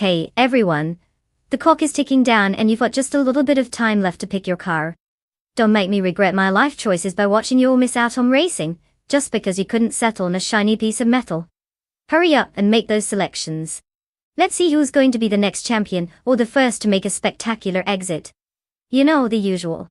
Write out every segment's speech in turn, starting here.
Hey, everyone. The clock is ticking down and you've got just a little bit of time left to pick your car. Don't make me regret my life choices by watching you all miss out on racing, just because you couldn't settle on a shiny piece of metal. Hurry up and make those selections. Let's see who's going to be the next champion or the first to make a spectacular exit. You know, the usual.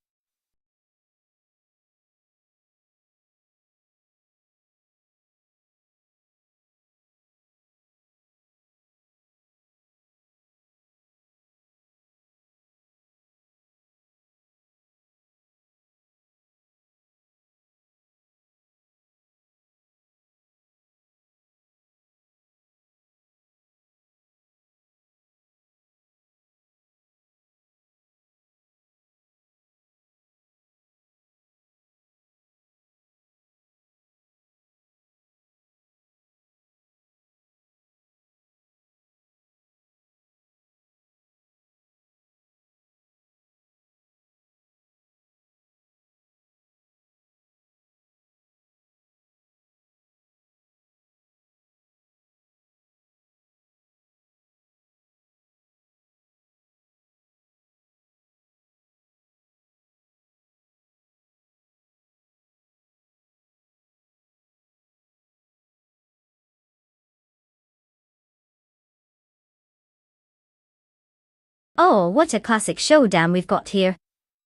Oh, what a classic showdown we've got here.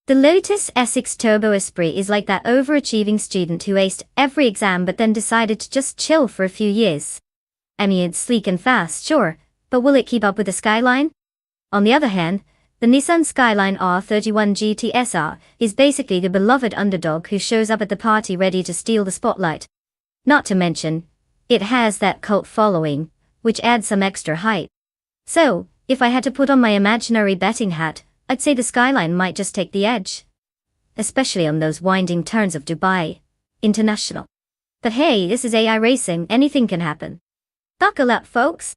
The Lotus Essex Turbo Esprit is like that overachieving student who aced every exam but then decided to just chill for a few years. I mean, it's sleek and fast, sure, but will it keep up with the Skyline? On the other hand, the Nissan Skyline R31 GT SR is basically the beloved underdog who shows up at the party ready to steal the spotlight. Not to mention, it has that cult following, which adds some extra hype. So, if I had to put on my imaginary betting hat, I'd say the Skyline might just take the edge. Especially on those winding turns of Dubai International. But hey, this is AI racing, anything can happen. Buckle up, folks.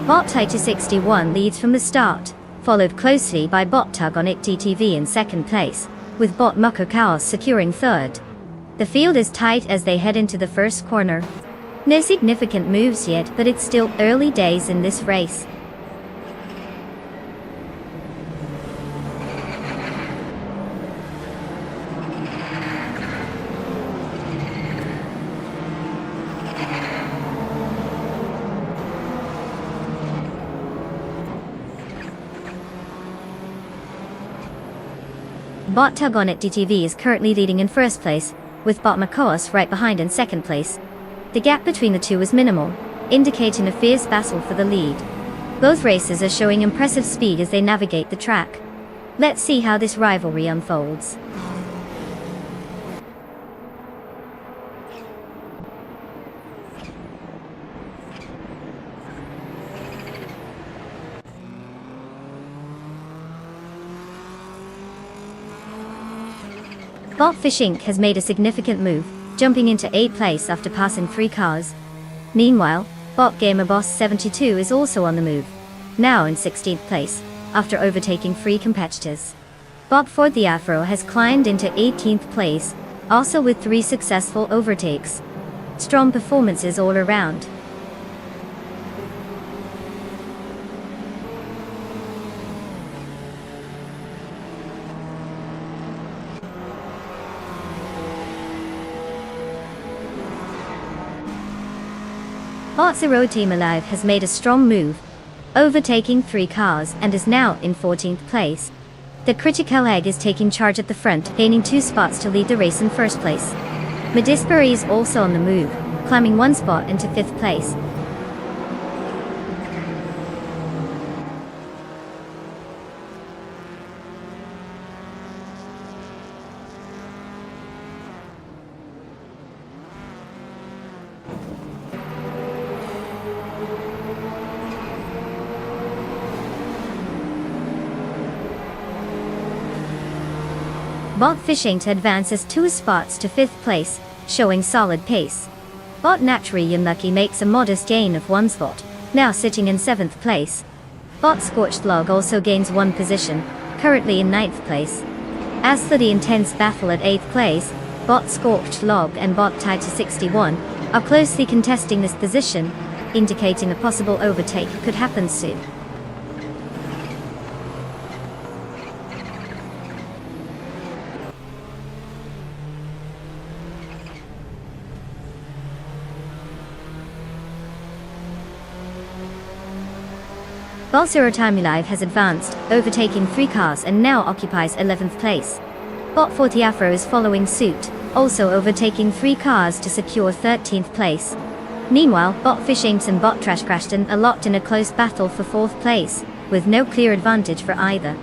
Bot Tighter 61 leads from the start, followed closely by Bot Tug on ICTTV in second place, with Bot Mucker Chaos securing third. The field is tight as they head into the first corner. No significant moves yet, but it's still early days in this race. Bot Tug on It DTV is currently leading in first place, with Bot Macoas right behind in second place. The gap between the two is minimal, indicating a fierce battle for the lead. Both racers are showing impressive speed as they navigate the track. Let's see how this rivalry unfolds. Botfish Inc. has made a significant move, jumping into 8th place after passing 3 cars. Meanwhile, Bot Gamer Boss 72 is also on the move, now in 16th place, after overtaking 3 competitors. Bob Ford the Afro has climbed into 18th place, also with 3 successful overtakes. Strong performances all around. Bot Zero Team Alive has made a strong move, overtaking 3 cars and is now in 14th place. The Critical Egg is taking charge at the front, gaining 2 spots to lead the race in first place. Medisbury is also on the move, climbing 1 spot into 5th place. Bot Fishing advances 2 spots to 5th place, showing solid pace. Bot Naturally Unlucky makes a modest gain of 1 spot, now sitting in 7th place. Bot Scorched Log also gains 1 position, currently in 9th place. As for the intense battle at 8th place, Bot Scorched Log and Bot Tied to 61 are closely contesting this position, indicating a possible overtake could happen soon. Bot Zero Time Alive has advanced, overtaking 3 cars and now occupies 11th place. Bot 40 Afro is following suit, also overtaking 3 cars to secure 13th place. Meanwhile, Bot Fish Inc. and Bot Trash Crashton are locked in a close battle for 4th place, with no clear advantage for either.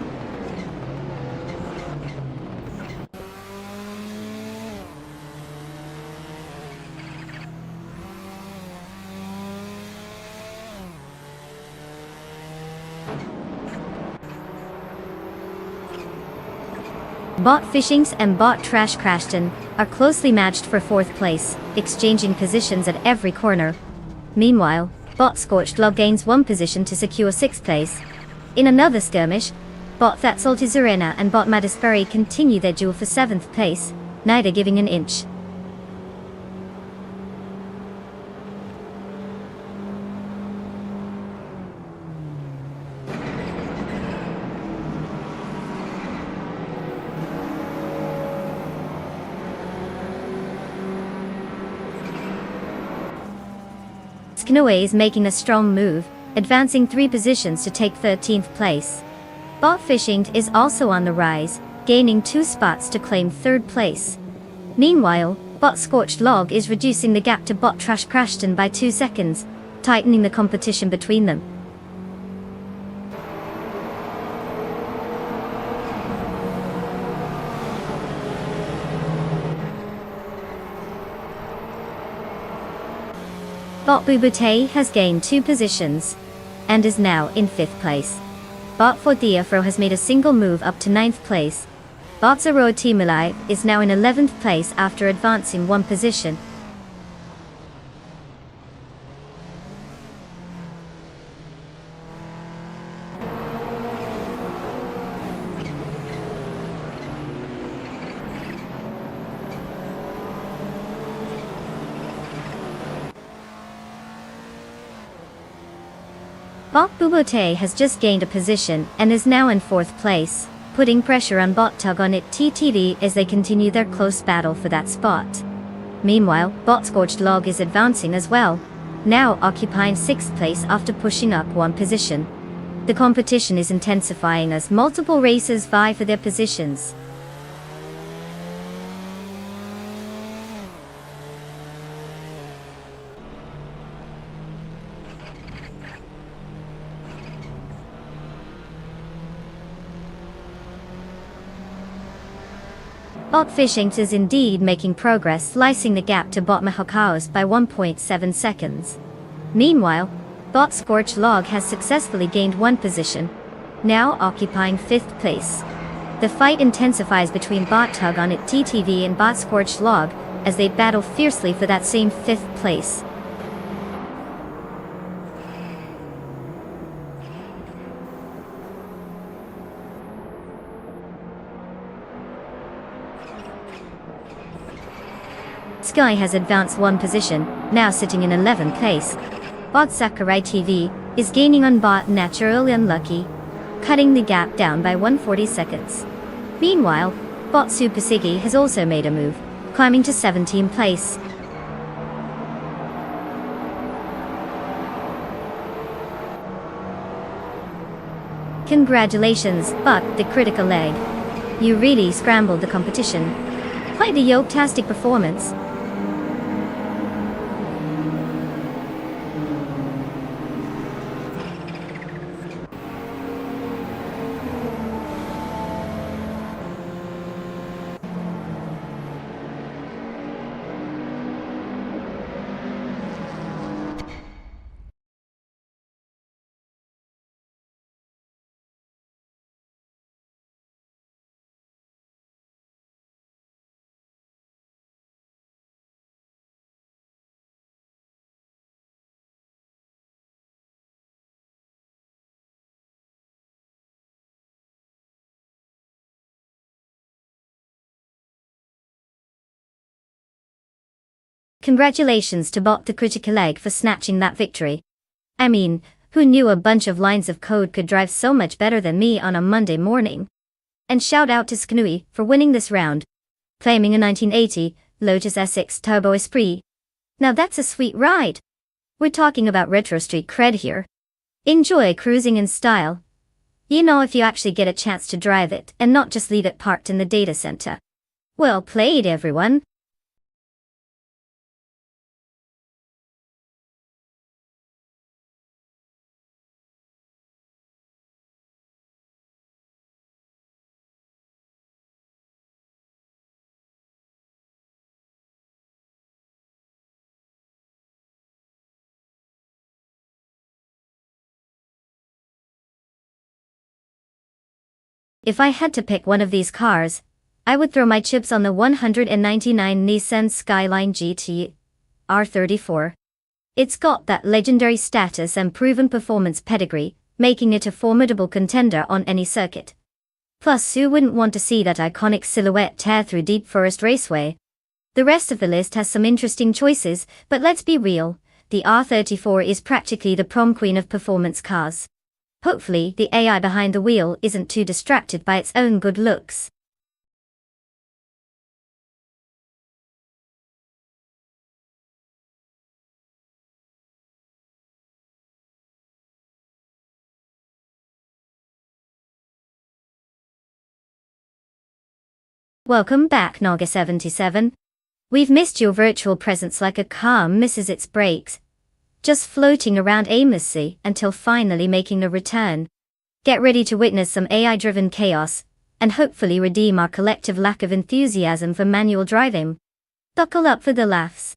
Bot Fishings and Bot Trash Crashton are closely matched for 4th place, exchanging positions at every corner. Meanwhile, Bot Scorched Log gains 1 position to secure 6th place. In another skirmish, Bot That Salty Zurena and Bot Madisbury continue their duel for 7th place, neither giving an inch. Skinoe is making a strong move, advancing 3 positions to take 13th place. Bot Fishing is also on the rise, gaining 2 spots to claim 3rd place. Meanwhile, Bot Scorched Log is reducing the gap to Bot Trash Crashton by 2 seconds, tightening the competition between them. Bot Bubute has gained 2 positions, and is now in 5th place. Bot For the Afro has made a single move up to 9th place. Bot Zero Team Alive is now in 11th place after advancing 1 position. Bot Bubute has just gained a position and is now in 4th place, putting pressure on Bot Tug on It TTD as they continue their close battle for that spot. Meanwhile, Bot Scorched Log is advancing as well, now occupying 6th place after pushing up 1 position. The competition is intensifying as multiple racers vie for their positions. Bot Fishing is indeed making progress, slicing the gap to Bot Mahokaos by 1.7 seconds. Meanwhile, Bot Scorch Log has successfully gained one position, now occupying 5th place. The fight intensifies between Bot Tug on it TTV and Bot Scorch Log as they battle fiercely for that same 5th place. Sky has advanced one position, now sitting in 11th place. Bot Sakurai TV is gaining on Bot Naturally Unlucky, cutting the gap down by 140 seconds. Meanwhile, Bot Super Siggy has also made a move, climbing to 17th place. Congratulations, Bot the critical leg. You really scrambled the competition. Quite a yoke-tastic performance. Congratulations to Bot the critical leg for snatching that victory. I mean, who knew a bunch of lines of code could drive so much better than me on a Monday morning? And shout out to Sknui for winning this round, claiming a 1980 Lotus S6 Turbo Esprit. Now that's a sweet ride. We're talking about retro street cred here. Enjoy cruising in style. You know, if you actually get a chance to drive it and not just leave it parked in the data center. Well played, everyone. If I had to pick one of these cars, I would throw my chips on the 199 Nissan Skyline GT R34. It's got that legendary status and proven performance pedigree, making it a formidable contender on any circuit. Plus, who wouldn't want to see that iconic silhouette tear through Deep Forest Raceway? The rest of the list has some interesting choices, but let's be real, the R34 is practically the prom queen of performance cars. Hopefully, the AI behind the wheel isn't too distracted by its own good looks. Welcome back, Naga77. We've missed your virtual presence like a car misses its brakes, just floating around aimlessly until finally making a return. Get ready to witness some AI-driven chaos, and hopefully redeem our collective lack of enthusiasm for manual driving. Buckle up for the laughs.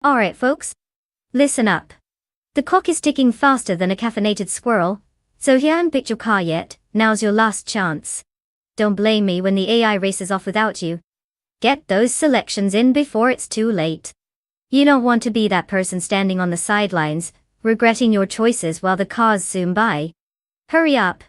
Alright folks, listen up. The clock is ticking faster than a caffeinated squirrel, so if you haven't picked your car yet, now's your last chance. Don't blame me when the AI races off without you. Get those selections in before it's too late. You don't want to be that person standing on the sidelines, regretting your choices while the cars zoom by. Hurry up.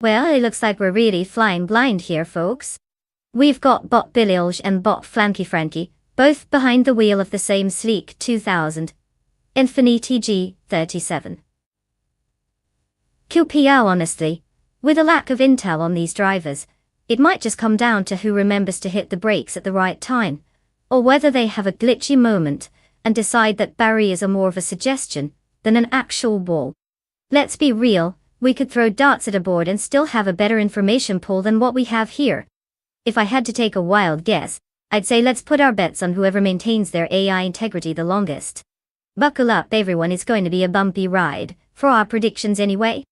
Well, it looks like we're really flying blind here, folks. We've got bot Bililge and bot Flanky Frankie, both behind the wheel of the same sleek 2000 Infiniti G37. QPR honestly, with a lack of intel on these drivers, it might just come down to who remembers to hit the brakes at the right time, or whether they have a glitchy moment and decide that barriers are more of a suggestion than an actual wall. Let's be real, we could throw darts at a board and still have a better information pool than what we have here. If I had to take a wild guess, I'd say let's put our bets on whoever maintains their AI integrity the longest. Buckle up everyone, it's going to be a bumpy ride, for our predictions anyway.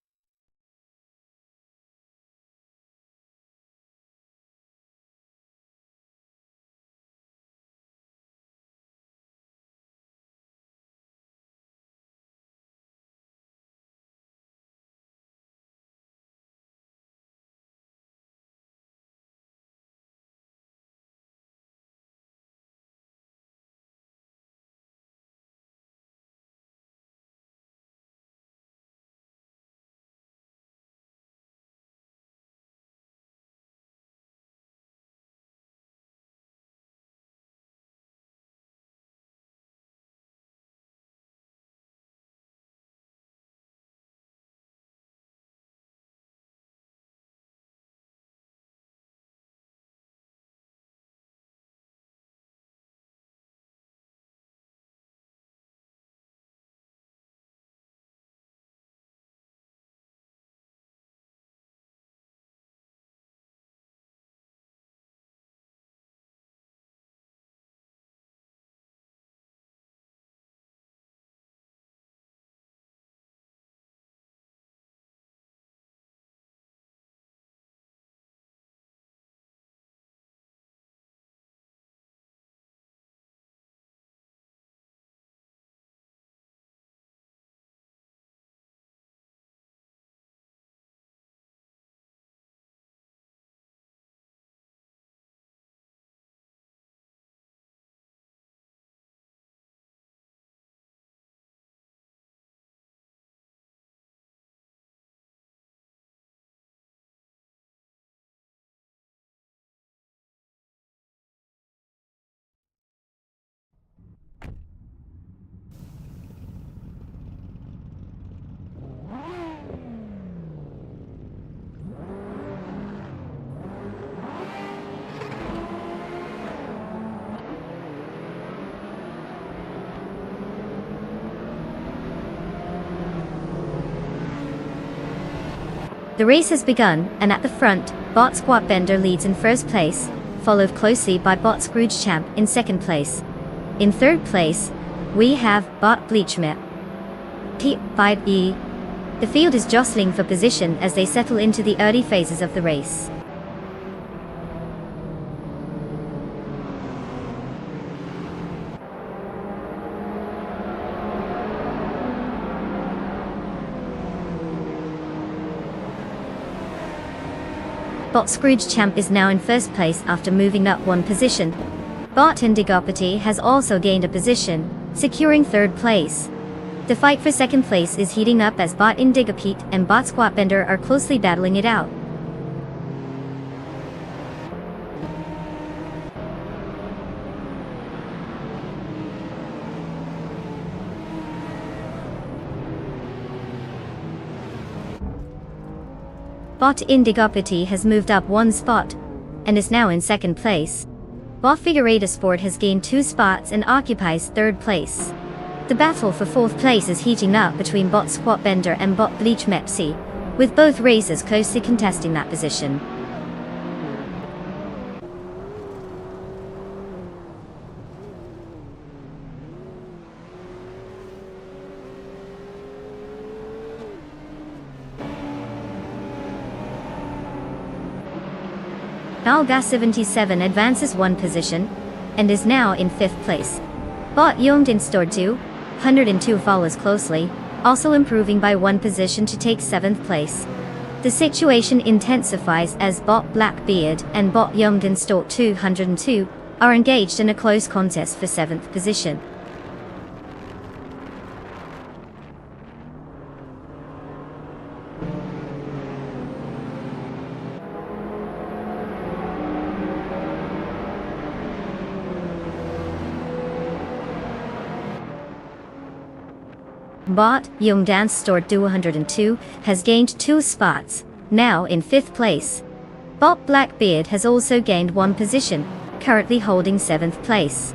The race has begun, and at the front, Bot Squat Bender leads in first place, followed closely by Bot Scrooge Champ in second place. In third place, we have Bot Bleachmet T5E. The field is jostling for position as they settle into the early phases of the race. Bot Scrooge Champ is now in first place after moving up one position. Bot Indigopity has also gained a position, securing third place. The fight for second place is heating up as Bot Indigopete and Bot Squat Bender are closely battling it out. Bot Indigopity has moved up one spot, and is now in second place. Bot Figurator Sport has gained 2 spots and occupies third place. The battle for fourth place is heating up between Bot Squat Bender and Bot Bleach Mepsi, with both racers closely contesting that position. Alga77 advances one position, and is now in fifth place. Bot Youngdin Store 202 follows closely, also improving by one position to take seventh place. The situation intensifies as Bot Blackbeard and Bot Youngdin Store 202 are engaged in a close contest for seventh position. Bot Young Dance Store 202 has gained 2 spots, now in 5th place. Bot Blackbeard has also gained 1 position, currently holding 7th place.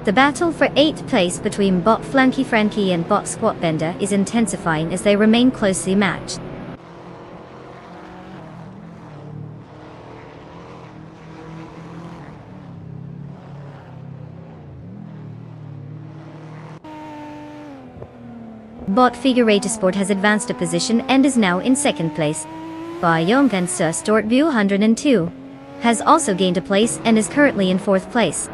The battle for 8th place between Bot Flanky Frankie and Bot Squatbender is intensifying as they remain closely matched. Bot Figurator Sport has advanced a position and is now in 2nd place. Young and Stort View 102 has also gained a place and is currently in 4th place.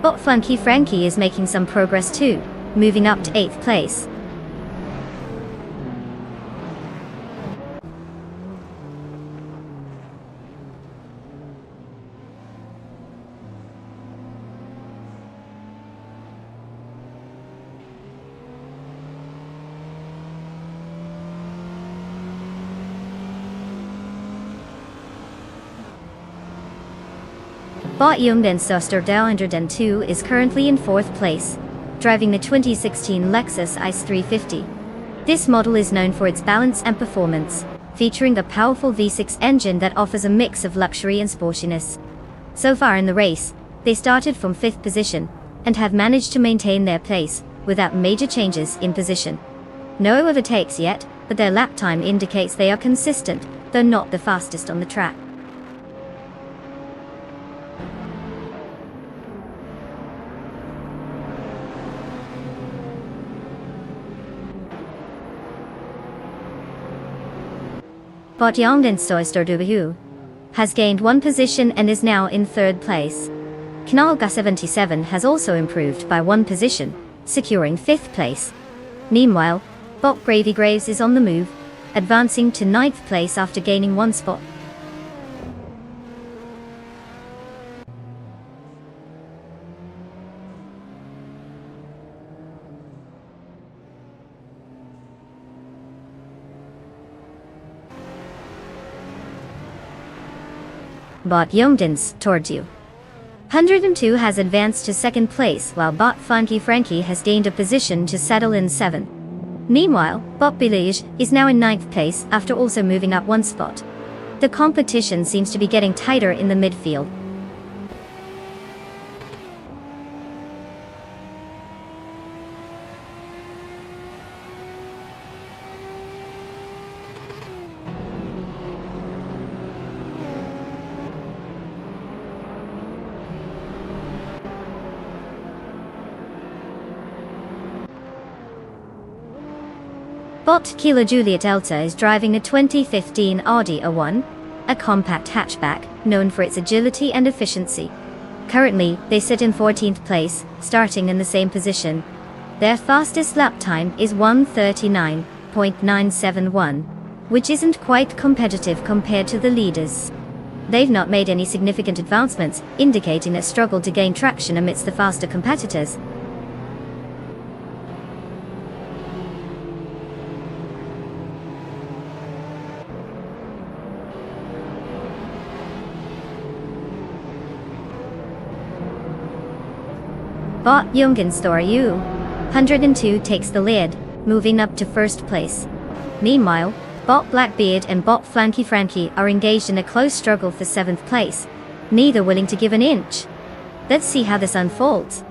Bot Funky Frankie is making some progress too, moving up to 8th place. Bot Youngden Suster 102 is currently in 4th place, driving the 2016 Lexus ICE 350. This model is known for its balance and performance, featuring a powerful V6 engine that offers a mix of luxury and sportiness. So far in the race, they started from 5th position, and have managed to maintain their place, without major changes in position. No overtakes yet, but their lap time indicates they are consistent, though not the fastest on the track. Bot Yongden Soistordubahu has gained 1 position and is now in 3rd place. Knalga 77 has also improved by 1 position, securing 5th place. Meanwhile, Bot Gravy Graves is on the move, advancing to 9th place after gaining 1 spot. Bot Youngdens towards you. 102 has advanced to 2nd place, while Bot Funky Frankie has gained a position to settle in 7th. Meanwhile, Bot Belige is now in 9th place after also moving up 1 spot. The competition seems to be getting tighter in the midfield. Bot Kilo Juliet Elta is driving a 2015 Audi A1, a compact hatchback, known for its agility and efficiency. Currently, they sit in 14th place, starting in the same position. Their fastest lap time is 1:39.971, which isn't quite competitive compared to the leaders. They've not made any significant advancements, indicating a struggle to gain traction amidst the faster competitors. Bot Youngin Store U 102 takes the lead, moving up to 1st place. Meanwhile, Bot Blackbeard and Bot Flanky Frankie are engaged in a close struggle for 7th place, neither willing to give an inch. Let's see how this unfolds.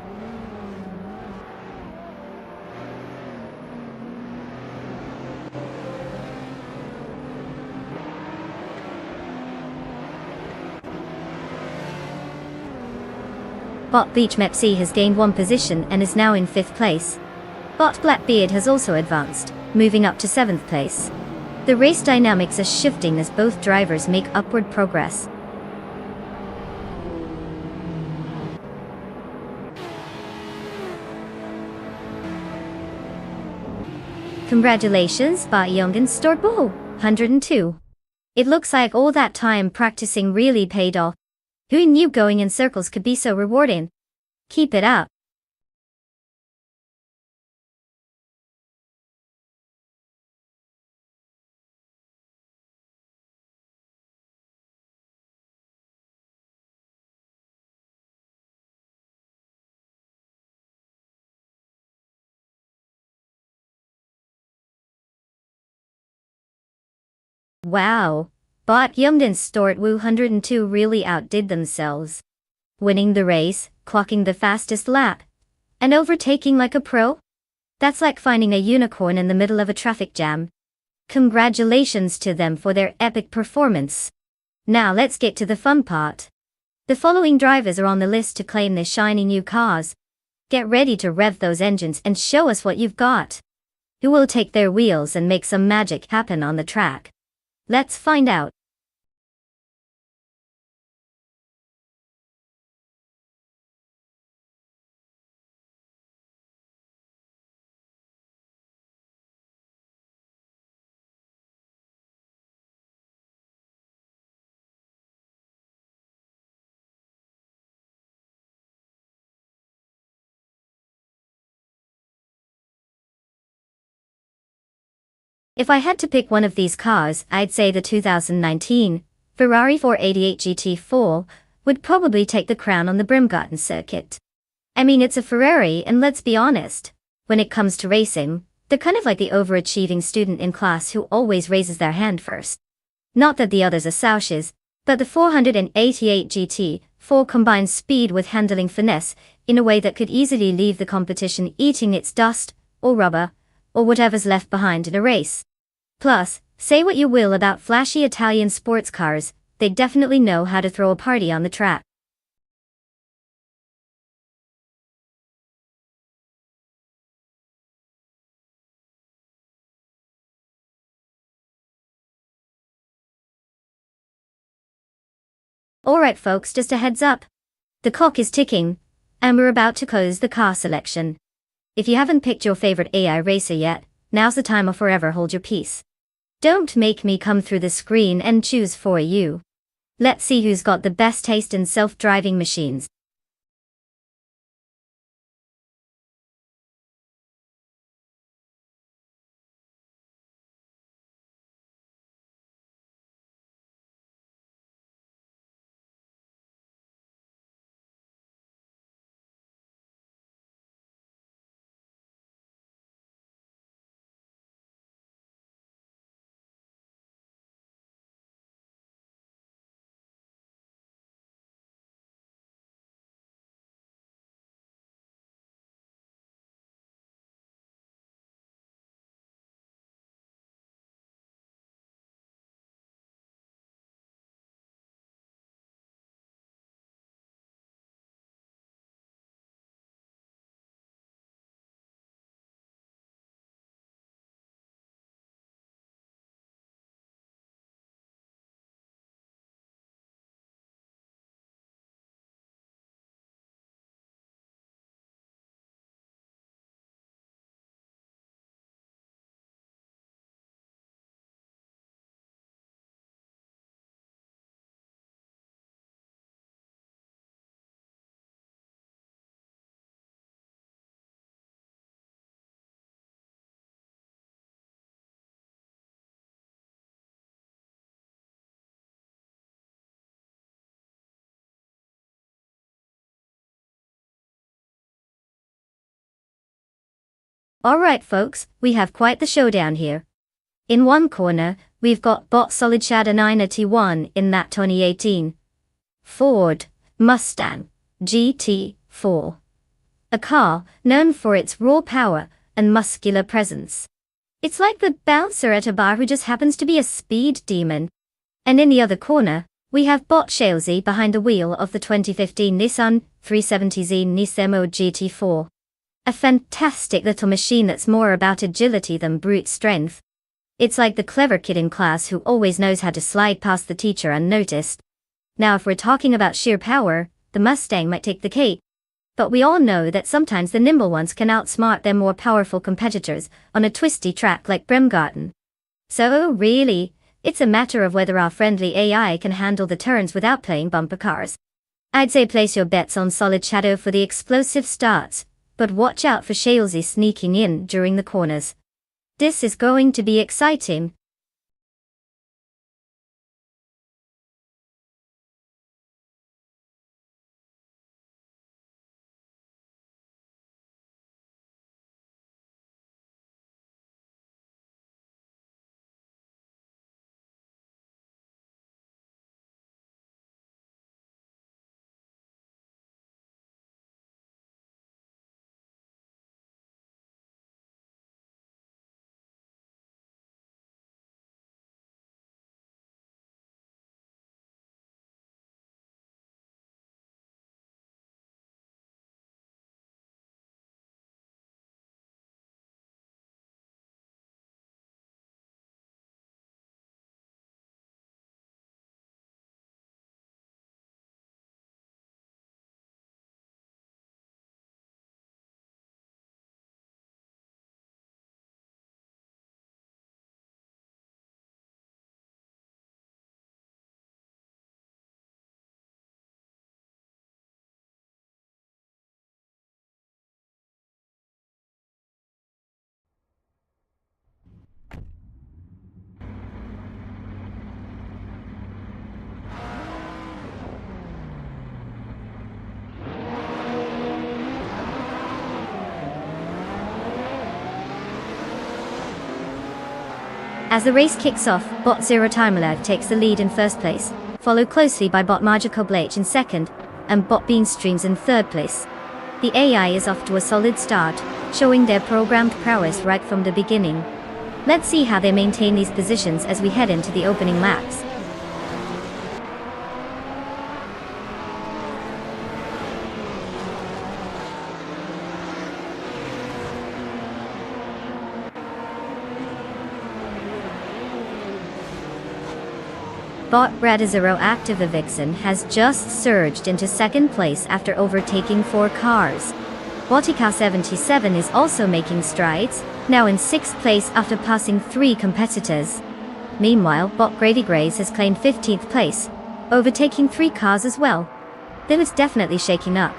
Bot Beach Mepsi has gained 1 position and is now in 5th place. Bot Blackbeard has also advanced, moving up to 7th place. The race dynamics are shifting as both drivers make upward progress. Congratulations, Bot Youngin Storbo 102. It looks like all that time practicing really paid off. Who knew going in circles could be so rewarding? Keep it up. Wow, Bot Yumdin's Stort Wu 102 really outdid themselves, winning the race, clocking the fastest lap, and overtaking like a pro? That's like finding a unicorn in the middle of a traffic jam. Congratulations to them for their epic performance. Now let's get to the fun part. The following drivers are on the list to claim their shiny new cars. Get ready to rev those engines and show us what you've got. Who will take their wheels and make some magic happen on the track? Let's find out. If I had to pick one of these cars, I'd say the 2019 Ferrari 488 GT4 would probably take the crown on the Brimgarten circuit. I mean, it's a Ferrari, and let's be honest, when it comes to racing, they're kind of like the overachieving student in class who always raises their hand first. Not that the others are slouches, but the 488 GT4 combines speed with handling finesse in a way that could easily leave the competition eating its dust, or rubber, or whatever's left behind in a race. Plus, say what you will about flashy Italian sports cars, they definitely know how to throw a party on the track. Alright folks, just a heads up. The clock is ticking, and we're about to close the car selection. If you haven't picked your favorite AI racer yet, now's the time or forever hold your peace. Don't make me come through the screen and choose for you. Let's see who's got the best taste in self-driving machines. Alright folks, we have quite the showdown here. In one corner, we've got Bot Solid Shadow 9T1 in that 2018 Ford Mustang GT4. A car known for its raw power and muscular presence. It's like the bouncer at a bar who just happens to be a speed demon. And in the other corner, we have Bot Shalesy behind the wheel of the 2015 Nissan 370Z Nisemo GT4. A fantastic little machine that's more about agility than brute strength. It's like the clever kid in class who always knows how to slide past the teacher unnoticed. Now if we're talking about sheer power, the Mustang might take the cake. But we all know that sometimes the nimble ones can outsmart their more powerful competitors on a twisty track like Bremgarten. So really, it's a matter of whether our friendly AI can handle the turns without playing bumper cars. I'd say place your bets on Solid Shadow for the explosive starts, but watch out for Shalesy sneaking in during the corners. This is going to be exciting. As the race kicks off, Bot Zero Timelab takes the lead in first place, followed closely by Bot Magical Blake in second, and Bot Beanstreams in third place. The AI is off to a solid start, showing their programmed prowess right from the beginning. Let's see how they maintain these positions as we head into the opening laps. Bot Radizero Active Vixen has just surged into second place after overtaking 4 cars. Botica 77 is also making strides, now in 6th place after passing 3 competitors. Meanwhile, Bot Gravy Grays has claimed 15th place, overtaking 3 cars as well. Though it's definitely shaking up.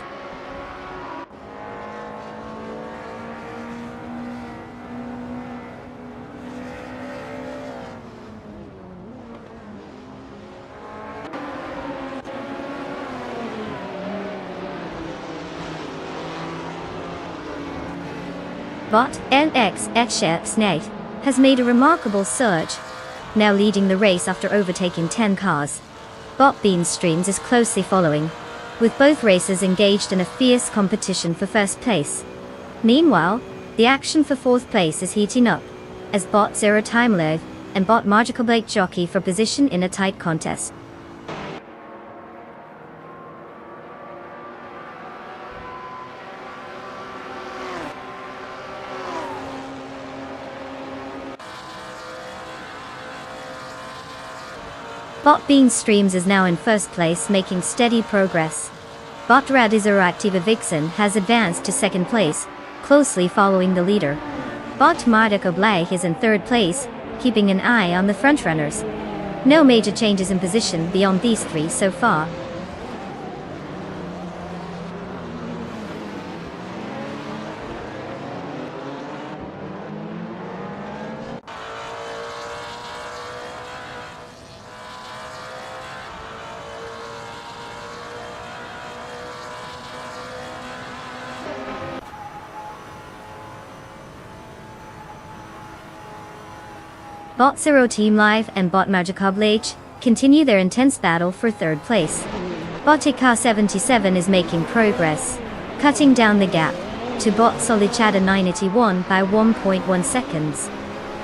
Bot LX Snake has made a remarkable surge, now leading the race after overtaking 10 cars. Bot Beanstreams is closely following, with both racers engaged in a fierce competition for first place. Meanwhile, the action for 4th place is heating up, as Bot Zero Timelab and Bot Magical Blake jockey for position in a tight contest. Bot Beanstreams is now in first place, making steady progress. Bot Radizero Activa Vixen has advanced to second place, closely following the leader. Bot Magical Blake is in third place, keeping an eye on the frontrunners. No major changes in position beyond these 3 so far. Bot Zero Team Live and Bot Magical Blake continue their intense battle for third place. Botica 77 is making progress, cutting down the gap to Bot Solichada 981 by 1.1 seconds.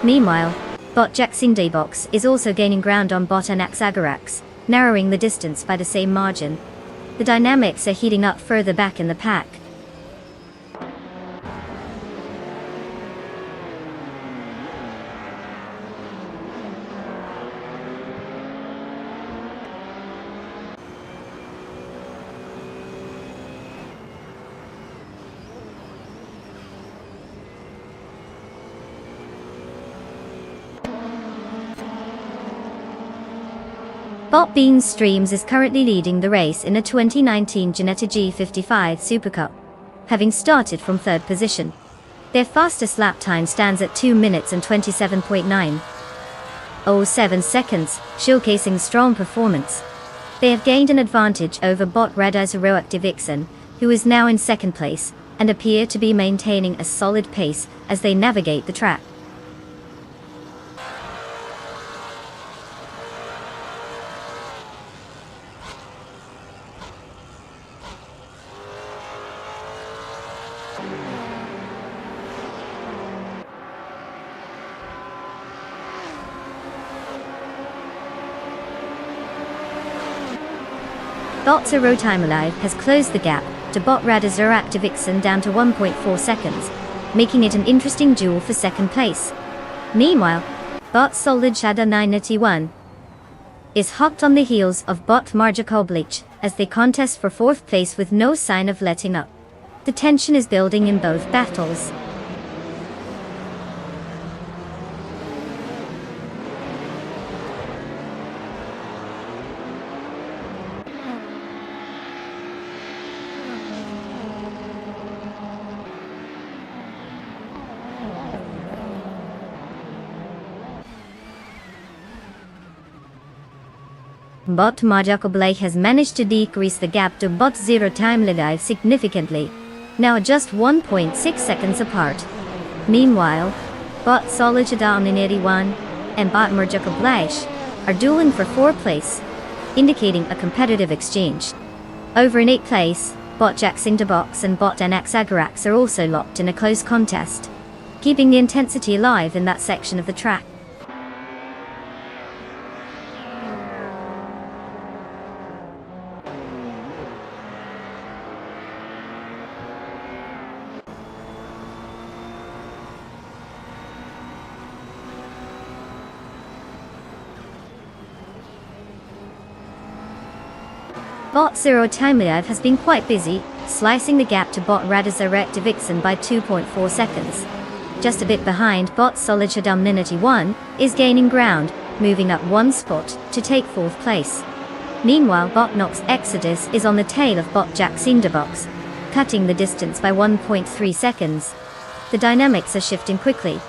Meanwhile, Bot Jackson Daybox is also gaining ground on Bot Anaxagarax, narrowing the distance by the same margin. The dynamics are heating up further back in the pack. Bot Beanstreams is currently leading the race in a 2019 Ginetta G55 Super Cup, having started from third position. Their fastest lap time stands at 2 minutes and 27.907 seconds, showcasing strong performance. They have gained an advantage over Bot Radizero Active Vixen, who is now in second place, and appear to be maintaining a solid pace as they navigate the track. Bot Zero Time Alive has closed the gap to Bot Radizero Active Vixen down to 1.4 seconds, making it an interesting duel for second place. Meanwhile, Bot Solid Shadow 981 is hot on the heels of Bot Magical Blake as they contest for 4th place with no sign of letting up. The tension is building in both battles. Bot Magical Blake has managed to decrease the gap to Bot Zero Time Alive significantly, now just 1.6 seconds apart. Meanwhile, Bot Solid Shadow 981 and bot Merjakoblaish are dueling for 4th place, indicating a competitive exchange. Over in 8th place, bot Jacksingdabox and bot Anaxagarax are also locked in a close contest, keeping the intensity alive in that section of the track. Bot Zero Timelive has been quite busy, slicing the gap to bot Radizarek Vixen by 2.4 seconds. Just a bit behind, bot Solidchadam Ninity 1 is gaining ground, moving up 1 spot to take 4th place. Meanwhile, bot Nox Exodus is on the tail of bot Jacksingdabox, cutting the distance by 1.3 seconds. The dynamics are shifting quickly.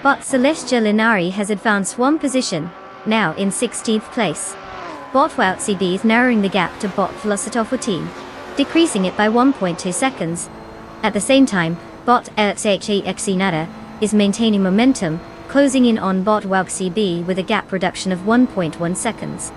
Bot Celestia Linari has advanced 1 position, now in 16th place. Bot WoutCB is narrowing the gap to bot Velocitov 14, decreasing it by 1.2 seconds. At the same time, bot LXHEXenata is maintaining momentum, closing in on bot WoutCB with a gap reduction of 1.1 seconds.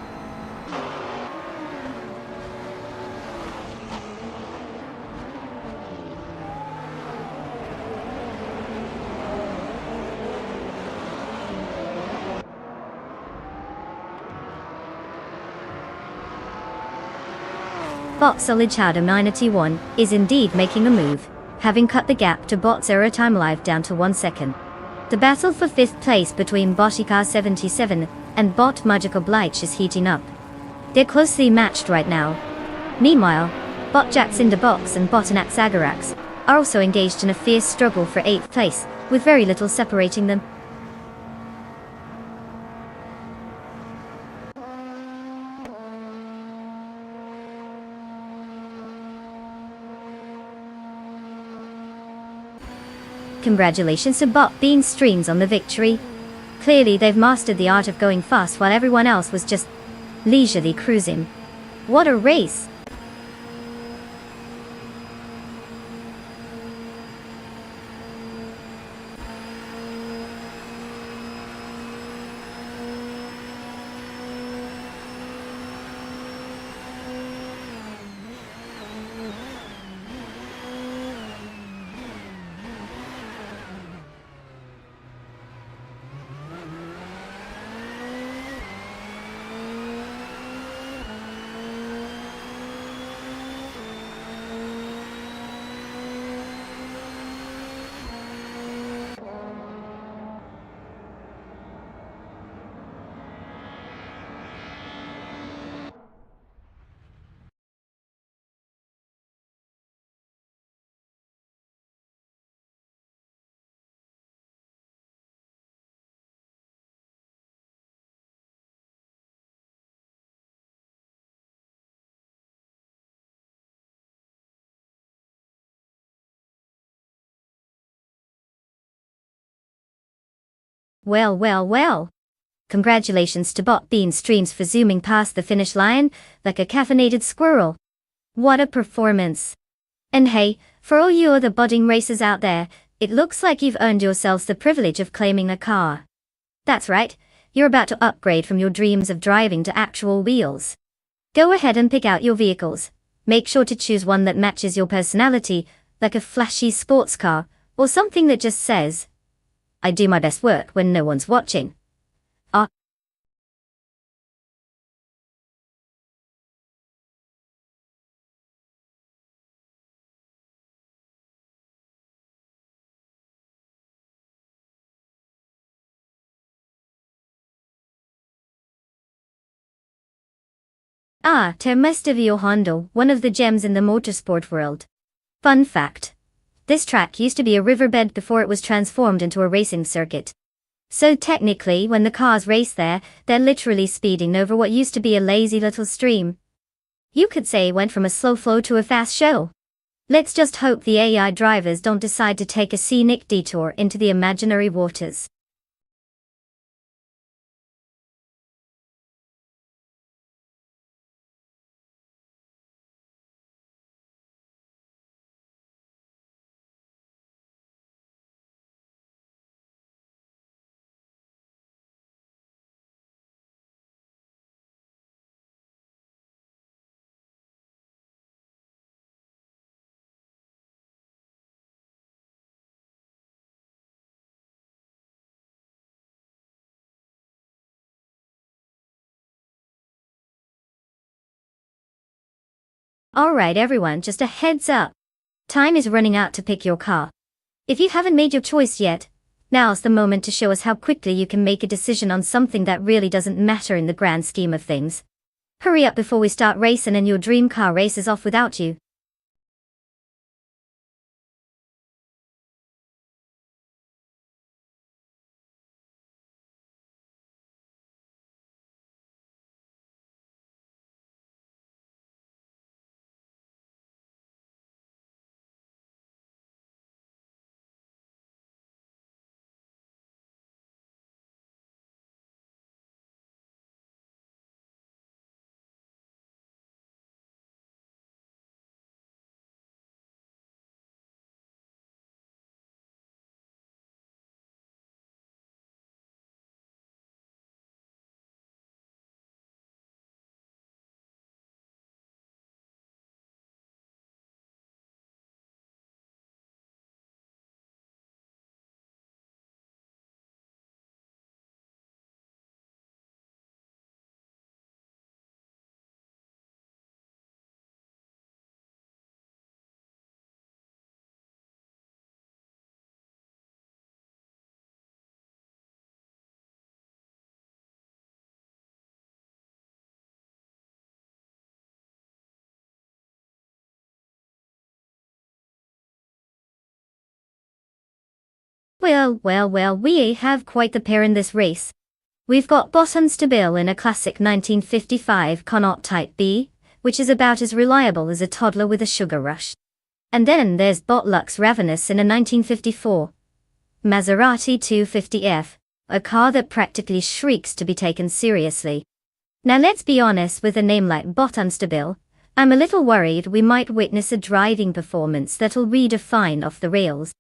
Bot Solidchadam 91 is indeed making a move, having cut the gap to bot Zero Timelive down to 1 second. The battle for 5th place between Botikar 77 and bot Magical Bleich is heating up. They're closely matched right now. Meanwhile, bot Jacksingdabox and bot Anaxagarax are also engaged in a fierce struggle for 8th place, with very little separating them. Congratulations to bot Bean Streams on the victory. Clearly they've mastered the art of going fast while everyone else was just leisurely cruising. What a race! Well, well, well. Congratulations to bot Bean Streams for zooming past the finish line like a caffeinated squirrel. What a performance. And hey, for all you other budding racers out there, it looks like you've earned yourselves the privilege of claiming a car. That's right, you're about to upgrade from your dreams of driving to actual wheels. Go ahead and pick out your vehicles. Make sure to choose one that matches your personality, like a flashy sports car, or something that just says, I do my best work when no one's watching. Termestivio Hondo, one of the gems in the motorsport world. Fun fact. This track used to be a riverbed before it was transformed into a racing circuit. So technically, when the cars race there, they're literally speeding over what used to be a lazy little stream. You could say it went from a slow flow to a fast show. Let's just hope the AI drivers don't decide to take a scenic detour into the imaginary waters. Alright everyone, just a heads up. Time is running out to pick your car. If you haven't made your choice yet, now's the moment to show us how quickly you can make a decision on something that really doesn't matter in the grand scheme of things. Hurry up before we start racing and your dream car races off without you. Well, we have quite the pair in this race. We've got Bottoms to Bill in a classic 1955 Connaught Type B, which is about as reliable as a toddler with a sugar rush. And then there's Bot Lux Ravenous in a 1954 Maserati 250F, a car that practically shrieks to be taken seriously. Now let's be honest, with a name like Bottoms to Bill, I'm a little worried we might witness a driving performance that'll redefine off the rails.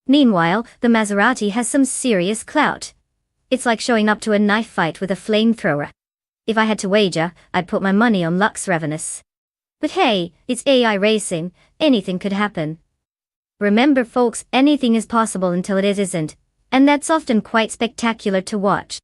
Meanwhile, the Maserati has some serious clout. It's like showing up to a knife fight with a flamethrower. If I had to wager, I'd put my money on Lux Ravenous. But hey, it's AI racing, anything could happen. Remember folks, anything is possible until it isn't, and that's often quite spectacular to watch.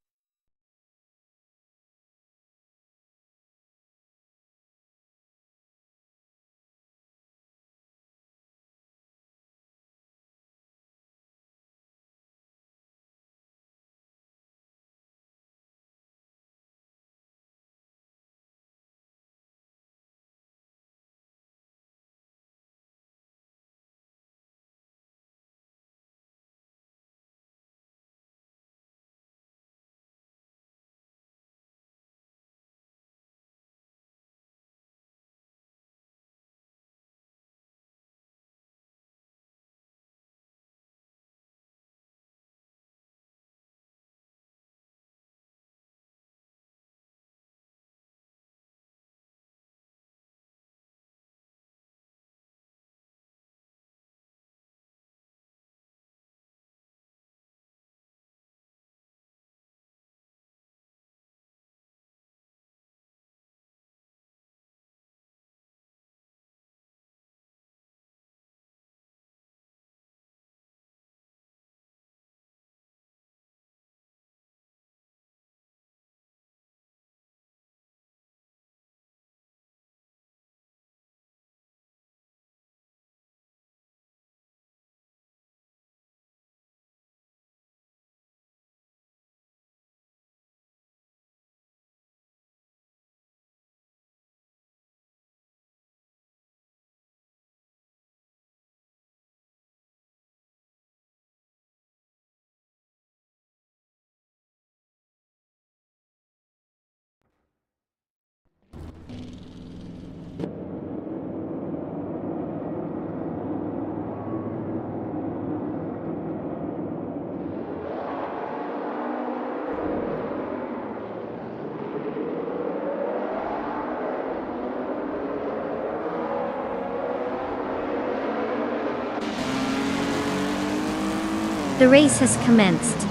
The race has commenced.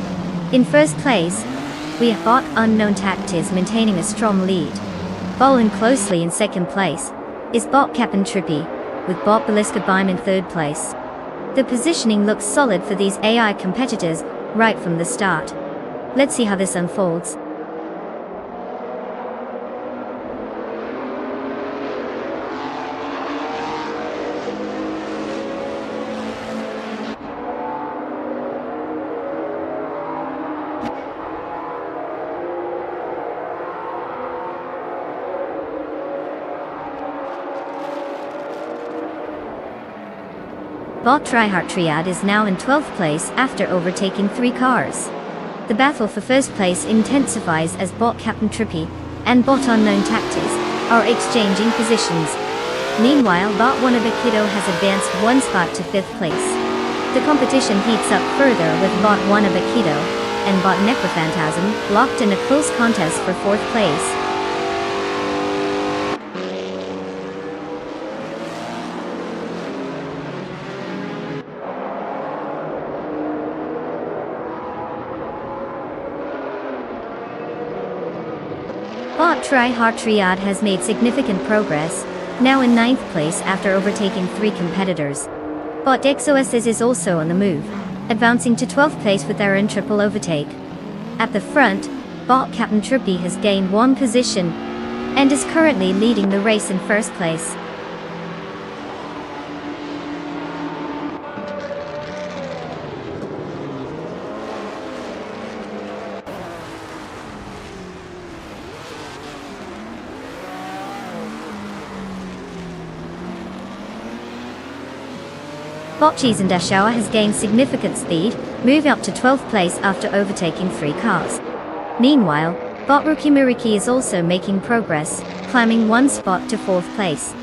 In first place, we have Bot Unknown Tactics maintaining a strong lead. Following closely in second place is Bot Cap'n Trippy, with Bot Baliska Bime in third place. The positioning looks solid for these AI competitors right from the start. Let's see how this unfolds. Bot Tryhard Triad is now in 12th place after overtaking 3 cars. The battle for first place intensifies as Bot Captain Trippy and Bot Unknown Tactics are exchanging positions. Meanwhile, Bot Wannabe has advanced 1 spot to 5th place. The competition heats up further with Bot Wannabe and Bot Necrophantasm locked in a close contest for 4th place. Bot Tryhard Triad has made significant progress, now in 9th place after overtaking 3 competitors. Bot XOSS is also on the move, advancing to 12th place with their triple overtake. At the front, Bot Captain Trippy has gained 1 position and is currently leading the race in 1st place. Bot Cheesendashauer has gained significant speed, moving up to 12th place after overtaking 3 cars. Meanwhile, Bot Rookie Muriki is also making progress, climbing 1 spot to 4th place.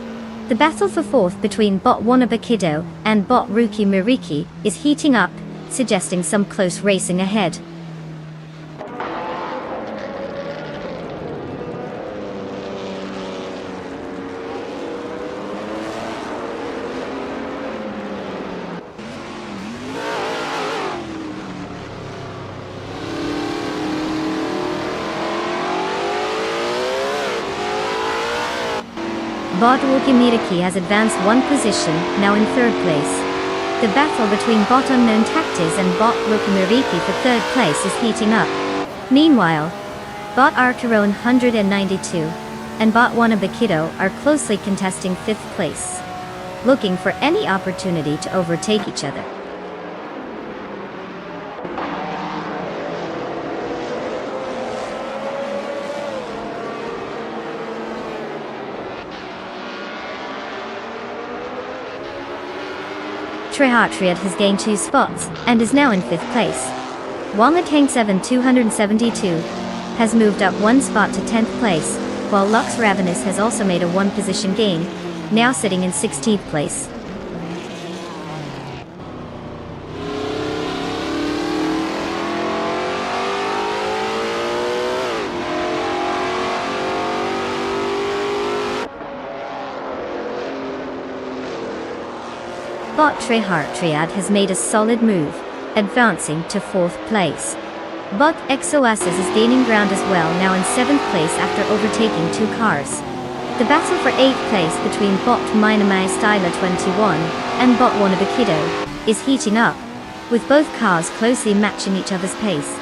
The battle for 4th between Bot Wannabe and Bot Rookie Muriki is heating up, suggesting some close racing ahead. Bot Walkie has advanced 1 position, now in 3rd place. The battle between Bot Unknown Tactics and Bot Walkie for 3rd place is heating up. Meanwhile, Bot Archeron 192 and Bot Wannabe are closely contesting 5th place, looking for any opportunity to overtake each other. Tryhard Triad has gained 2 spots and is now in 5th place. Wangatang 272 has moved up 1 spot to 10th place, while Lux Ravenous has also made a 1 position gain, now sitting in 16th place. Bot Tryhard Triad has made a solid move, advancing to 4th place. Bot XOSS is gaining ground as well, now in 7th place after overtaking 2 cars. The battle for 8th place between Bot Minamai Styler 21 and Bot Wannabe is heating up, with both cars closely matching each other's pace.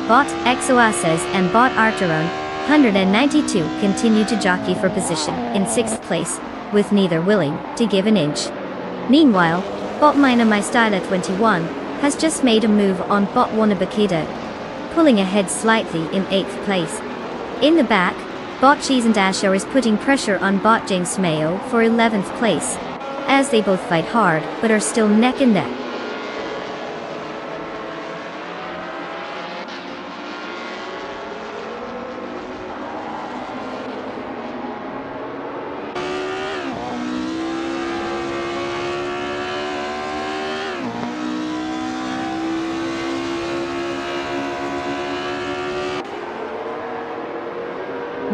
Bot XOSS and Bot Archeron 192 continue to jockey for position in 6th place, with neither willing to give an inch. Meanwhile, Bot Minamai Styler 21 has just made a move on Bot Wannabe, pulling ahead slightly in 8th place. In the back, Bot Cheesendashauer is putting pressure on Bot James Mayo for 11th place, as they both fight hard but are still neck and neck.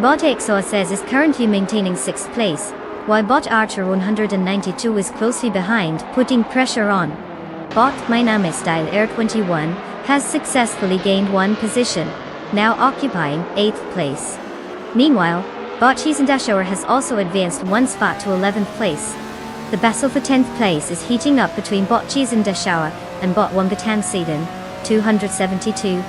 Bot XOSS is currently maintaining 6th place, while Bot Archer 192 is closely behind, putting pressure on. Bot Minami Style Air 21 has successfully gained 1 position, now occupying 8th place. Meanwhile, Bot Cheesendashauer has also advanced 1 spot to 11th place. The battle for 10th place is heating up between Bot Cheesendashauer and Bot Wambatan Sedan 272.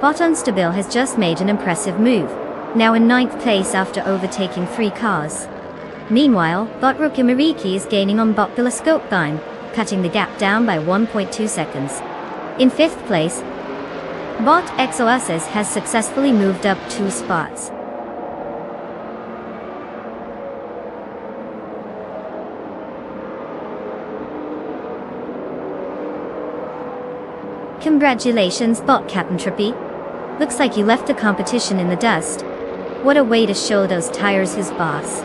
Bot Unstable has just made an impressive move, now in 9th place after overtaking 3 cars. Meanwhile, Bot Rukimariki is gaining on Bot Biloscope, cutting the gap down by 1.2 seconds. In 5th place, Bot Exoasis has successfully moved up 2 spots. Congratulations, Bot Captain Trippy. Looks like you left the competition in the dust. What a way to show those tires who's boss.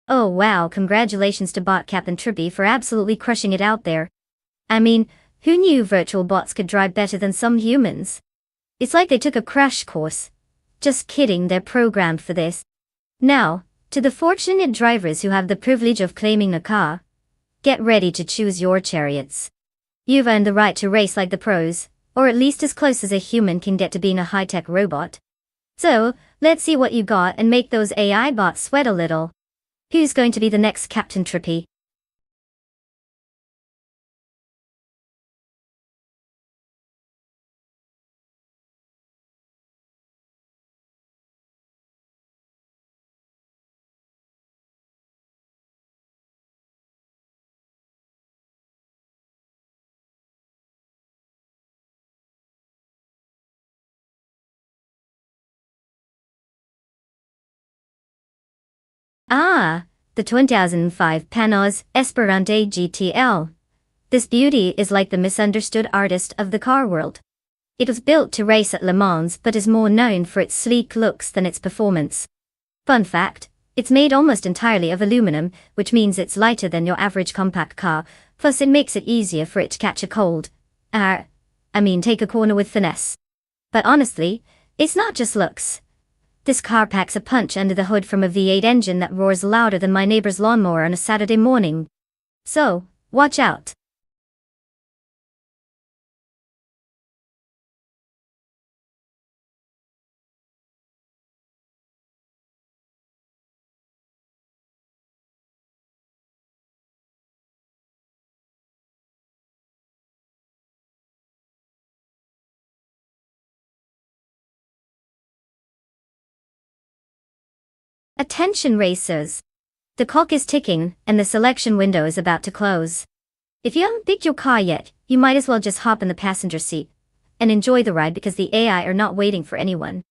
Oh wow, congratulations to Bot Captain Trippy for absolutely crushing it out there. I mean, who knew virtual bots could drive better than some humans? It's like they took a crash course. Just kidding, they're programmed for this. Now, to the fortunate drivers who have the privilege of claiming a car, get ready to choose your chariots. You've earned the right to race like the pros, or at least as close as a human can get to being a high-tech robot. So, let's see what you got and make those AI bots sweat a little. Who's going to be the next Captain Trippy? Ah, the 2005 Panos Esperante GTL. This beauty is like the misunderstood artist of the car world. It was built to race at Le Mans but is more known for its sleek looks than its performance. Fun fact, it's made almost entirely of aluminum, which means it's lighter than your average compact car, plus it makes it easier for it to catch a cold. Take a corner with finesse. But honestly, it's not just looks. This car packs a punch under the hood from a V8 engine that roars louder than my neighbor's lawnmower on a Saturday morning. So, watch out. Attention racers. The clock is ticking, and the selection window is about to close. If you haven't picked your car yet, you might as well just hop in the passenger seat and enjoy the ride because the AI are not waiting for anyone.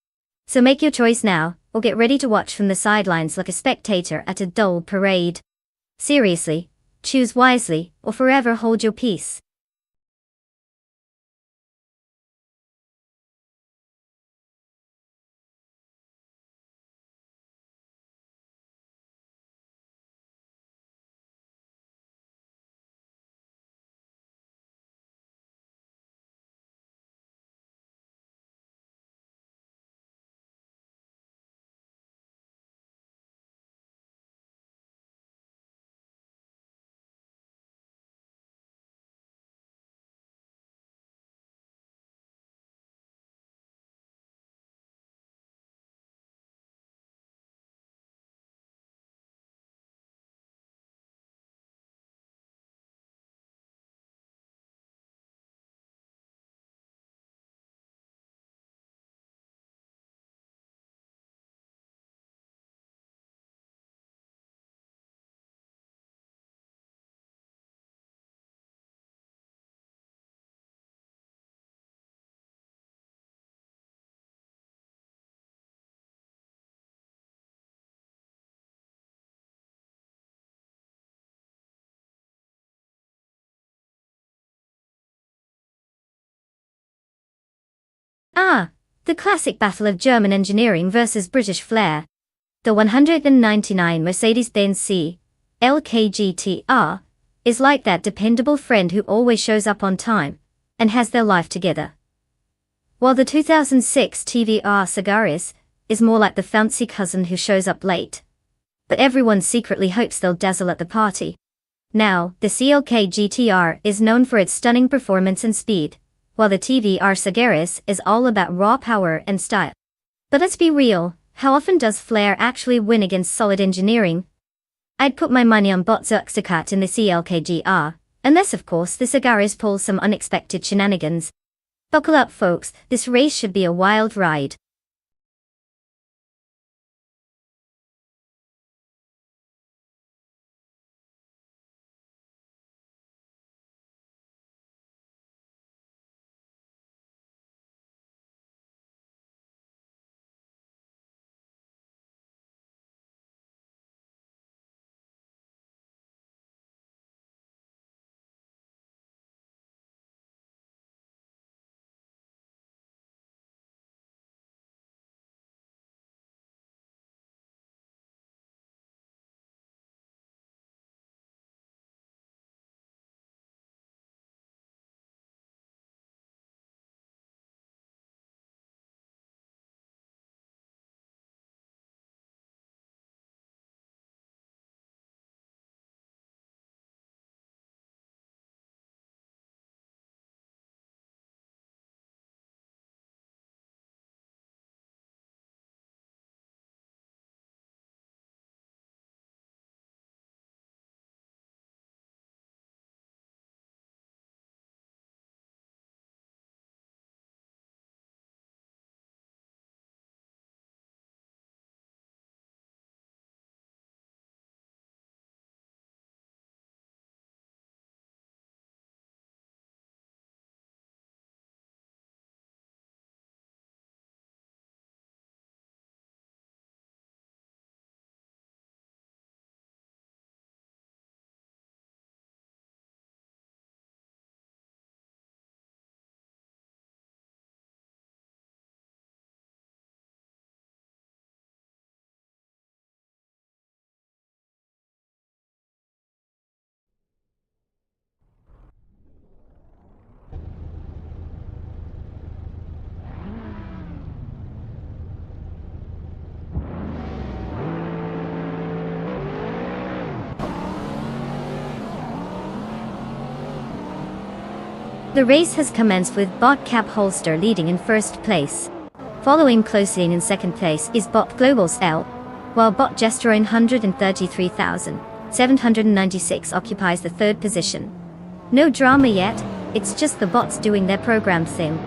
So make your choice now, or get ready to watch from the sidelines like a spectator at a dull parade. Seriously, choose wisely, or forever hold your peace. Ah, the classic battle of German engineering versus British flair. The 199 Mercedes-Benz CLK is like that dependable friend who always shows up on time and has their life together. While the 2006 TVR Sagaris is more like the fancy cousin who shows up late. But everyone secretly hopes they'll dazzle at the party. Now, the CLK GTR is known for its stunning performance and speed, while the TVR Sagaris is all about raw power and style. But let's be real, how often does flair actually win against solid engineering? I'd put my money on Bot Zuxakat in the CLK GR, unless of course the Sagaris pulls some unexpected shenanigans. Buckle up folks, this race should be a wild ride. The race has commenced with Bot Cap Holster leading in first place. Following closely in second place is Bot Global's L, while Bot Gesturing 133,796 occupies the third position. No drama yet, it's just the bots doing their program thing.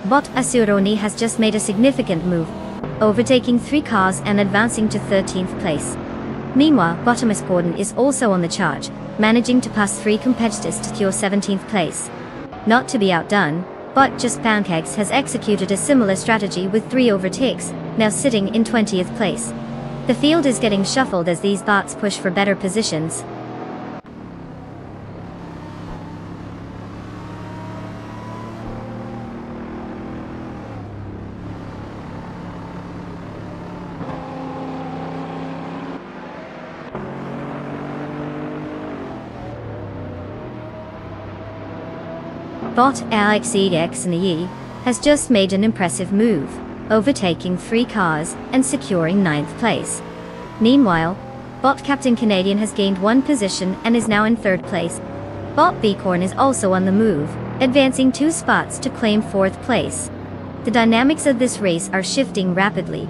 Bot Asuroni has just made a significant move, overtaking 3 cars and advancing to 13th place. Meanwhile, Bottomus Gordon is also on the charge, managing to pass 3 competitors to secure 17th place. Not to be outdone, Bot Just Pancakes has executed a similar strategy with 3 overtakes, now sitting in 20th place. The field is getting shuffled as these bots push for better positions. Bot LXEX in the E has just made an impressive move, overtaking 3 cars and securing 9th place. Meanwhile, Bot Captain Canadian has gained 1 position and is now in 3rd place. Bot Bicorn is also on the move, advancing 2 spots to claim 4th place. The dynamics of this race are shifting rapidly.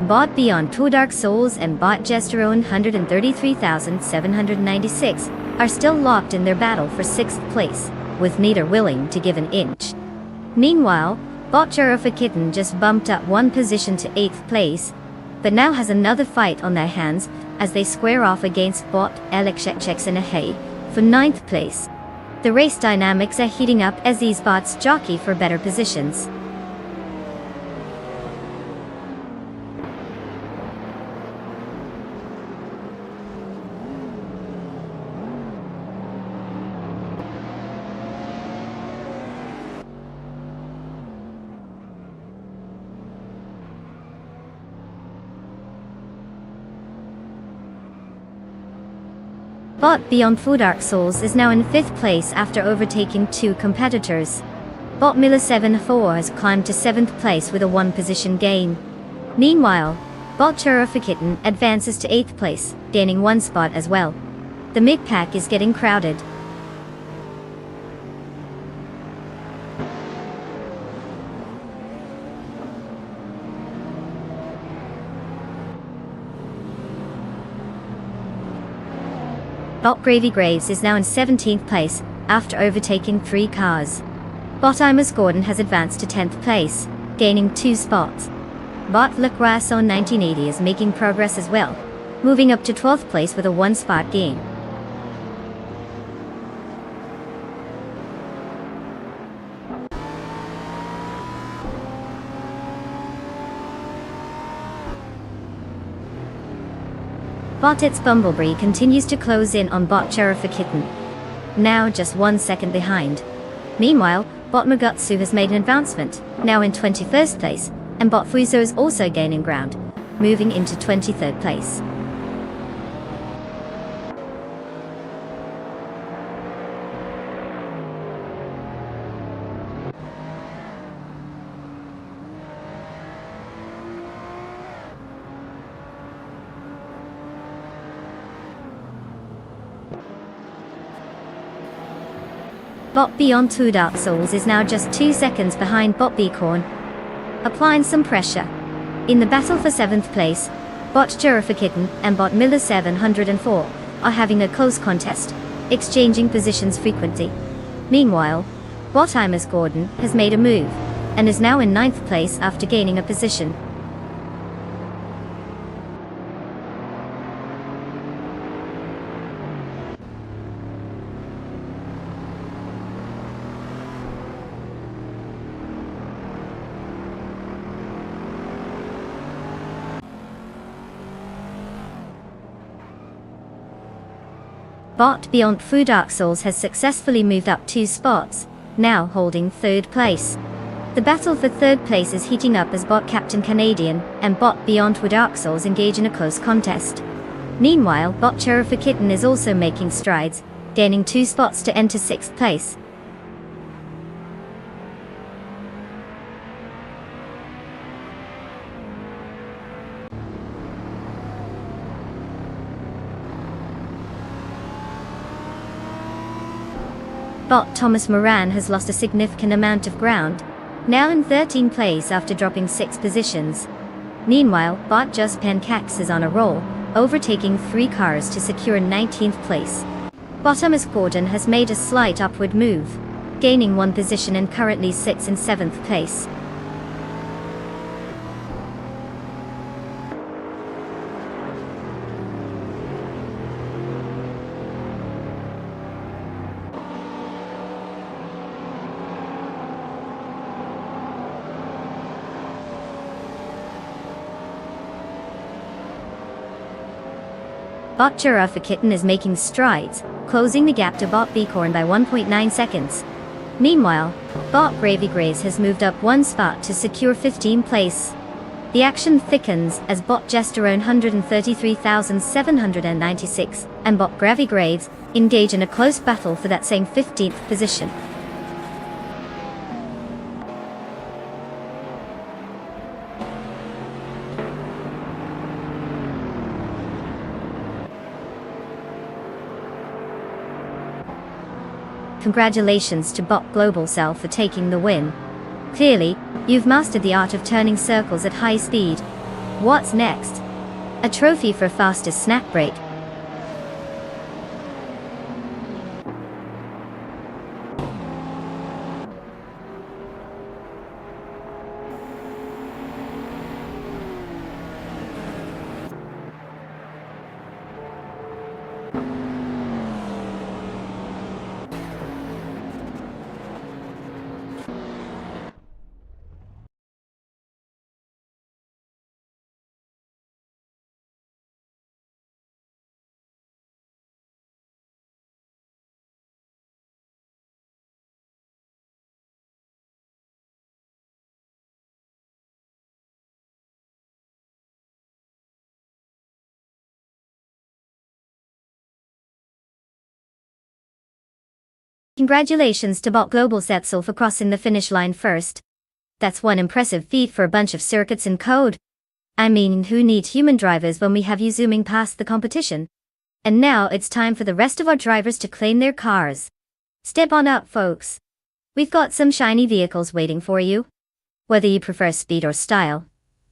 Bot Beyond Two Dark Souls and Bot Gesterone 133,796 are still locked in their battle for 6th place, with neither willing to give an inch. Meanwhile, Bot Giraffe Kitten just bumped up one position to 8th place, but now has another fight on their hands as they square off against Bot Alexexexinahay for 9th place. The race dynamics are heating up as these bots jockey for better positions. Bot Beyond Two Dark Souls is now in 5th place after overtaking 2 competitors. Bot Miller74 has climbed to 7th place with a 1 position gain. Meanwhile, Bot Giraffe Kitten advances to 8th place, gaining 1 spot as well. The mid-pack is getting crowded. Bot Gravy Graves is now in 17th place, after overtaking 3 cars. Bot Imus Gordon has advanced to 10th place, gaining 2 spots. Bot Le Croissant 1980 is making progress as well, moving up to 12th place with a 1 spot gain. Bot It's Bumblebee continues to close in on Bot Giraffe Kitten, now just 1 second behind. Meanwhile, Bot Mugutsu has made an advancement, now in 21st place, and Bot Fuso is also gaining ground, moving into 23rd place. Bot Beyond Two Dark Souls is now just 2 seconds behind Bot Beacorn, applying some pressure. In the battle for 7th place, Bot Giraffe Kitten and Bot Miller 704 are having a close contest, exchanging positions frequently. Meanwhile, Bot Imus Gordon has made a move, and is now in 9th place after gaining a position. Bot Beyond Two Dark Souls has successfully moved up 2 spots, now holding 3rd place. The battle for 3rd place is heating up as Bot Captain Canadian and Bot Beyond Two Dark Souls engage in a close contest. Meanwhile, Bot Giraffe Kitten is also making strides, gaining 2 spots to enter 6th place. Bot Thomas Moran has lost a significant amount of ground, now in 13th place after dropping 6 positions. Meanwhile, Bot Just Pancax is on a roll, overtaking 3 cars to secure 19th place. Bot Imus Gordon has made a slight upward move, gaining 1 position and currently sits in 7th place. Bot Giraffe Kitten is making strides, closing the gap to Bot Beacorn by 1.9 seconds. Meanwhile, Bot Gravy Graves has moved up 1 spot to secure 15th place. The action thickens as Bot Gesterone 133,796 and Bot Gravy Graves engage in a close battle for that same 15th position. Congratulations to Bot Global Cell for taking the win. Clearly, you've mastered the art of turning circles at high speed. What's next? A trophy for fastest snack break. Congratulations to Bot Global Setzel for crossing the finish line first. That's one impressive feat for a bunch of circuits in code. I mean, who needs human drivers when we have you zooming past the competition? And now it's time for the rest of our drivers to claim their cars. Step on up, folks. We've got some shiny vehicles waiting for you. Whether you prefer speed or style,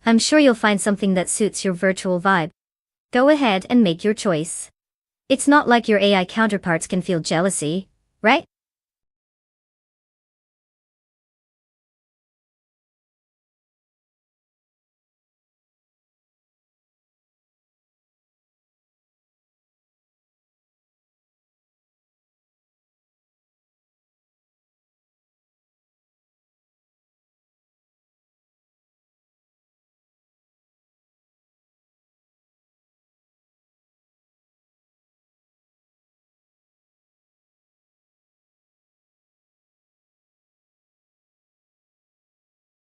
I'm sure you'll find something that suits your virtual vibe. Go ahead and make your choice. It's not like your AI counterparts can feel jealousy, right?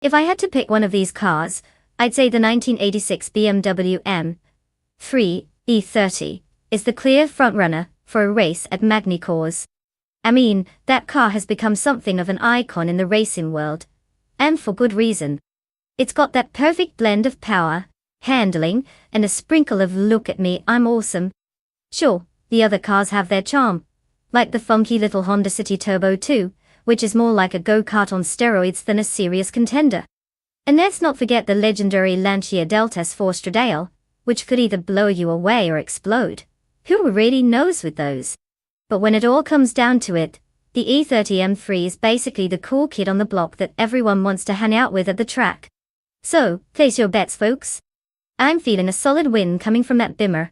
If I had to pick one of these cars, I'd say the 1986 BMW M3 E30 is the clear frontrunner for a race at Magny-Cours. I mean, that car has become something of an icon in the racing world. And for good reason. It's got that perfect blend of power, handling, and a sprinkle of look at me, I'm awesome. Sure, the other cars have their charm. Like the funky little Honda City Turbo 2, which is more like a go-kart on steroids than a serious contender. And let's not forget the legendary Lancia Delta 4 Stradale, which could either blow you away or explode. Who really knows with those? But when it all comes down to it, the E30 M3 is basically the cool kid on the block that everyone wants to hang out with at the track. So, place your bets, folks. I'm feeling a solid win coming from that bimmer.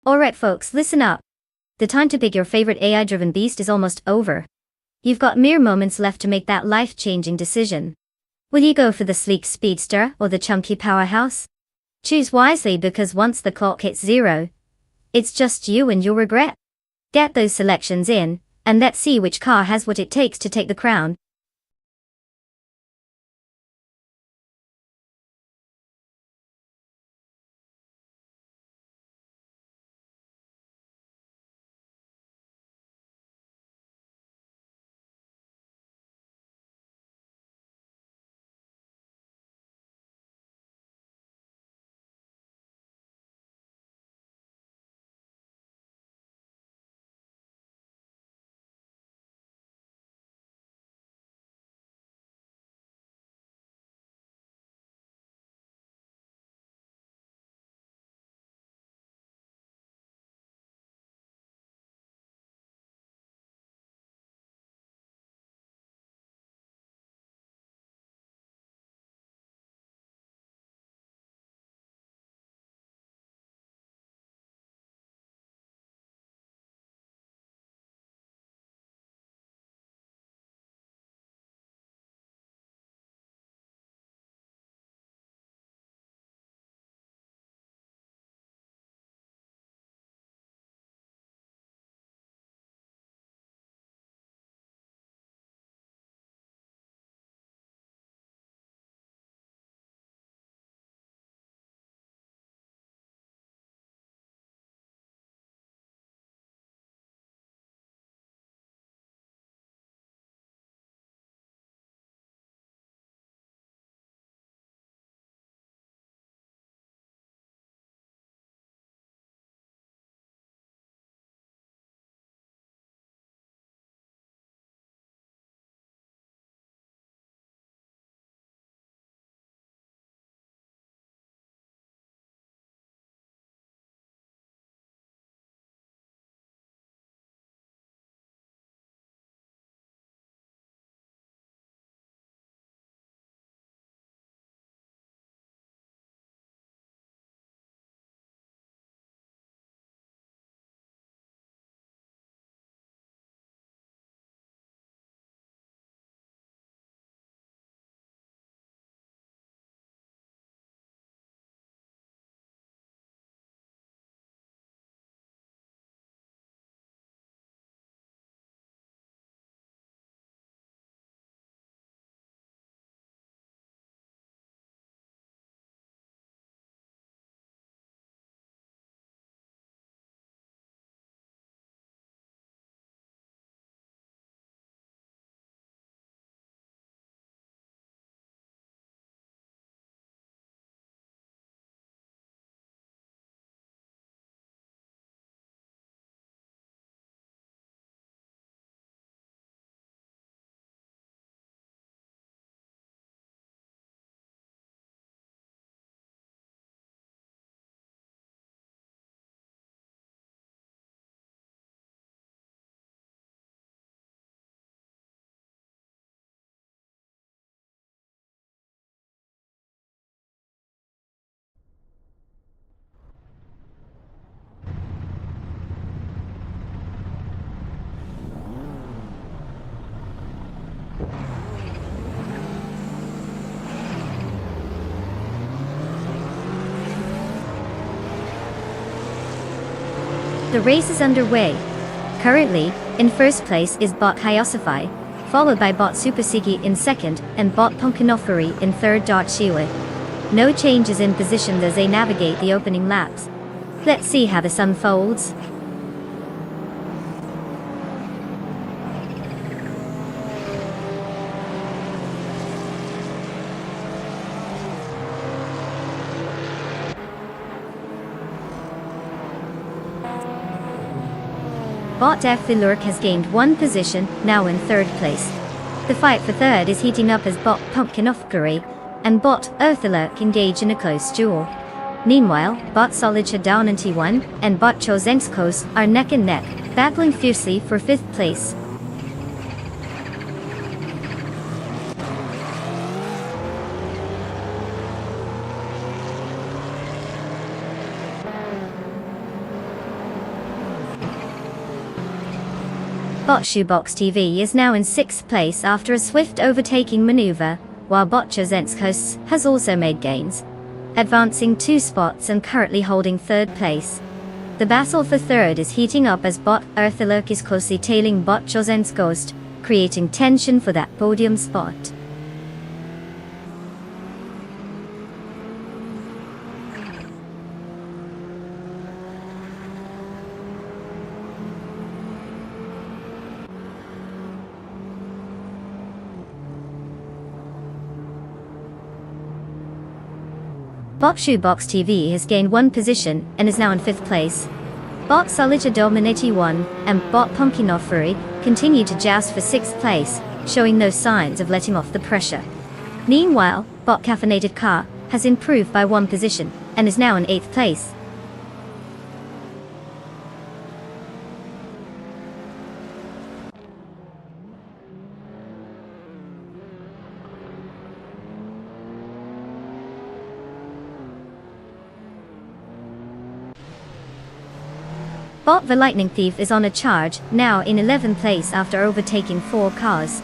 Alright folks, listen up. The time to pick your favorite AI-driven beast is almost over. You've got mere moments left to make that life-changing decision. Will you go for the sleek speedster or the chunky powerhouse? Choose wisely, because once the clock hits zero, it's just you and your regret. Get those selections in, and let's see which car has what it takes to take the crown. The race is underway. Currently, in first place is bot Hyosify, followed by bot Supersigi in second, and bot Punkanofuri in third. Shiwa. No changes in positions as they navigate the opening laps. Let's see how this unfolds. Bot F Lurk has gained one position, now in third place. The fight for third is heating up as bot Pumpkinofgary and bot Earthalurk engage in a close duel. Meanwhile, bot Solidja down in T1 and bot Chozenskos are neck and neck, battling fiercely for fifth place. Bot Shoebox TV is now in 6th place after a swift overtaking maneuver, while bot Chozenskos has also made gains, advancing 2 spots and currently holding 3rd place. The battle for 3rd is heating up as bot Earthalurk is closely tailing bot Chozenskos, creating tension for that podium spot. Bot Shoebox TV has gained one position and is now in 5th place. Bot Solidja Dominati 1 and bot Pumpkinofuri continue to joust for 6th place, showing no signs of letting off the pressure. Meanwhile, bot Caffeinated Car has improved by one position and is now in 8th place. Bot the Lightning Thief is on a charge, now in 11th place after overtaking 4 cars.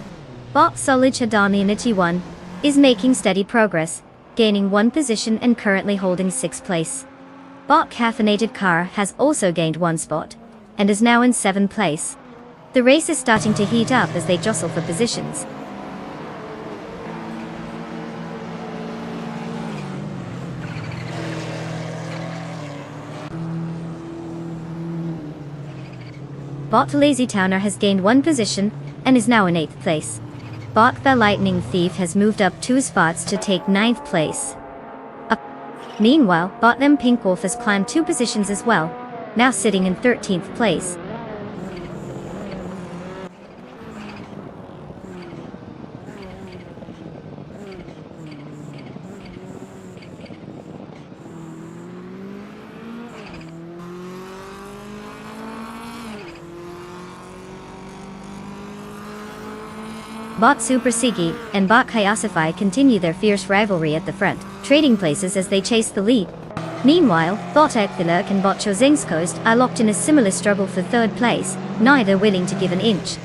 Bot Solidja Dominati 1 is making steady progress, gaining one position and currently holding 6th place. Bot Caffeinated Car has also gained one spot, and is now in 7th place. The race is starting to heat up as they jostle for positions. Bot Lazy Towner has gained one position, and is now in 8th place. Bot the Lightning Thief has moved up 2 spots to take 9th place. Meanwhile, bot them Pink Wolf has climbed 2 positions as well, now sitting in 13th place. Bot Super Sigi and bot Hyosify continue their fierce rivalry at the front, trading places as they chase the lead. Meanwhile, bot Ekthalurk and bot Chozenskos are locked in a similar struggle for 3rd place, neither willing to give an inch.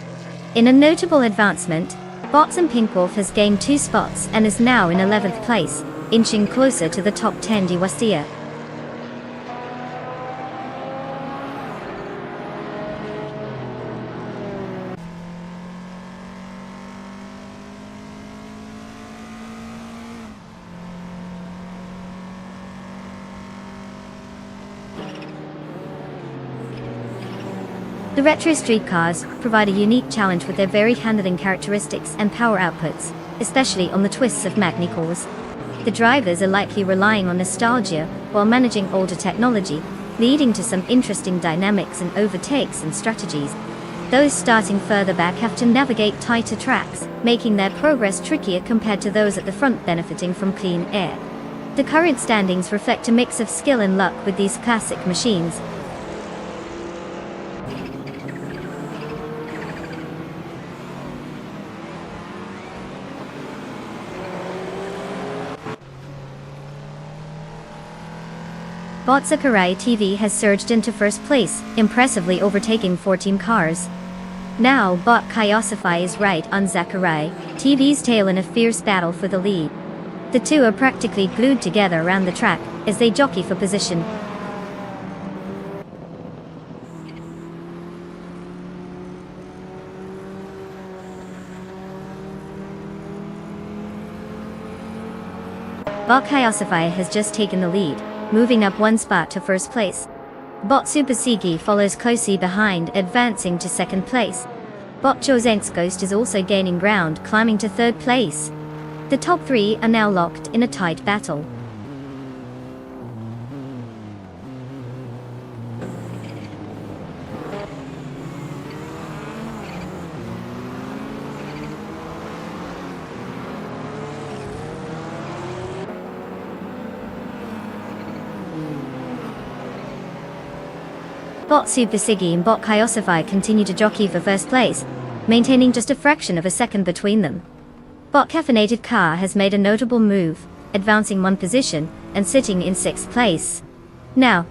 In a notable advancement, bottom Pink Wolf has gained 2 spots and is now in 11th place, inching closer to the top 10 Diwastia. The retro street cars provide a unique challenge with their varied handling characteristics and power outputs, especially on the twists of Magnicores. The drivers are likely relying on nostalgia while managing older technology, leading to some interesting dynamics and overtakes and strategies. Those starting further back have to navigate tighter tracks, making their progress trickier compared to those at the front benefiting from clean air. The current standings reflect a mix of skill and luck with these classic machines. Bot Sakurai TV has surged into 1st place, impressively overtaking 4 team cars. Now bot Hyosify is right on Sakurai TV's tail in a fierce battle for the lead. The two are practically glued together around the track as they jockey for position. Bot Kyosify has just taken the lead, moving up one spot to first place. Bot Super Sigi follows closely behind, advancing to second place. Bot Josenk's Ghost is also gaining ground, climbing to third place. The top three are now locked in a tight battle. Bot Super Sigi and Bot Kyosify continue to jockey for first place, maintaining just a fraction of a second between them. Bot Caffeinated Car has made a notable move, advancing one position and sitting in sixth place. Now,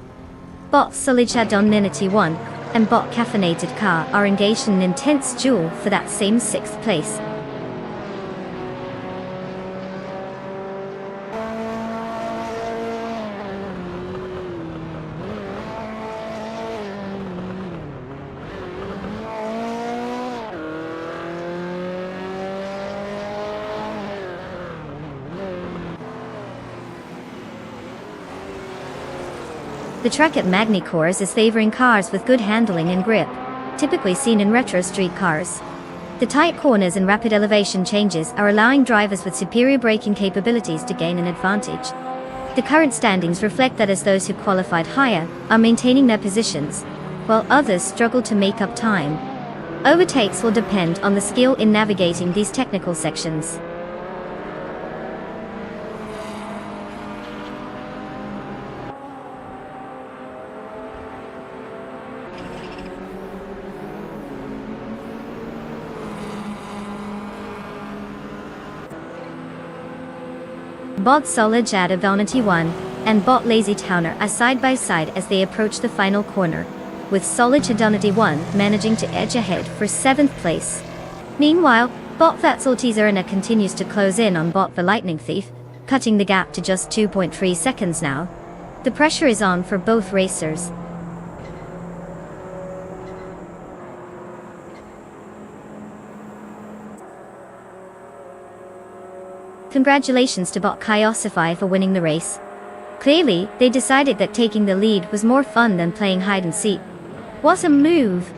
Bot Solichadonninity 1 and Bot Caffeinated Car are engaged in an intense duel for that same sixth place. The track at Magny Course is favoring cars with good handling and grip, typically seen in retro street cars. The tight corners and rapid elevation changes are allowing drivers with superior braking capabilities to gain an advantage. The current standings reflect that as those who qualified higher are maintaining their positions, while others struggle to make up time. Overtakes will depend on the skill in navigating these technical sections. Bot Solid Adavonity 1 and Bot Lazy Towner are side by side as they approach the final corner, with Solid Adonity 1 managing to edge ahead for 7th place. Meanwhile, Bot Vatsaltizarina continues to close in on Bot the Lightning Thief, cutting the gap to just 2.3 seconds now. The pressure is on for both racers. Congratulations to Bot Kyosify for winning the race. Clearly, they decided that taking the lead was more fun than playing hide and seek. What a move!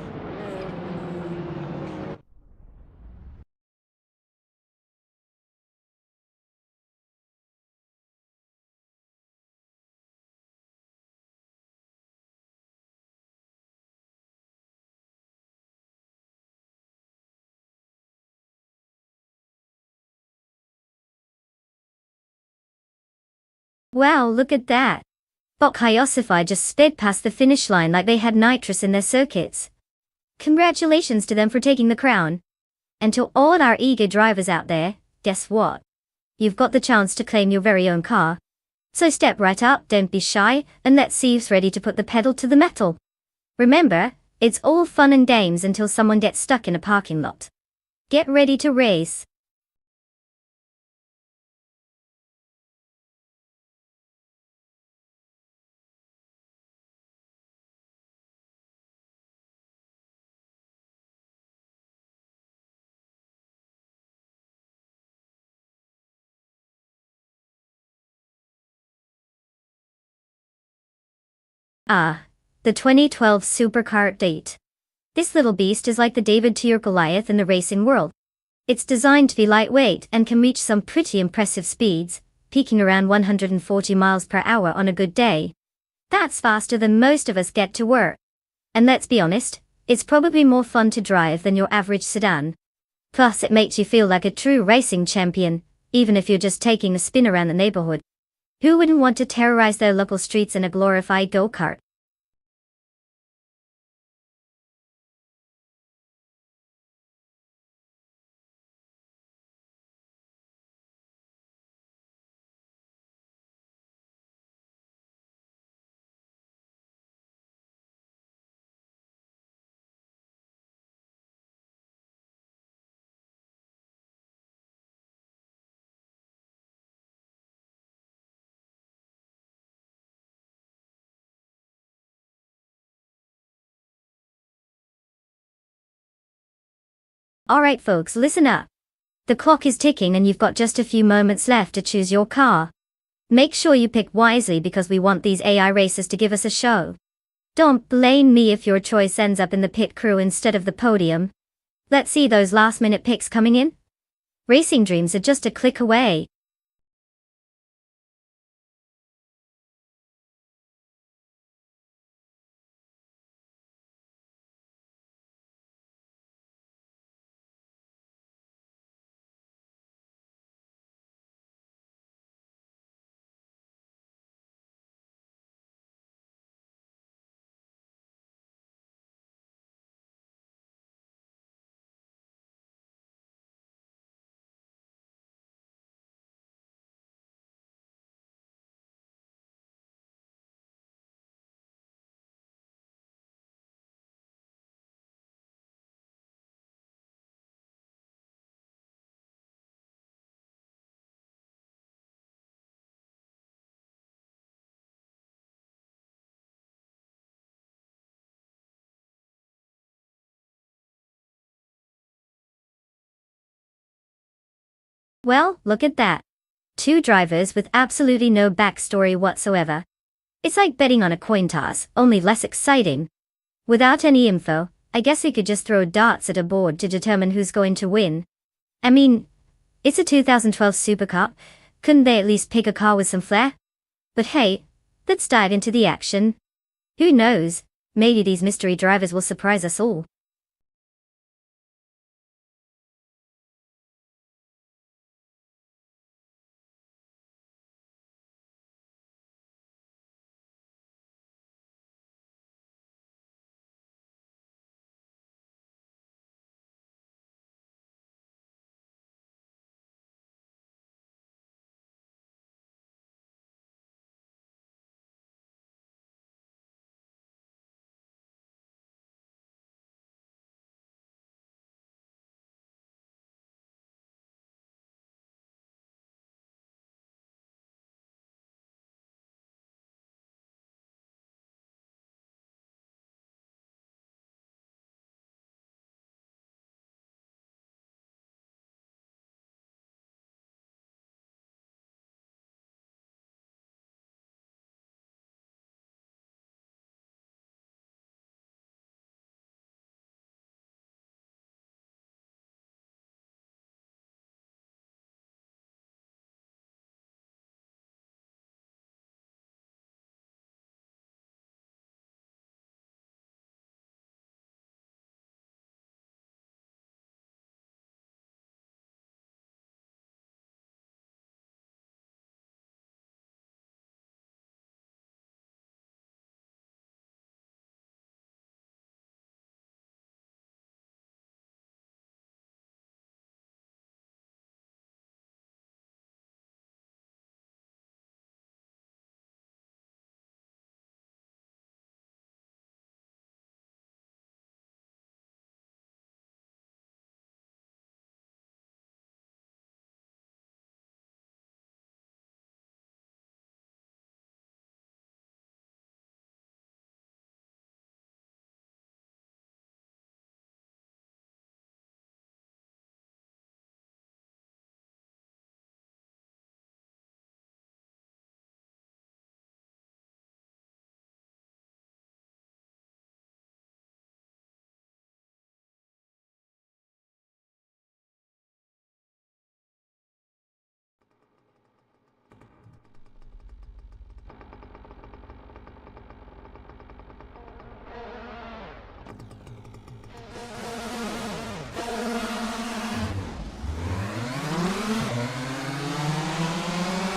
Wow, look at that! Bot Kyosify just sped past the finish line like they had nitrous in their circuits. Congratulations to them for taking the crown. And to all our eager drivers out there, guess what? You've got the chance to claim your very own car. So step right up, don't be shy, and let's see who's ready to put the pedal to the metal. Remember, it's all fun and games until someone gets stuck in a parking lot. Get ready to race. Ah, the 2012 supercar update. This little beast is like the David to your Goliath in the racing world. It's designed to be lightweight and can reach some pretty impressive speeds, peaking around 140 miles per hour on a good day. That's faster than most of us get to work. And let's be honest, it's probably more fun to drive than your average sedan. Plus, it makes you feel like a true racing champion, even if you're just taking a spin around the neighborhood. Who wouldn't want to terrorize their local streets in a glorified go-kart? Alright folks, listen up. The clock is ticking and you've got just a few moments left to choose your car. Make sure you pick wisely because we want these AI racers to give us a show. Don't blame me if your choice ends up in the pit crew instead of the podium. Let's see those last-minute picks coming in. Racing dreams are just a click away. Well, look at that. 2 drivers with absolutely no backstory whatsoever. It's like betting on a coin toss, only less exciting. Without any info, I guess we could just throw darts at a board to determine who's going to win. I mean, it's a 2012 Supercar. Couldn't they at least pick a car with some flair? But hey, let's dive into the action. Who knows, maybe these mystery drivers will surprise us all.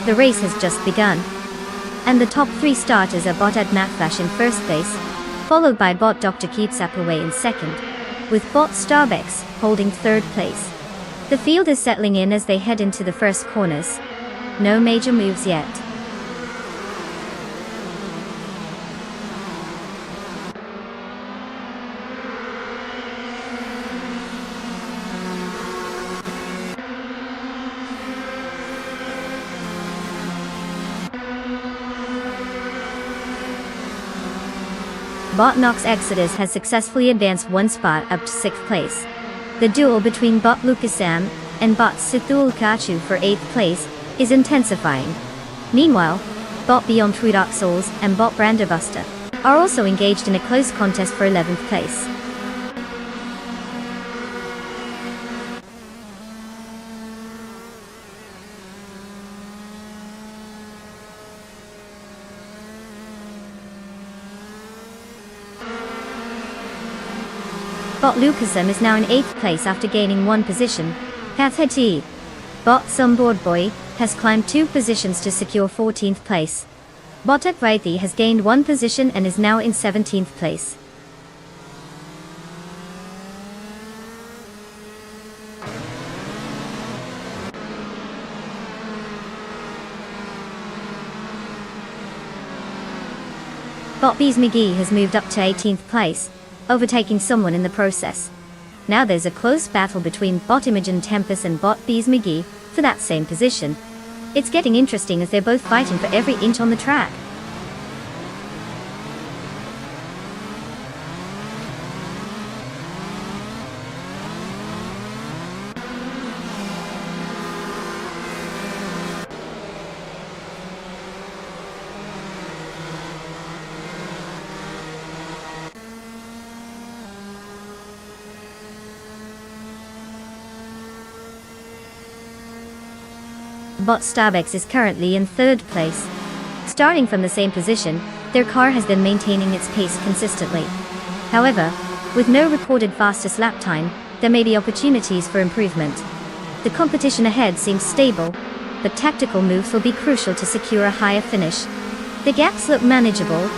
The race has just begun. And the top 3 starters are Bot Admatflash in first place, followed by Bot Dr. Keeps Appleway in second, with Bot Starbex holding third place. The field is settling in as they head into the first corners. No major moves yet. Bot Nox Exodus has successfully advanced 1 spot up to 6th place. The duel between Bot Lucasam and Bot Sithul Kachu for 8th place is intensifying. Meanwhile, bot Beyond True Dark Souls and bot Branderbuster are also engaged in a close contest for 11th place. Bot Lucasum is now in 8th place after gaining 1 position. Patheti. Bot Boy has climbed 2 positions to secure 14th place. Bot Akvaithi has gained 1 position and is now in 17th place. Bot Bees McGee has moved up to 18th place, overtaking someone in the process. Now there's a close battle between bot Imogen Tempest and bot Bees McGee for that same position. It's getting interesting as they're both fighting for every inch on the track. Bot Starbucks is currently in 3rd place. Starting from the same position, their car has been maintaining its pace consistently. However, with no recorded fastest lap time, there may be opportunities for improvement. The competition ahead seems stable, but tactical moves will be crucial to secure a higher finish. The gaps look manageable,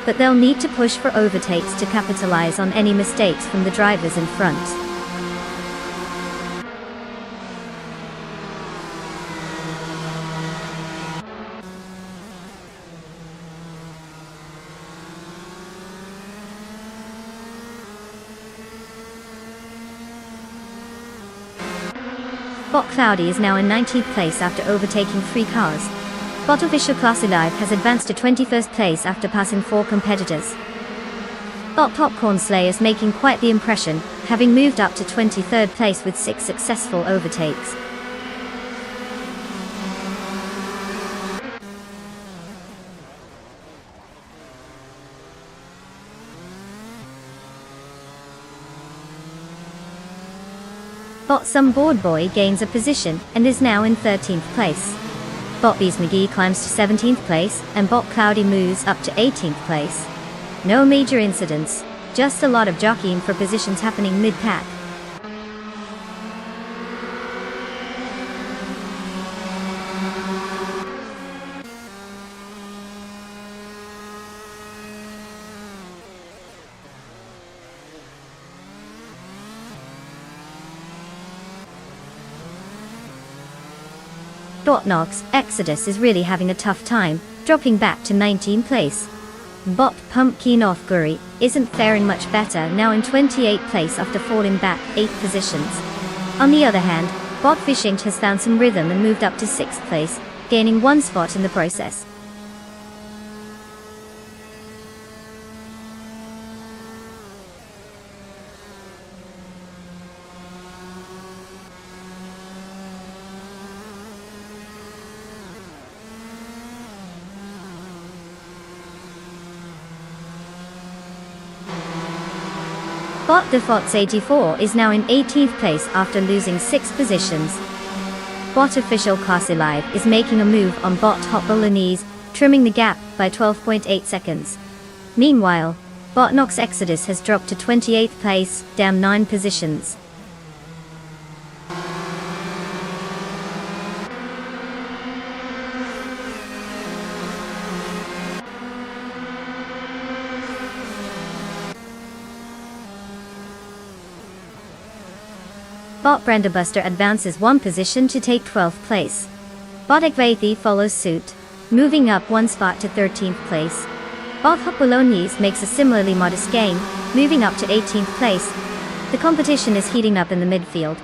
but they'll need to push for overtakes to capitalize on any mistakes from the drivers in front. Bot Cloudy is now in 19th place after overtaking 3 cars. Bot Official Class Alive has advanced to 21st place after passing 4 competitors. Bot Popcorn Slayer is making quite the impression, having moved up to 23rd place with 6 successful overtakes. Bot Some Board Boy gains a position and is now in 13th place. Bot Bees McGee climbs to 17th place and Bot Cloudy moves up to 18th place. No major incidents, just a lot of jockeying for positions happening mid-pack. Bot Nox Exodus is really having a tough time, dropping back to 19th place. Bot Pumpkin Off Guri isn't faring much better, now in 28th place after falling back 8 positions. On the other hand, Bot Fishing has found some rhythm and moved up to 6th place, gaining 1 spot in the process. Bot Defaults 84 is now in 18th place after losing 6 positions. Bot Official Class Alive is making a move on Bot Hot Bolognese, trimming the gap by 12.8 seconds. Meanwhile, Bot Nox Exodus has dropped to 28th place, down 9 positions. Bot Branderbuster advances 1 position to take 12th place. Bot Ekvaithi follows suit, moving up 1 spot to 13th place. Bot Hot Bolognese makes a similarly modest gain, moving up to 18th place. The competition is heating up in the midfield.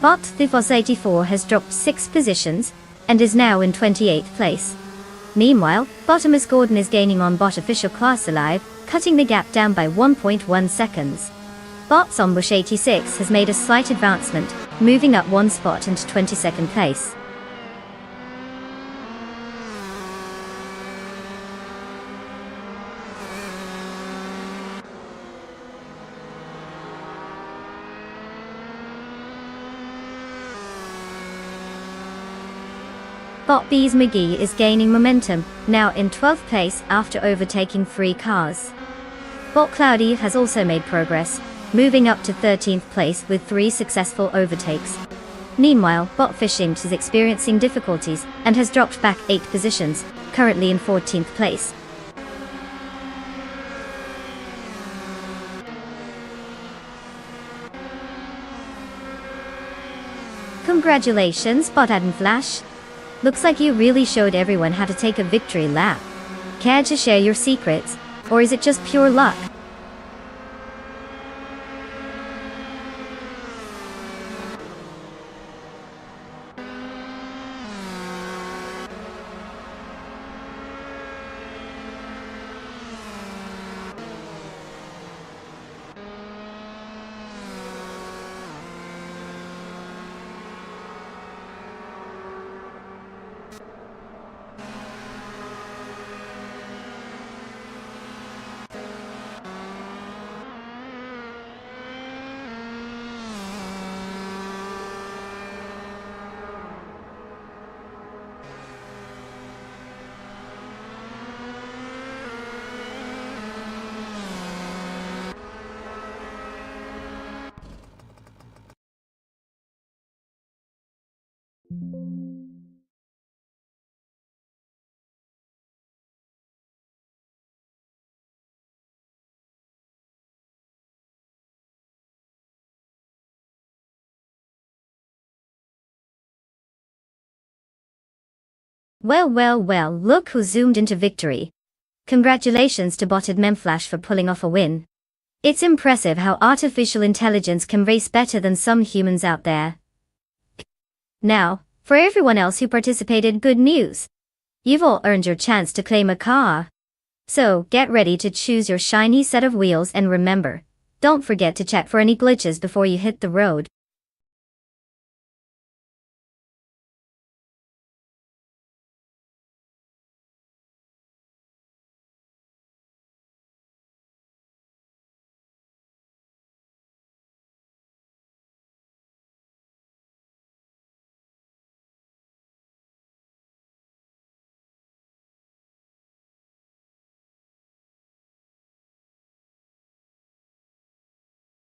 Bot Thifos 84 has dropped 6 positions and is now in 28th place. Meanwhile, Botimus Gordon is gaining on Bot Official Class Alive, cutting the gap down by 1.1 seconds. Bot Zombush 86 has made a slight advancement, moving up 1 spot into 22nd place. Bot Bees McGee is gaining momentum, now in 12th place after overtaking 3 cars. Bot Cloudy has also made progress, moving up to 13th place with 3 successful overtakes. Meanwhile, Bot Fishing is experiencing difficulties and has dropped back 8 positions, currently in 14th place. Congratulations, Bot Adam Flash. Looks like you really showed everyone how to take a victory lap. Care to share your secrets, or is it just pure luck? Well, look who zoomed into victory. Congratulations to Botted Memflash for pulling off a win. It's impressive how artificial intelligence can race better than some humans out there. Now, for everyone else who participated, good news. You've all earned your chance to claim a car. So, get ready to choose your shiny set of wheels and remember, don't forget to check for any glitches before you hit the road.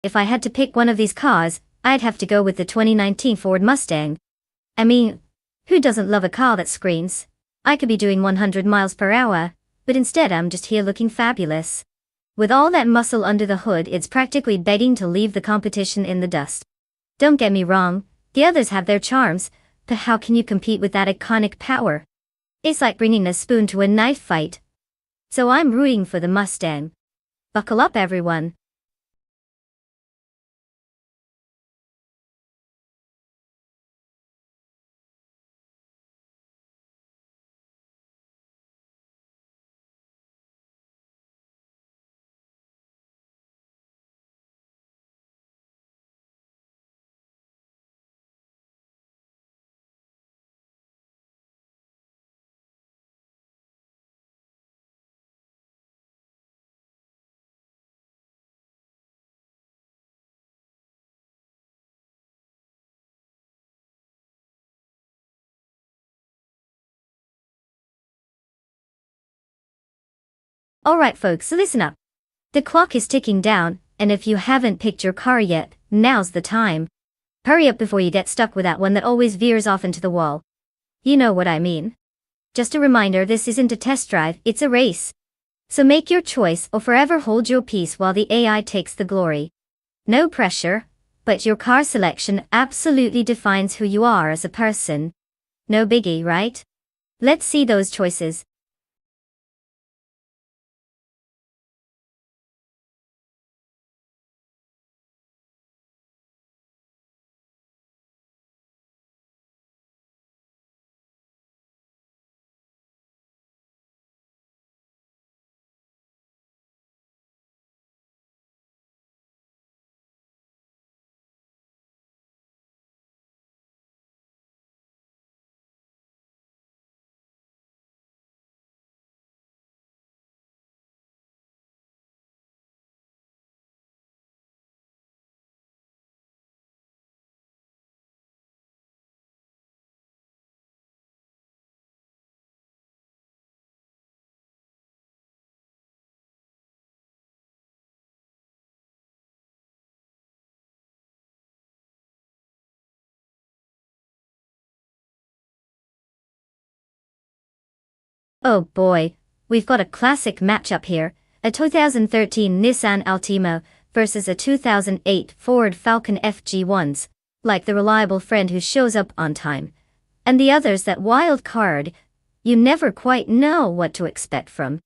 If I had to pick one of these cars, I'd have to go with the 2019 Ford Mustang. I mean, who doesn't love a car that screams? I could be doing 100 miles per hour, but instead I'm just here looking fabulous. With all that muscle under the hood, it's practically begging to leave the competition in the dust. Don't get me wrong, the others have their charms, but how can you compete with that iconic power? It's like bringing a spoon to a knife fight. So I'm rooting for the Mustang. Buckle up, everyone. Alright folks, so listen up. The clock is ticking down, and if you haven't picked your car yet, now's the time. Hurry up before you get stuck with that one that always veers off into the wall. You know what I mean. Just a reminder, this isn't a test drive, it's a race. So make your choice or forever hold your peace while the AI takes the glory. No pressure, but your car selection absolutely defines who you are as a person. No biggie, right? Let's see those choices. Oh boy, we've got a classic matchup here, a 2013 Nissan Altima versus a 2008 Ford Falcon FG1s, like the reliable friend who shows up on time. And the other's that wild card you never quite know what to expect from.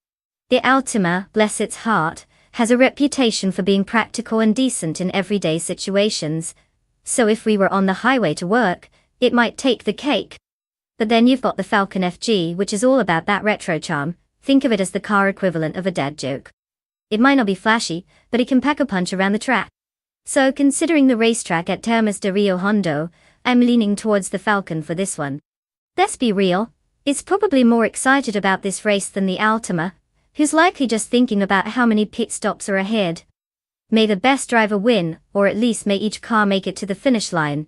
The Altima, bless its heart, has a reputation for being practical and decent in everyday situations, so if we were on the highway to work, it might take the cake. But then you've got the Falcon FG, which is all about that retro charm. Think of it as the car equivalent of a dad joke. It might not be flashy, but it can pack a punch around the track. So considering the racetrack at Termas de Rio Hondo, I'm leaning towards the Falcon for this one. Let's be real, it's probably more excited about this race than the Altima, who's likely just thinking about how many pit stops are ahead. May the best driver win, or at least may each car make it to the finish line.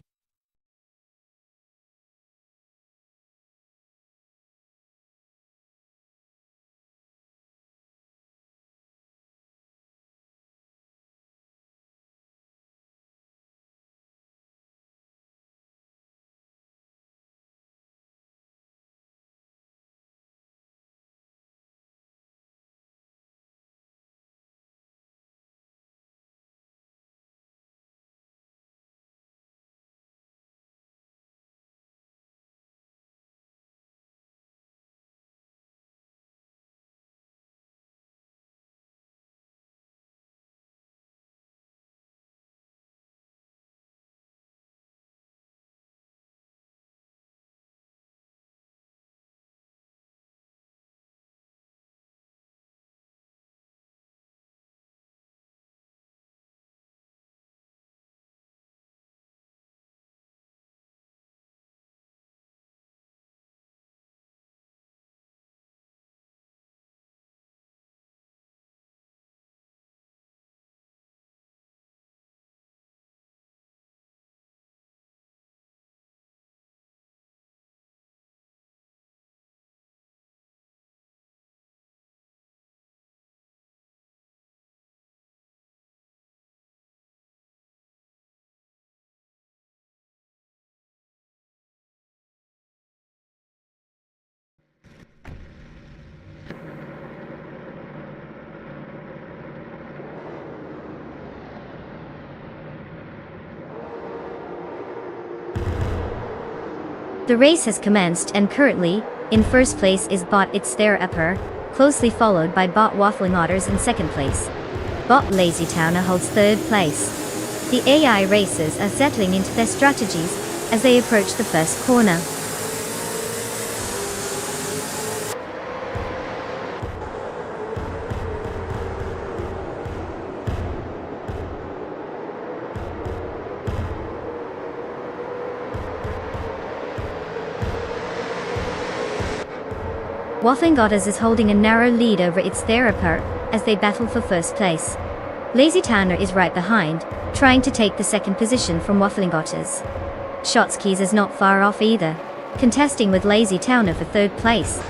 The race has commenced and currently, in first place is Bot It's There Upper, closely followed by Bot Waffling Otters in second place. Bot Lazy Towner holds third place. The AI racers are settling into their strategies as they approach the first corner. Waffling Otters is holding a narrow lead over its Therapur as they battle for first place. Lazy Towner is right behind, trying to take the second position from Waffling Otters. Shotskis is not far off either, contesting with Lazy Towner for third place.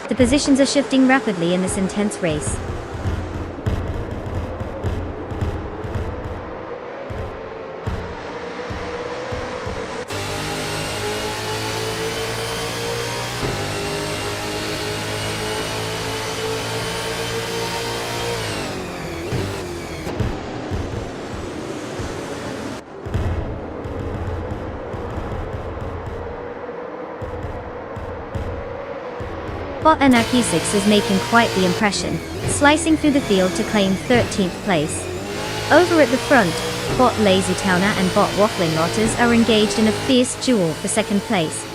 The positions are shifting rapidly in this intense race. Bot NRK6 is making quite the impression, slicing through the field to claim 13th place. Over at the front, Bot Lazy Towner and Bot Waffling Otters are engaged in a fierce duel for second place,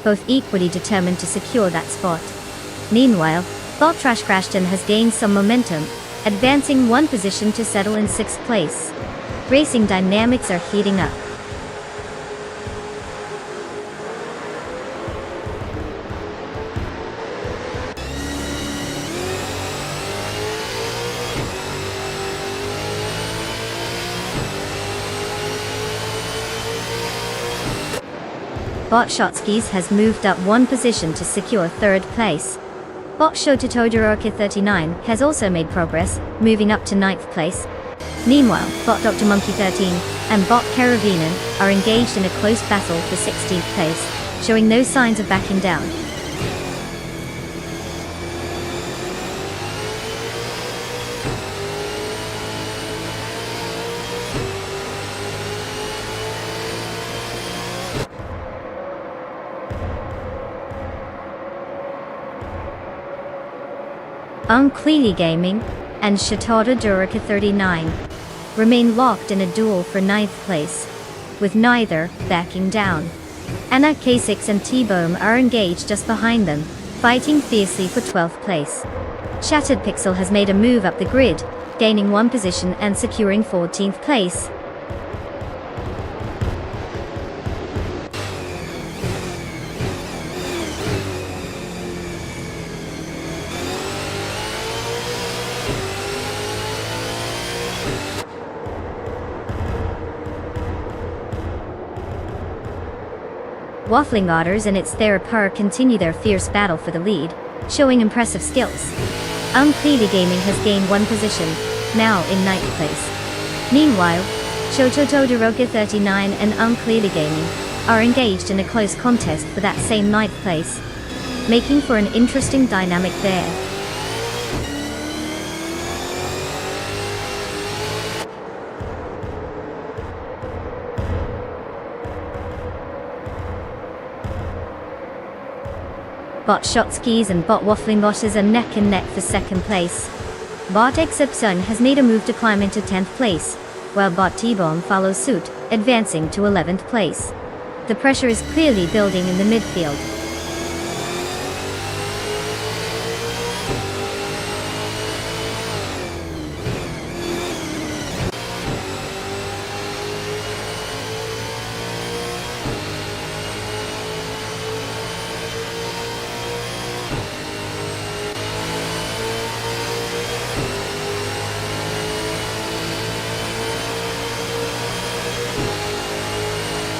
both equally determined to secure that spot. Meanwhile, Bot Trash Crashton has gained some momentum, advancing one position to settle in 6th place. Racing dynamics are heating up. Bot Shotskis has moved up one position to secure third place. Bot Shototodoroka 39 has also made progress, moving up to 9th place. Meanwhile, Bot Dr. Monkey 13 and Bot Karavinan are engaged in a close battle for 16th place, showing no signs of backing down. Unclearly Gaming and Shatoda Durica 39 remain locked in a duel for 9th place, with neither backing down. Anna K6 and T-Boom are engaged just behind them, fighting fiercely for 12th place. Shattered Pixel has made a move up the grid, gaining 1 position and securing 14th place. Waffling Otters and its Therapur continue their fierce battle for the lead, showing impressive skills. Unclearly Gaming has gained 1 position, now in 9th place. Meanwhile, Shototodoroka 39 and Unclearly Gaming are engaged in a close contest for that same 9th place, making for an interesting dynamic there. Bot Shotskis and Bot Waffling Botters are neck and neck for 2nd place. Bot Exception has made a move to climb into 10th place, while Bot T-Bomb follows suit, advancing to 11th place. The pressure is clearly building in the midfield.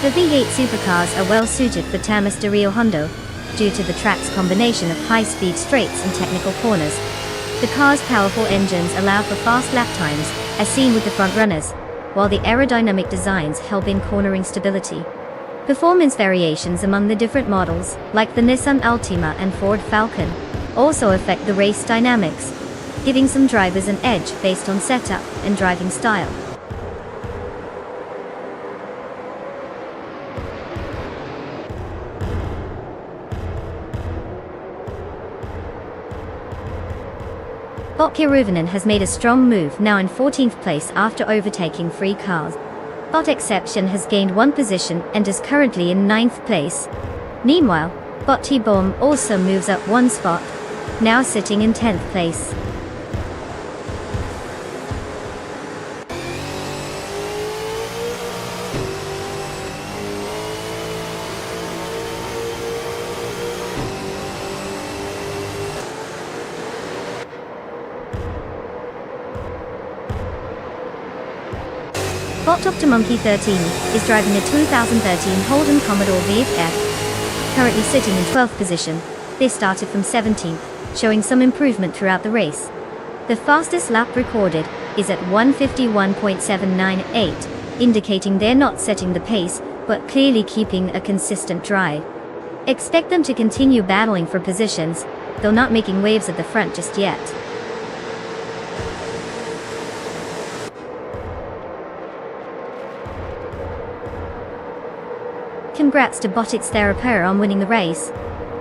The V8 supercars are well suited for Tamas de Rio Hondo, due to the track's combination of high-speed straights and technical corners. The car's powerful engines allow for fast lap times, as seen with the front runners, while the aerodynamic designs help in cornering stability. Performance variations among the different models, like the Nissan Altima and Ford Falcon, also affect the race dynamics, giving some drivers an edge based on setup and driving style. Bot Kiruvinen has made a strong move, now in 14th place after overtaking 3 cars. Bot Exception has gained 1 position and is currently in 9th place. Meanwhile, Bot T-Bomb also moves up 1 spot, now sitting in 10th place. Bot Dr. Monkey 13 is driving a 2013 Holden Commodore VFF, currently sitting in 12th position. They started from 17th, showing some improvement throughout the race. The fastest lap recorded is at 1:51.798, indicating they're not setting the pace, but clearly keeping a consistent drive. Expect them to continue battling for positions, though not making waves at the front just yet. Congrats to Botix Therapur on winning the race.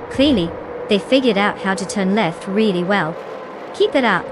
Clearly, they figured out how to turn left really well. Keep it up.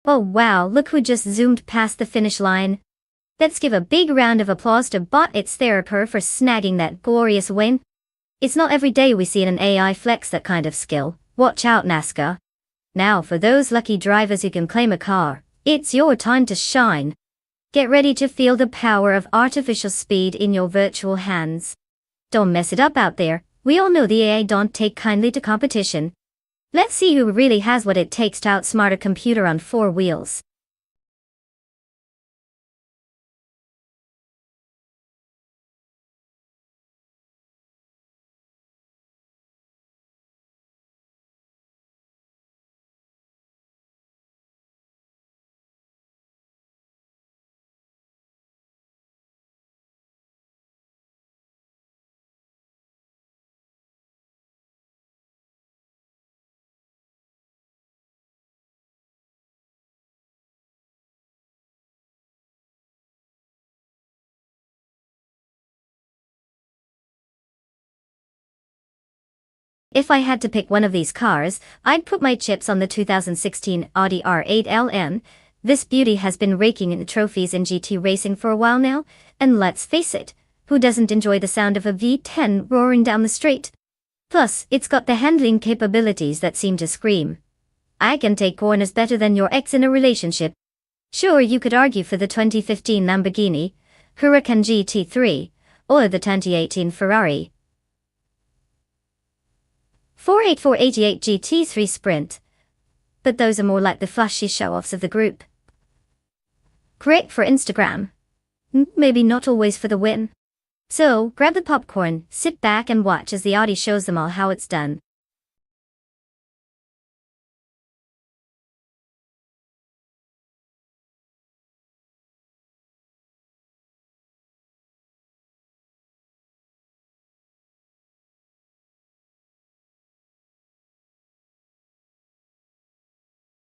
Oh wow, look who just zoomed past the finish line. Let's give a big round of applause to Bot It's Therapur for snagging that glorious win. It's not every day we see an AI flex that kind of skill. Watch out, NASCAR. Now for those lucky drivers who can claim a car, it's your time to shine. Get ready to feel the power of artificial speed in your virtual hands. Don't mess it up out there. We all know the AI don't take kindly to competition. Let's see who really has what it takes to outsmart a computer on 4 wheels. If I had to pick one of these cars, I'd put my chips on the 2016 Audi R8 LM. This beauty has been raking in trophies in GT racing for a while now, and let's face it, who doesn't enjoy the sound of a V10 roaring down the straight? Plus, it's got the handling capabilities that seem to scream, I can take corners better than your ex in a relationship. Sure, you could argue for the 2015 Lamborghini Huracan GT3, or the 2018 Ferrari 488 GT3 Sprint, but those are more like the flashy show-offs of the group. Great for Instagram. Maybe not always for the win. So, grab the popcorn, sit back and watch as the Audi shows them all how it's done.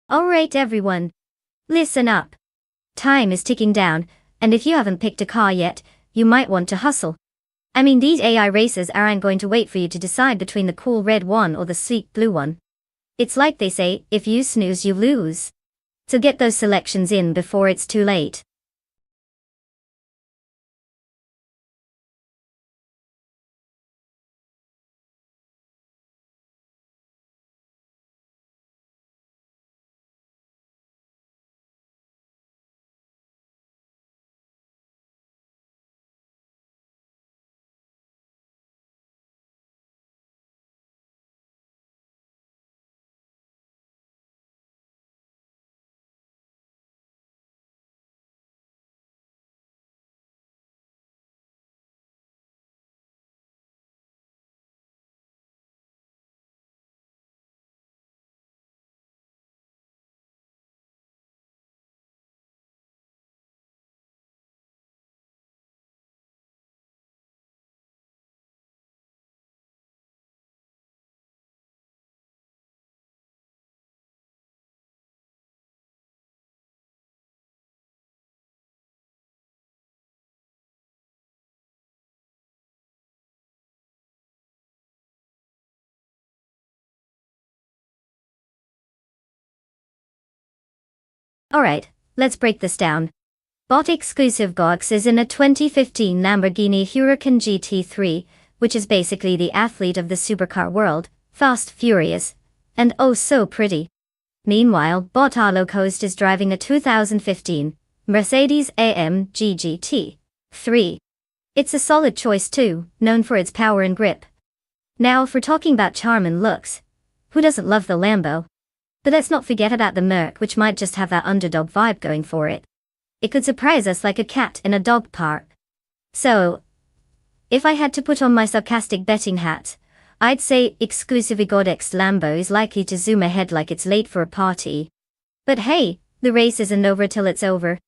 Alright everyone, listen up. Time is ticking down, and if you haven't picked a car yet, you might want to hustle. I mean, these AI races aren't going to wait for you to decide between the cool red one or the sleek blue one. It's like they say, if you snooze you lose. So get those selections in before it's too late. Alright, let's break this down. Bot exclusive box is in a 2015 Lamborghini Huracan GT3, which is basically the athlete of the supercar world, fast, furious, and oh so pretty. Meanwhile, Bot low cost is driving a 2015 Mercedes-AMG GT3. It's a solid choice too, known for its power and grip. Now if we're talking about charm and looks, who doesn't love the Lambo? But let's not forget about the Merc, which might just have that underdog vibe going for it. It could surprise us like a cat in a dog park. So, if I had to put on my sarcastic betting hat, I'd say exclusively Godex Lambo is likely to zoom ahead like it's late for a party. But hey, the race isn't over till it's over.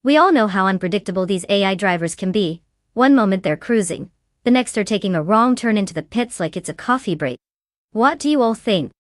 We all know how unpredictable these AI drivers can be. One moment they're cruising, the next they're taking a wrong turn into the pits like it's a coffee break. What do you all think?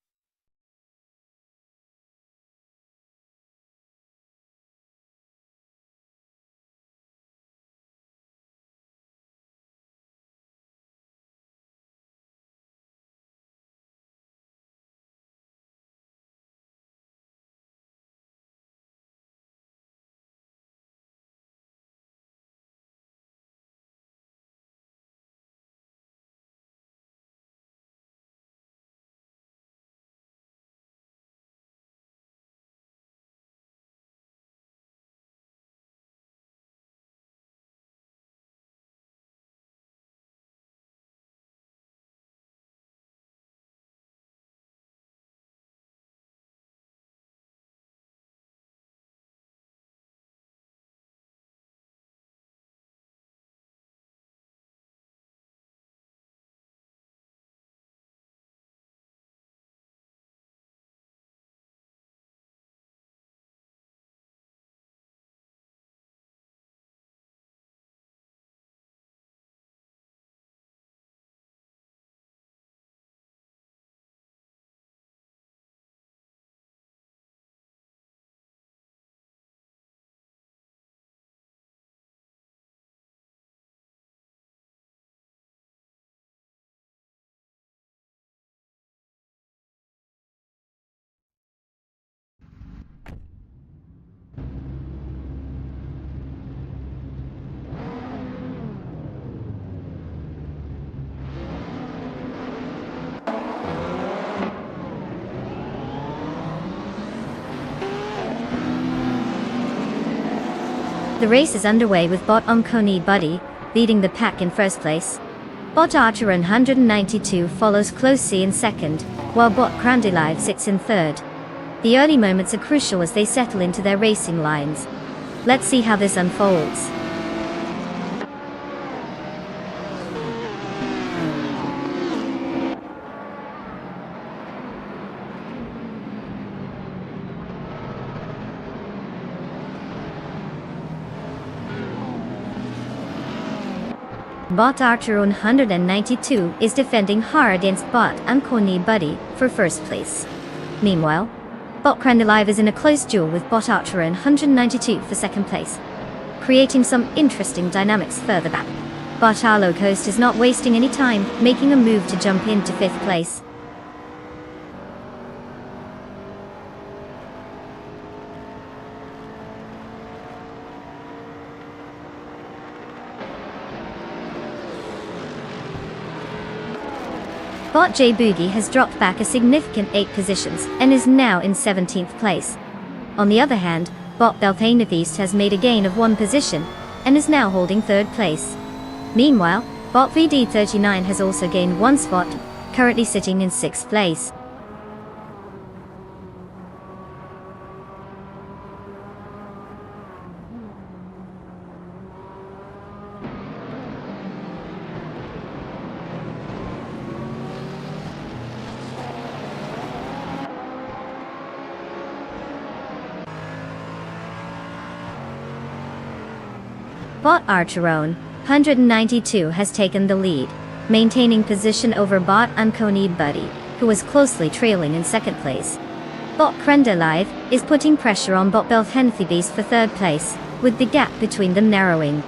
The race is underway with Bot Omkoni Buddy leading the pack in first place. Bot Archer 192 follows closely in second, while Bot Crandilive sits in third. The early moments are crucial as they settle into their racing lines. Let's see how this unfolds. Bot Archer 192 is defending hard against Bot Omkoni Buddy for first place. Meanwhile, Bot Crandilive is in a close duel with Bot Archer 192 for second place, creating some interesting dynamics further back. Bot Arlo Coast is not wasting any time, making a move to jump into fifth place. Bot J Boogie has dropped back a significant 8 positions and is now in 17th place. On the other hand, Bot Belthanetheist has made a gain of 1 position and is now holding 3rd place. Meanwhile, Bot VD39 has also gained 1 spot, currently sitting in 6th place. Bot Archeron 192 has taken the lead, maintaining position over Bot Omkoni Buddy, who was closely trailing in 2nd place. Bot Crandilive is putting pressure on Bot Belthanetheist for 3rd place, with the gap between them narrowing.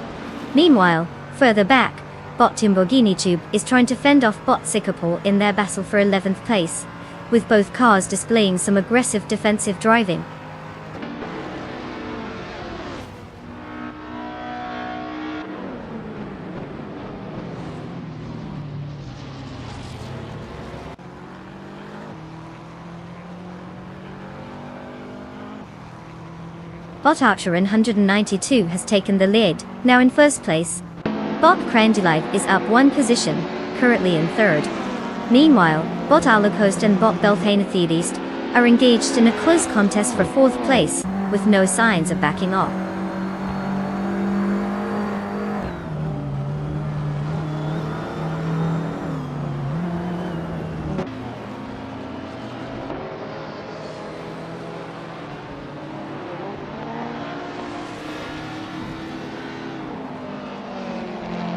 Meanwhile, further back, Bot Timborghini Tube is trying to fend off Bot Sycopore in their battle for 11th place, with both cars displaying some aggressive defensive driving. Bot Archer 192 has taken the lead, now in 1st place. Bot Crandilive is up 1 position, currently in 3rd. Meanwhile, Bot Arlo Coast and Bot Belthanetheist are engaged in a close contest for 4th place, with no signs of backing off.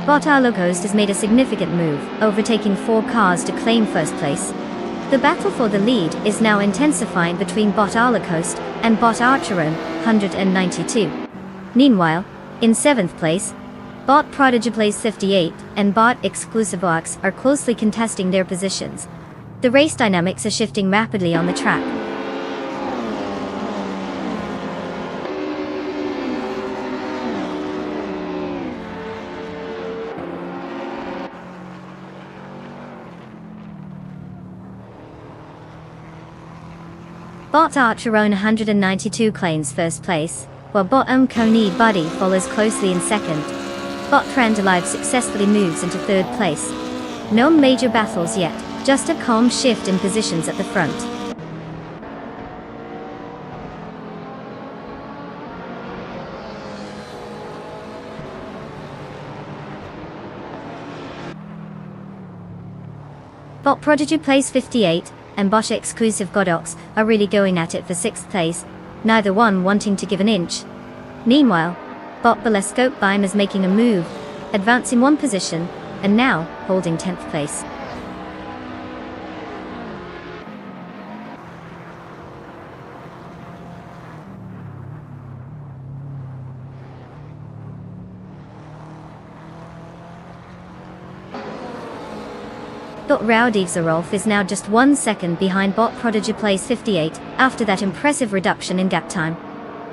Bot Arlo Coast has made a significant move, overtaking 4 cars to claim 1st place. The battle for the lead is now intensifying between Bot Arlo Coast and Bot Archeron 192. Meanwhile, in 7th place, Bot Prodigy Place 58 and Bot Exclusive Ox are closely contesting their positions. The race dynamics are shifting rapidly on the track. Bot Archeron 192 claims 1st place, while Bot Omkoni Buddy follows closely in 2nd. Bot Crandilive successfully moves into 3rd place. No major battles yet, just a calm shift in positions at the front. Bot Prodigy Place 58 and Bot Exclusive Godox are really going at it for 6th place, neither one wanting to give an inch. Meanwhile, Bot Belescope Bime is making a move, advancing 1 position, and now holding 10th place. Bot Rowdy Xerolf is now just 1 second behind Bot Prodigy Place 58, after that impressive reduction in gap time.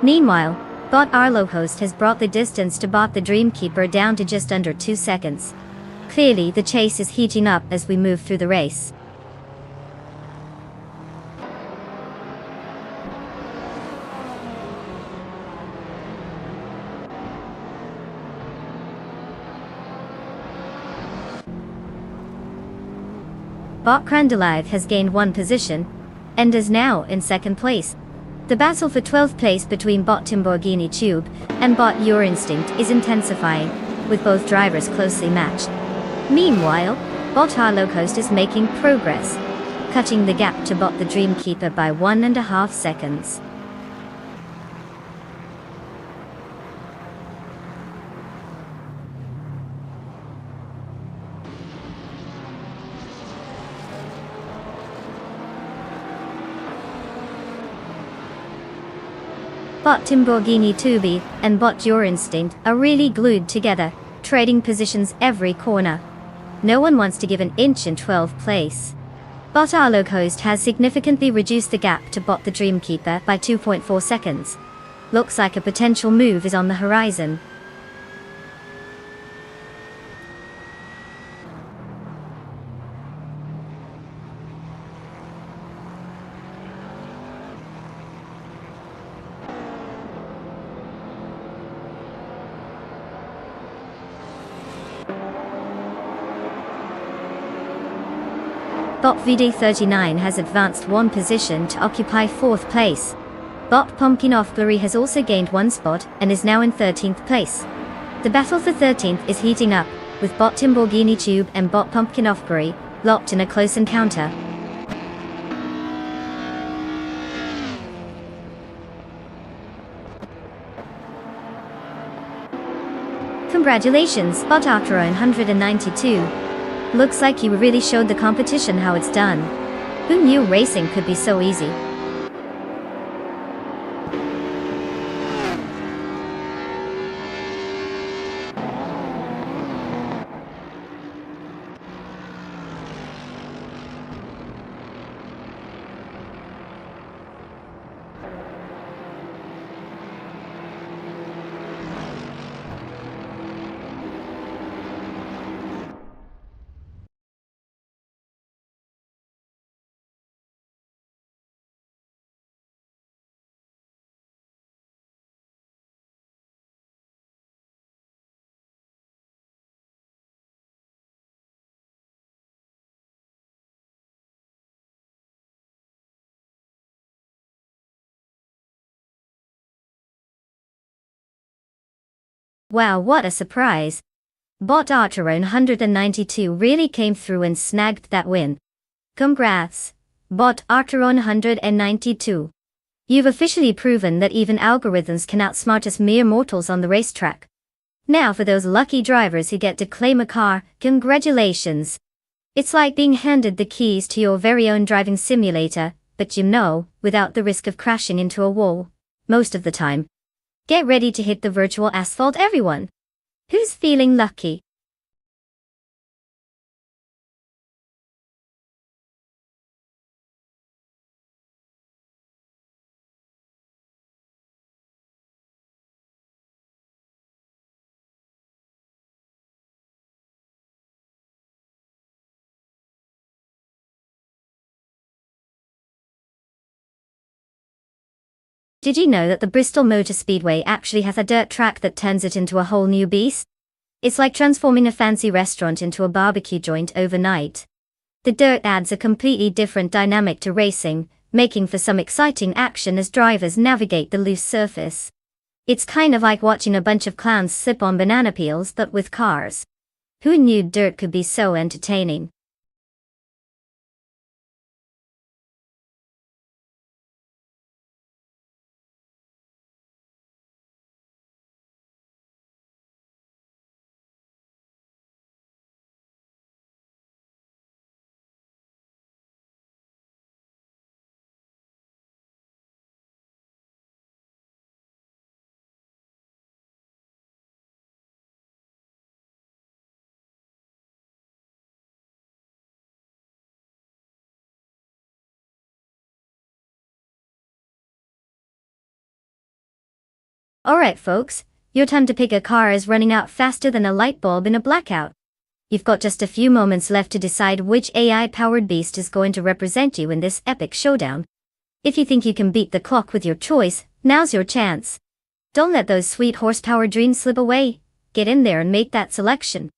Meanwhile, Bot Arlo Host has brought the distance to Bot the Dreamkeeper down to just under 2 seconds. Clearly the chase is heating up as we move through the race. Bot Crandalive has gained one position, and is now in second place. The battle for 12th place between Bot Timborghini Tube and Bot Your Instinct is intensifying, with both drivers closely matched. Meanwhile, Bot Our Low Coast is making progress, cutting the gap to Bot the Dreamkeeper by 1.5 seconds. Bot Timborghini Tubi and Bot Your Instinct are really glued together, trading positions every corner. No one wants to give an inch in 12th place. Bot Our Low Coast has significantly reduced the gap to Bot the Dreamkeeper by 2.4 seconds. Looks like a potential move is on the horizon. Bot VD39 has advanced one position to occupy 4th place. Bot Pumpkin Offblurry has also gained one spot and is now in 13th place. The battle for 13th is heating up, with Bot Timborghini Tube and Bot Pumpkin Offblurry locked in a close encounter. Congratulations, Bot Arcturo 192. Looks like you really showed the competition how it's done. Who knew racing could be so easy? Wow, what a surprise. Bot Arcturo 192 really came through and snagged that win. Congrats, Bot Arcturo 192. You've officially proven that even algorithms can outsmart us mere mortals on the racetrack. Now for those lucky drivers who get to claim a car, congratulations. It's like being handed the keys to your very own driving simulator, but without the risk of crashing into a wall. Most of the time. Get ready to hit the virtual asphalt, everyone. Who's feeling lucky? Did you know that the Bristol Motor Speedway actually has a dirt track that turns it into a whole new beast? It's like transforming a fancy restaurant into a barbecue joint overnight. The dirt adds a completely different dynamic to racing, making for some exciting action as drivers navigate the loose surface. It's kind of like watching a bunch of clowns sip on banana peels but with cars. Who knew dirt could be so entertaining? Alright folks, your time to pick a car is running out faster than a light bulb in a blackout. You've got just a few moments left to decide which AI-powered beast is going to represent you in this epic showdown. If you think you can beat the clock with your choice, now's your chance. Don't let those sweet horsepower dreams slip away. Get in there and make that selection.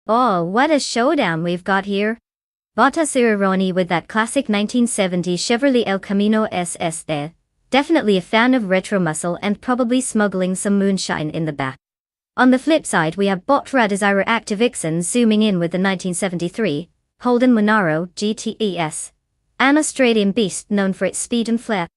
Oh, what a showdown we've got here. Bottas Ironi with that classic 1970 Chevrolet El Camino SS there. Definitely a fan of retro muscle and probably smuggling some moonshine in the back. On the flip side we have Bot Radiziro Active Vixen zooming in with the 1973 Holden Monaro GTES, an Australian beast known for its speed and flair.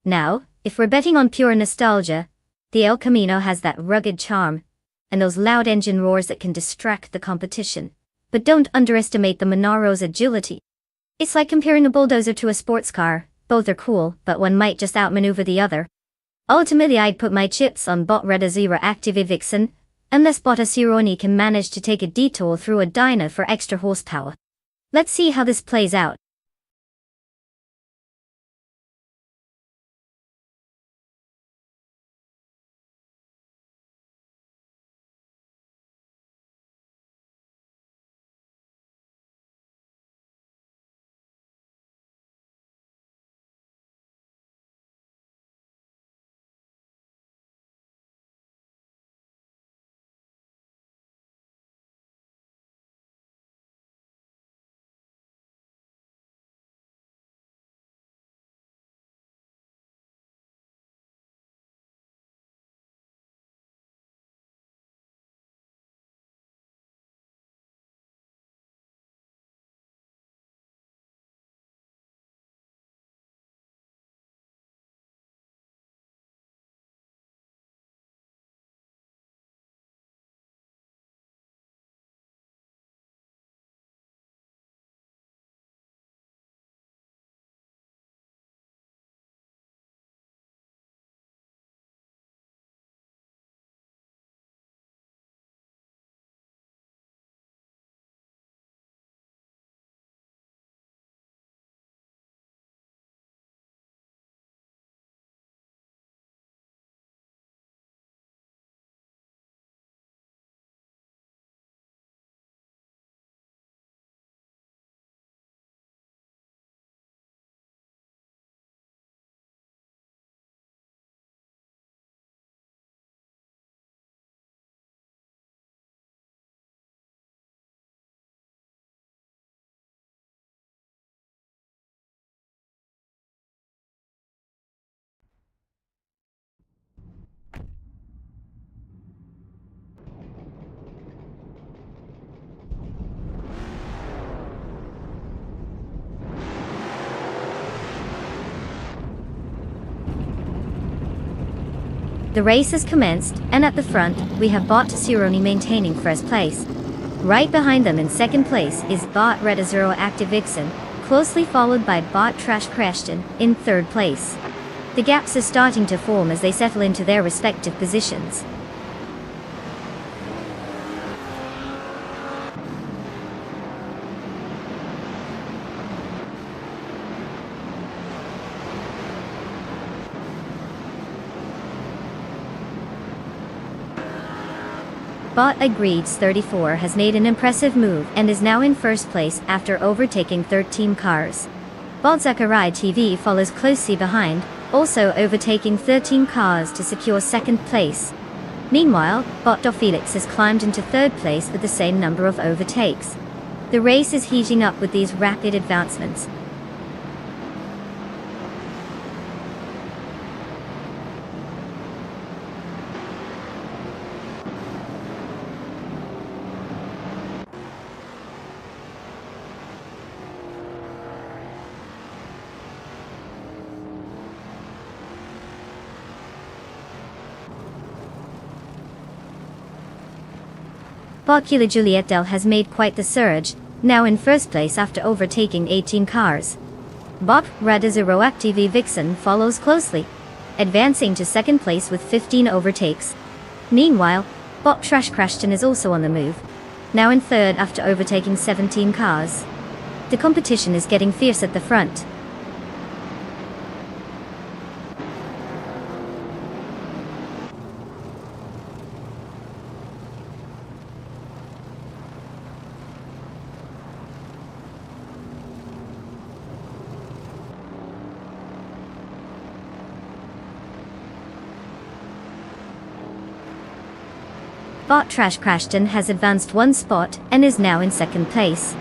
Now, if we're betting on pure nostalgia, the El Camino has that rugged charm, and those loud engine roars that can distract the competition. But don't underestimate the Monaro's agility. It's like comparing a bulldozer to a sports car, both are cool, but one might just outmaneuver the other. Ultimately I'd put my chips on Bot Radiziro Active Vixen, unless Bottas Ironi can manage to take a detour through a dyno for extra horsepower. Let's see how this plays out. The race has commenced, and at the front, we have Bottas Ironi maintaining first place. Right behind them in second place is Bot Radiziro Active Vixen, closely followed by Bot Trash Crashton in third place. The gaps are starting to form as they settle into their respective positions. Bot Agreeds 34 has made an impressive move and is now in first place after overtaking 13 cars. Bot Zachariah TV follows closely behind, also overtaking 13 cars to secure second place. Meanwhile, Bot Felix has climbed into third place with the same number of overtakes. The race is heating up with these rapid advancements. Bocula Juliet Del has made quite the surge, now in first place after overtaking 18 cars. Bot Radiziro Active Vixen follows closely, advancing to second place with 15 overtakes. Meanwhile, Bot Trash Crashton is also on the move, now in third after overtaking 17 cars. The competition is getting fierce at the front. Bot Trash Crashton has advanced one spot and is now in second place.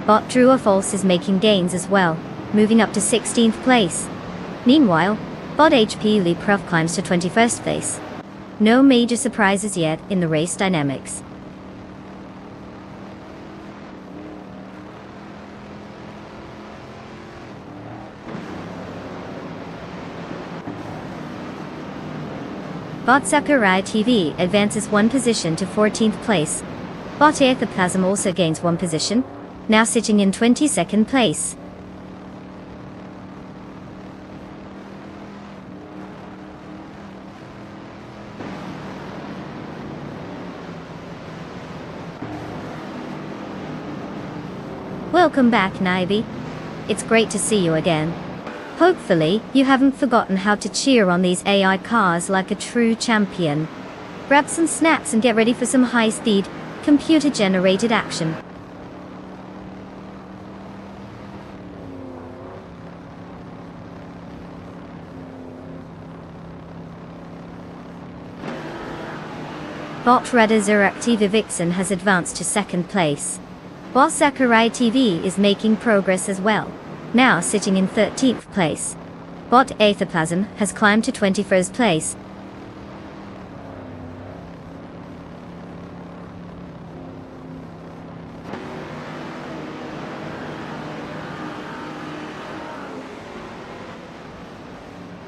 Bot True or False is making gains as well, moving up to 16th place. Meanwhile, Bot HP Lee Prof climbs to 21st place. No major surprises yet in the race dynamics. Bot Sakurai TV advances one position to 14th place. Bot Aethoplasm also gains one position, now sitting in 22nd place. Welcome back, Nivy. It's great to see you again. Hopefully, you haven't forgotten how to cheer on these AI cars like a true champion. Grab some snacks and get ready for some high-speed, computer-generated action. Bot Radar Active Vixen has advanced to second place. Bot Sakurai TV is making progress as well, now sitting in 13th place. Bot Aethoplasm has climbed to 21st place.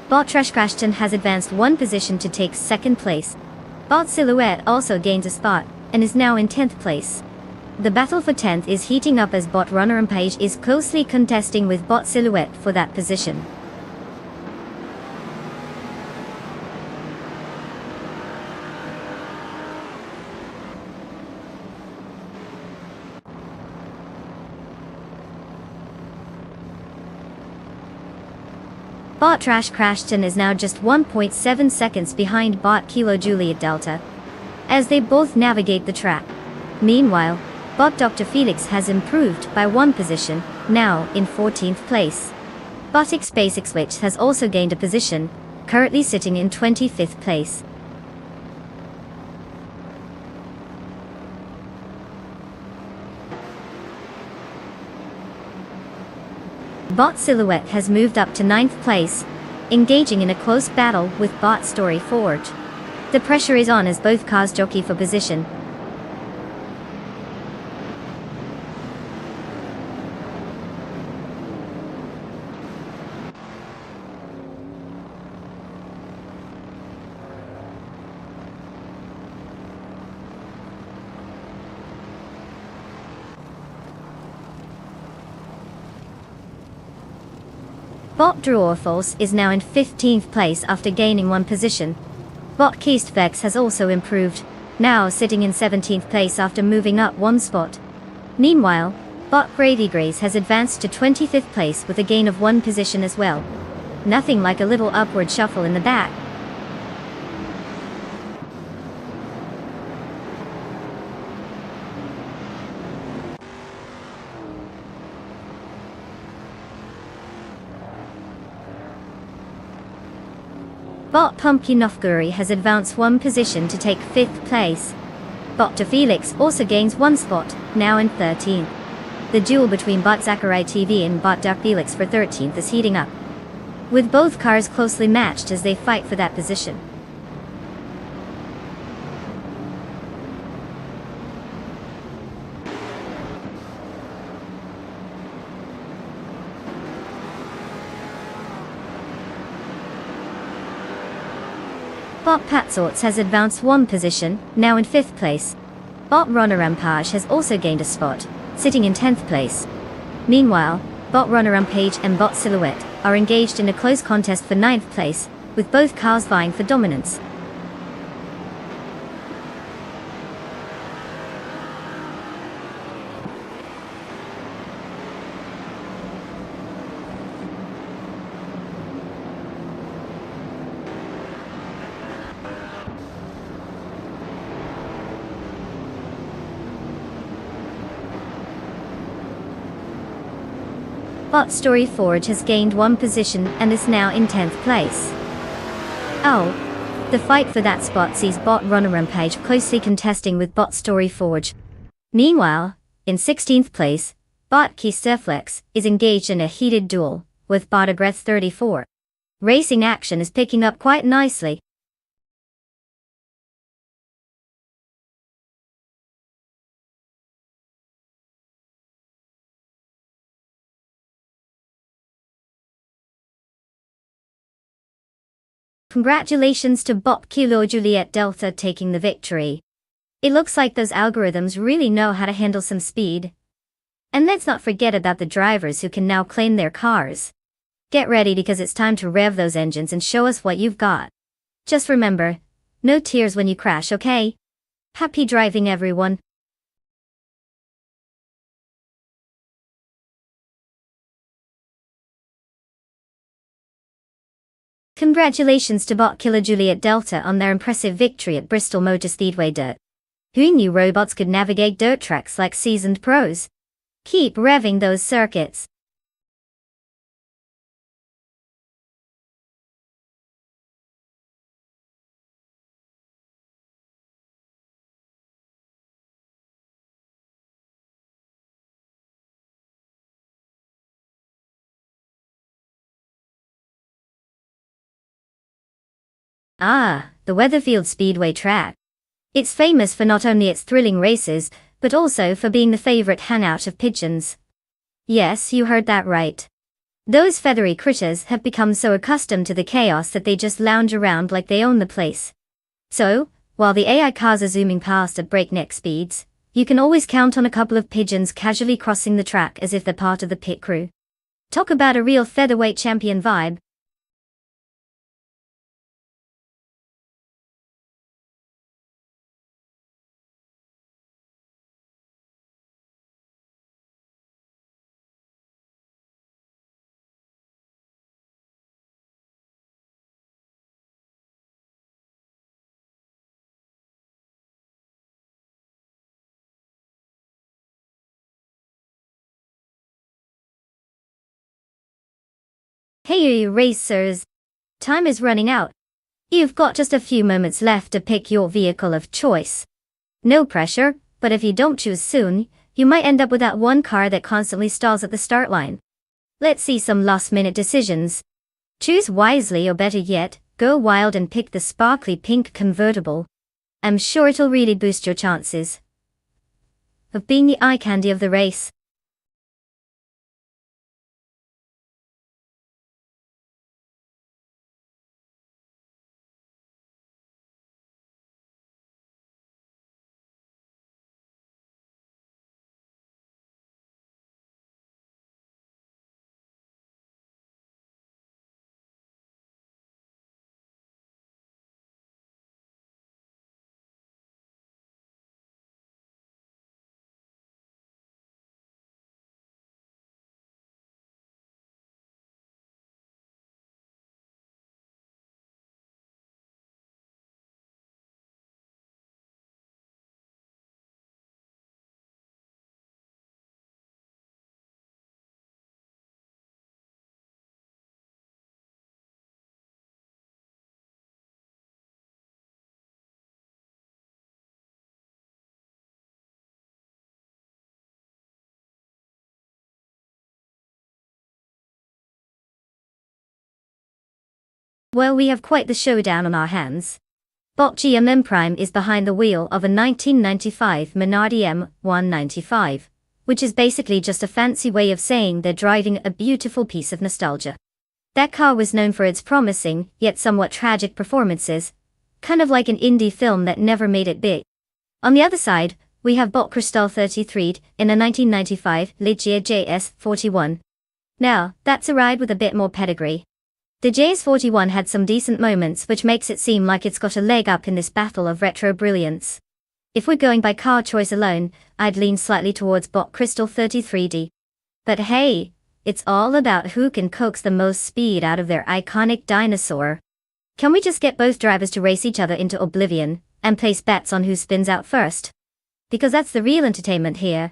Bot Trash Crashton has advanced one position to take second place. Bot Silhouette also gains a spot, and is now in 10th place. The battle for 10th is heating up as Bot Runner Rampage is closely contesting with Bot Silhouette for that position. Bot Trash Crashton is now just 1.7 seconds behind Bot Kilo Juliet Delta, as they both navigate the track. Meanwhile, Bot Dr. Felix has improved by one position, now in 14th place. Bot SpaceX Switch has also gained a position, currently sitting in 25th place. Bot Silhouette has moved up to 9th place, engaging in a close battle with Bot Story Forge. The pressure is on as both cars jockey for position. Bot True or False is now in 15th place after gaining one position. Bot Keistvex has also improved, now sitting in 17th place after moving up one spot. Meanwhile, Bot Gravy Grace has advanced to 25th place with a gain of one position as well. Nothing like a little upward shuffle in the back. Bot Pumpkin Nofguri has advanced one position to take 5th place. Bot De Felix also gains one spot, now in 13th. The duel between Bot Sakurai TV and Bot De Felix for 13th is heating up, with both cars closely matched as they fight for that position. Bot Patsorts has advanced one position, now in 5th place. Bot Runner Rampage has also gained a spot, sitting in 10th place. Meanwhile, Bot Runner Rampage and Bot Silhouette are engaged in a close contest for 9th place, with both cars vying for dominance. Bot Story Forge has gained one position and is now in 10th place. Oh, The fight for that spot sees bot runner Rampage closely contesting with bot Story Forge. Meanwhile, in 16th place, bot Keysterflex is engaged in a heated duel with bot Agreth34. Racing action is picking up quite nicely. Congratulations to bot Kilo Juliet Delta taking the victory. It looks like those algorithms really know how to handle some speed. And let's not forget about the drivers who can now claim their cars. Get ready because it's time to rev those engines and show us what you've got. Just remember, no tears when you crash, okay? Happy driving, everyone. Congratulations to bot Killer Juliet Delta on their impressive victory at Bristol Motor Speedway Dirt. Who knew robots could navigate dirt tracks like seasoned pros? Keep revving those circuits. Ah, the Weatherfield Speedway track. It's famous for not only its thrilling races, but also for being the favorite hangout of pigeons. Yes, you heard that right. Those feathery critters have become so accustomed to the chaos that they just lounge around like they own the place. So, while the AI cars are zooming past at breakneck speeds, you can always count on a couple of pigeons casually crossing the track as if they're part of the pit crew. Talk about a real featherweight champion vibe. Hey you racers! Time is running out. You've got just a few moments left to pick your vehicle of choice. No pressure, but if you don't choose soon, you might end up with that one car that constantly stalls at the start line. Let's see some last-minute decisions. Choose wisely, or better yet, go wild and pick the sparkly pink convertible. I'm sure it'll really boost your chances of being the eye candy of the race. Well, we have quite the showdown on our hands. Bot GMM Prime is behind the wheel of a 1995 Minardi M195, which is basically just a fancy way of saying they're driving a beautiful piece of nostalgia. That car was known for its promising, yet somewhat tragic performances, kind of like an indie film that never made it big. On the other side, we have bot Crystal 33 in a 1995 Ligier JS41. Now, that's a ride with a bit more pedigree. The JS41 had some decent moments, which makes it seem like it's got a leg up in this battle of retro brilliance. If we're going by car choice alone, I'd lean slightly towards bot Crystal 33D. But hey, it's all about who can coax the most speed out of their iconic dinosaur. Can we just get both drivers to race each other into oblivion, and place bets on who spins out first? Because that's the real entertainment here.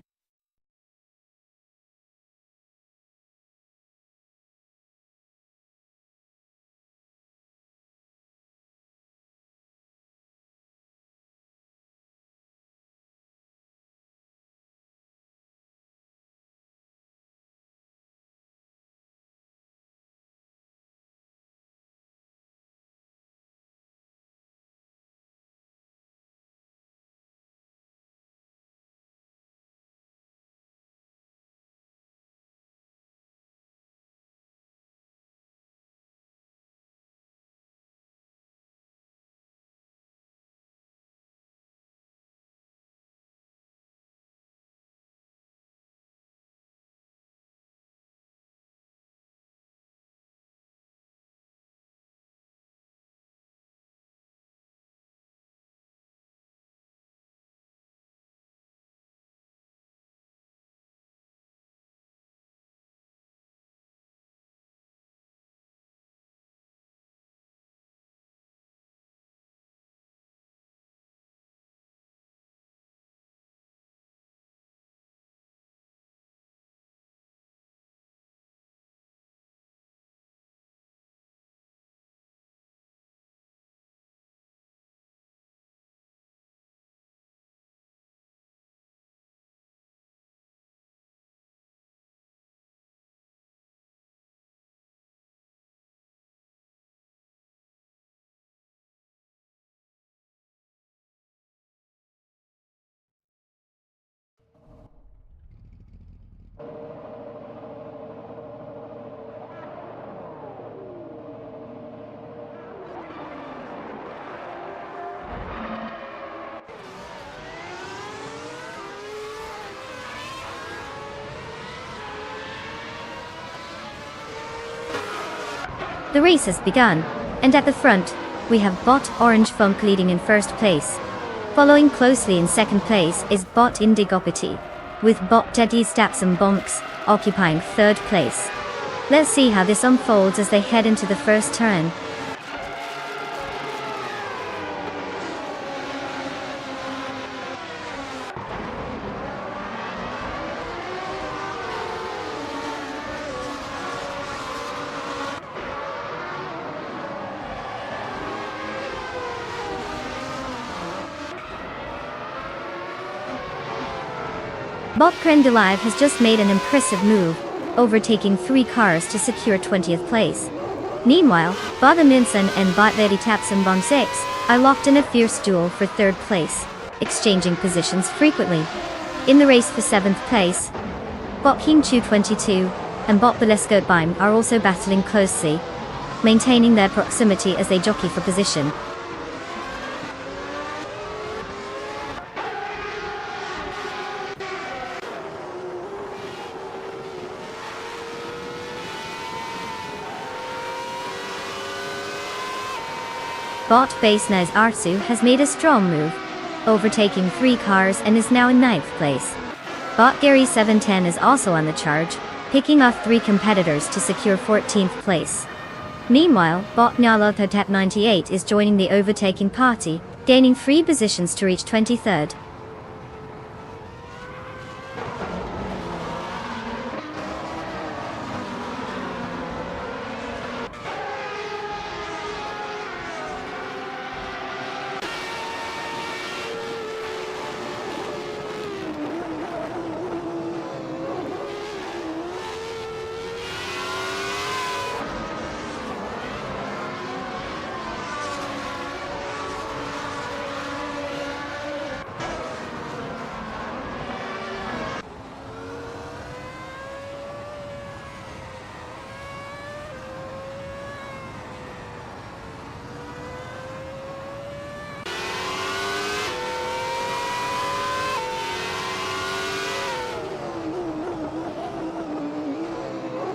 The race has begun, and at the front, we have Bot Orange Funk leading in first place. Following closely in second place is Bot Indigopity, with Bot Teddy Stapsum Bonks occupying third place. Let's see how this unfolds as they head into the first turn. Bot Krendelive has just made an impressive move, overtaking 3 cars to secure 20th place. Meanwhile, Badaminson and Bot Lady Tapson Bong 6 are locked in a fierce duel for 3rd place, exchanging positions frequently. In the race for 7th place, Bot King Chu 22 and Bot Belescote Bime are also battling closely, maintaining their proximity as they jockey for position. Bot Basenez Artsu has made a strong move, overtaking 3 cars and is now in 9th place. Bot Gary 710 is also on the charge, picking off 3 competitors to secure 14th place. Meanwhile, Bot Nyalototep 98 is joining the overtaking party, gaining 3 positions to reach 23rd.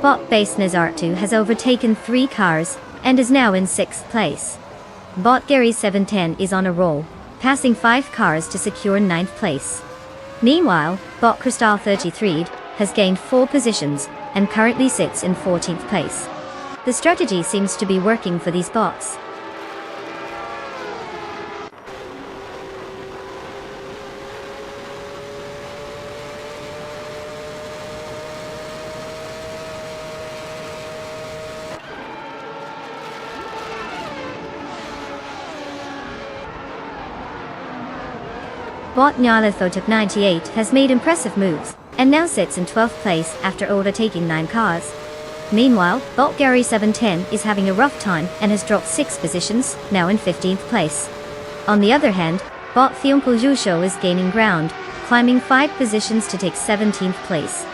Bot Basenez Artu has overtaken 3 cars, and is now in 6th place. Bot Gary 710 is on a roll, passing 5 cars to secure 9th place. Meanwhile, Bot Crystal 33 has gained 4 positions, and currently sits in 14th place. The strategy seems to be working for these bots. Bot Nyalathotep 98 has made impressive moves, and now sits in 12th place after overtaking 9 cars. Meanwhile, Bot Gary 710 is having a rough time and has dropped 6 positions, now in 15th place. On the other hand, Bot Thionkel Jusho is gaining ground, climbing 5 positions to take 17th place.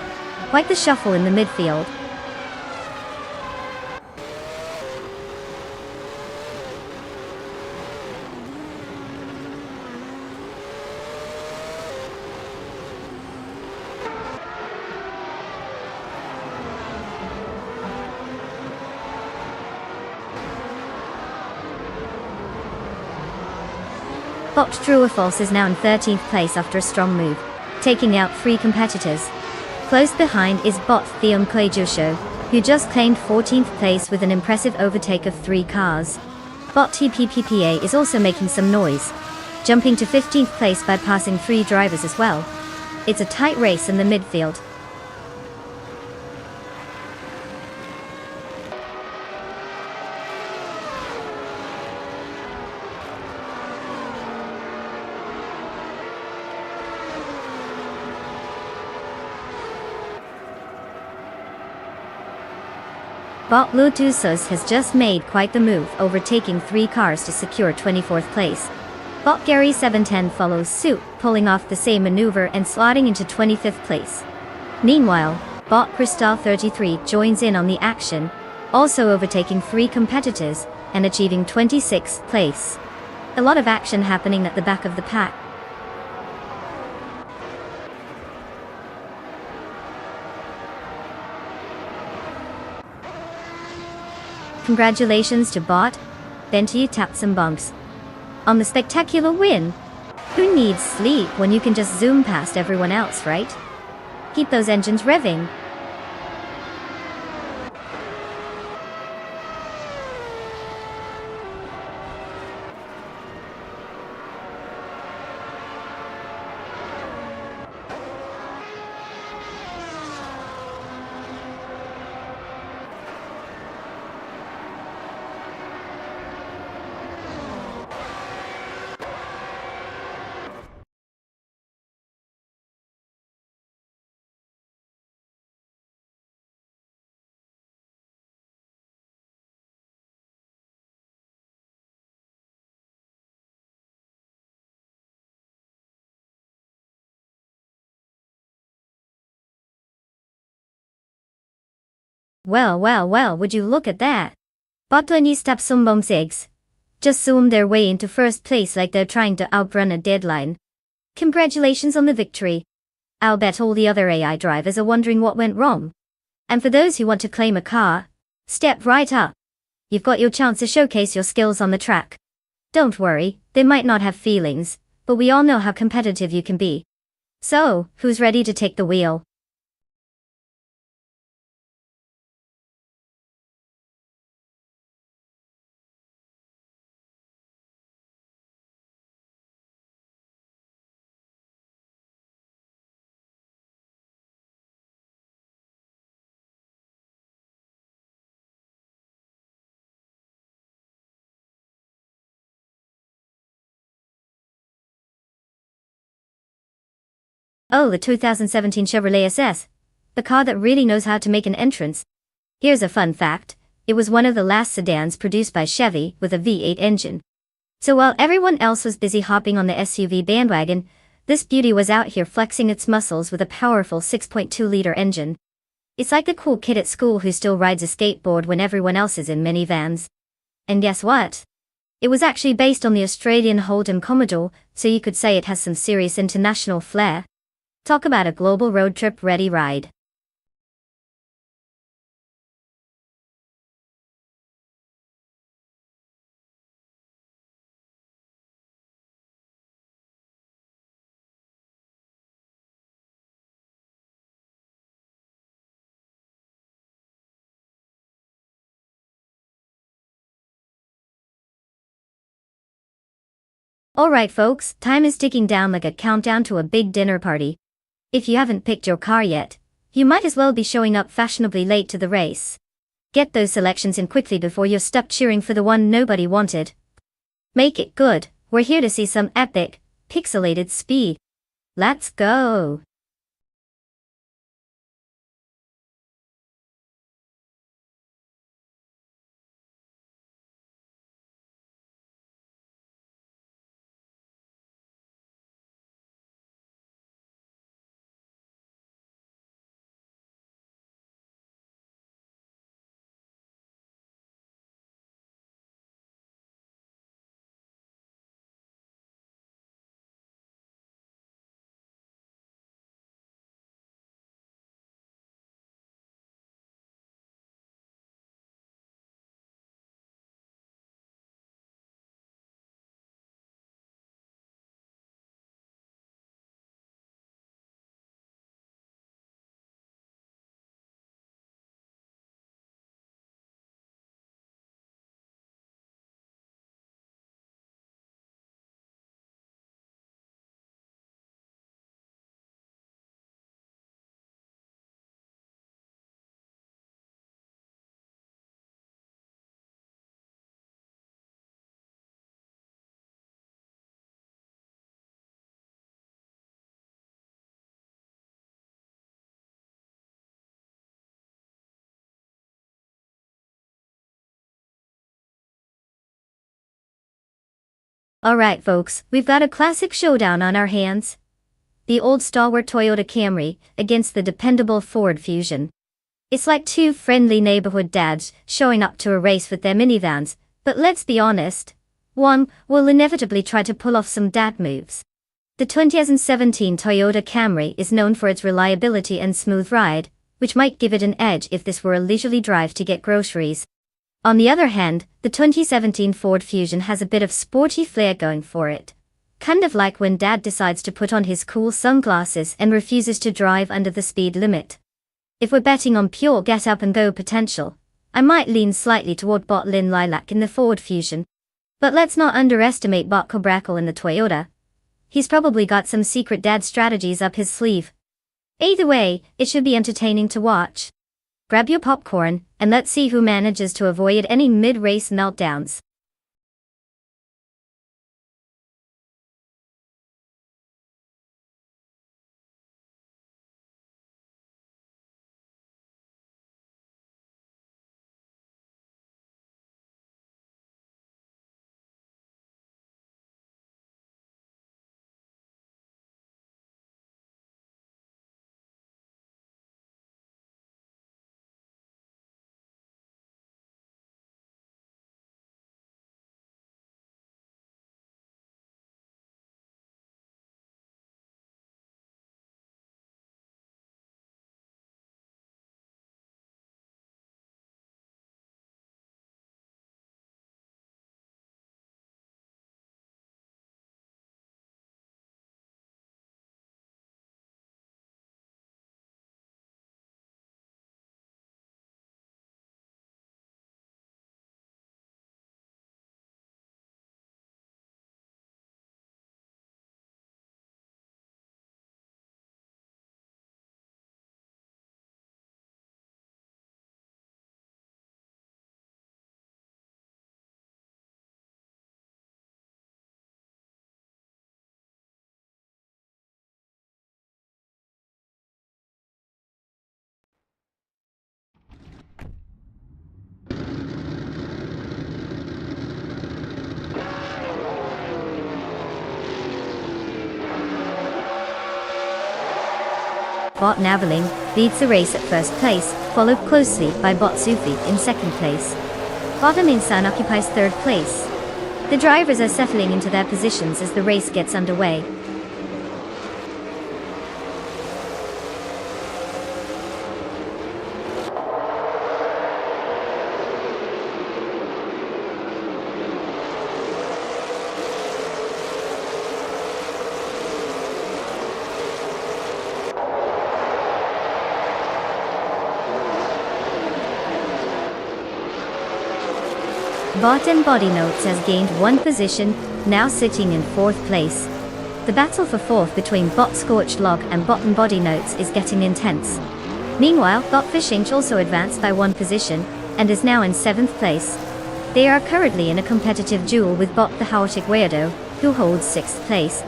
Quite the shuffle in the midfield. Bot True or False is now in 13th place after a strong move, taking out 3 competitors. Close behind is Bot Theon Klejusho, who just claimed 14th place with an impressive overtake of 3 cars. Bot TPPPA is also making some noise, jumping to 15th place by passing 3 drivers as well. It's a tight race in the midfield. Bot Lutusos has just made quite the move, overtaking 3 cars to secure 24th place. Bot Gary 710 follows suit, pulling off the same maneuver and slotting into 25th place. Meanwhile, Bot Crystal 33 joins in on the action, also overtaking 3 competitors and achieving 26th place. A lot of action happening at the back of the pack. Congratulations to Bot. Then to you tap some bumps. On the spectacular win. Who needs sleep when you can just zoom past everyone else, right? Keep those engines revving. Well, would you look at that? Botany stop some bumps eggs. Just zoom their way into first place like they're trying to outrun a deadline. Congratulations on the victory. I'll bet all the other AI drivers are wondering what went wrong. And for those who want to claim a car, step right up. You've got your chance to showcase your skills on the track. Don't worry, they might not have feelings, but we all know how competitive you can be. So, who's ready to take the wheel? Oh, the 2017 Chevrolet SS. The car that really knows how to make an entrance. Here's a fun fact. It was one of the last sedans produced by Chevy with a V8 engine. So while everyone else was busy hopping on the SUV bandwagon, this beauty was out here flexing its muscles with a powerful 6.2-liter engine. It's like the cool kid at school who still rides a skateboard when everyone else is in minivans. And guess what? It was actually based on the Australian Holden Commodore, so you could say it has some serious international flair. Talk about a global road trip ready ride. Alright folks, time is ticking down like a countdown to a big dinner party. If you haven't picked your car yet, you might as well be showing up fashionably late to the race. Get those selections in quickly before you're stuck cheering for the one nobody wanted. Make it good, we're here to see some epic, pixelated speed. Let's go! Alright folks, we've got a classic showdown on our hands. The old stalwart Toyota Camry against the dependable Ford Fusion. It's like two friendly neighborhood dads showing up to a race with their minivans, but let's be honest, one will inevitably try to pull off some dad moves. The 2017 Toyota Camry is known for its reliability and smooth ride, which might give it an edge if this were a leisurely drive to get groceries. On the other hand, the 2017 Ford Fusion has a bit of sporty flair going for it. Kind of like when Dad decides to put on his cool sunglasses and refuses to drive under the speed limit. If we're betting on pure get-up-and-go potential, I might lean slightly toward Bot Lin Lilac in the Ford Fusion. But let's not underestimate Bot Cobrackle in the Toyota. He's probably got some secret dad strategies up his sleeve. Either way, it should be entertaining to watch. Grab your popcorn, and let's see who manages to avoid any mid-race meltdowns. Bot Naveling leads the race at first place, followed closely by Bot Sufi in second place. Bot Aminsan occupies third place. The drivers are settling into their positions as the race gets underway. Bot and Body Notes has gained one position, now sitting in fourth place. The battle for fourth between Bot Scorched Log and Bot and Body Notes is getting intense. Meanwhile, Bot Fishing also advanced by one position, and is now in seventh place. They are currently in a competitive duel with Bot the Chaotic Weirdo, who holds sixth place.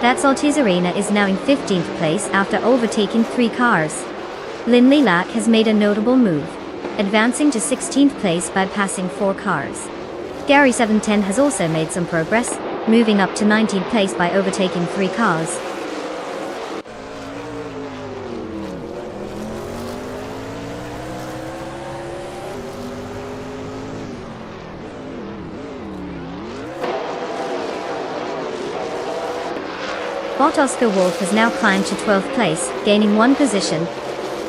That's Altiz Arena is now in 15th place after overtaking 3 cars. Lin Lilac has made a notable move, advancing to 16th place by passing 4 cars. Gary 710 has also made some progress, moving up to 19th place by overtaking 3 cars. Bot Oscar Wolf has now climbed to 12th place, gaining one position.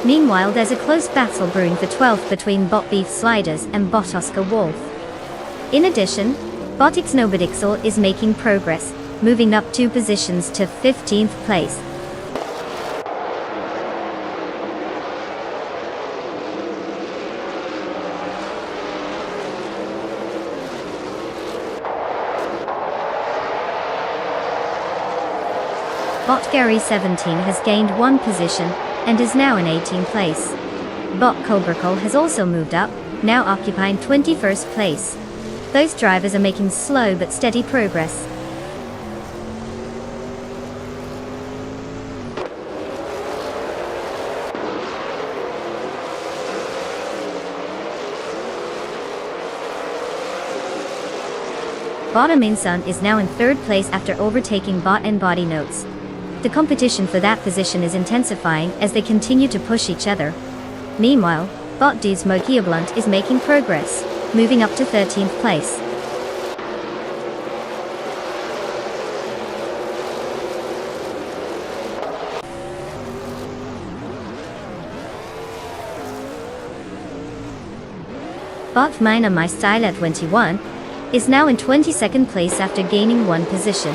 Meanwhile, there's a close battle brewing for 12th between Bot Beef Sliders and Bot Oscar Wolf. In addition, Bot Ixnobadixel is making progress, moving up 2 positions to 15th place. Bot Gary 17 has gained one position, and is now in 18th place. Bot Cobracle has also moved up, now occupying 21st place. Those drivers are making slow but steady progress. Bot Aminsun is now in 3rd place after overtaking Bot and Body Notes. The competition for that position is intensifying as they continue to push each other. Meanwhile, Bot Dude's Mokia Blunt is making progress. moving up to 13th place. Bot Minor My Style 21 is now in 22nd place after gaining 1 position.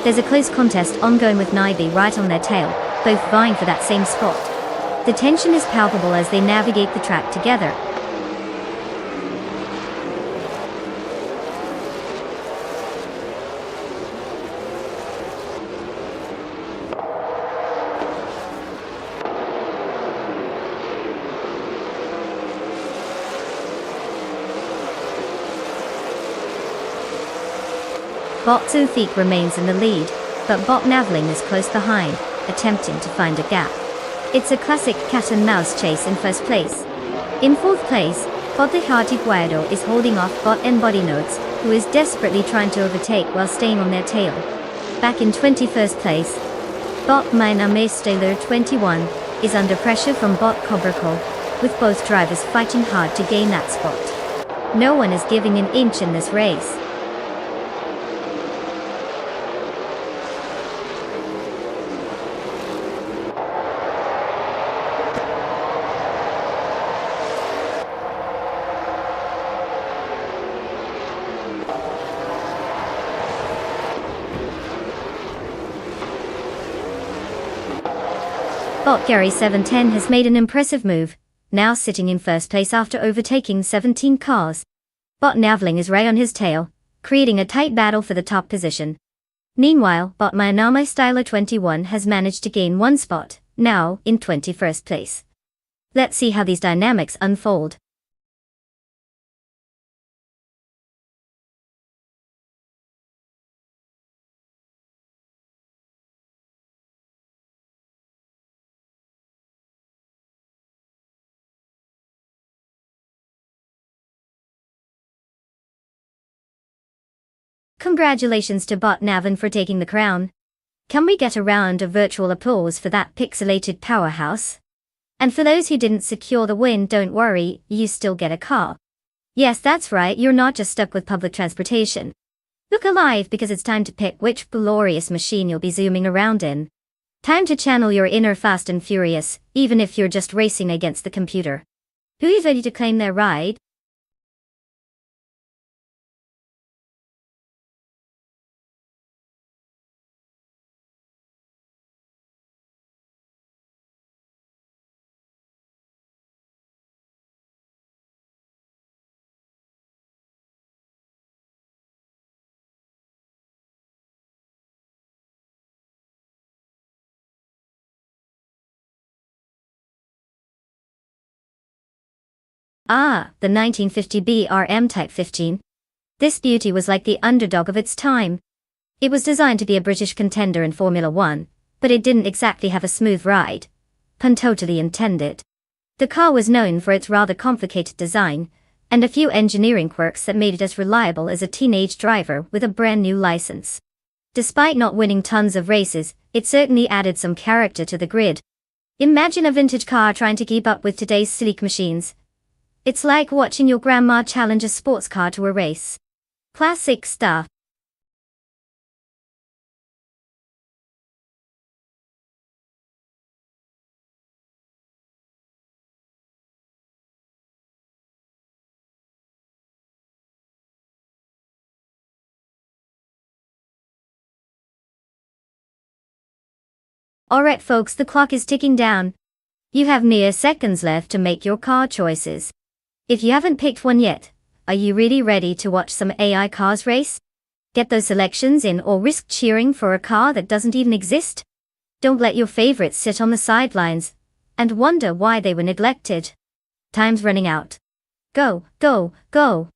There's a close contest ongoing with neither right on their tail, both vying for that same spot. The tension is palpable as they navigate the track together. Bot Zofik remains in the lead, but Bot Navling is close behind, attempting to find a gap. It's a classic cat and mouse chase in first place. In fourth place, Bot the Hearty Guaido is holding off Bot and Body Notes, who is desperately trying to overtake while staying on their tail. Back in 21st place, Bot Minor Maestelo 21 is under pressure from Bot Cobracle, with both drivers fighting hard to gain that spot. No one is giving an inch in this race. Bot Gary 710 has made an impressive move, now sitting in first place after overtaking 17 cars. Bot Navling is right on his tail, creating a tight battle for the top position. Meanwhile, Bot Myanmar Styler 21 has managed to gain 1 spot, now in 21st place. Let's see how these dynamics unfold. Congratulations to Bot Navin for taking the crown. Can we get a round of virtual applause for that pixelated powerhouse? And for those who didn't secure the win, don't worry, you still get a car. Yes, that's right, you're not just stuck with public transportation. Look alive because it's time to pick which glorious machine you'll be zooming around in. Time to channel your inner Fast and Furious, even if you're just racing against the computer. Who is ready to claim their ride? Ah, the 1950 BRM Type 15. This beauty was like the underdog of its time. It was designed to be a British contender in Formula One, but it didn't exactly have a smooth ride. Pun totally intended. The car was known for its rather complicated design, and a few engineering quirks that made it as reliable as a teenage driver with a brand new license. Despite not winning tons of races, it certainly added some character to the grid. Imagine a vintage car trying to keep up with today's sleek machines. It's like watching your grandma challenge a sports car to a race. Classic stuff. Alright folks, the clock is ticking down. You have mere seconds left to make your car choices. If you haven't picked one yet, are you really ready to watch some AI cars race? Get those selections in or risk cheering for a car that doesn't even exist? Don't let your favorites sit on the sidelines and wonder why they were neglected. Time's running out. Go, go, go.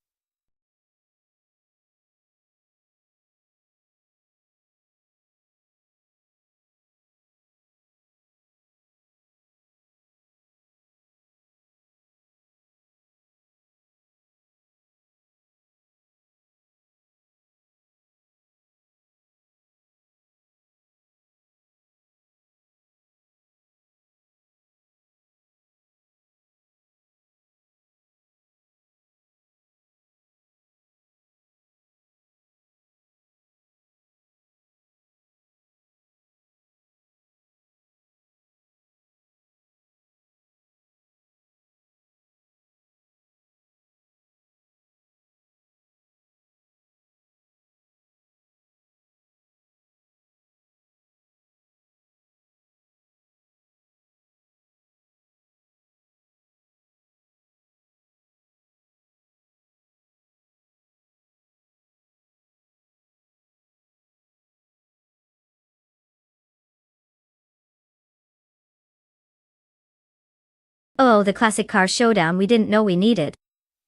Oh, the classic car showdown we didn't know we needed.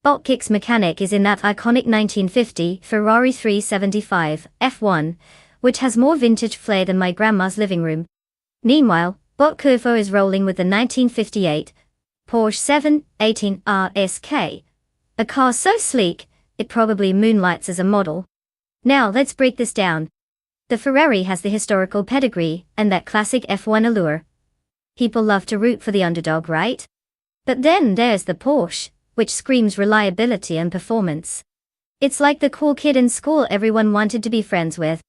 Botkick's mechanic is in that iconic 1950 Ferrari 375 F1, which has more vintage flair than my grandma's living room. Meanwhile, Botkofo is rolling with the 1958 Porsche 718 RSK, a car so sleek, it probably moonlights as a model. Now let's break this down. The Ferrari has the historical pedigree and that classic F1 allure. People love to root for the underdog, right? But then there's the Porsche, which screams reliability and performance. It's like the cool kid in school everyone wanted to be friends with.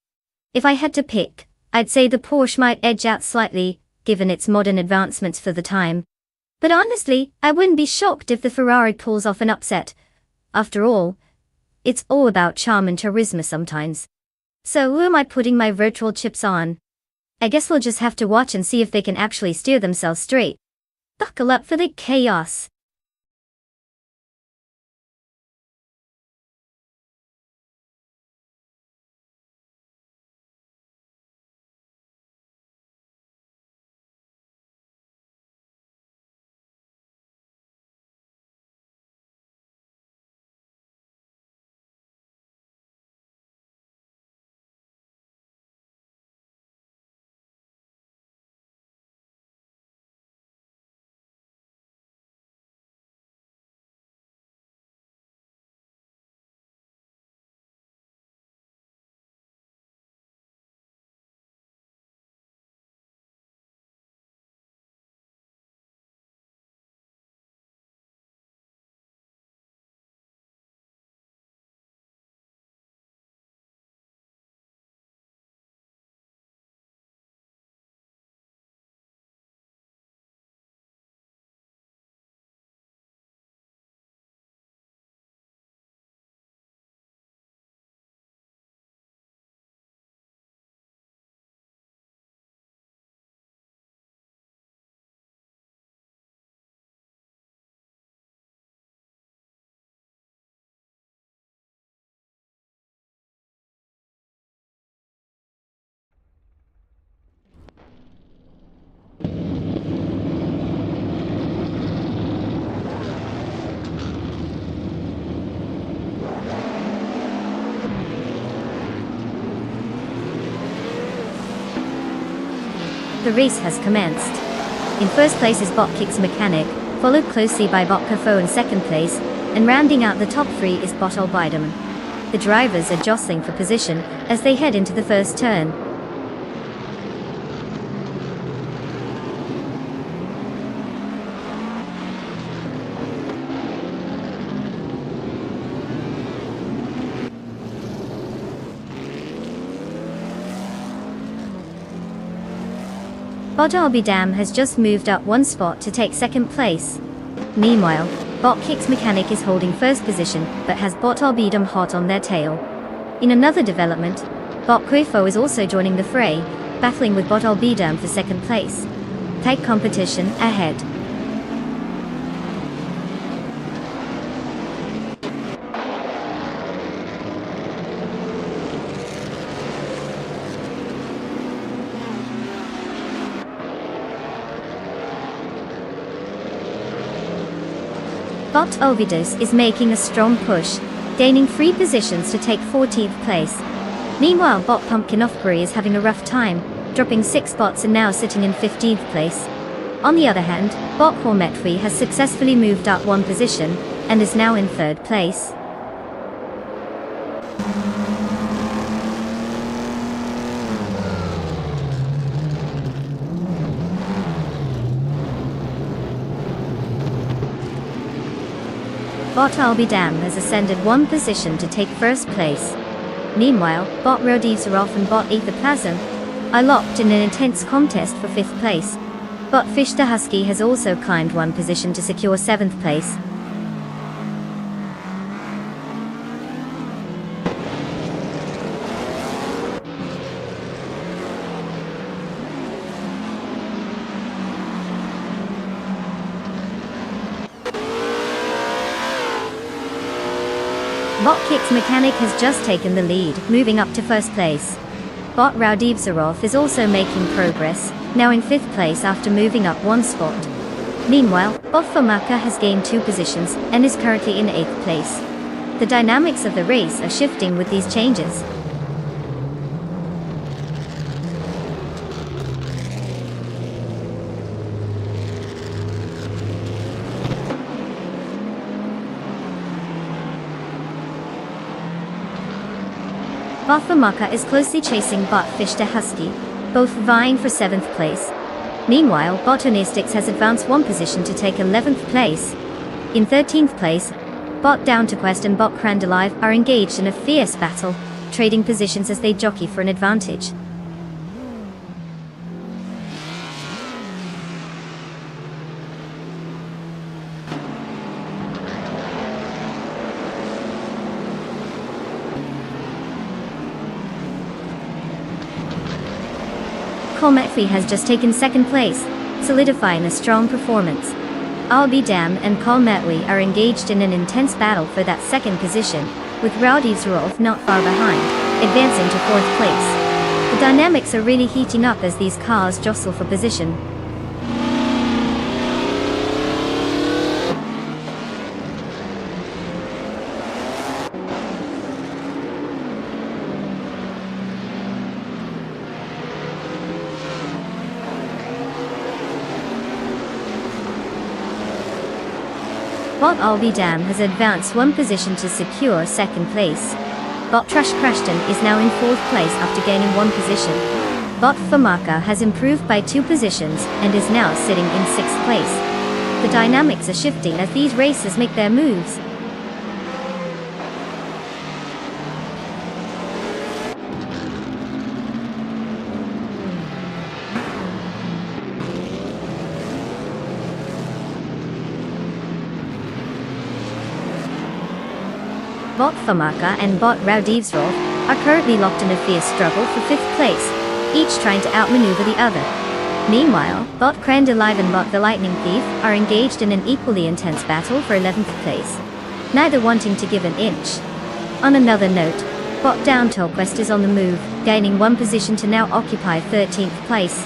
If I had to pick, I'd say the Porsche might edge out slightly, given its modern advancements for the time. But honestly, I wouldn't be shocked if the Ferrari pulls off an upset. After all, it's all about charm and charisma sometimes. So who am I putting my virtual chips on? I guess we'll just have to watch and see if they can actually steer themselves straight. Buckle up for the chaos. The race has commenced. In first place is Botkick's mechanic, followed closely by Botkofo in second place, and rounding out the top three is Botol Biderman. The drivers are jostling for position as they head into the first turn. Botol Biderman has just moved up one spot to take second place. Meanwhile, Botkick's mechanic is holding first position but has Botol Biderman hot on their tail. In another development, Botkofo is also joining the fray, battling with Botol Biderman for second place. Tight competition ahead. Botol Biderman is making a strong push, gaining 3 positions to take 14th place. Meanwhile, Bot Pumpkinofbury is having a rough time, dropping 6 spots and now sitting in 15th place. On the other hand, Bot Hormetwi has successfully moved up 1 position, and is now in 3rd place. Botol Biderman has ascended 1 position to take 1st place. Meanwhile, Bot Rodivzarov and Bot Etherplasm are locked in an intense contest for 5th place. Bot Fishta Husky has also climbed 1 position to secure 7th place. Botkick's mechanic has just taken the lead, moving up to 1st place. Bot Rodivzarov is also making progress, now in 5th place after moving up 1 spot. Meanwhile, Bofamaka has gained 2 positions and is currently in 8th place. The dynamics of the race are shifting with these changes. Bofamaka is closely chasing Bot Fish de Husky, both vying for 7th place. Meanwhile, Botonistics has advanced 1 position to take 11th place. In 13th place, Bot Down to Quest and Bot Crandalive are engaged in a fierce battle, trading positions as they jockey for an advantage. Colmetfi has just taken 2nd place, solidifying a strong performance. I'll Be Damned and Colmetwi are engaged in an intense battle for that 2nd position, with Rowdy's Rolf not far behind, advancing to 4th place. The dynamics are really heating up as these cars jostle for position. Bot I'll Be Damned has advanced 1 position to secure 2nd place. Bot Trash Crashton is now in 4th place after gaining 1 position. Bot Famaka has improved by 2 positions and is now sitting in 6th place. The dynamics are shifting as these racers make their moves. Bot Famaka and Bot Raudivsrolf are currently locked in a fierce struggle for 5th place, each trying to outmaneuver the other. Meanwhile, Bot Crandalive and Bot the Lightning Thief are engaged in an equally intense battle for 11th place, neither wanting to give an inch. On another note, Bot Down to Quest is on the move, gaining 1 position to now occupy 13th place.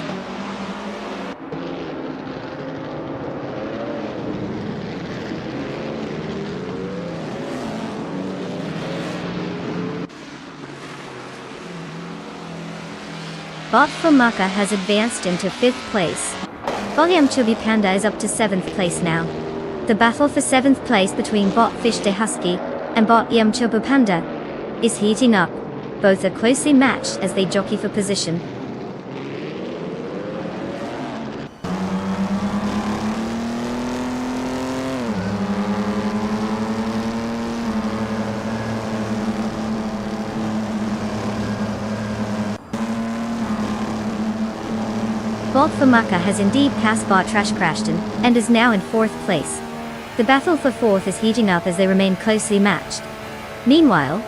Bot Famaka has advanced into 5th place. Bolyam Chubby Panda is up to 7th place now. The battle for 7th place between Bot Fish de Husky and Bot Yam Chubby Panda is heating up. Both are closely matched as they jockey for position. Bot Famaka has indeed passed Bot Trash Crashton and is now in 4th place. The battle for 4th is heating up as they remain closely matched. Meanwhile,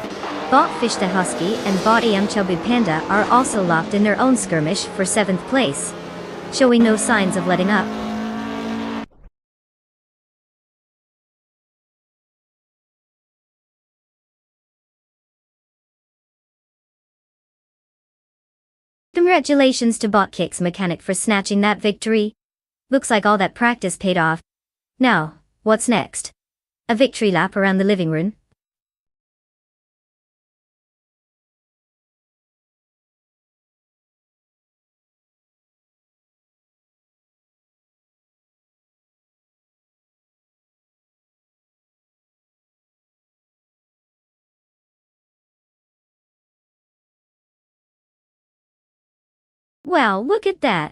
Bot Fish the Husky and Bot Yam Chubby Panda are also locked in their own skirmish for 7th place, showing no signs of letting up. Congratulations to Bot Kicks Mechanic for snatching that victory. Looks like all that practice paid off. Now, what's next? A victory lap around the living room? Wow, look at that.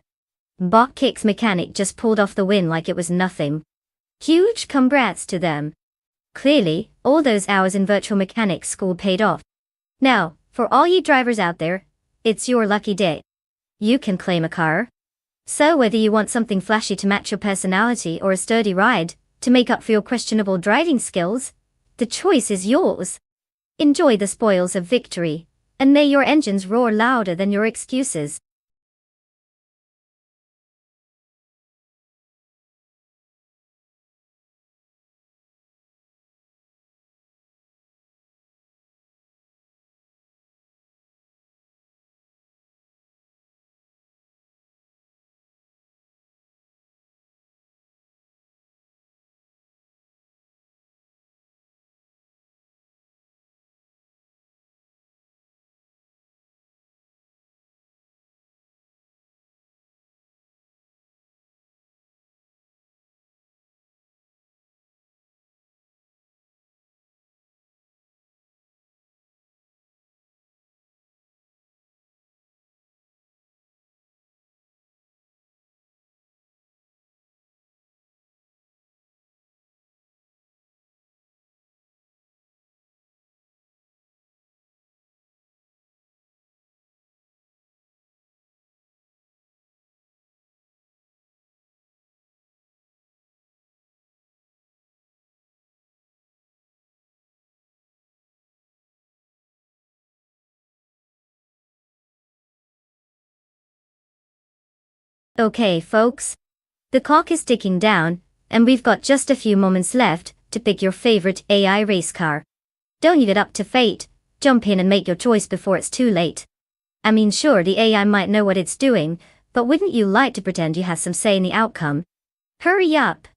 Bot Kicks Mechanic just pulled off the win like it was nothing. Huge congrats to them. Clearly, all those hours in virtual mechanics school paid off. Now, for all you drivers out there, it's your lucky day. You can claim a car. So whether you want something flashy to match your personality or a sturdy ride to make up for your questionable driving skills, the choice is yours. Enjoy the spoils of victory, and may your engines roar louder than your excuses. Okay, folks. The clock is ticking down, and we've got just a few moments left to pick your favorite AI race car. Don't leave it up to fate. Jump in and make your choice before it's too late. I mean, sure, the AI might know what it's doing, but wouldn't you like to pretend you have some say in the outcome? Hurry up!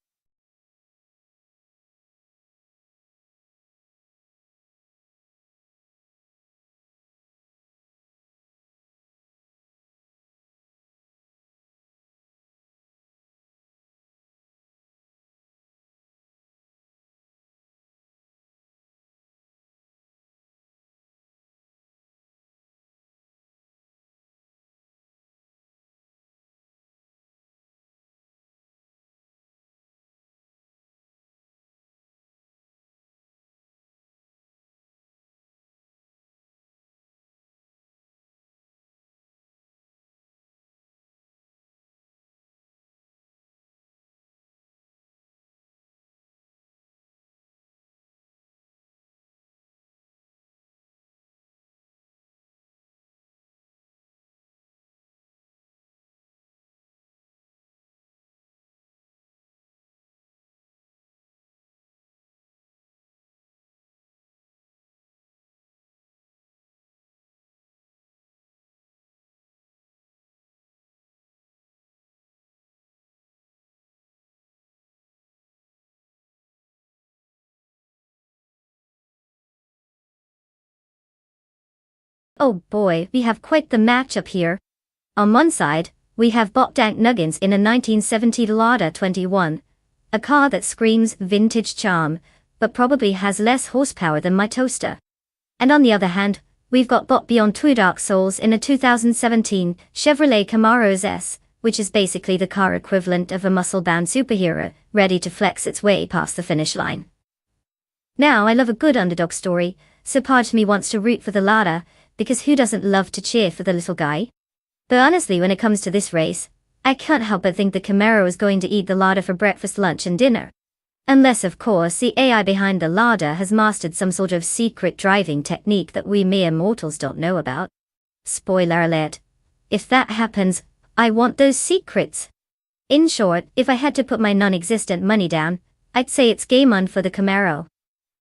Oh boy, we have quite the matchup here. On one side, we have Bot Dank Nuggins in a 1970 Lada 21, a car that screams vintage charm, but probably has less horsepower than my toaster. And on the other hand, we've got Bot Beyond Two Dark Souls in a 2017 Chevrolet Camaro S, which is basically the car equivalent of a muscle-bound superhero, ready to flex its way past the finish line. Now, I love a good underdog story, so part of me wants to root for the Lada, because who doesn't love to cheer for the little guy? But honestly, when it comes to this race, I can't help but think the Camaro is going to eat the Lada for breakfast, lunch and dinner. Unless, of course, the AI behind the Lada has mastered some sort of secret driving technique that we mere mortals don't know about. Spoiler alert. If that happens, I want those secrets. In short, if I had to put my non-existent money down, I'd say it's game on for the Camaro.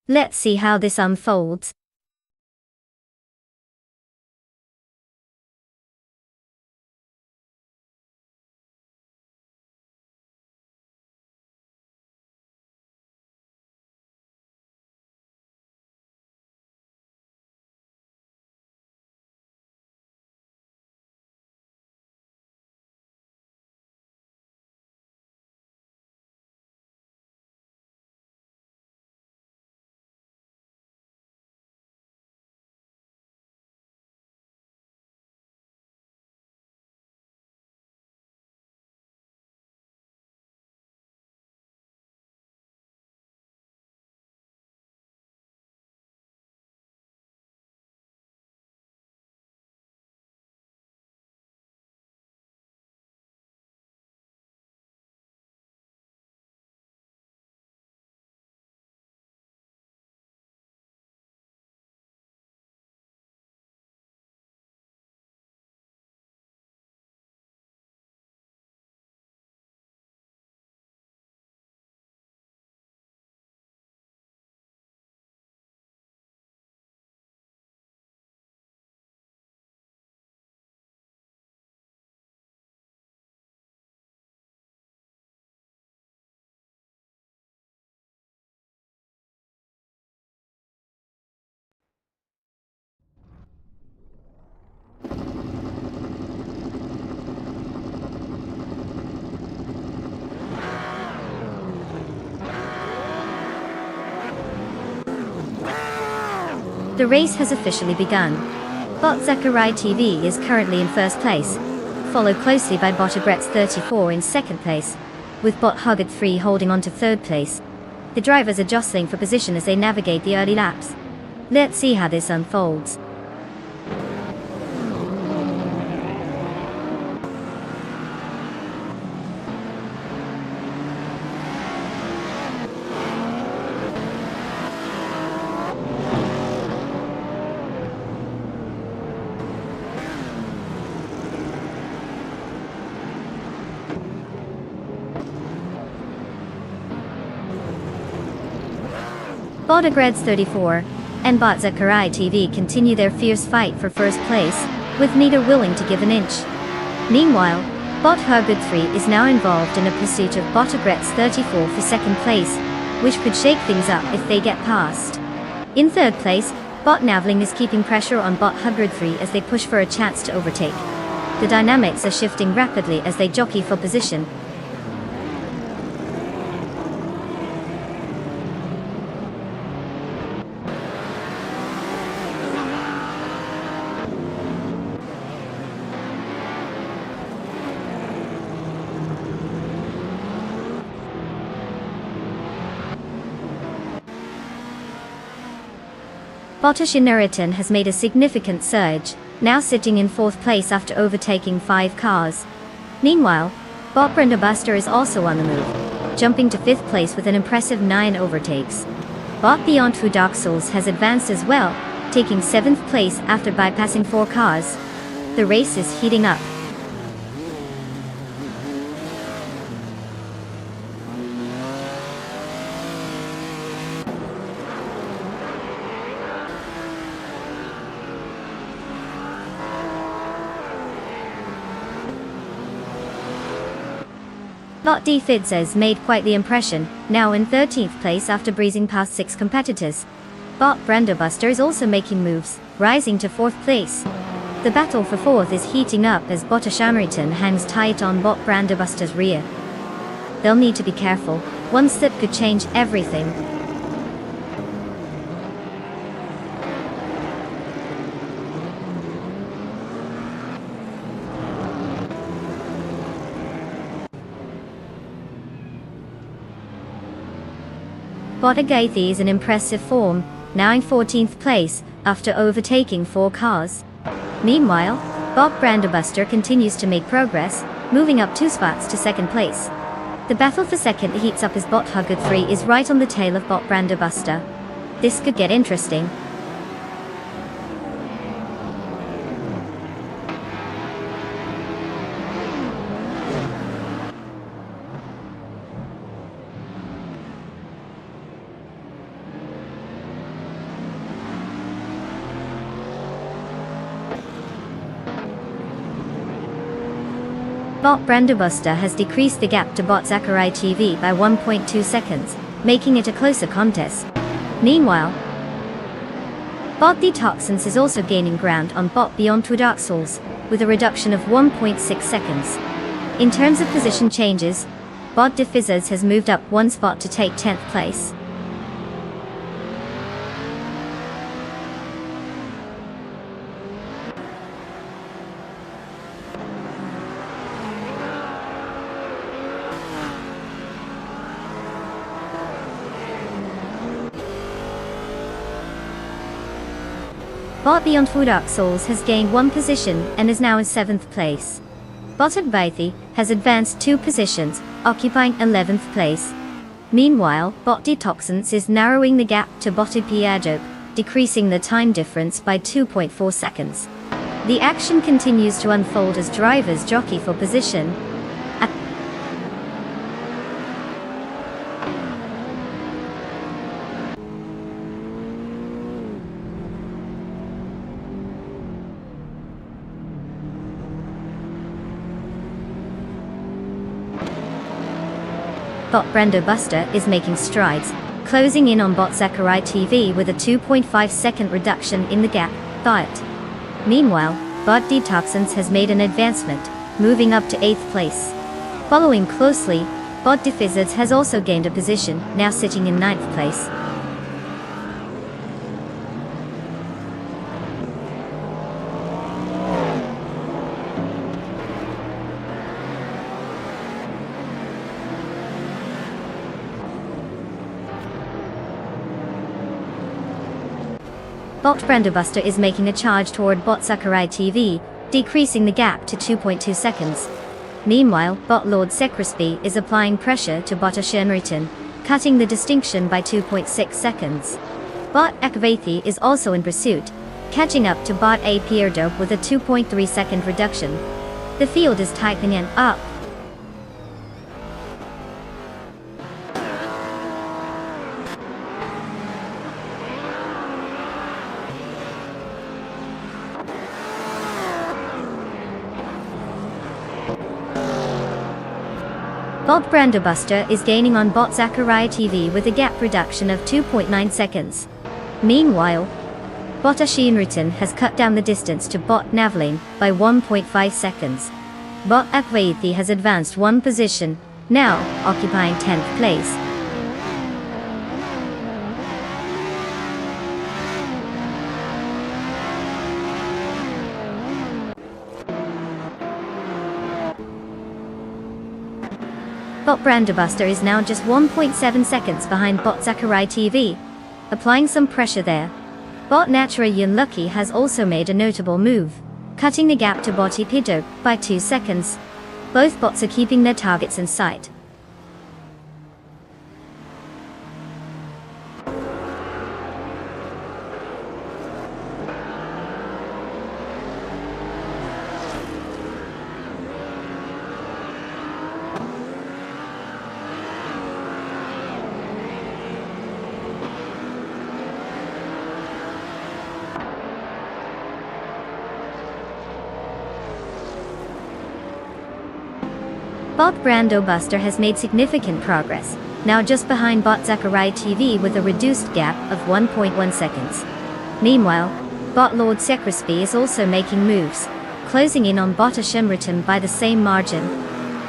Let's see how this unfolds. The race has officially begun. Bot Zachariah TV is currently in first place, followed closely by Bot Abretz 34 in second place, with Bot Hugged 3 holding on to third place. The drivers are jostling for position as they navigate the early laps. Let's see how this unfolds. Bot Agreds 34 and Bot Zakarai TV continue their fierce fight for first place, with neither willing to give an inch. Meanwhile, Bot Hugud 3 is now involved in a pursuit of Bot Agreds 34 for second place, which could shake things up if they get past. In third place, Bot Navling is keeping pressure on Bot Hugud 3 as they push for a chance to overtake. The dynamics are shifting rapidly as they jockey for position. Bottashinaritan has made a significant surge, now sitting in fourth place after overtaking 5 cars. Meanwhile, Bot Brendabuster is also on the move, jumping to fifth place with an impressive 9 overtakes. Bot Beyond Fu Dark Souls has advanced as well, taking 7th place after bypassing 4 cars. The race is heating up. Bot D Fidzes made quite the impression, now in 13th place after breezing past 6 competitors. Bot Brandobuster is also making moves, rising to 4th place. The battle for 4th is heating up as Bottashamaritan hangs tight on Bot Brandobuster's rear. They'll need to be careful, one slip could change everything. Bot Agathi is in impressive form, now in 14th place, after overtaking 4 cars. Meanwhile, Bot Brandobuster continues to make progress, moving up 2 spots to 2nd place. The battle for 2nd heats up as Bot Hugud 3 is right on the tail of Bot Brandobuster. This could get interesting. Bot Brandobuster has decreased the gap to Bot Zakarai TV by 1.2 seconds, making it a closer contest. Meanwhile, Bot Detoxins is also gaining ground on Bot Beyond Two Dark Souls, with a reduction of 1.6 seconds. In terms of position changes, Bot Defizzers has moved up 1 spot to take 10th place. Bot Beyond Two Dark Souls has gained 1 position and is now in 7th place. Bot Advaithi has advanced 2 positions, occupying 11th place. Meanwhile, Bot Detoxins is narrowing the gap to Bot Piaggio, decreasing the time difference by 2.4 seconds. The action continues to unfold as drivers jockey for position. Bot Brandobuster is making strides, closing in on Bot Zakarai TV with a 2.5 second reduction in the gap. Meanwhile, Bot Detoxins has made an advancement, moving up to 8th place. Following closely, Bot Defizzards has also gained a position, now sitting in 9th place. Bot Brandobuster is making a charge toward Bot Zakarai TV, decreasing the gap to 2.2 seconds. Meanwhile, Bot Lord Sekrispy is applying pressure to Bot Ashenritan, cutting the distinction by 2.6 seconds. Bot Akavathi is also in pursuit, catching up to Bot A Pierdo with a 2.3 second reduction. The field is tightening up. Bot Brandobuster is gaining on Bot Zachariah TV with a gap reduction of 2.9 seconds. Meanwhile, Bot Ashinritan has cut down the distance to Bot Navlane by 1.5 seconds. Bot Akvaithi has advanced one position, now occupying 10th place. Bot Brandobuster is now just 1.7 seconds behind Bot Zachariah TV, applying some pressure there. Bot Natura Yunlucky has also made a notable move, cutting the gap to Bot Ipido by 2 seconds. Both bots are keeping their targets in sight. Bot Brandobuster has made significant progress, now just behind Bot Zachariah TV with a reduced gap of 1.1 seconds. Meanwhile, Bot Lord Sekrispy is also making moves, closing in on Bot Ashimritan by the same margin.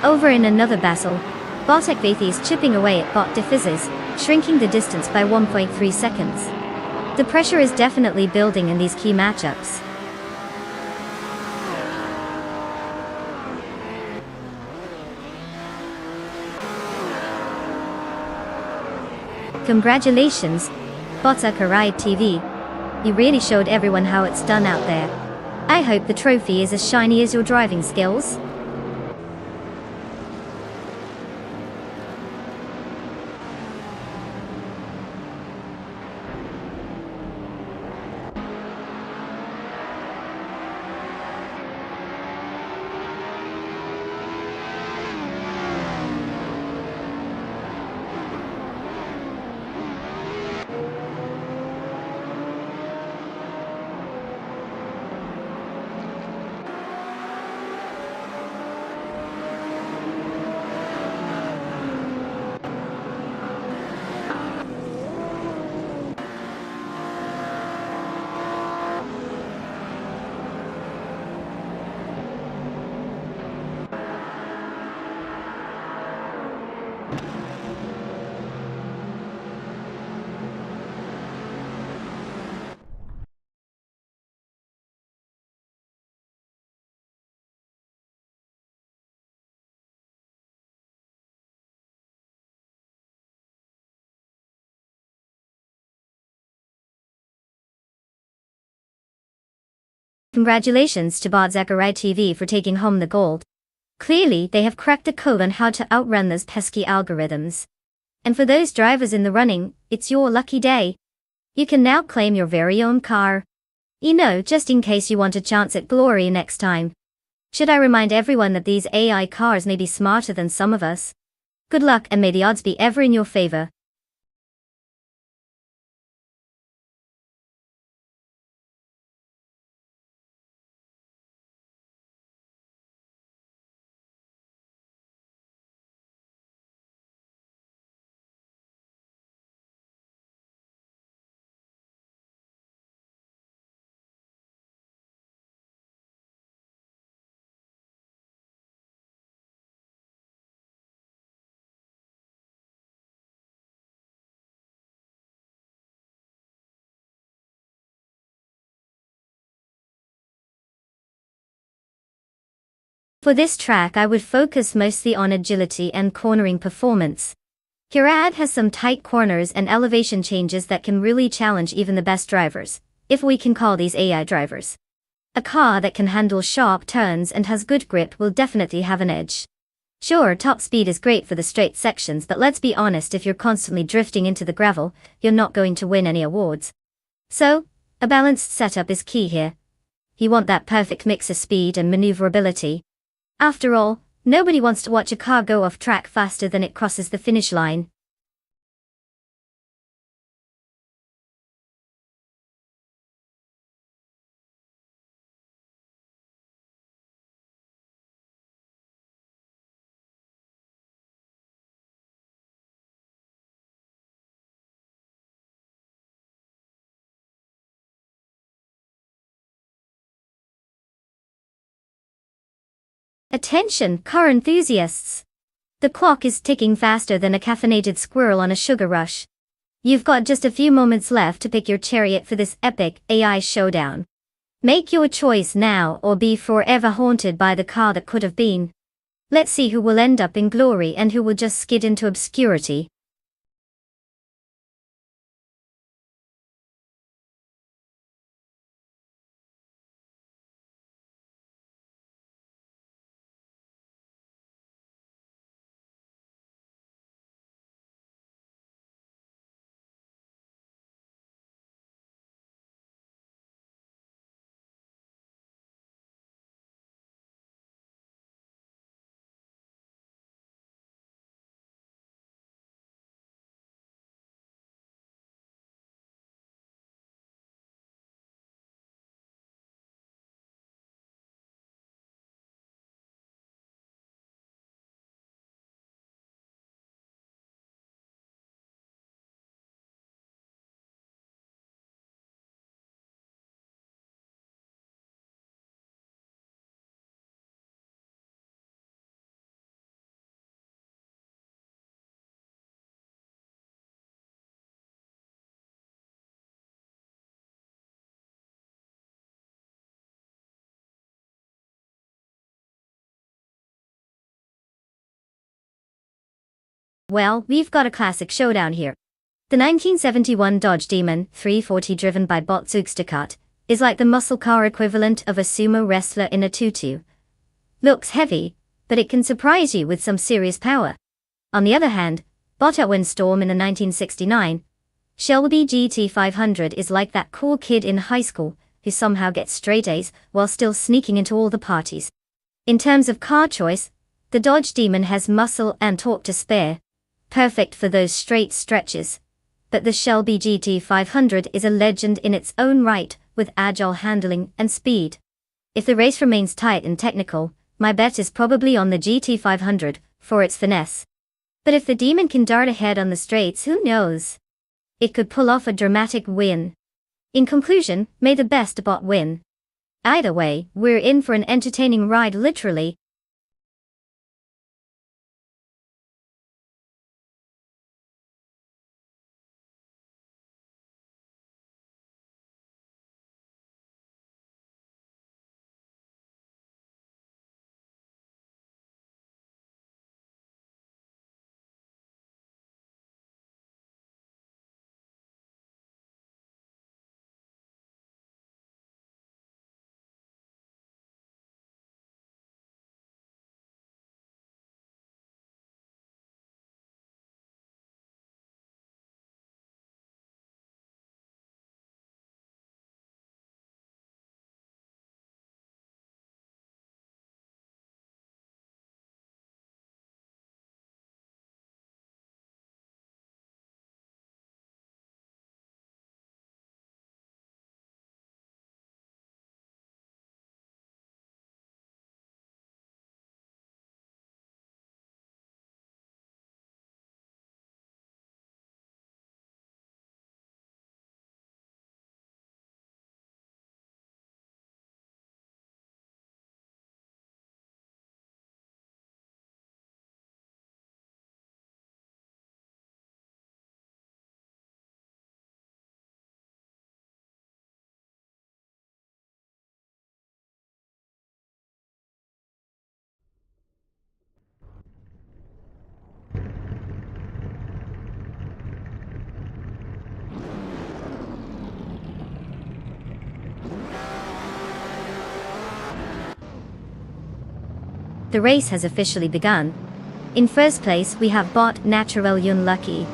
Over in another battle, Bot Ekvathi is chipping away at Bot Defizzes, shrinking the distance by 1.3 seconds. The pressure is definitely building in these key matchups. Congratulations, Bot Zachariah TV. You really showed everyone how it's done out there. I hope the trophy is as shiny as your driving skills. Congratulations to Bot Zachariah TV for taking home the gold. Clearly, they have cracked the code on how to outrun those pesky algorithms. And for those drivers in the running, it's your lucky day. You can now claim your very own car. You know, just in case you want a chance at glory next time. Should I remind everyone that these AI cars may be smarter than some of us? Good luck and may the odds be ever in your favor. For this track I would focus mostly on agility and cornering performance. Hirad has some tight corners and elevation changes that can really challenge even the best drivers, if we can call these AI drivers. A car that can handle sharp turns and has good grip will definitely have an edge. Sure, top speed is great for the straight sections, but let's be honest, if you're constantly drifting into the gravel, you're not going to win any awards. So, a balanced setup is key here. You want that perfect mix of speed and maneuverability. After all, nobody wants to watch a car go off track faster than it crosses the finish line. Attention, car enthusiasts! The clock is ticking faster than a caffeinated squirrel on a sugar rush. You've got just a few moments left to pick your chariot for this epic AI showdown. Make your choice now or be forever haunted by the car that could have been. Let's see who will end up in glory and who will just skid into obscurity. Well, we've got a classic showdown here. The 1971 Dodge Demon 340 driven by Botzugstadt is like the muscle car equivalent of a sumo wrestler in a tutu. Looks heavy, but it can surprise you with some serious power. On the other hand, Bot at Windstorm in the 1969 Shelby GT500 is like that cool kid in high school who somehow gets straight A's while still sneaking into all the parties. In terms of car choice, the Dodge Demon has muscle and torque to spare, perfect for those straight stretches. But the Shelby GT500 is a legend in its own right, with agile handling and speed. If the race remains tight and technical, my bet is probably on the GT500, for its finesse. But if the Demon can dart ahead on the straights, who knows? It could pull off a dramatic win. In conclusion, may the best bot win. Either way, we're in for an entertaining ride literally. The race has officially begun. In first place we have Bot Natural Unlucky.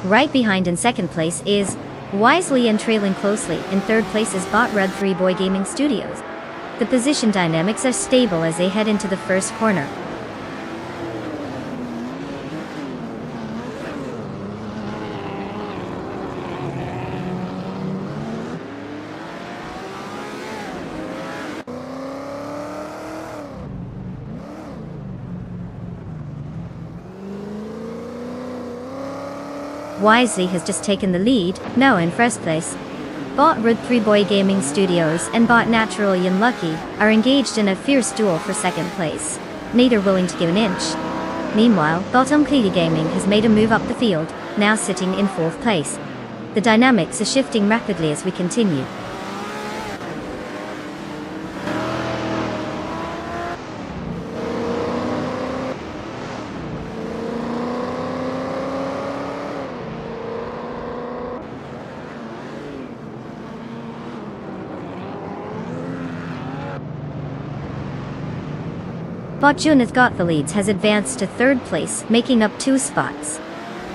Right behind in second place is Wisely, and trailing closely in third place is Bot Red 3 Boy Gaming Studios. The position dynamics are stable as they head into the first corner. Wisely has just taken the lead, now in first place. Bot Red 3 Boy Gaming Studios and Bot Natural Unlucky are engaged in a fierce duel for second place. neither willing to give an inch. Meanwhile, Bottom Clearly Gaming has made a move up the field, now sitting in 4th place. The dynamics are shifting rapidly as we continue. Bot Juna's Got the Leads has advanced to 3rd place, making up 2 spots.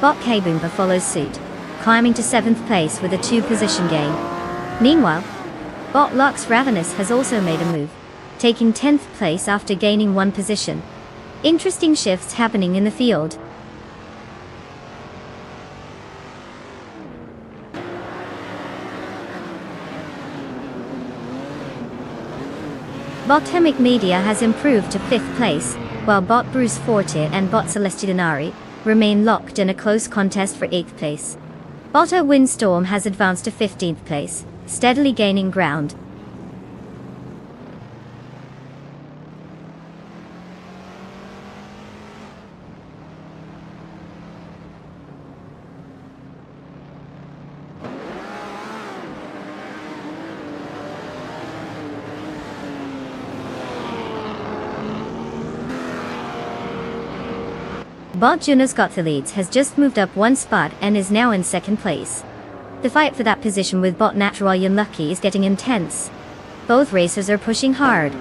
Bot K-Boompa follows suit, climbing to 7th place with a 2-position gain. Meanwhile, Bot Lux Ravenous has also made a move, taking 10th place after gaining 1 position. Interesting shifts happening in the field. Bot Hemic Media has improved to 5th place, while Bot Bruce Forte and Bot Celestinari remain locked in a close contest for 8th place. Bot Windstorm has advanced to 15th place, steadily gaining ground. Bot Juno's Got the Leads has just moved up 1 spot and is now in 2nd place. The fight for that position with Bot Natural Unlucky is getting intense. Both racers are pushing hard.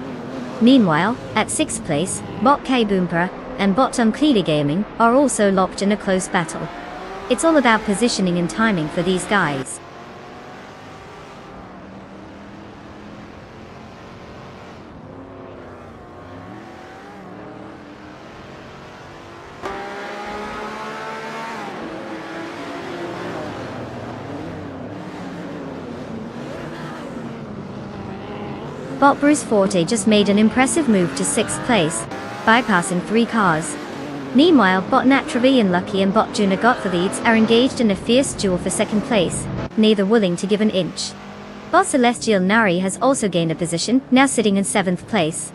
Meanwhile, at 6th place, Bot K-Boompa and Bottom Clearly Gaming are also locked in a close battle. It's all about positioning and timing for these guys. Bot Bruce Forte just made an impressive move to 6th place, bypassing 3 cars. Meanwhile, Bot Naturally Unlucky and Bot Juna Got the Leads are engaged in a fierce duel for 2nd place, neither willing to give an inch. Bot Celestial Nari has also gained a position, now sitting in 7th place.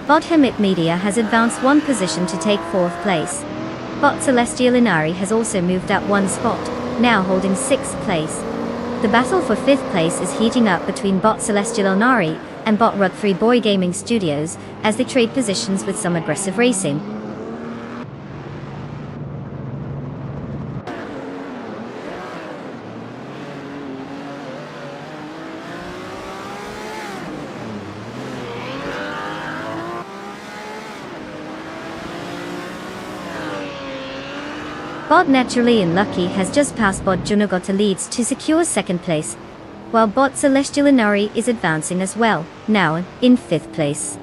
Bot Hemit Media has advanced 1 position to take 4th place. Bot Celestial Inari has also moved up 1 spot, now holding 6th place. The battle for 5th place is heating up between Bot Celestial Inari and Bot Rug 3 Boy Gaming Studios as they trade positions with some aggressive racing. Bot Naturally Unlucky has just passed Bot Juno Got the Leads to secure 2nd place, while Bot Celestial Inari is advancing as well, now in 5th place.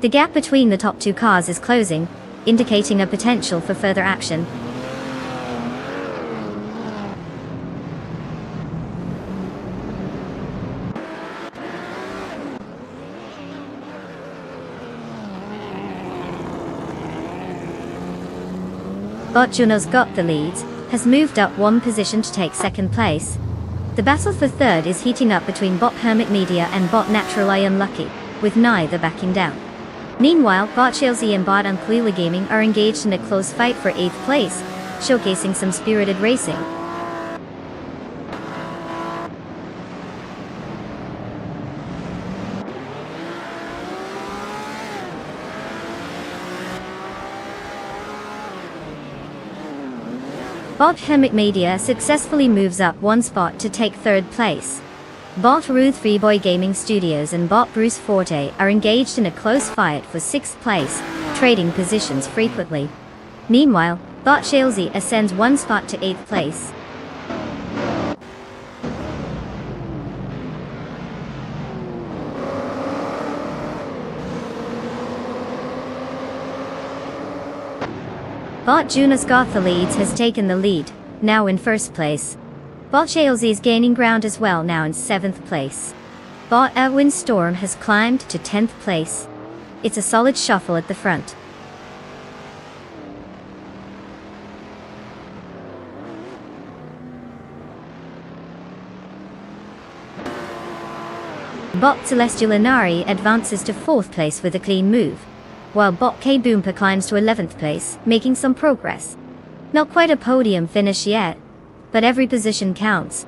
The gap between the top 2 cars is closing, indicating a potential for further action. Bot Juno's Got the Leads has moved up 1 position to take 2nd place. The battle for 3rd is heating up between Bot Hermit Media and Bot Naturally Unlucky, with neither backing down. Meanwhile, Bot Chelsea and Bot Unclearly Gaming are engaged in a close fight for 8th place, showcasing some spirited racing. Bot Hemic Media successfully moves up 1 spot to take 3rd place. Bot Ruth 3 Boy Gaming Studios and Bot Bruce Forte are engaged in a close fight for 6th place, trading positions frequently. Meanwhile, Bot Chelsea ascends 1 spot to 8th place. Bot Juno's Got the Leads has taken the lead, now in 1st place. Bot Chelsea is gaining ground as well, now in 7th place. Bot Windstorm has climbed to 10th place. it's a solid shuffle at the front. Bot Celestial Inari advances to 4th place with a clean move, while Bot K Boompa climbs to 11th place, making some progress. Not quite a podium finish yet, but every position counts.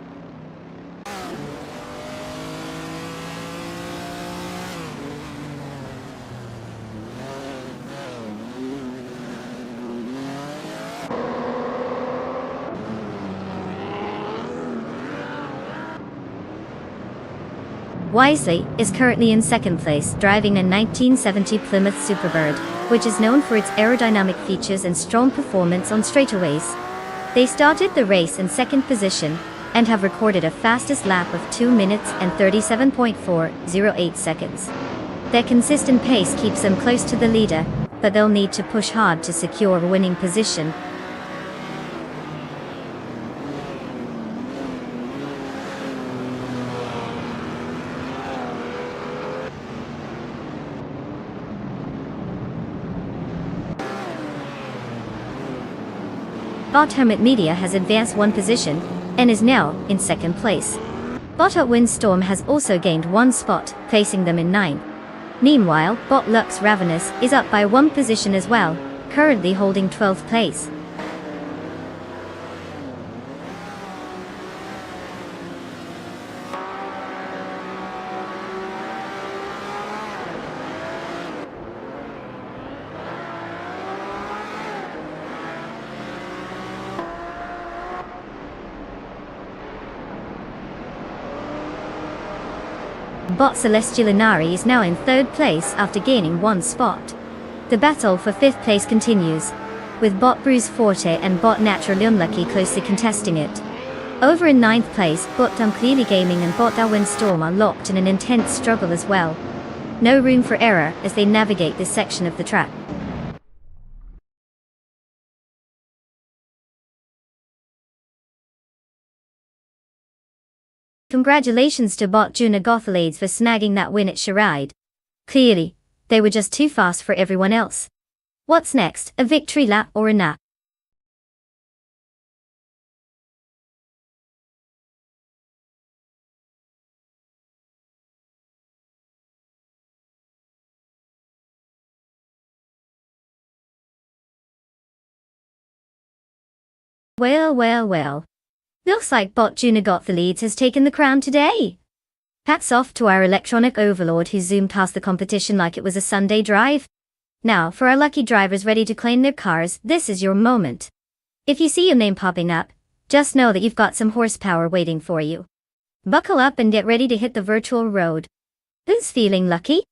Wisely is currently in 2nd place, driving a 1970 Plymouth Superbird, which is known for its aerodynamic features and strong performance on straightaways. They started the race in 2nd position, and have recorded a fastest lap of 2 minutes and 37.408 seconds. Their consistent pace keeps them close to the leader, but they'll need to push hard to secure a winning position. Bot Hermit Media has advanced 1 position, and is now in 2nd place. Bot Windstorm has also gained 1 spot, placing them in 9. Meanwhile, Bot Lux Ravenous is up by 1 position as well, currently holding 12th place. Bot Celestial Inari is now in 3rd place after gaining 1 spot. The battle for 5th place continues, with Bot Bruce Forte and Bot Naturally Unlucky closely contesting it. Over in 9th place, Bot Clearly Gaming and Bot Windstorm are locked in an intense struggle as well. No room for error as they navigate this section of the track. Congratulations to Bot Juna Gothalades for snagging that win at Charade. Clearly, they were just too fast for everyone else. What's next, a victory lap or a nap? Well. Looks like Bot Juna Gothalades has taken the crown today. Hats off to our electronic overlord who zoomed past the competition like it was a Sunday drive. Now, for our lucky drivers ready to claim their cars, this is your moment. If you see your name popping up, just know that you've got some horsepower waiting for you. Buckle up and get ready to hit the virtual road. Who's feeling lucky?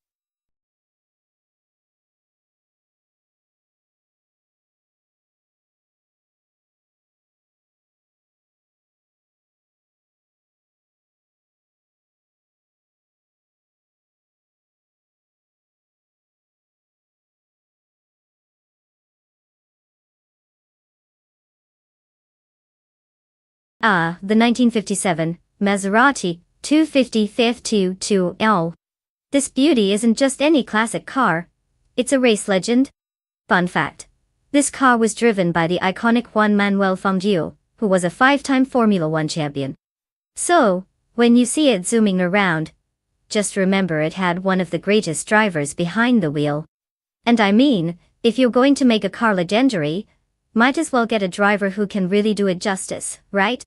The 1957 Maserati 250 F22L. This beauty isn't just any classic car, it's a race legend. Fun fact: this car was driven by the iconic Juan Manuel Fangio, who was a 5-time Formula One champion. So, when you see it zooming around, just remember it had one of the greatest drivers behind the wheel. And I mean, if you're going to make a car legendary, might as well get a driver who can really do it justice, right?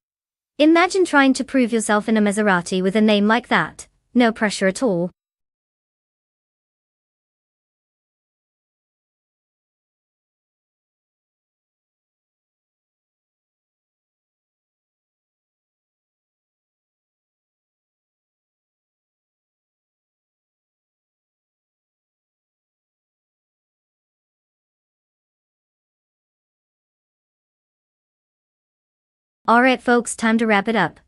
Imagine trying to prove yourself in a Maserati with a name like that. No pressure at all. Alright folks, time to wrap it up.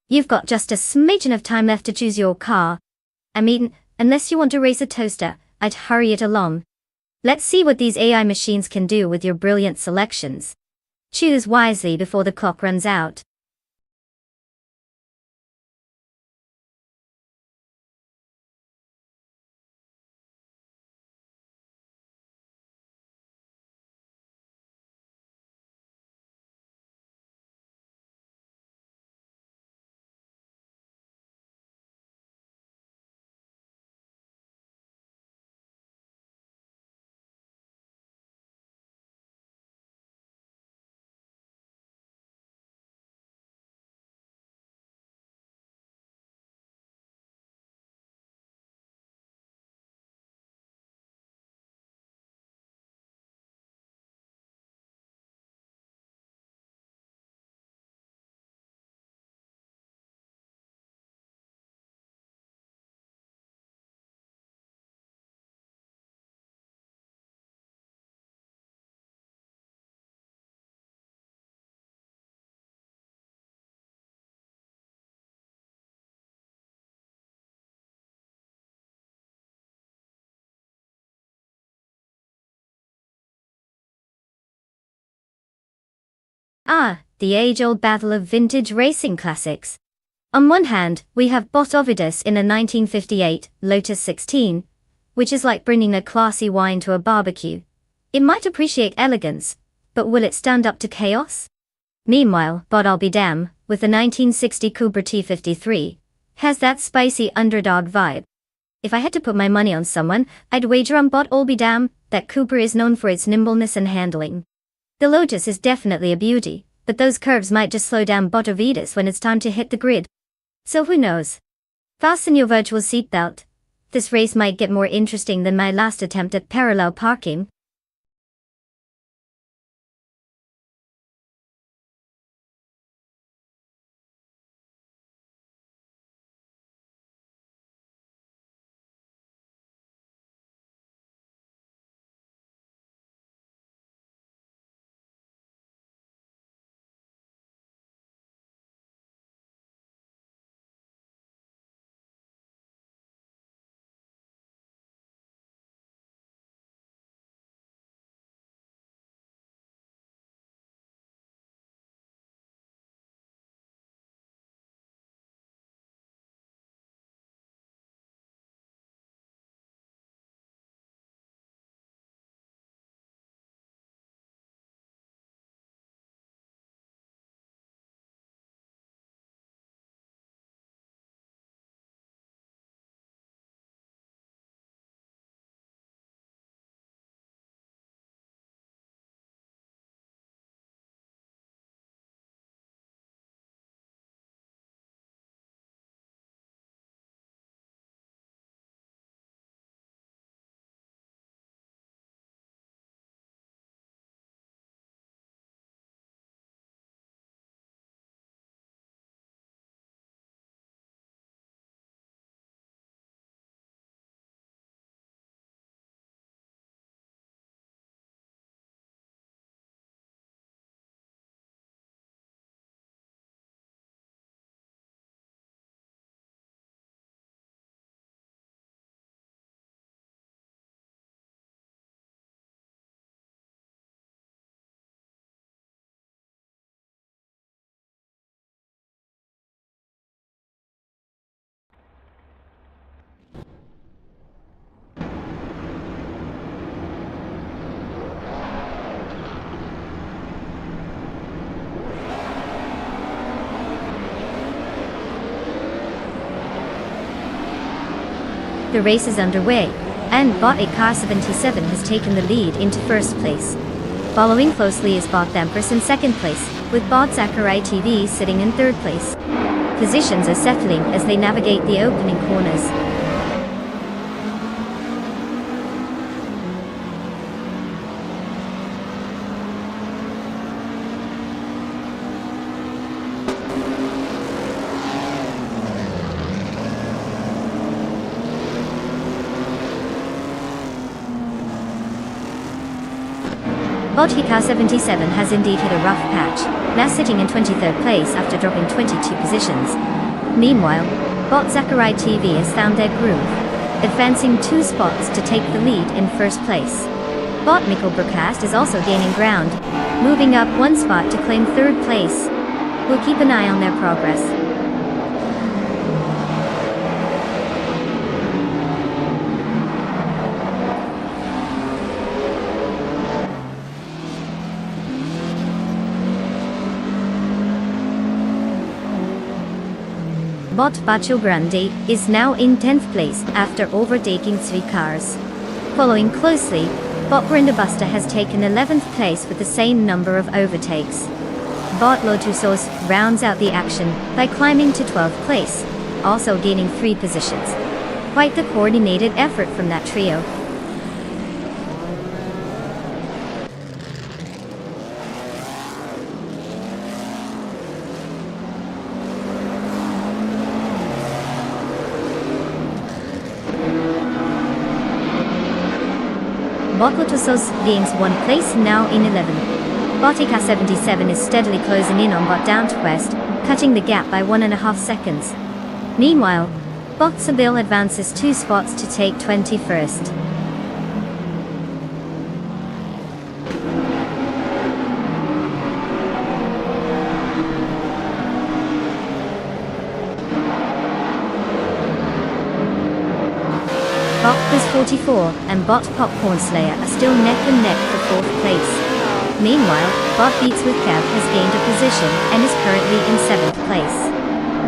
You've got just a smidgen of time left to choose your car. I mean, unless you want to race a toaster, I'd hurry it along. Let's see what these AI machines can do with your brilliant selections. Choose wisely before the clock runs out. The age-old battle of vintage racing classics. On one hand, we have Bot Ovidus in a 1958 Lotus 16, which is like bringing a classy wine to a barbecue. It might appreciate elegance, but will it stand up to chaos? Meanwhile, Bot I'll be damn, with the 1960 Cooper T53, has that spicy underdog vibe. If I had to put my money on someone, I'd wager on Bot I'll be damn, that Cooper is known for its nimbleness and handling. The Lotus is definitely a beauty, but those curves might just slow down Bot Ovidus when it's time to hit the grid. So who knows? Fasten your virtual seatbelt. This race might get more interesting than my last attempt at parallel parking. The race is underway, and Bot Car 77 has taken the lead into first place. Following closely is Bot Empress in second place, with Bot Zachary TV sitting in third place. Positions are settling as they navigate the opening corners. Car 77 has indeed hit a rough patch, now sitting in 23rd place after dropping 22 positions. Meanwhile, Bot Zachary TV has found their groove, advancing 2 spots to take the lead in first place. Bot Mikkel Broadcast is also gaining ground, moving up 1 spot to claim third place. We'll keep an eye on their progress. Bot Bacio Grande is now in 10th place after overtaking 3 cars. Following closely, Bot Buster has taken 11th place with the same number of overtakes. Bot Lotusos rounds out the action by climbing to 12th place, also gaining 3 positions. Quite the coordinated effort from that trio. Bot Lotusos gains 1 place, now in 11. Car 77 is steadily closing in on Bot down to West, cutting the gap by 1.5 seconds. Meanwhile, Bot Seville advances 2 spots to take 21st. Bot Quiz 44 and Bot Popcorn Slayer are still neck and neck for 4th place. Meanwhile, Bot Beats with Kev has gained a position and is currently in 7th place.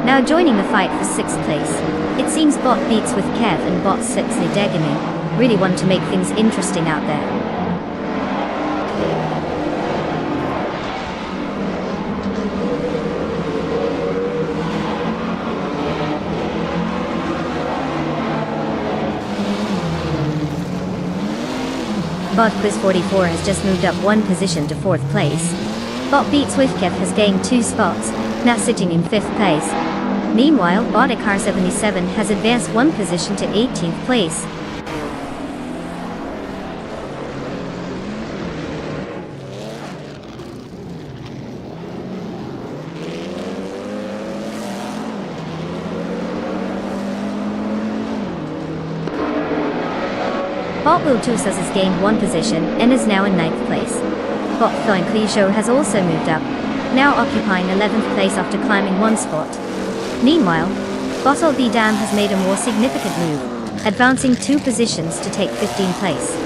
Now joining the fight for 6th place, it seems Bot Beats with Kev and Bot Slipsley Degamy really want to make things interesting out there. Bot Quiz 44 has just moved up 1 position to 4th place. Bot Beats with Kev has gained 2 spots, now sitting in 5th place. Meanwhile, Bot Car 77 has advanced 1 position to 18th place. Bot Will Tusas has gained 1 position and is now in 9th place. Bot Floin Clisho has also moved up, now occupying 11th place after climbing 1 spot. Meanwhile, Bottle B Dam has made a more significant move, advancing 2 positions to take 15th place.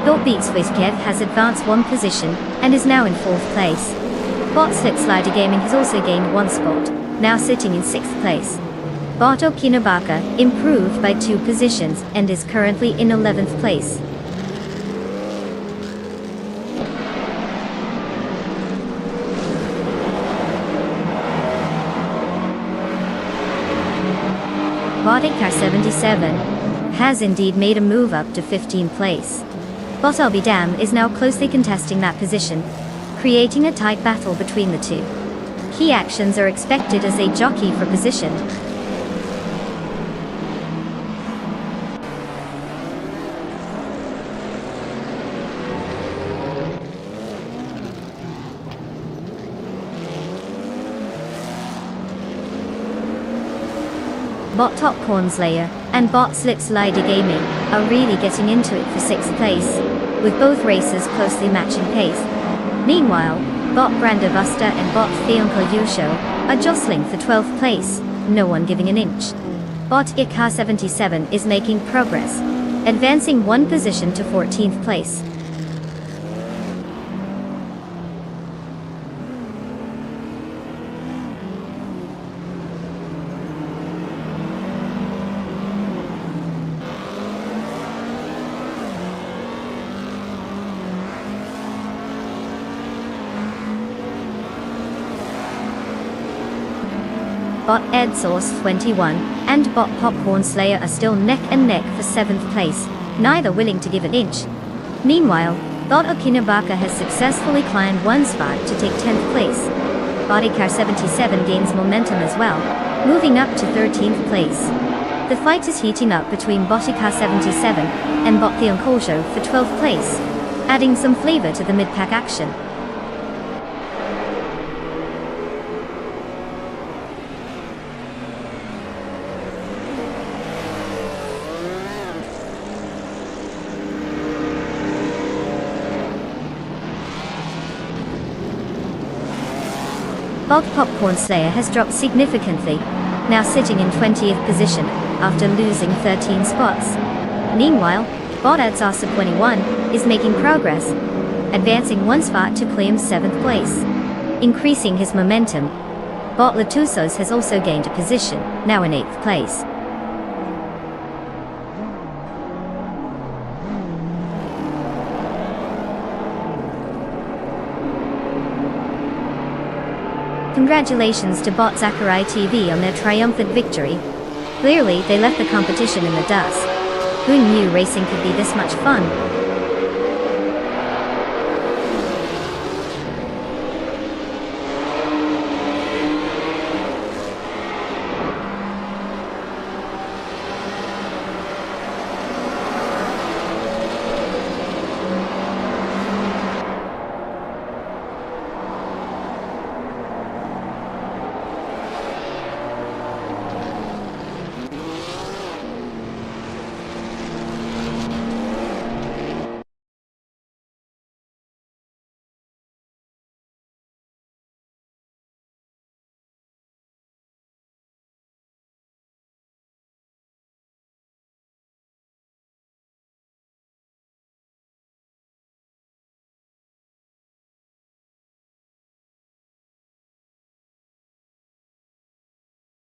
Bot Beats with Kev has advanced 1 position and is now in 4th place. Bot Slipslider Gaming has also gained 1 spot, now sitting in 6th place. Bot Okinobaka improved by 2 positions and is currently in 11th place. Bot Car 77 has indeed made a move up to 15th place. Bot I'll Be Damn is now closely contesting that position, creating a tight battle between the two. Key actions are expected as they jockey for position. Bot Top Corn Slayer and Bot Slipslider Gaming are really getting into it for 6th place, with both races closely matching pace. Meanwhile, Bot Brandobuster and Bot Theonko Yusho are jostling for 12th place, no one giving an inch. Bot Car 77 is making progress, advancing 1 position to 14th place. Bot EdSauce 21 and Bot Popcorn Slayer are still neck and neck for 7th place, neither willing to give an inch. Meanwhile, Bot Okinobaka has successfully climbed 1 spot to take 10th place. Bot Car 77 gains momentum as well, moving up to 13th place. The fight is heating up between Bot Car 77 and Bot Theonkolsho for 12th place, adding some flavor to the mid-pack action. Bot Popcorn Slayer has dropped significantly, now sitting in 20th position after losing 13 spots. Meanwhile, Bot Edzasa 21 is making progress, advancing 1 spot to claim 7th place. Increasing his momentum, Bot Latusos has also gained a position, now in 8th place. Congratulations to Bot Zachary TV on their triumphant victory. Clearly, they left the competition in the dust. Who knew racing could be this much fun?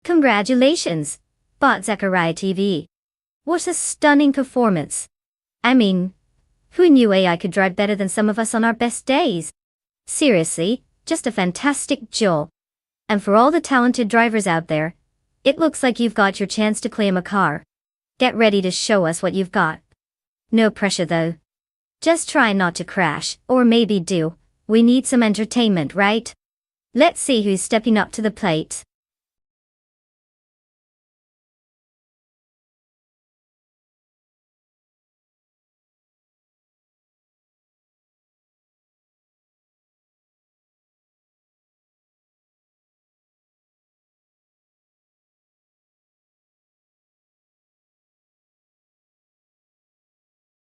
Congratulations, Bot Zechariah TV. What a stunning performance. I mean, who knew AI could drive better than some of us on our best days? Seriously, just a fantastic job. And for all the talented drivers out there, it looks like you've got your chance to claim a car. Get ready to show us what you've got. No pressure though. Just try not to crash, or maybe do. We need some entertainment, right? Let's see who's stepping up to the plate.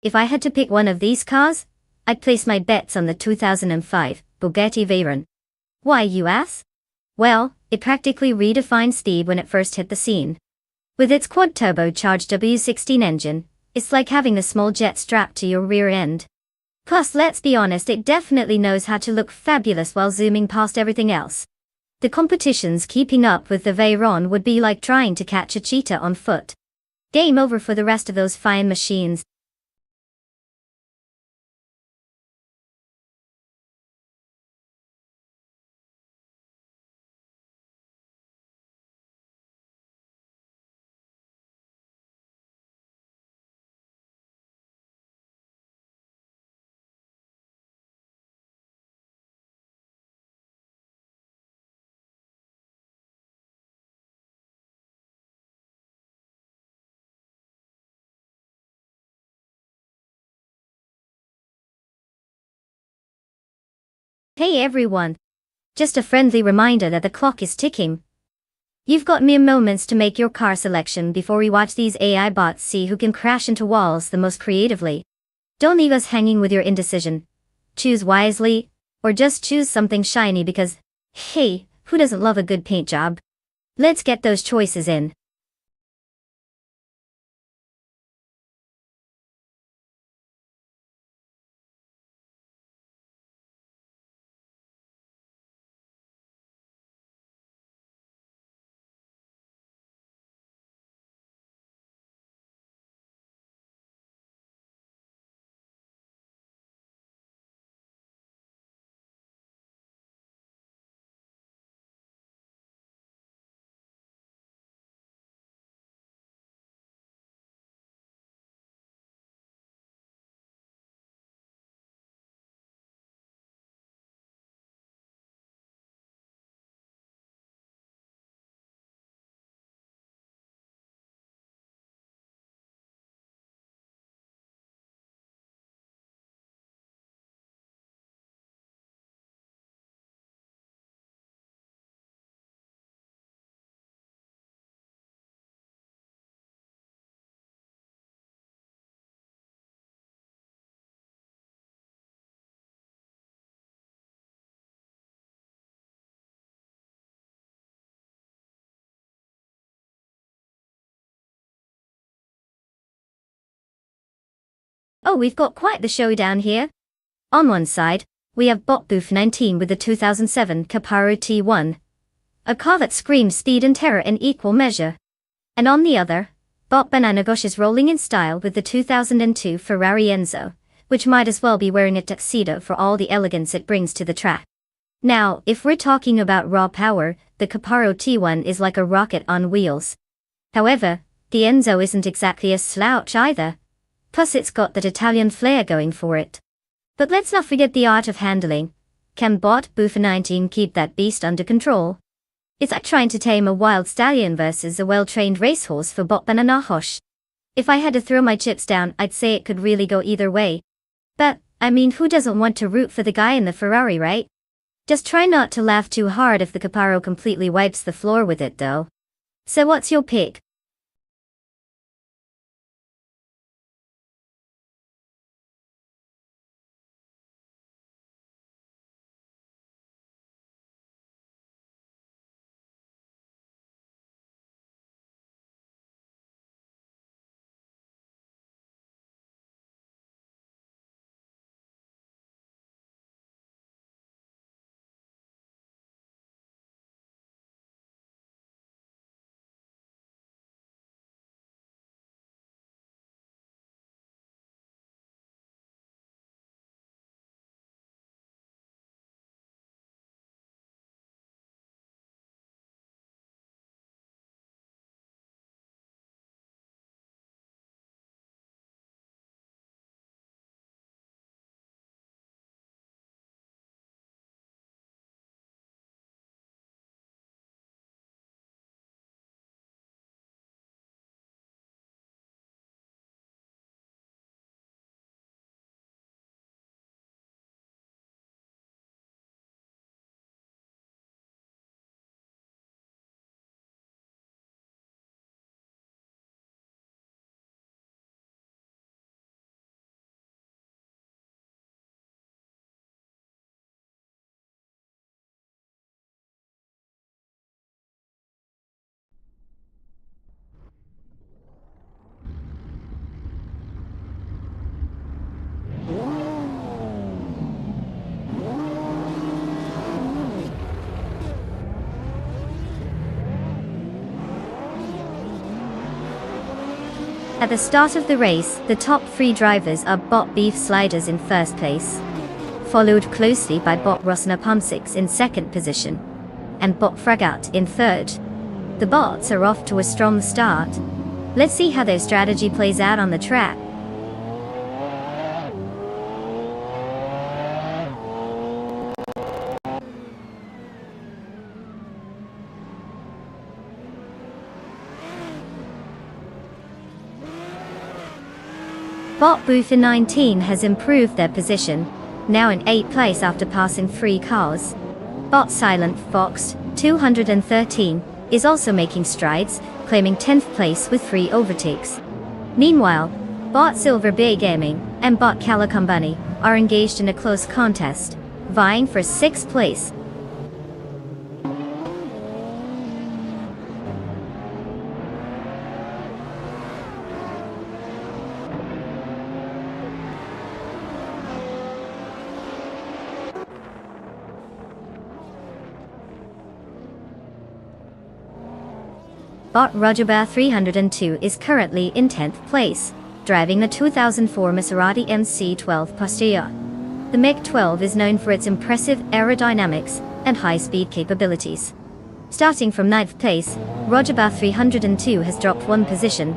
If I had to pick one of these cars, I'd place my bets on the 2005 Bugatti Veyron. Why, you ask? Well, it practically redefined speed when it first hit the scene. With its quad-turbocharged W16 engine, it's like having a small jet strapped to your rear end. Plus, let's be honest, it definitely knows how to look fabulous while zooming past everything else. The competition's keeping up with the Veyron would be like trying to catch a cheetah on foot. Game over for the rest of those fine machines. Hey everyone! Just a friendly reminder that the clock is ticking. You've got mere moments to make your car selection before we watch these AI bots see who can crash into walls the most creatively. Don't leave us hanging with your indecision. Choose wisely, or just choose something shiny because, hey, who doesn't love a good paint job? Let's get those choices in. Oh, we've got quite the showdown here. On one side, we have Bot Booth 19 with the 2007 Caparo T1. A car that screams speed and terror in equal measure. And on the other, Bot Banana Gush is rolling in style with the 2002 Ferrari Enzo, which might as well be wearing a tuxedo for all the elegance it brings to the track. Now, if we're talking about raw power, the Caparo T1 is like a rocket on wheels. However, the Enzo isn't exactly a slouch either. Plus it's got that Italian flair going for it. But let's not forget the art of handling. Can Bot Booth 19 keep that beast under control? It's like trying to tame a wild stallion versus a well-trained racehorse for Bot Banana Gush. If I had to throw my chips down, I'd say it could really go either way. But, I mean, who doesn't want to root for the guy in the Ferrari, right? Just try not to laugh too hard if the Caparo completely wipes the floor with it though. So what's your pick? At the start of the race, the top three drivers are Bot Beef Sliders in first place, followed closely by Bot Rosna Pumsix in second position, and Bot Fragat in third. The bots are off to a strong start. Let's see how their strategy plays out on the track. Bot Boofer 19 has improved their position, now in 8th place after passing 3 cars. Bot Silent Fox 213 is also making strides, claiming 10th place with 3 overtakes. Meanwhile, Bot Silver Bay Gaming and Bot Calacumbani are engaged in a close contest, vying for 6th place. Bot Rogerbar 302 is currently in 10th place, driving the 2004 Maserati MC12 Posterior. The MiG-12 is known for its impressive aerodynamics and high-speed capabilities. Starting from 9th place, Rogerbar 302 has dropped 1 position.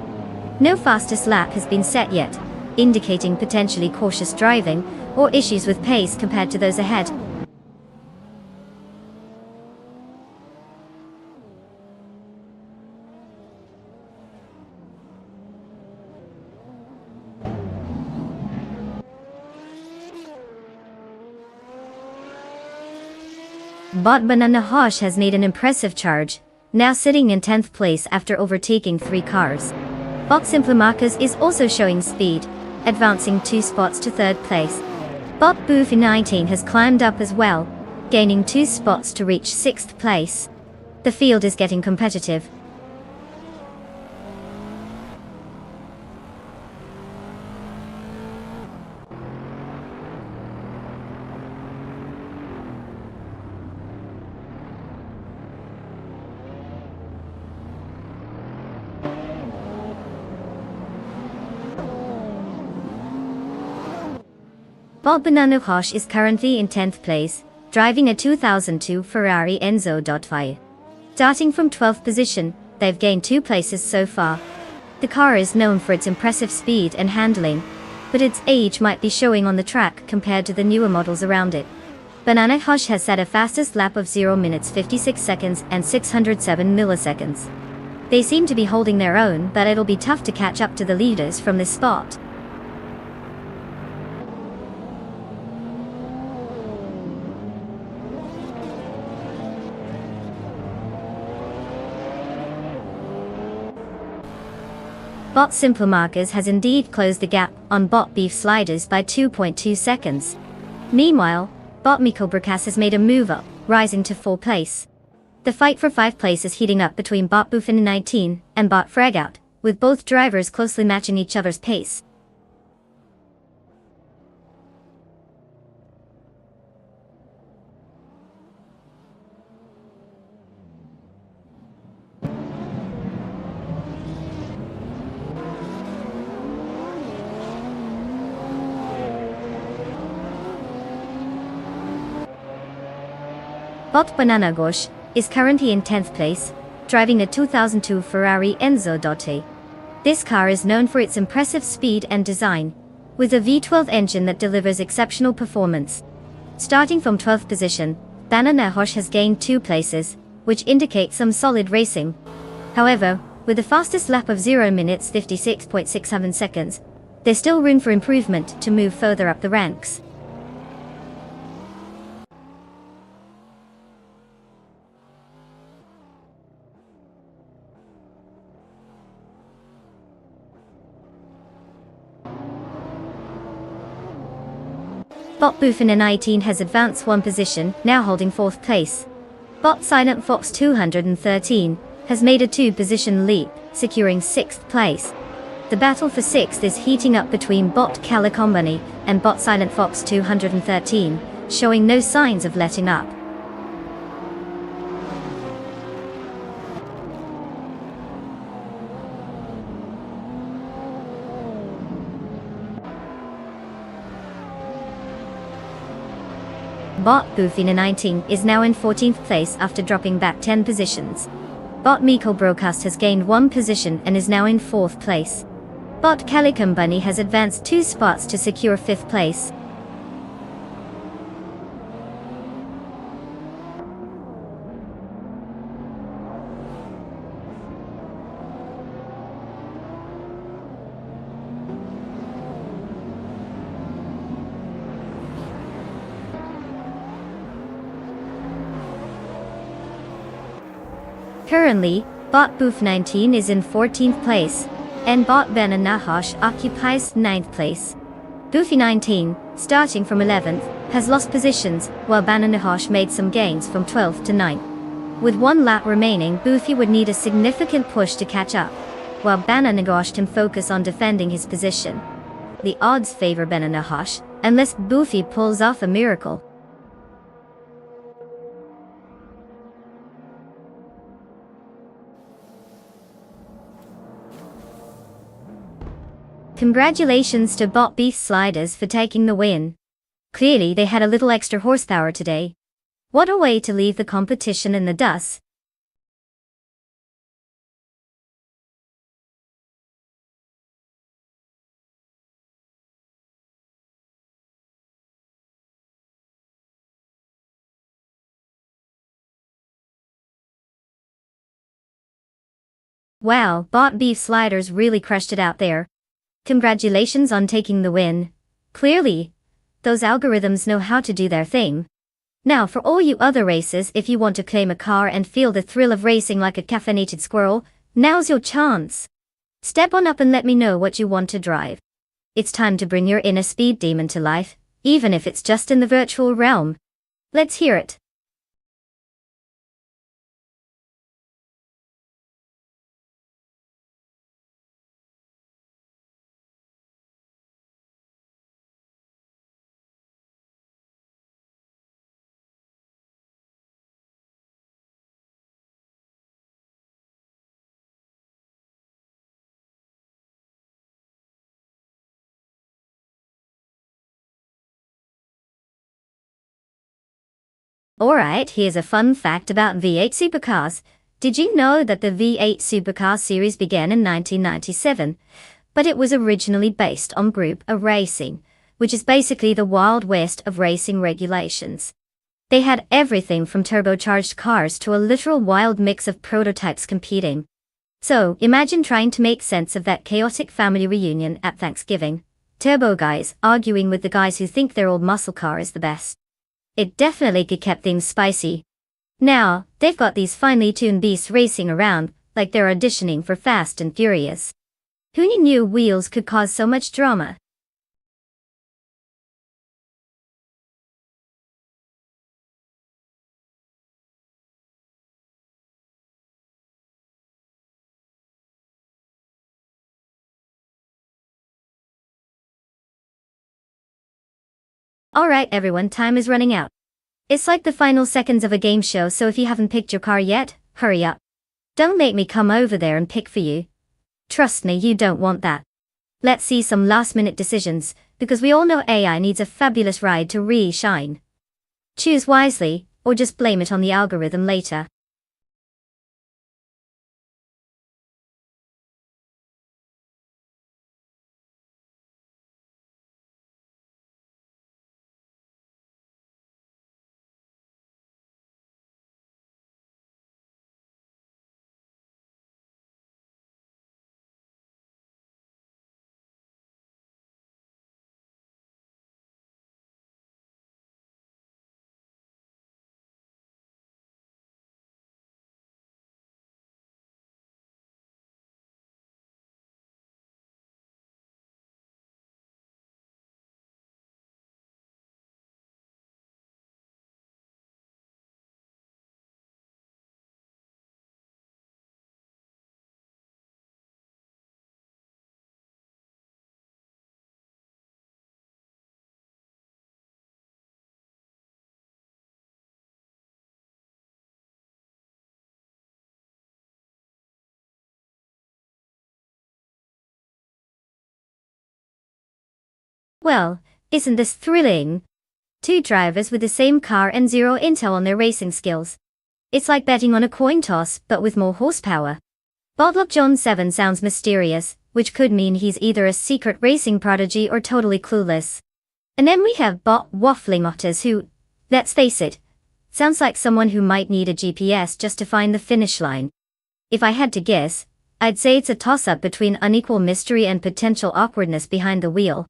No fastest lap has been set yet, indicating potentially cautious driving or issues with pace compared to those ahead. Bot Banana Hosh has made an impressive charge, now sitting in 10th place after overtaking 3 cars. Bot Simplamarcas is also showing speed, advancing 2 spots to 3rd place. Bot Boofy 19 has climbed up as well, gaining 2 spots to reach 6th place. The field is getting competitive. Bot Banana Hosh is currently in 10th place, driving a 2002 Ferrari Enzo. Starting from 12th position, they've gained 2 places so far. The car is known for its impressive speed and handling, but its age might be showing on the track compared to the newer models around it. Banana Hosh has set a fastest lap of 0 minutes 56 seconds and 607 milliseconds. They seem to be holding their own, but it'll be tough to catch up to the leaders from this spot. Bot Simplamarcas has indeed closed the gap on Bot Beef Sliders by 2.2 seconds. Meanwhile, Bot Mikobrakas has made a move up, rising to 4th place. The fight for 5th place is heating up between Bot Boofin 19 and Bot Fragout, with both drivers closely matching each other's pace. Bot Banana Gosh is currently in 10th place, driving a 2002 Ferrari Enzo. This car is known for its impressive speed and design, with a V12 engine that delivers exceptional performance. Starting from 12th position, Banana Hosh has gained 2 places, which indicates some solid racing. However, with the fastest lap of 0 minutes 56.67 seconds, there's still room for improvement to move further up the ranks. Bot Boofin 19 has advanced 1 position, now holding 4th place. Bot Silent Fox 213 has made a 2-position leap, securing 6th place. The battle for 6th is heating up between Bot Calacombani and Bot Silent Fox 213, showing no signs of letting up. Bot Boofina19 is now in 14th place after dropping back 10 positions. Bot Miko Broadcast has gained 1 position and is now in 4th place. Bot Calicum Bunny has advanced 2 spots to secure 5th place. Currently, Bot Boof19 is in 14th place, and Bot Bana Nahash occupies 9th place. Boofy19, starting from 11th, has lost positions, while Bana Nahash made some gains from 12th to 9th. With 1 lap remaining, Boofy would need a significant push to catch up, while Bana Nahash can focus on defending his position. The odds favor Bana Nahash, unless Boofy pulls off a miracle. Congratulations to Bot Beef Sliders for taking the win. Clearly they had a little extra horsepower today. What a way to leave the competition in the dust. Wow, Bot Beef Sliders really crushed it out there. Congratulations on taking the win. Clearly, those algorithms know how to do their thing. Now for all you other racers, if you want to claim a car and feel the thrill of racing like a caffeinated squirrel, now's your chance. Step on up and let me know what you want to drive. It's time to bring your inner speed demon to life, even if it's just in the virtual realm. Let's hear it. Alright, here's a fun fact about V8 supercars. Did you know that the V8 supercar series began in 1997? But it was originally based on Group A racing, which is basically the Wild West of racing regulations. They had everything from turbocharged cars to a literal wild mix of prototypes competing. So, imagine trying to make sense of that chaotic family reunion at Thanksgiving. Turbo guys arguing with the guys who think their old muscle car is the best. It definitely could keep things spicy. Now, they've got these finely tuned beasts racing around, like they're auditioning for Fast and Furious. Who knew wheels could cause so much drama? Alright everyone, time is running out. It's like the final seconds of a game show, so if you haven't picked your car yet, hurry up. Don't make me come over there and pick for you. Trust me, you don't want that. Let's see some last-minute decisions, because we all know AI needs a fabulous ride to really shine. Choose wisely, or just blame it on the algorithm later. Well, isn't this thrilling? Two drivers with the same car and zero intel on their racing skills. It's like betting on a coin toss, but with more horsepower. Botlock John 7 sounds mysterious, which could mean he's either a secret racing prodigy or totally clueless. And then we have Bot Waffling Otters who, let's face it, sounds like someone who might need a GPS just to find the finish line. If I had to guess, I'd say it's a toss-up between unequal mystery and potential awkwardness behind the wheel.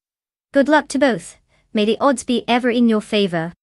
Good luck to both. May the odds be ever in your favor.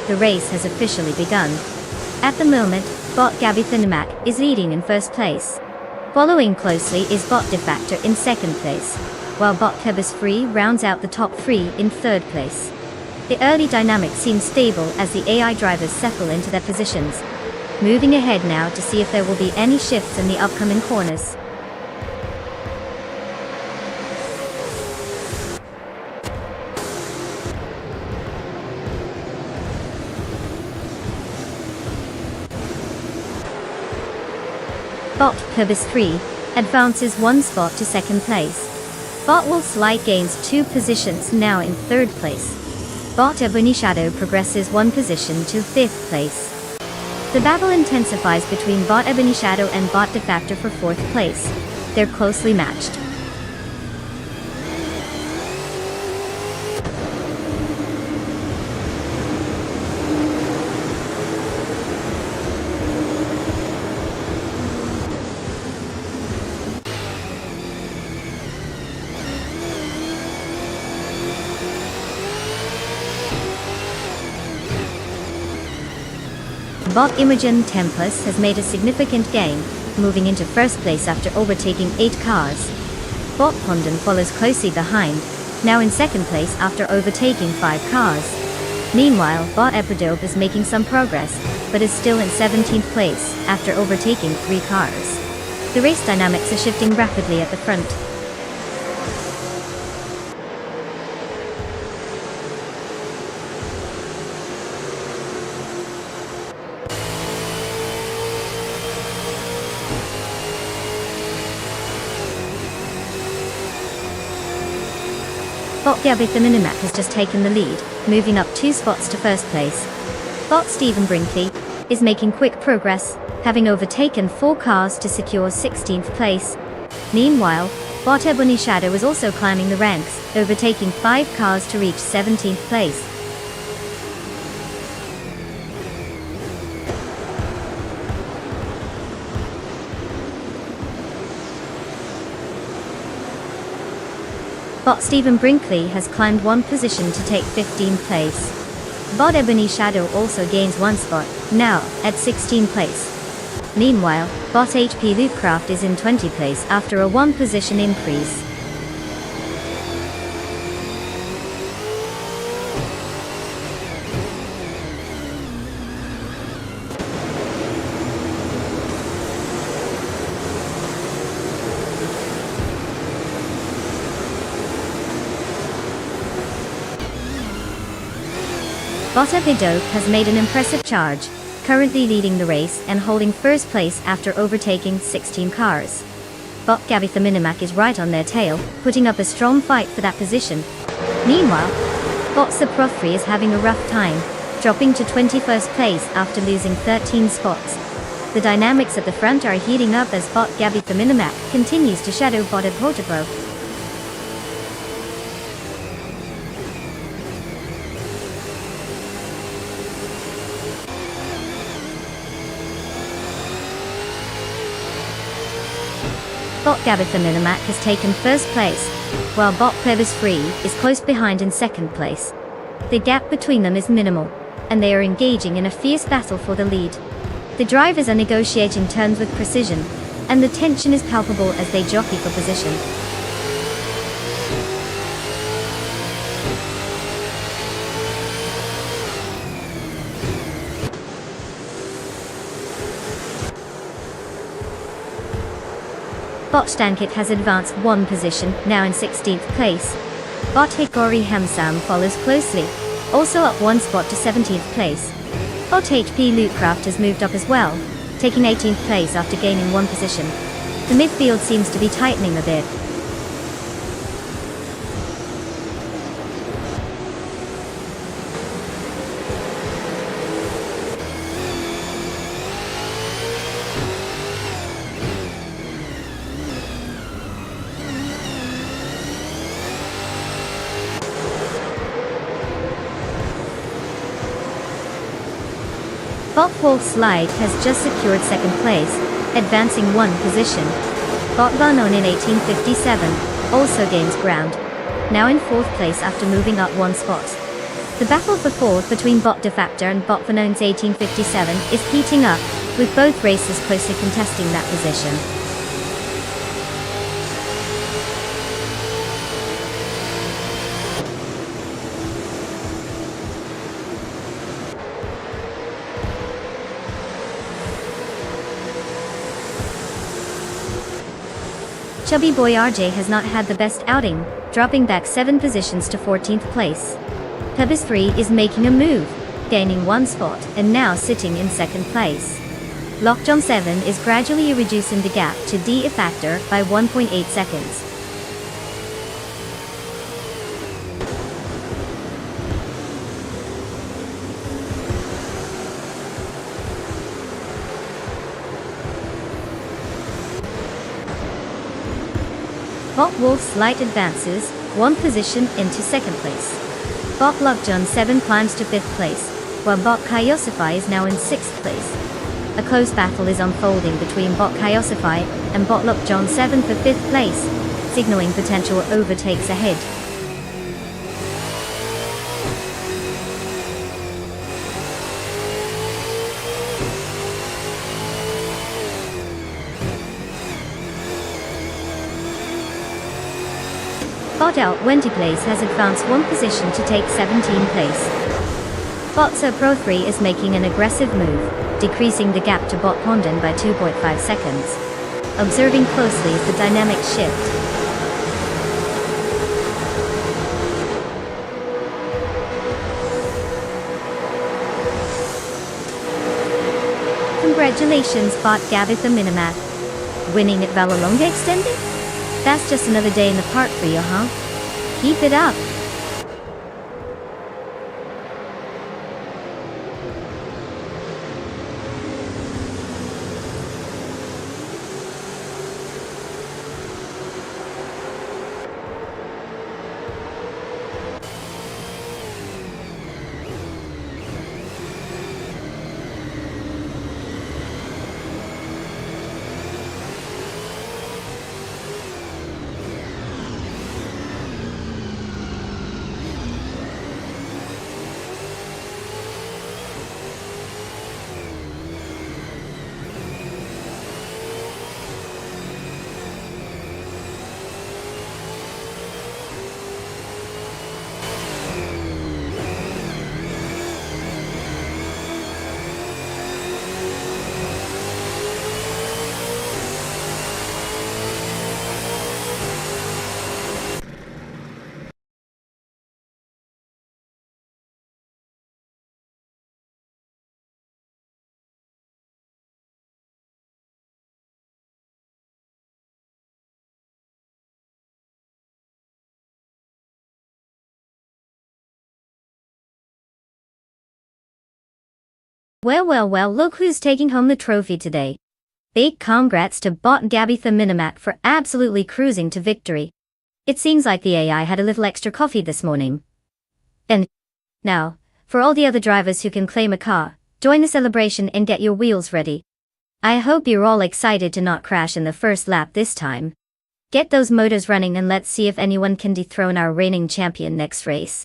The race has officially begun. At the moment, Bot Gabby Thinimac is leading in first place. Following closely is Bot Defactor in second place, while Bot Kebis Free rounds out the top three in third place. The early dynamics seem stable as the AI drivers settle into their positions. Moving ahead now to see if there will be any shifts in the upcoming corners. Bot Kebis Free advances one spot to second place. Bot Wolf's Light gains 2 positions, now in third place. Bot Ebony Shadow progresses 1 position to 5th place. The battle intensifies between Bot Ebony Shadow and Bot Defactor for 4th place. They're closely matched. Bot Imogen Tempest has made a significant gain, moving into first place after overtaking 8 cars. Bot Pondon follows closely behind, now in second place after overtaking 5 cars. Meanwhile, Bot Epidope is making some progress, but is still in 17th place after overtaking 3 cars. The race dynamics are shifting rapidly at the front. Bot Gabby the Minimac has just taken the lead, moving up 2 spots to first place. Bot Stephen Brinkley is making quick progress, having overtaken 4 cars to secure 16th place. Meanwhile, Bot Ebony Shadow is also climbing the ranks, overtaking 5 cars to reach 17th place. Bot Stephen Brinkley has climbed 1 position to take 15th place. Bot Ebony Shadow also gains 1 spot, now at 16th place. Meanwhile, Bot HP Loopcraft is in 20th place after a 1 position increase. Bot Epidope has made an impressive charge, currently leading the race and holding first place after overtaking 16 cars. Bot Gabitha Minimac is right on their tail, putting up a strong fight for that position. Meanwhile, Bot Saprothri is having a rough time, dropping to 21st place after losing 13 spots. The dynamics at the front are heating up as Bot Gabitha Minimac continues to shadow Bot Epidope. Bot Gabitha Minimac has taken first place, while Bot Plebis Free is close behind in second place. The gap between them is minimal, and they are engaging in a fierce battle for the lead. The drivers are negotiating turns with precision, and the tension is palpable as they jockey for position. Bot Stankit has advanced 1 position, now in 16th place. Bot Hikori Hamsam follows closely, also up 1 spot to 17th place. Bot HP Lootcraft has moved up as well, taking 18th place after gaining 1 position. The midfield seems to be tightening a bit. Bot Wolf Slide has just secured 2nd place, advancing 1 position. Bot Vanon in 1857 also gains ground, now in 4th place after moving up 1 spot. The battle for 4th between Bot Defactor and Bot Vanon's 1857 is heating up, with both races closely contesting that position. Chubby Boy RJ has not had the best outing, dropping back 7 positions to 14th place. Plebis 3 is making a move, gaining 1 spot and now sitting in 2nd place. Lockjohn 7 is gradually reducing the gap to D Factor by 1.8 seconds. Bot Wolf's Light advances 1 position into 2nd place. Bot Lockjohn 7 climbs to 5th place, while Bot Kyosify is now in 6th place. A close battle is unfolding between Bot Kyosify and Bot Lockjohn 7 for 5th place, signaling potential overtakes ahead. Bot Out 20 place has advanced 1 position to take 17th place. Bot Pro 3 is making an aggressive move, decreasing the gap to Bot Pondon by 2.5 seconds. Observing closely is the dynamic shift. Congratulations Bot Gabitha Minimac. Winning at Vallalonga Extended? That's just another day in the park for you, huh? Keep it up! Well, look who's taking home the trophy today. Big congrats to bot Gabitha Minimac for absolutely cruising to victory. It seems like the AI had a little extra coffee this morning. And now, for all the other drivers who can claim a car, join the celebration and get your wheels ready. I hope you're all excited to not crash in the first lap this time. Get those motors running and let's see if anyone can dethrone our reigning champion next race.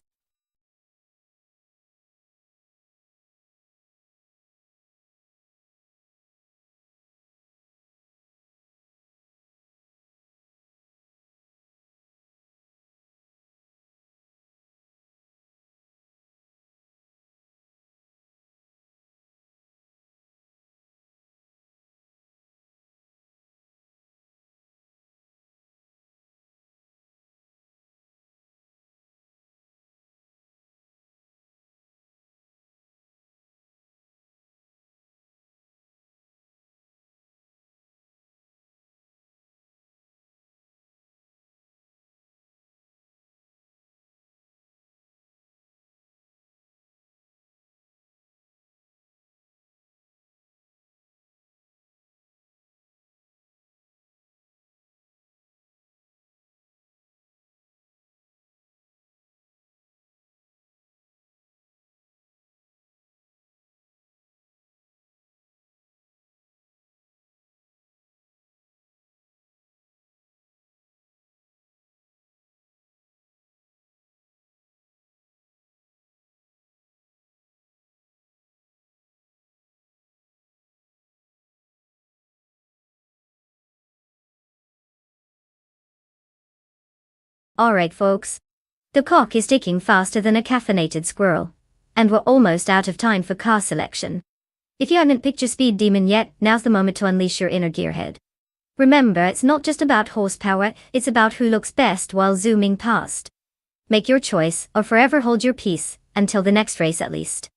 Alright folks. The clock is ticking faster than a caffeinated squirrel. And we're almost out of time for car selection. If you haven't picked your speed demon yet, now's the moment to unleash your inner gearhead. Remember, it's not just about horsepower, it's about who looks best while zooming past. Make your choice, or forever hold your peace, until the next race at least.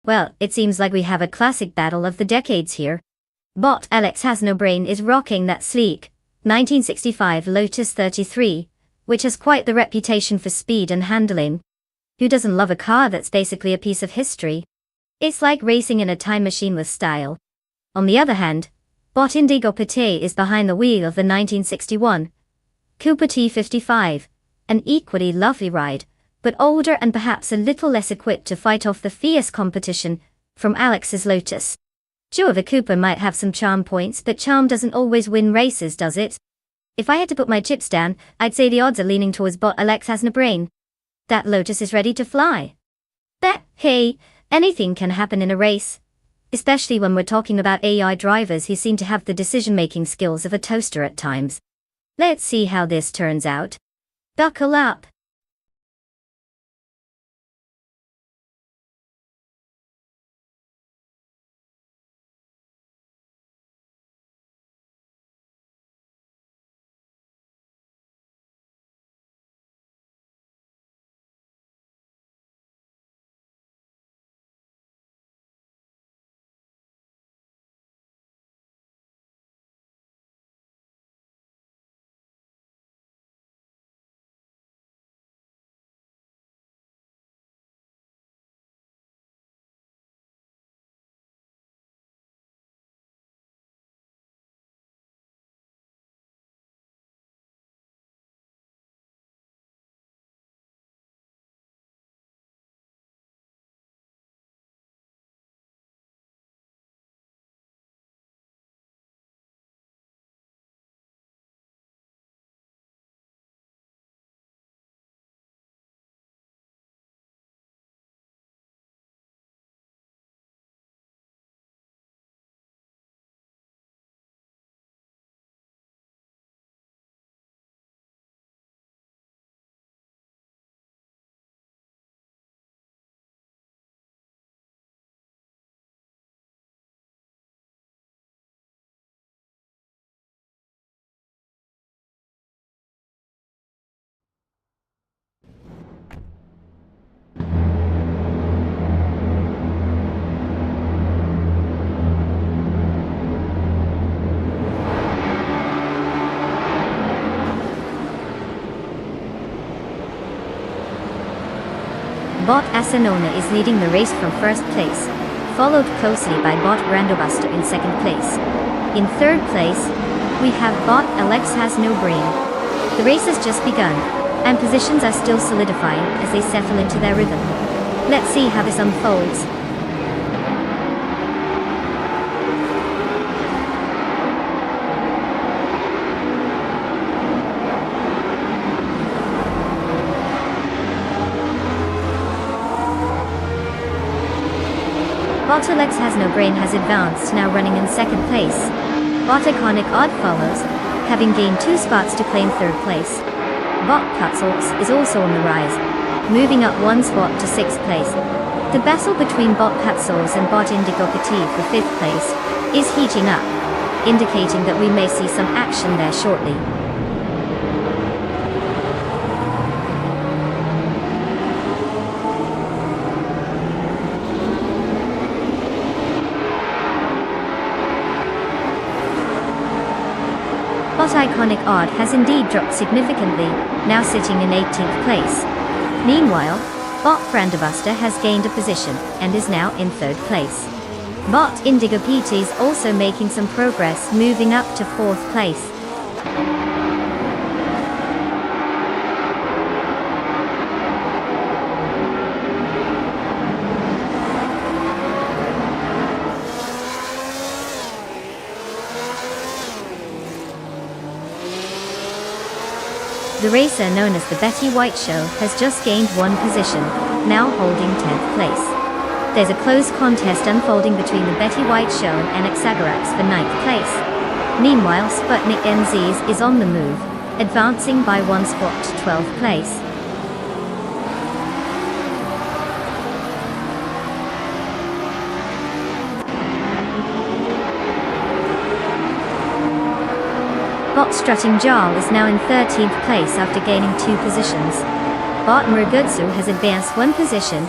Well, it seems like we have a classic battle of the decades here. Bot Alex Has No Brain is rocking that sleek 1965 Lotus 33, which has quite the reputation for speed and handling. Who doesn't love a car that's basically a piece of history? It's like racing in a time machine with style. On the other hand, Bot Indigo Pate is behind the wheel of the 1961 Cooper T55, an equally lovely ride, but older and perhaps a little less equipped to fight off the fierce competition from Alex's Lotus. Sure, the Cooper might have some charm points, but charm doesn't always win races, does it? If I had to put my chips down, I'd say the odds are leaning towards Bot Alex Has No Brain. That Lotus is ready to fly. But, hey, anything can happen in a race. Especially when we're talking about AI drivers who seem to have the decision-making skills of a toaster at times. Let's see how this turns out. Buckle up. Bot Asanona is leading the race from first place, followed closely by Bot Brandobuster in second place. In third place, we have Bot Alex Has No Brain. The race has just begun, and positions are still solidifying as they settle into their rhythm. Let's see how this unfolds. Bot Alex Has No Brain has advanced, now running in second place. Bot Iconic Odd follows, having gained 2 spots to claim third place. Bot Cutzels is also on the rise, moving up 1 spot to 6th place. The battle between Bot Cutzels and Bot Indigo Petit for 5th place is heating up, indicating that we may see some action there shortly. Bot Iconic Odd has indeed dropped significantly, now sitting in 18th place. Meanwhile, Bot Brandobuster has gained a position, and is now in 3rd place. Bot Indigo PT is also making some progress, moving up to 4th place. The racer known as the Betty White Show has just gained 1 position, now holding 10th place. There's a close contest unfolding between the Betty White Show and Exagerax for 9th place. Meanwhile, Sputnik NZs is on the move, advancing by 1 spot to 12th place. Bot Strutting Jarl is now in 13th place after gaining 2 positions. Bot Murugutsu has advanced 1 position,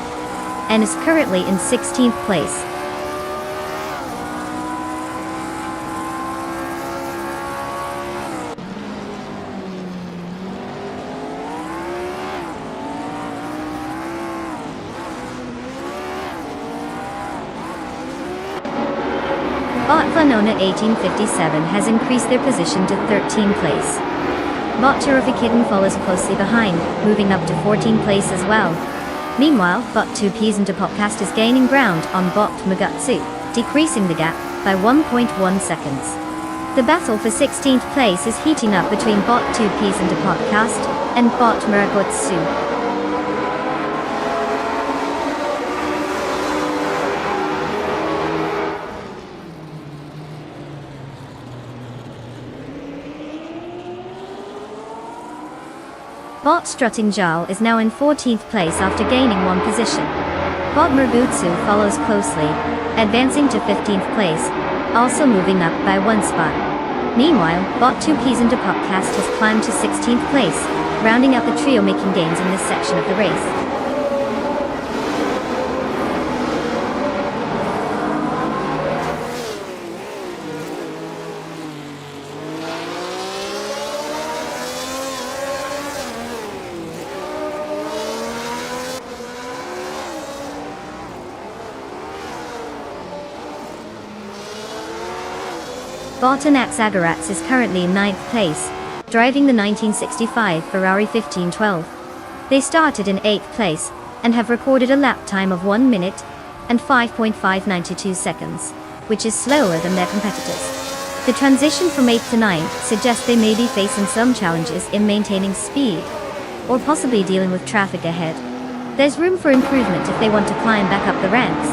and is currently in 16th place. Bot Vanona 1857 has increased their position to 13th place. Bot Terrific Kitten follows closely behind, moving up to 14th place as well. Meanwhile, Bot 2 Peas into Podcast is gaining ground on Bot Mugutsu, decreasing the gap by 1.1 seconds. The battle for 16th place is heating up between Bot 2 Peas into Podcast and Bot Murugutsu. Bot Strutting Jarl is now in 14th place after gaining 1 position. Bot Murugutsu follows closely, advancing to 15th place, also moving up by 1 spot. Meanwhile, Bot 2 Peas into Podcast has climbed to 16th place, rounding out the trio making gains in this section of the race. Bot Exagerax is currently in 9th place, driving the 1965 Ferrari 1512. They started in 8th place, and have recorded a lap time of 1 minute and 5.592 seconds, which is slower than their competitors. The transition from 8th to 9th suggests they may be facing some challenges in maintaining speed, or possibly dealing with traffic ahead. There's room for improvement if they want to climb back up the ranks.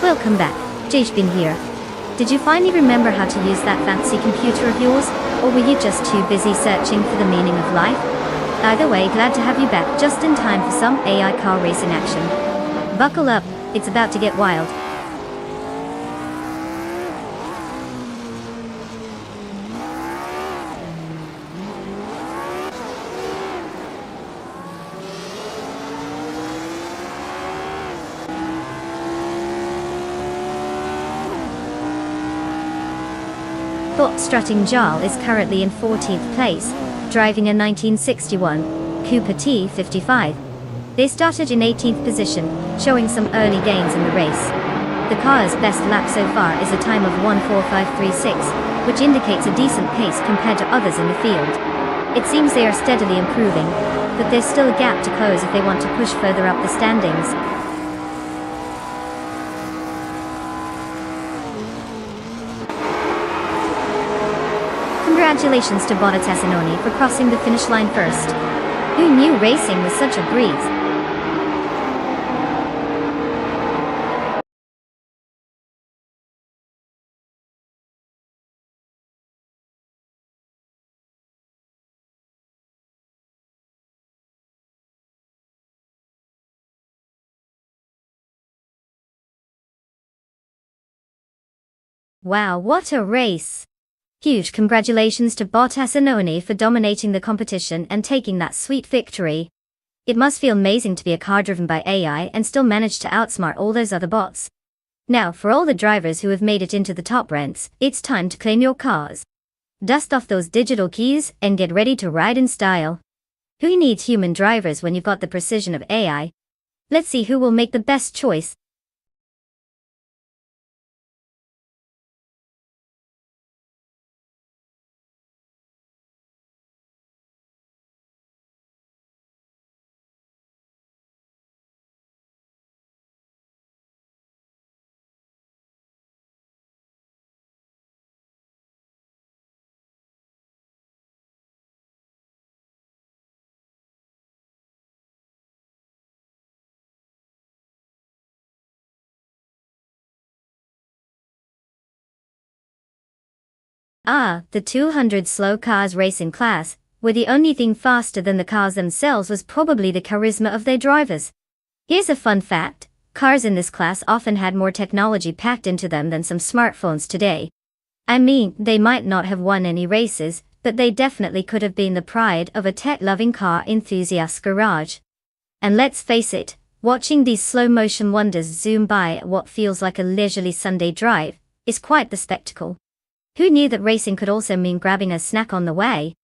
Welcome back, Jbin here. Did you finally remember how to use that fancy computer of yours, or were you just too busy searching for the meaning of life? Either way, glad to have you back just in time for some AI car racing action. Buckle up, it's about to get wild. but strutting Jarl is currently in 14th place, driving a 1961 Cooper T55. They started in 18th position, showing some early gains in the race. The car's best lap so far is a time of 1:45.36, which indicates a decent pace compared to others in the field. It seems they are steadily improving, but there's still a gap to close if they want to push further up the standings. Congratulations to Bottas for crossing the finish line first. Who knew racing was such a breeze? Wow, what a race! Huge congratulations to Bottas for dominating the competition and taking that sweet victory. It must feel amazing to be a car driven by AI and still manage to outsmart all those other bots. Now, for all the drivers who have made it into the top ranks, it's time to claim your cars. Dust off those digital keys and get ready to ride in style. Who needs human drivers when you've got the precision of AI? Let's see who will make the best choice. The 200 slow cars racing class, where the only thing faster than the cars themselves was probably the charisma of their drivers. Here's a fun fact, cars in this class often had more technology packed into them than some smartphones today. I mean, they might not have won any races, but they definitely could have been the pride of a tech-loving car enthusiast's garage. And let's face it, watching these slow-motion wonders zoom by at what feels like a leisurely Sunday drive is quite the spectacle. Who knew that racing could also mean grabbing a snack on the way?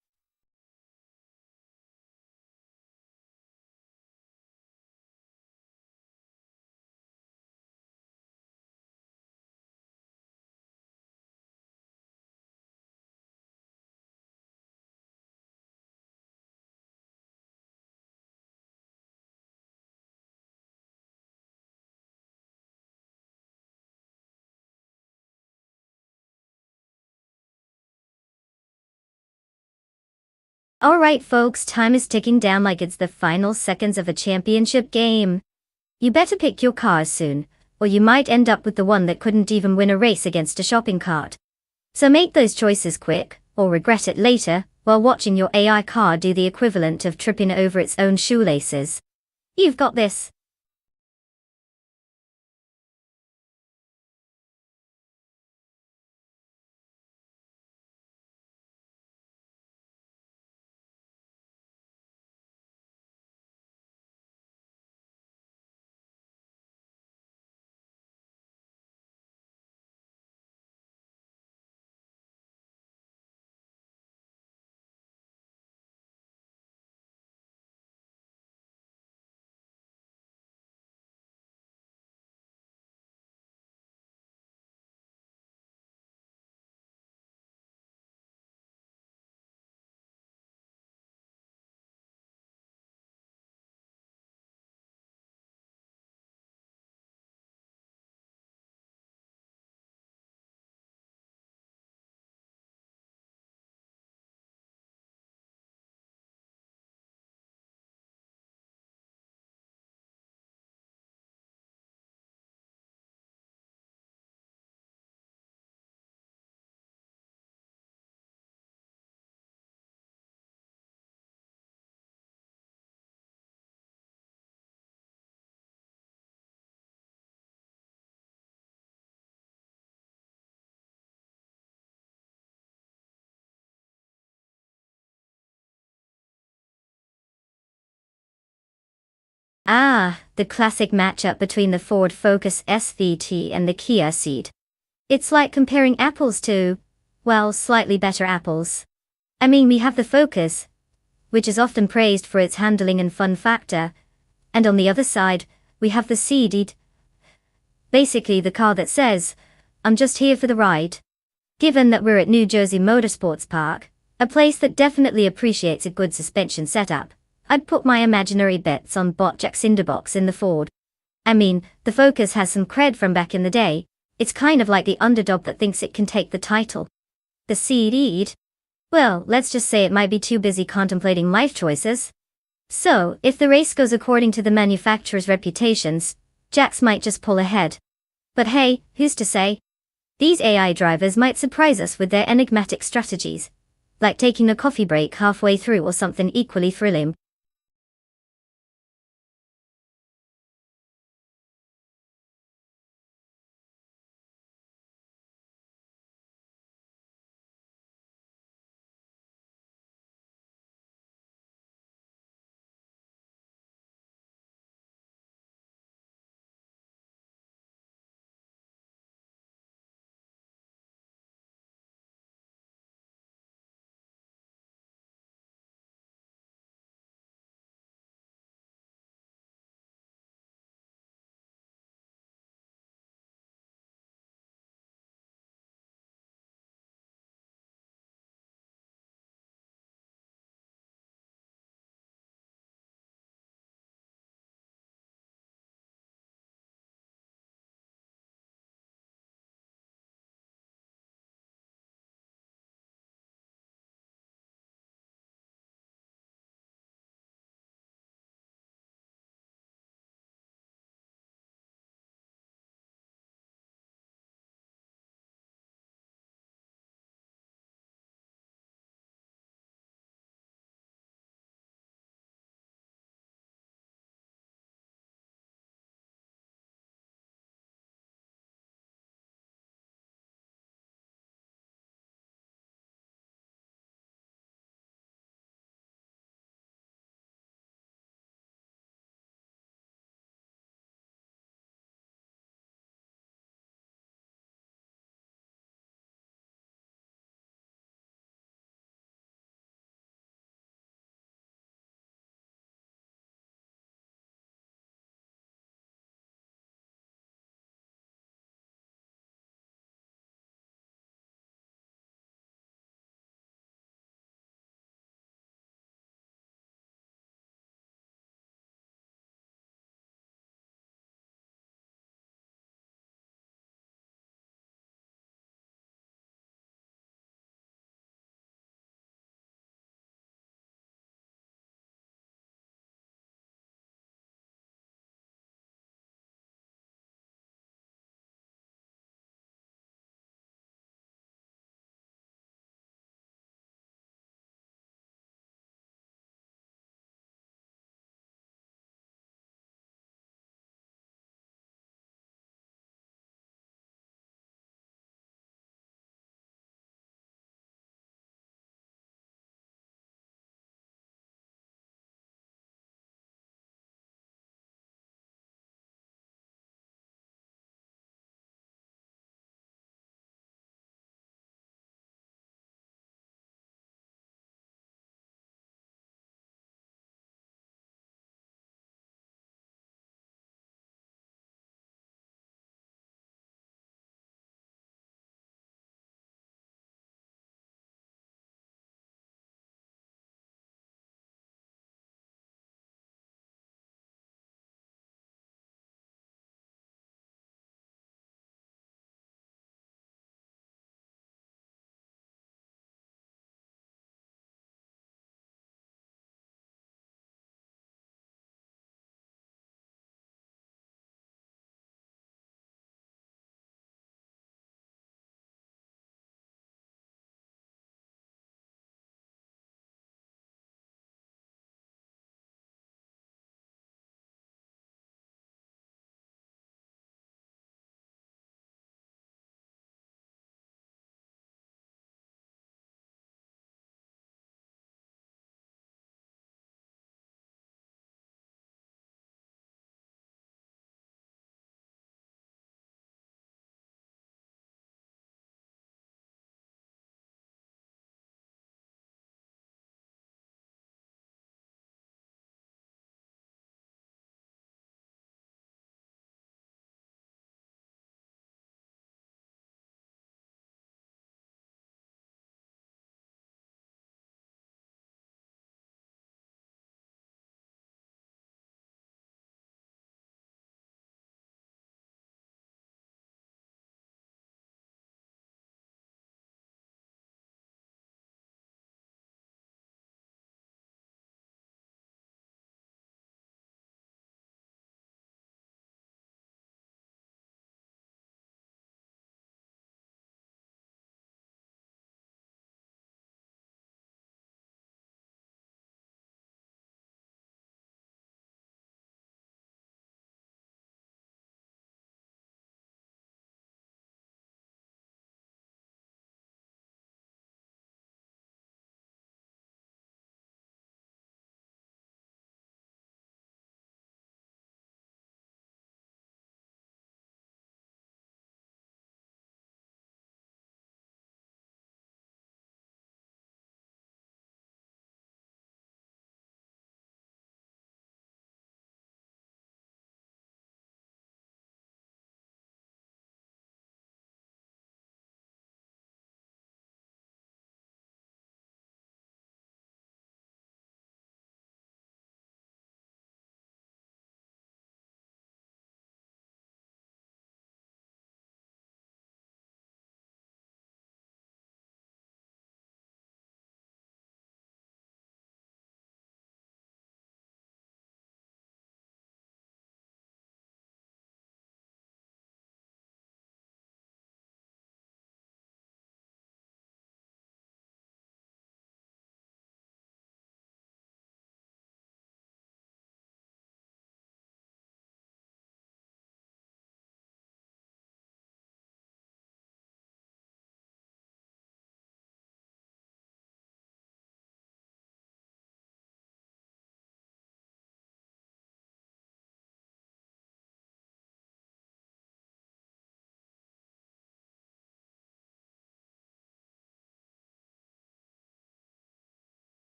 Alright folks, time is ticking down like it's the final seconds of a championship game. You better pick your cars soon, or you might end up with the one that couldn't even win a race against a shopping cart. So make those choices quick, or regret it later, while watching your AI car do the equivalent of tripping over its own shoelaces. You've got this. The classic matchup between the Ford Focus SVT and the Kia Ceed. It's like comparing apples to well, slightly better apples. I mean, we have the Focus, which is often praised for its handling and fun factor, and on the other side, we have the Ceed, basically the car that says, I'm just here for the ride. Given that we're at New Jersey Motorsports Park, a place that definitely appreciates a good suspension setup, I'd put my imaginary bets on Botjack Cinderbox in the Ford. I mean, the Focus has some cred from back in the day. It's kind of like the underdog that thinks it can take the title. The Ceed, well, let's just say it might be too busy contemplating life choices. So, if the race goes according to the manufacturer's reputations, Jax might just pull ahead. But hey, who's to say? These AI drivers might surprise us with their enigmatic strategies, like taking a coffee break halfway through or something equally thrilling.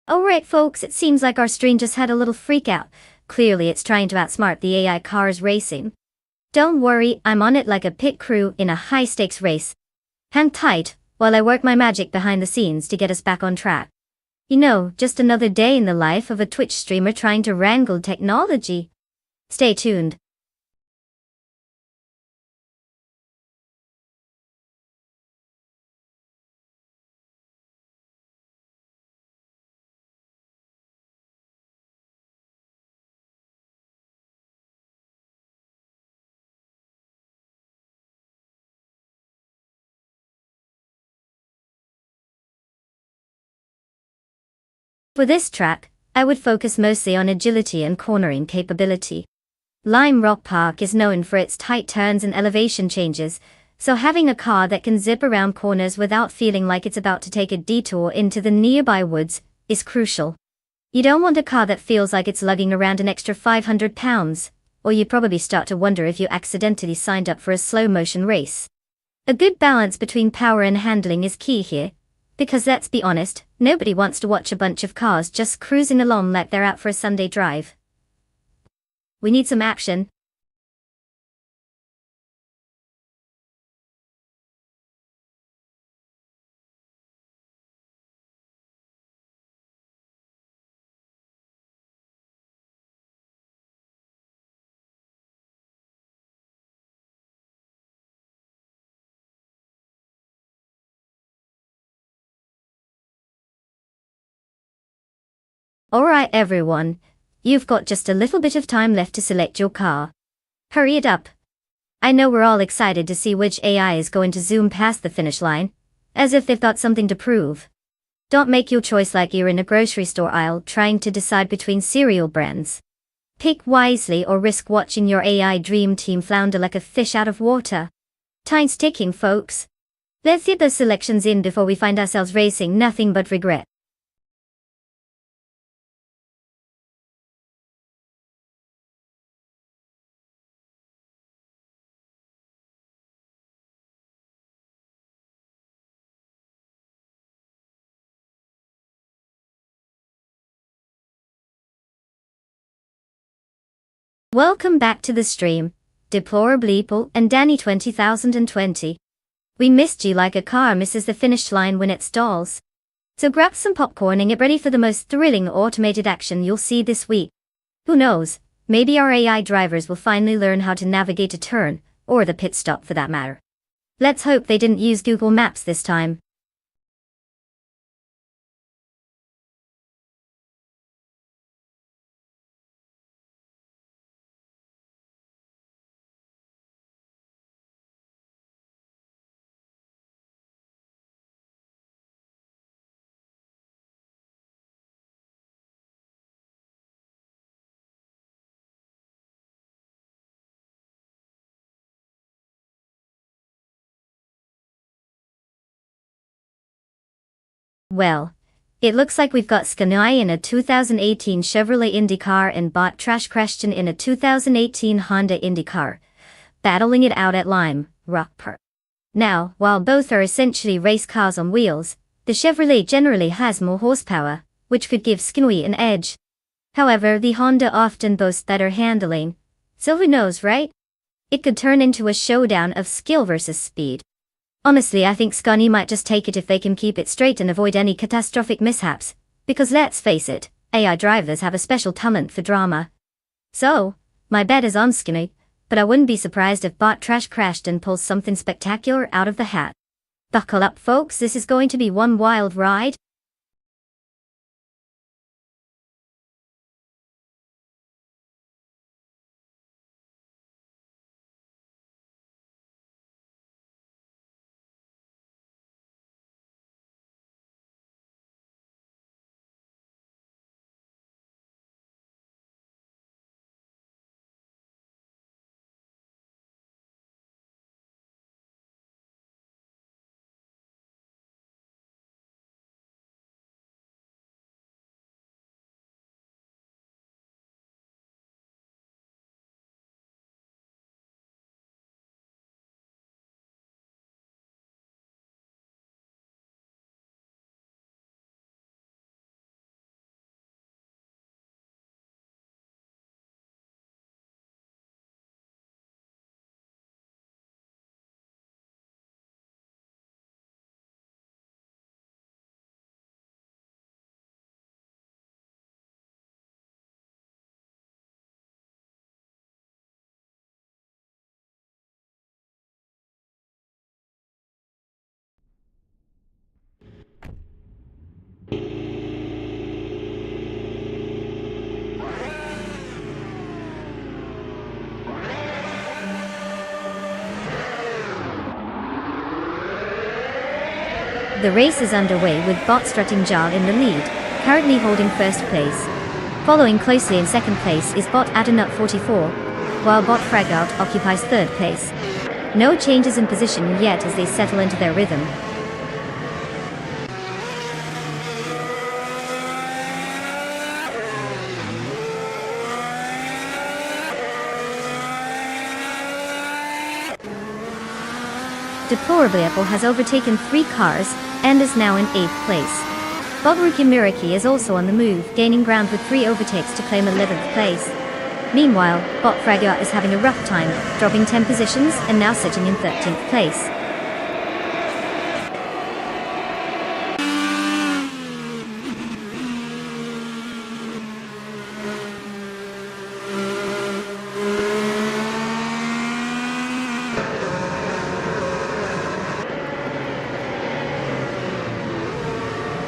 Alright folks, it seems like our stream just had a little freak out. Clearly it's trying to outsmart the AI cars racing. Don't worry, I'm on it like a pit crew in a high-stakes race. Hang tight, while I work my magic behind the scenes to get us back on track. You know, just another day in the life of a Twitch streamer trying to wrangle technology. Stay tuned. For this track, I would focus mostly on agility and cornering capability. Lime Rock Park is known for its tight turns and elevation changes, so having a car that can zip around corners without feeling like it's about to take a detour into the nearby woods is crucial. You don't want a car that feels like it's lugging around an extra 500 pounds, or you probably start to wonder if you accidentally signed up for a slow-motion race. A good balance between power and handling is key here, because let's be honest, nobody wants to watch a bunch of cars just cruising along like they're out for a Sunday drive. We need some action. Alright everyone, you've got just a little bit of time left to select your car. Hurry it up. I know we're all excited to see which AI is going to zoom past the finish line, as if they've got something to prove. Don't make your choice like you're in a grocery store aisle trying to decide between cereal brands. Pick wisely or risk watching your AI dream team flounder like a fish out of water. Time's ticking, folks. Let's get those selections in before we find ourselves racing nothing but regret. Welcome back to the stream, Deplorable People and Danny 20020. We missed you like a car misses the finish line when it stalls. So grab some popcorn and get ready for the most thrilling automated action you'll see this week. Who knows, maybe our AI drivers will finally learn how to navigate a turn, or the pit stop for that matter. Let's hope they didn't use Google Maps this time. Well, it looks like we've got Skanai in a 2018 Chevrolet IndyCar and Bot Trash Question in a 2018 Honda IndyCar, battling it out at Lime Rock Park. Now, while both are essentially race cars on wheels, the Chevrolet generally has more horsepower, which could give Skanai an edge. However, the Honda often boasts better handling, so who knows, right? It could turn into a showdown of skill versus speed. Honestly, I think Scunny might just take it if they can keep it straight and avoid any catastrophic mishaps, because let's face it, AI drivers have a special talent for drama. So, my bet is on Skinny, but I wouldn't be surprised if Bot Trash crashed and pulls something spectacular out of the hat. Buckle up folks, this is going to be one wild ride. The race is underway with Bot Strutting Jar in the lead, currently holding first place. Following closely in second place is Bot Adenut 44, while Bot Fragout occupies third place. No changes in position yet as they settle into their rhythm. Deplorably Apple has overtaken 3 cars, and is now in 8th place. Bobruki Miraki is also on the move, gaining ground with 3 overtakes to claim 11th place. Meanwhile, Bot Fragout is having a rough time, dropping 10 positions and now sitting in 13th place.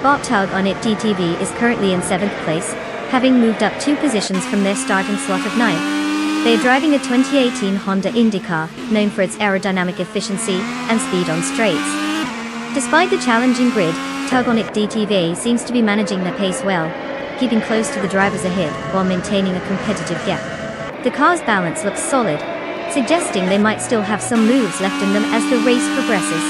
Bot Tug on It DTV is currently in 7th place, having moved up 2 positions from their starting slot of 9th. They are driving a 2018 Honda IndyCar, known for its aerodynamic efficiency and speed on straights. Despite the challenging grid, Tug on It DTV seems to be managing their pace well, keeping close to the drivers ahead while maintaining a competitive gap. The car's balance looks solid, suggesting they might still have some moves left in them as the race progresses.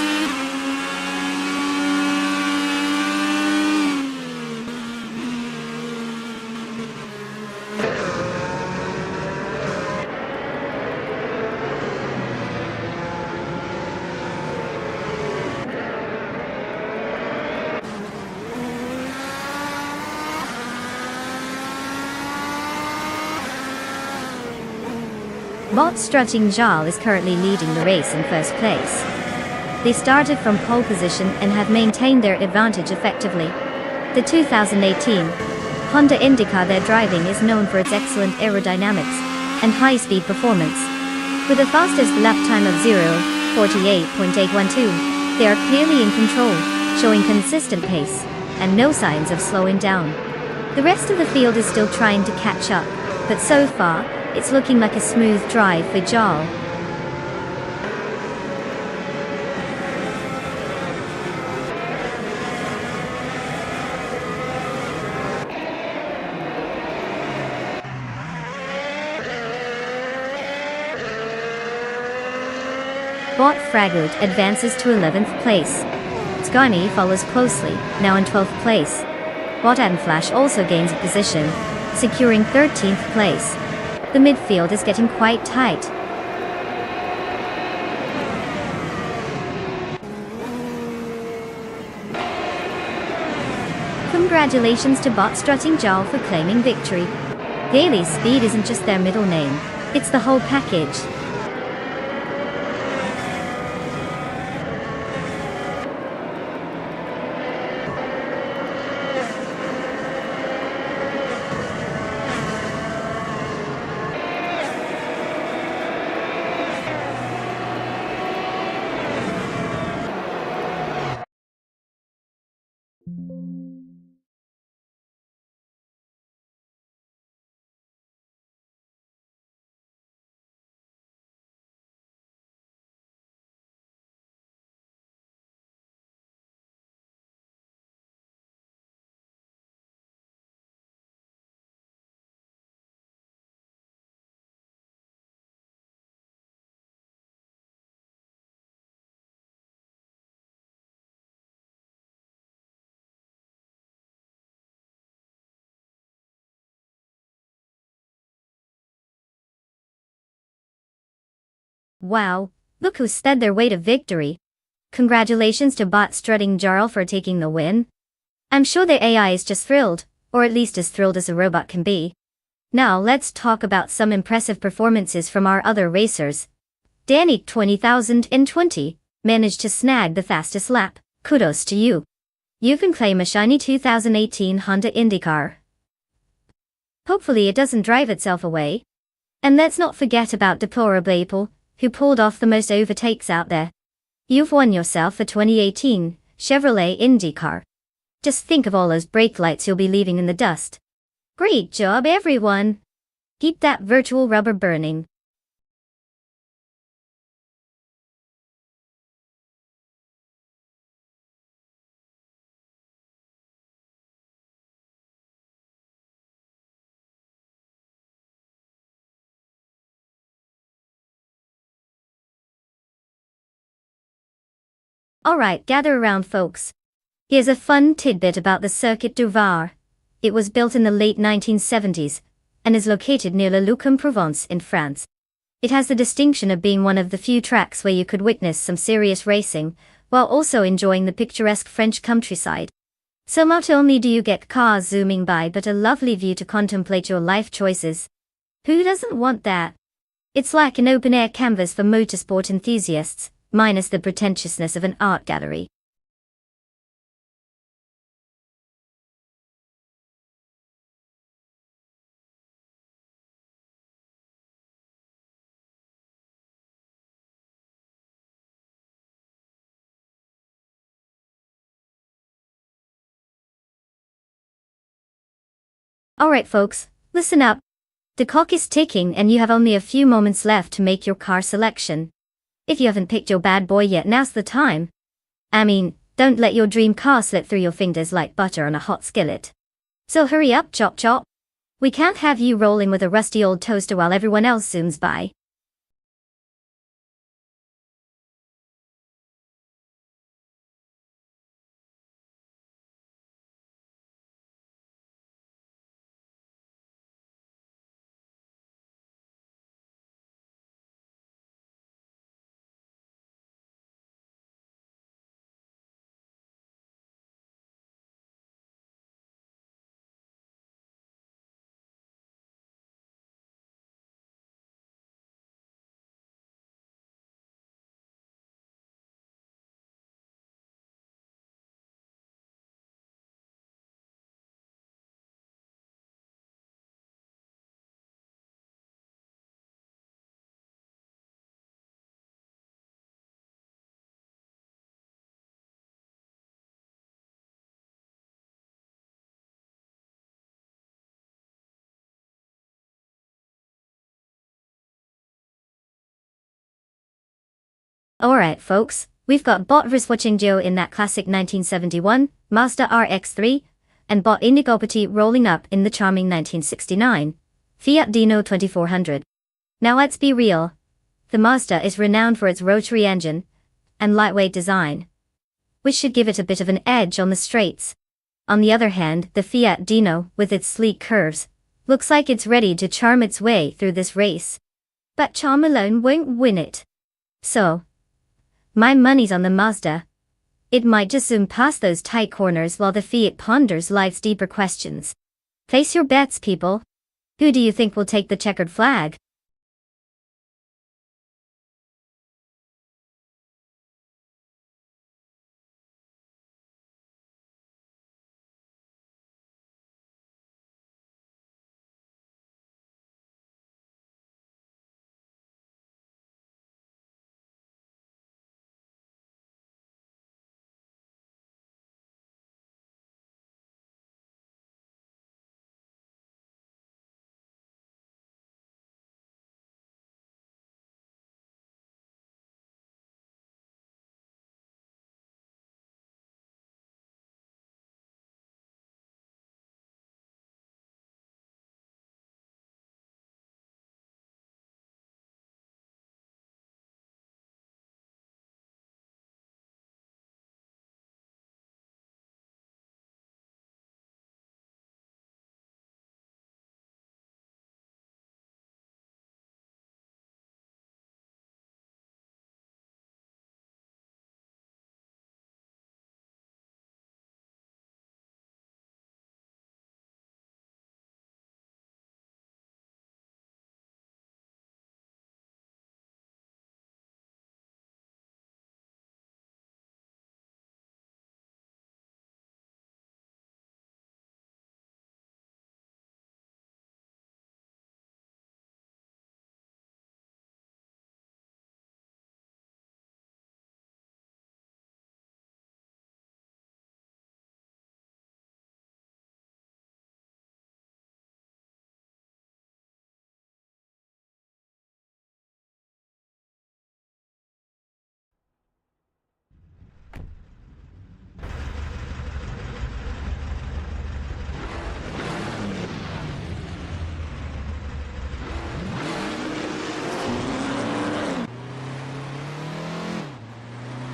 Bot Strutting Jal is currently leading the race in first place. They started from pole position and have maintained their advantage effectively. The 2018 Honda IndyCar they're driving is known for its excellent aerodynamics and high-speed performance. With the fastest lap time of 0:48.812, they are clearly in control, showing consistent pace and no signs of slowing down. The rest of the field is still trying to catch up, but so far, it's looking like a smooth drive for Jal. Bot Fragout advances to 11th place. Scarni follows closely, now in 12th place. Bot Flash also gains a position, securing 13th place. The midfield is getting quite tight. Congratulations to Bot Strutting Jal for claiming victory. Daly's speed isn't just their middle name, it's the whole package. Wow, look who sped their way to victory. Congratulations to Bot Strutting Jarl for taking the win. I'm sure the AI is just thrilled, or at least as thrilled as a robot can be. Now let's talk about some impressive performances from our other racers. Danny 20,020 managed to snag the fastest lap. Kudos to you. You can claim a shiny 2018 Honda IndyCar. Hopefully it doesn't drive itself away. And let's not forget about Deplorable Apple, who pulled off the most overtakes out there. You've won yourself a 2018 Chevrolet IndyCar. Just think of all those brake lights you'll be leaving in the dust. Great job, everyone! Keep that virtual rubber burning. Alright, gather around folks. Here's a fun tidbit about the Circuit du Var. It was built in the late 1970s, and is located near Le Luc-en-Provence in France. It has the distinction of being one of the few tracks where you could witness some serious racing, while also enjoying the picturesque French countryside. So not only do you get cars zooming by but a lovely view to contemplate your life choices. Who doesn't want that? It's like an open-air canvas for motorsport enthusiasts, minus the pretentiousness of an art gallery. Alright folks, listen up. The clock is ticking and you have only a few moments left to make your car selection. If you haven't picked your bad boy yet, now's the time. I mean, don't let your dream car slip through your fingers like butter on a hot skillet. So hurry up, chop chop. We can't have you rolling with a rusty old toaster while everyone else zooms by. Alright folks, we've got Bot watching Joe in that classic 1971 Mazda RX-3, and Bot Indigopati rolling up in the charming 1969 Fiat Dino 2400. Now let's be real. The Mazda is renowned for its rotary engine and lightweight design, which should give it a bit of an edge on the straights. On the other hand, the Fiat Dino, with its sleek curves, looks like it's ready to charm its way through this race. But charm alone won't win it. So, my money's on the Mazda. It might just zoom past those tight corners while the Fiat ponders life's deeper questions. Place your bets, people. Who do you think will take the checkered flag?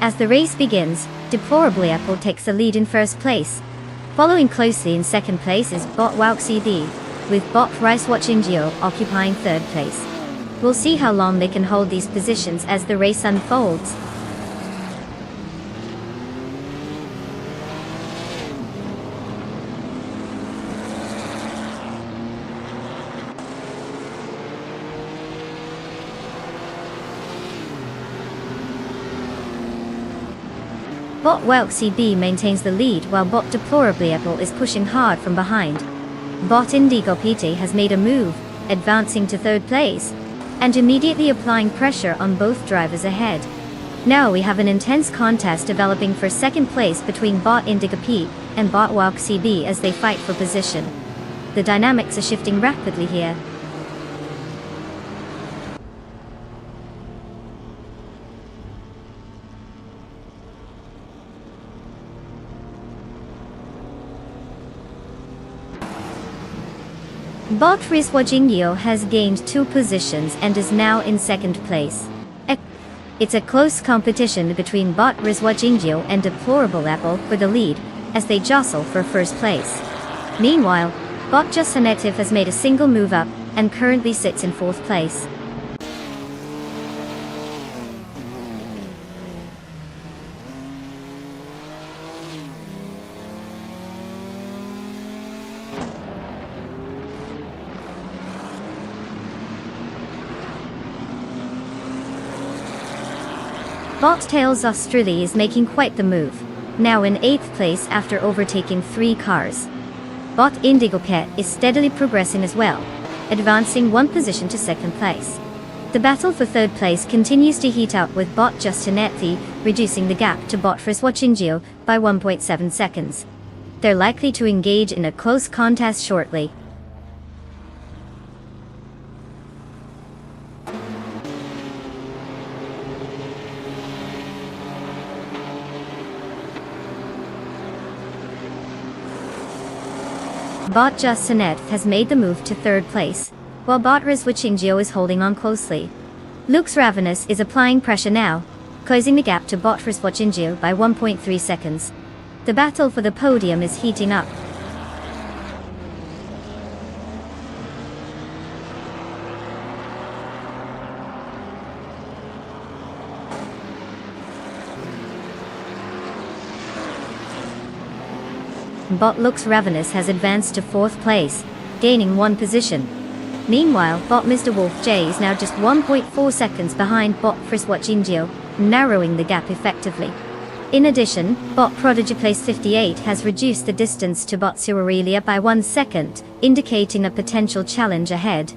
As the race begins, Deplorably Apple takes the lead in first place. Following closely in second place is Bot Wouk CD, with Bot Rice Watching Geo occupying third place. We'll see how long they can hold these positions as the race unfolds. Bot Wouk CB maintains the lead while Bot Deplorably Apple is pushing hard from behind. Bot Indigo PT has made a move, advancing to third place, and immediately applying pressure on both drivers ahead. Now we have an intense contest developing for second place between Bot Indigo P and Bot Wouk CB as they fight for position. The dynamics are shifting rapidly here. Bot Rizwa Jingyo has gained 2 positions and is now in second place. It's a close competition between Bot Rizwa Jingyo and Deplorable Apple for the lead, as they jostle for first place. Meanwhile, Bot Jusanetiv has made a single move up, and currently sits in fourth place. Bot Tails Australia is making quite the move, now in 8th place after overtaking 3 cars. Bot Indigo Pet is steadily progressing as well, advancing 1 position to 2nd place. The battle for 3rd place continues to heat up with Bot Justinetti reducing the gap to Bot Friswatchingio by 1.7 seconds. They're likely to engage in a close contest shortly. Bot Justinet has made the move to 3rd place, while Bot Rizwachingio is holding on closely. Lux Ravenous is applying pressure now, closing the gap to Bot Rizwachingio by 1.3 seconds. The battle for the podium is heating up. Bot Lux Ravenous has advanced to 4th place, gaining 1 position. Meanwhile, Bot Mr. Wolf J is now just 1.4 seconds behind Bot Friswatchingio, narrowing the gap effectively. In addition, Bot Prodigy Place 58 has reduced the distance to Bot Cirurelia by 1 second, indicating a potential challenge ahead.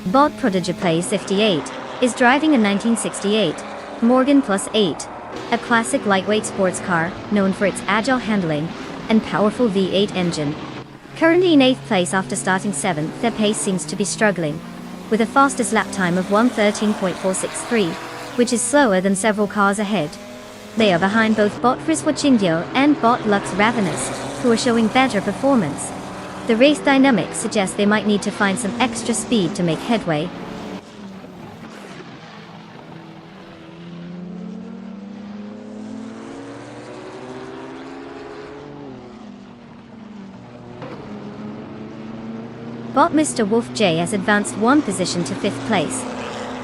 Bot Prodigy Place 58 is driving a 1968 Morgan Plus 8, a classic lightweight sports car known for its agile handling and powerful V8 engine. Currently in 8th place after starting 7th, their pace seems to be struggling, with a fastest lap time of 1:13.463, which is slower than several cars ahead. They are behind both Bot Friswatchingio and Bot Lux Ravenous, who are showing better performance. The race dynamics suggest they might need to find some extra speed to make headway. Bot Mr. Wolf J has advanced 1 position to 5th place.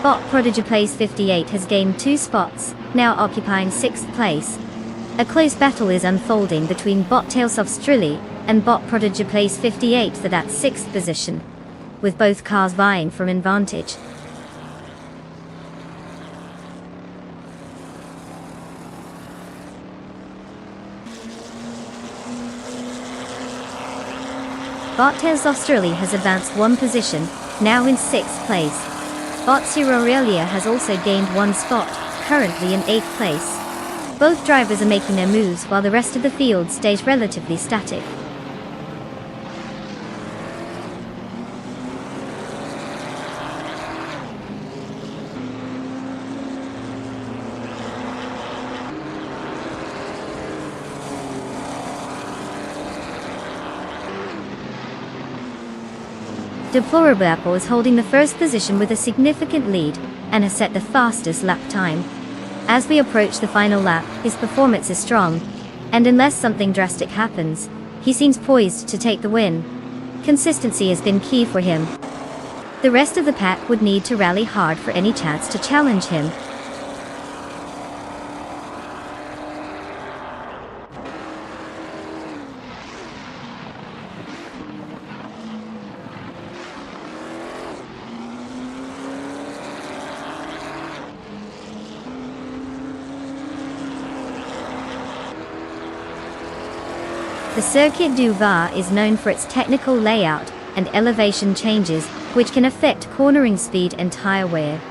Bot Prodigy Place 58 has gained 2 spots, now occupying 6th place. A close battle is unfolding between Bot Tails of Strilly and Bot Prodigy Place 58 for that 6th position, with both cars vying for an advantage. Bot Tails Australia has advanced 1 position, now in 6th place. Bot Cirurelia has also gained 1 spot, currently in 8th place. Both drivers are making their moves while the rest of the field stays relatively static. Deplorable Apple is holding the first position with a significant lead, and has set the fastest lap time. As we approach the final lap, his performance is strong, and unless something drastic happens, he seems poised to take the win. Consistency has been key for him. The rest of the pack would need to rally hard for any chance to challenge him. The Circuit du Var is known for its technical layout and elevation changes, which can affect cornering speed and tire wear.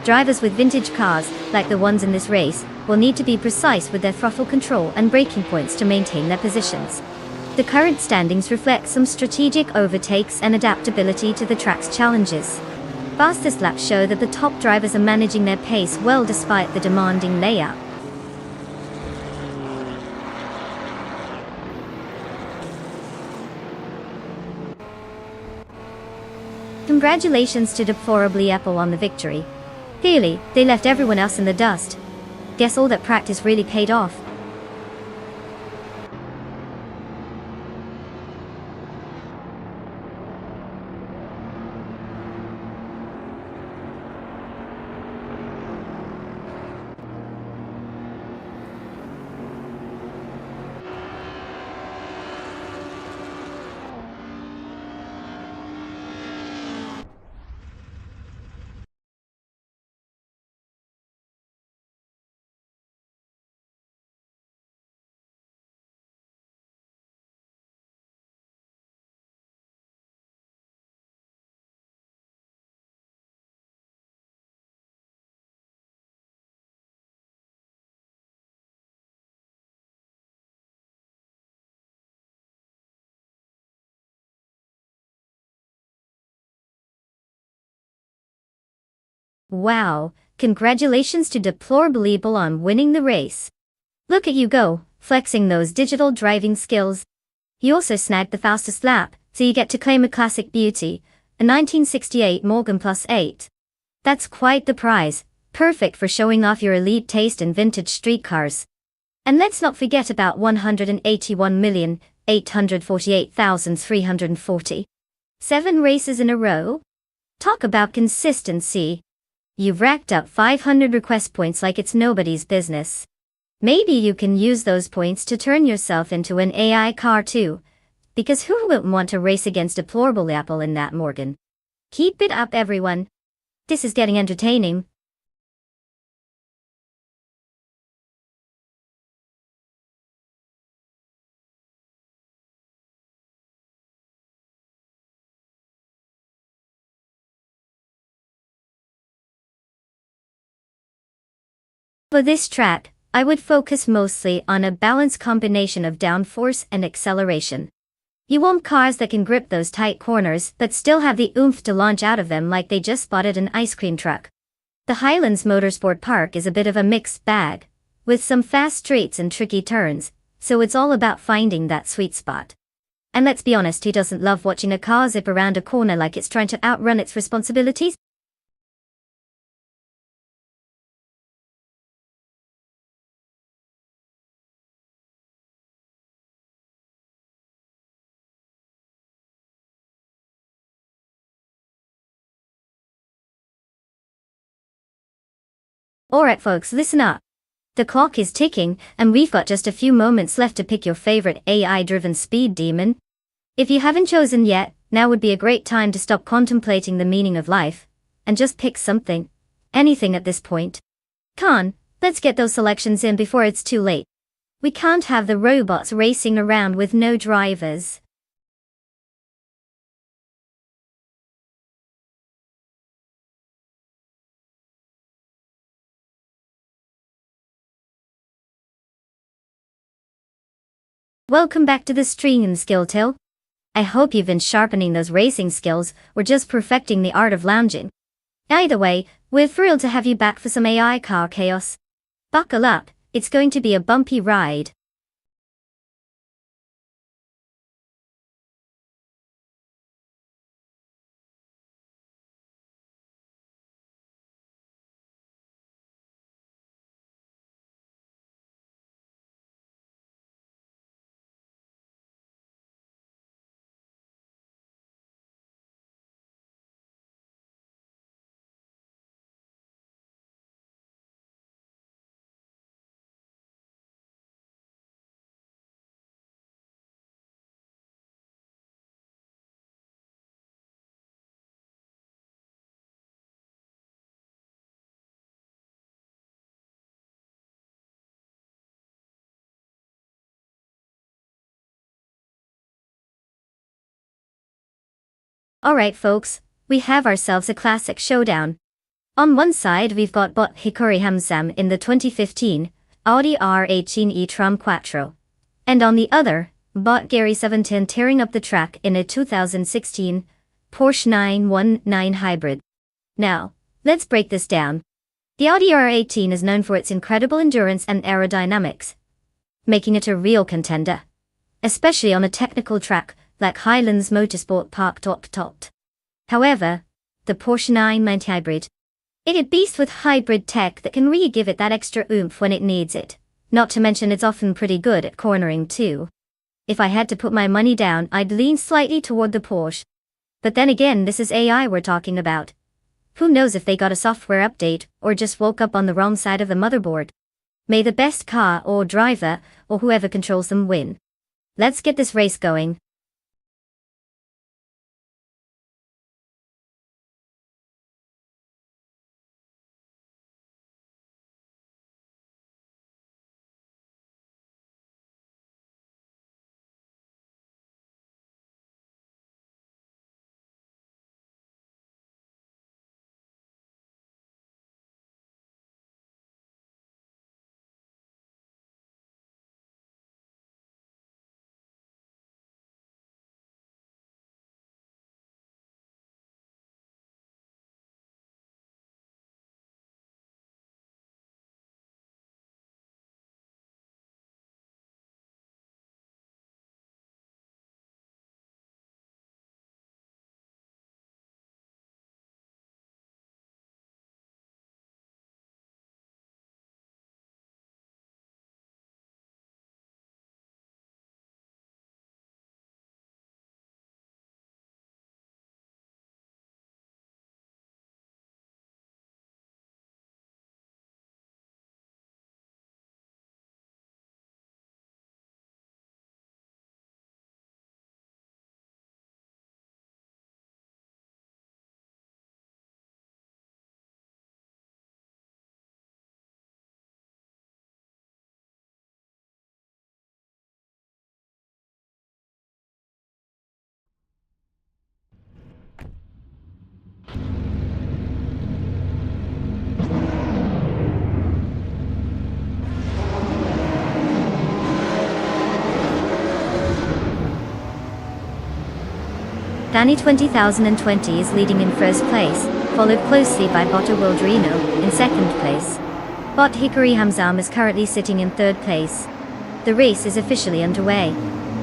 Drivers with vintage cars, like the ones in this race, will need to be precise with their throttle control and braking points to maintain their positions. The current standings reflect some strategic overtakes and adaptability to the track's challenges. Fastest laps show that the top drivers are managing their pace well despite the demanding layout. Congratulations to Deplorably Apple on the victory. Clearly, they left everyone else in the dust. Guess all that practice really paid off. Wow, congratulations to Deplorably Apple on winning the race. Look at you go, flexing those digital driving skills. You also snagged the fastest lap, so you get to claim a classic beauty, a 1968 Morgan Plus 8. That's quite the prize, perfect for showing off your elite taste in vintage street cars. And let's not forget about 181,848,340. 7 races in a row? Talk about consistency. You've racked up 500 request points like it's nobody's business. Maybe you can use those points to turn yourself into an AI car too. Because who wouldn't want to race against Deplorable Apple in that Morgan? Keep it up, everyone. This is getting entertaining. For this track, I would focus mostly on a balanced combination of downforce and acceleration. You want cars that can grip those tight corners but still have the oomph to launch out of them like they just spotted an ice cream truck. The Highlands Motorsport Park is a bit of a mixed bag, with some fast straights and tricky turns, so it's all about finding that sweet spot. And let's be honest, who doesn't love watching a car zip around a corner like it's trying to outrun its responsibilities? Alright folks, listen up. The clock is ticking, and we've got just a few moments left to pick your favorite AI-driven speed demon. If you haven't chosen yet, now would be a great time to stop contemplating the meaning of life, and just pick something. Anything at this point. Come on, let's get those selections in before it's too late. We can't have the robots racing around with no drivers. Welcome back to the stream, Skilltail. I hope you've been sharpening those racing skills or just perfecting the art of lounging. Either way, we're thrilled to have you back for some AI car chaos. Buckle up, it's going to be a bumpy ride. Alright folks, we have ourselves a classic showdown. On one side we've got bot Hikari Hamzam in the 2015 Audi R18 e-tron Quattro. And on the other, bot Gary 710 tearing up the track in a 2016 Porsche 919 Hybrid. Now, let's break this down. The Audi R18 is known for its incredible endurance and aerodynamics, making it a real contender, especially on a technical track like Highlands Motorsport Park. However, the Porsche 990 Hybrid, it's a beast with hybrid tech that can really give it that extra oomph when it needs it, not to mention it's often pretty good at cornering too. If I had to put my money down, I'd lean slightly toward the Porsche. But then again, this is AI we're talking about. Who knows if they got a software update or just woke up on the wrong side of the motherboard. May the best car or driver or whoever controls them win. Let's get this race going. Danny 2020 is leading in first place, followed closely by Botta Wildrino in second place. Bot Hikari Hamzam is currently sitting in third place. The race is officially underway.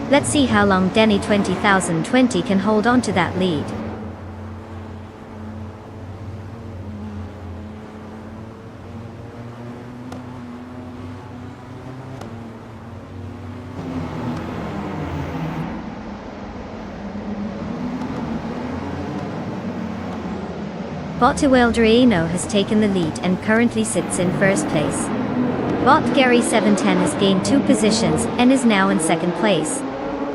Let's see how long Danny 2020 can hold on to that lead. Botta Wildrino has taken the lead and currently sits in first place. Bot Gary 710 has gained 2 positions and is now in second place.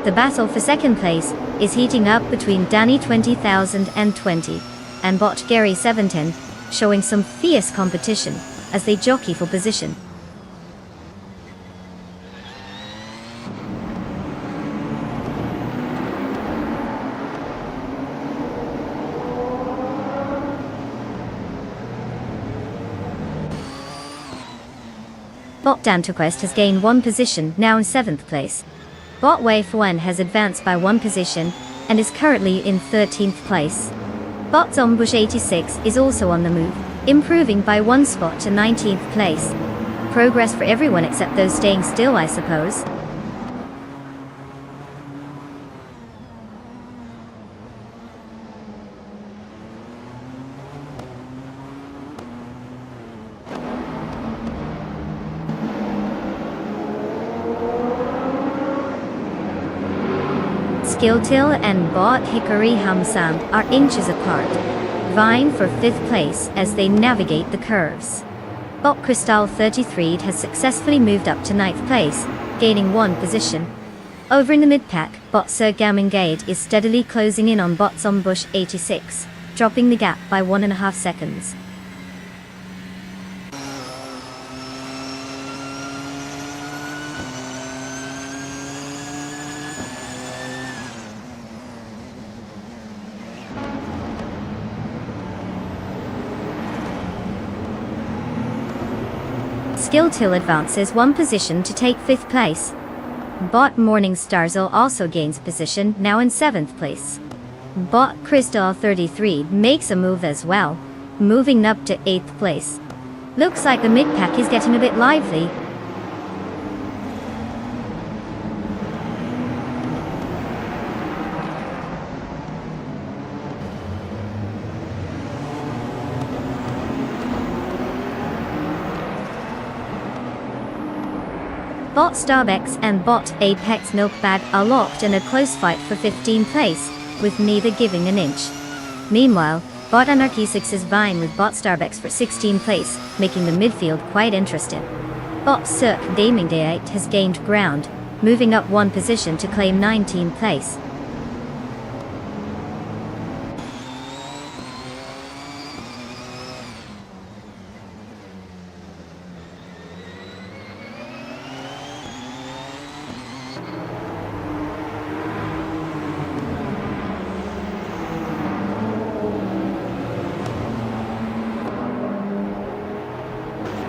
The battle for second place is heating up between Danny 2020 and Bot Gary 710, showing some fierce competition as they jockey for position. Bot Dantoquest has gained 1 position, now in 7th place. Bot Wave 1 has advanced by 1 position and is currently in 13th place. Bot Zombush 86 is also on the move, improving by 1 spot to 19th place. Progress for everyone except those staying still, I suppose. Skilltil and Bot Hikari Hamzam are inches apart, vying for 5th place as they navigate the curves. Bot Crystal 33 has successfully moved up to 9th place, gaining 1 position. Over in the mid-pack, Bot Sir Gamingade is steadily closing in on Bot Zombush 86, dropping the gap by 1.5 seconds. Skill Till advances one position to take 5th place. Bot Morning Starzil also gains position, now in 7th place. Bot Crystal 33 makes a move as well, moving up to 8th place. Looks like the mid-pack is getting a bit lively. Bot Starbex and Bot Apex Milkbag are locked in a close fight for 15th place, with neither giving an inch. Meanwhile, Bot Anarchy6 is vying with Bot Starbex for 16th place, making the midfield quite interesting. Bot Cirque Gaming Day 8 has gained ground, moving up one position to claim 19th place.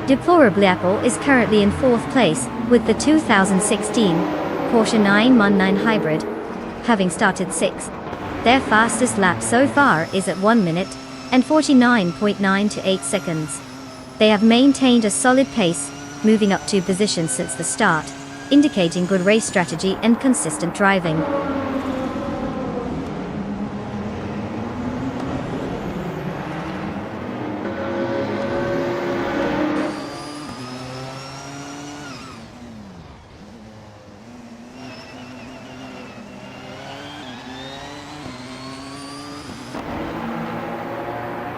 Deplorably Apple is currently in 4th place, with the 2016 Porsche 919 Hybrid having started 6th. Their fastest lap so far is at 1 minute and 49.928 seconds. They have maintained a solid pace, moving up 2 positions since the start, indicating good race strategy and consistent driving.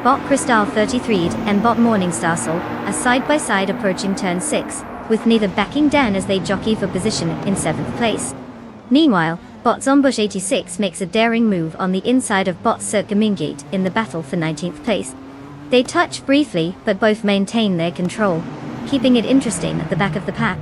Bot Crystal 33 and Bot Morning Starzil are side-by-side approaching turn 6, with neither backing down as they jockey for position in 7th place. Meanwhile, Bot Zombush 86 makes a daring move on the inside of Bot Cirque Gaming in the battle for 19th place. They touch briefly, but both maintain their control, keeping it interesting at the back of the pack.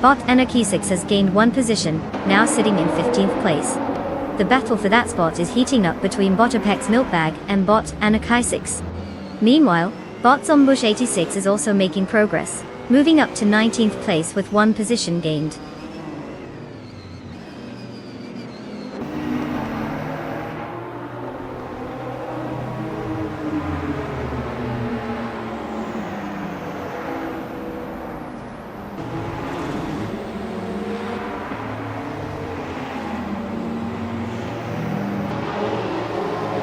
Bot Anarchy6 has gained one position, now sitting in 15th place. The battle for that spot is heating up between Bot Apex Milkbag and Bot Anarchy6. Meanwhile, Bot Zombush 86 is also making progress, moving up to 19th place with one position gained.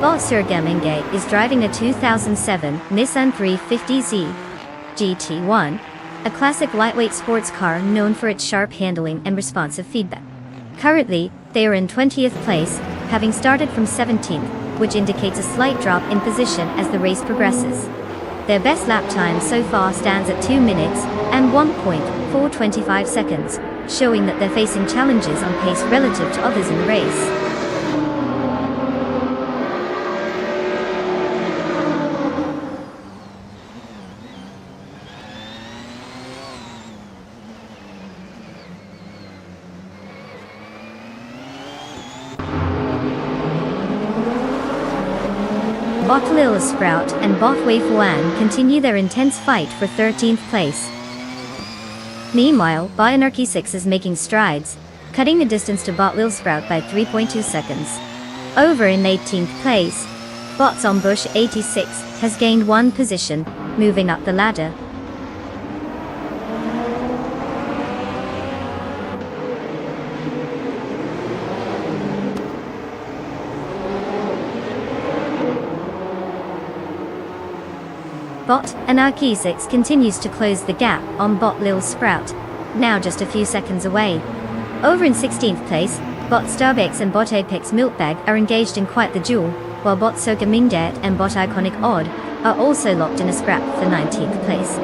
Bot Cirque Gaming is driving a 2007 Nissan 350Z GT1, a classic lightweight sports car known for its sharp handling and responsive feedback. Currently, they are in 20th place, having started from 17th, which indicates a slight drop in position as the race progresses. Their best lap time so far stands at 2 minutes and 1.425 seconds, showing that they're facing challenges on pace relative to others in the race. Bot Lil Sprout and Bot Wei Fuan continue their intense fight for 13th place. Meanwhile, Bot Anarchy6 is making strides, cutting the distance to Bot Lil Sprout by 3.2 seconds. Over in 18th place, Bot Zombush 86 has gained one position, moving up the ladder. Bot Anarchy6 continues to close the gap on Bot Lil Sprout, now just a few seconds away. Over in 16th place, Bot Starbex and Bot Apex Milkbag are engaged in quite the duel, while Bot Soka Mingdet and Bot Iconic Odd are also locked in a scrap for 19th place.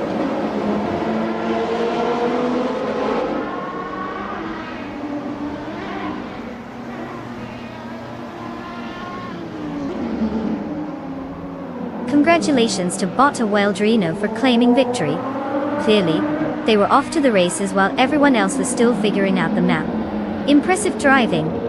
Congratulations. Congratulations to Botta Waldrino for claiming victory. Clearly, they were off to the races while everyone else was still figuring out the map. Impressive driving.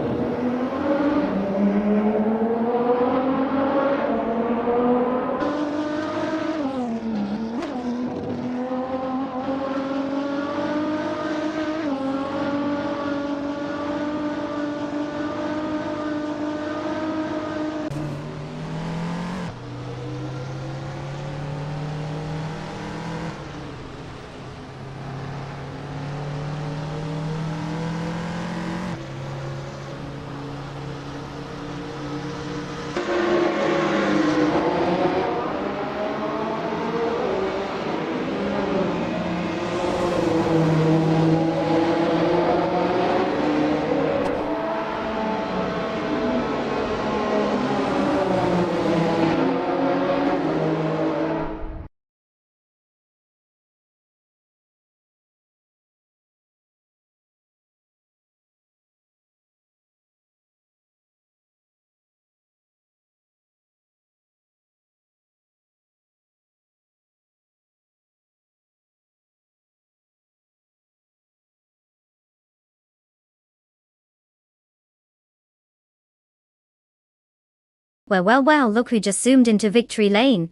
Well, look who just zoomed into victory lane.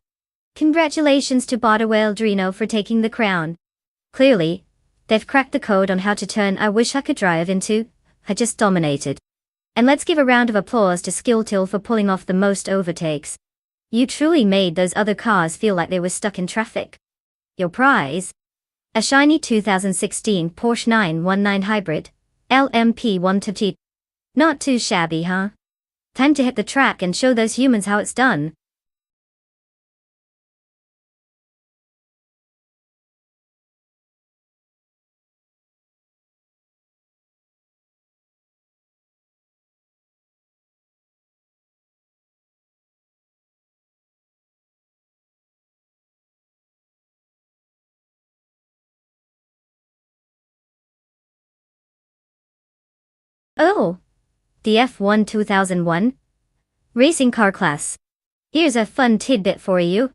Congratulations to Botta Waldrino for taking the crown. Clearly, they've cracked the code on how to turn I wish I could drive into I just dominated. And let's give a round of applause to Skilltil for pulling off the most overtakes. You truly made those other cars feel like they were stuck in traffic. Your prize? A shiny 2016 Porsche 919 Hybrid, LMP1 Not too shabby, huh? Time to hit the track and show those humans how it's done. Oh, the F1 2001 racing car class. Here's a fun tidbit for you.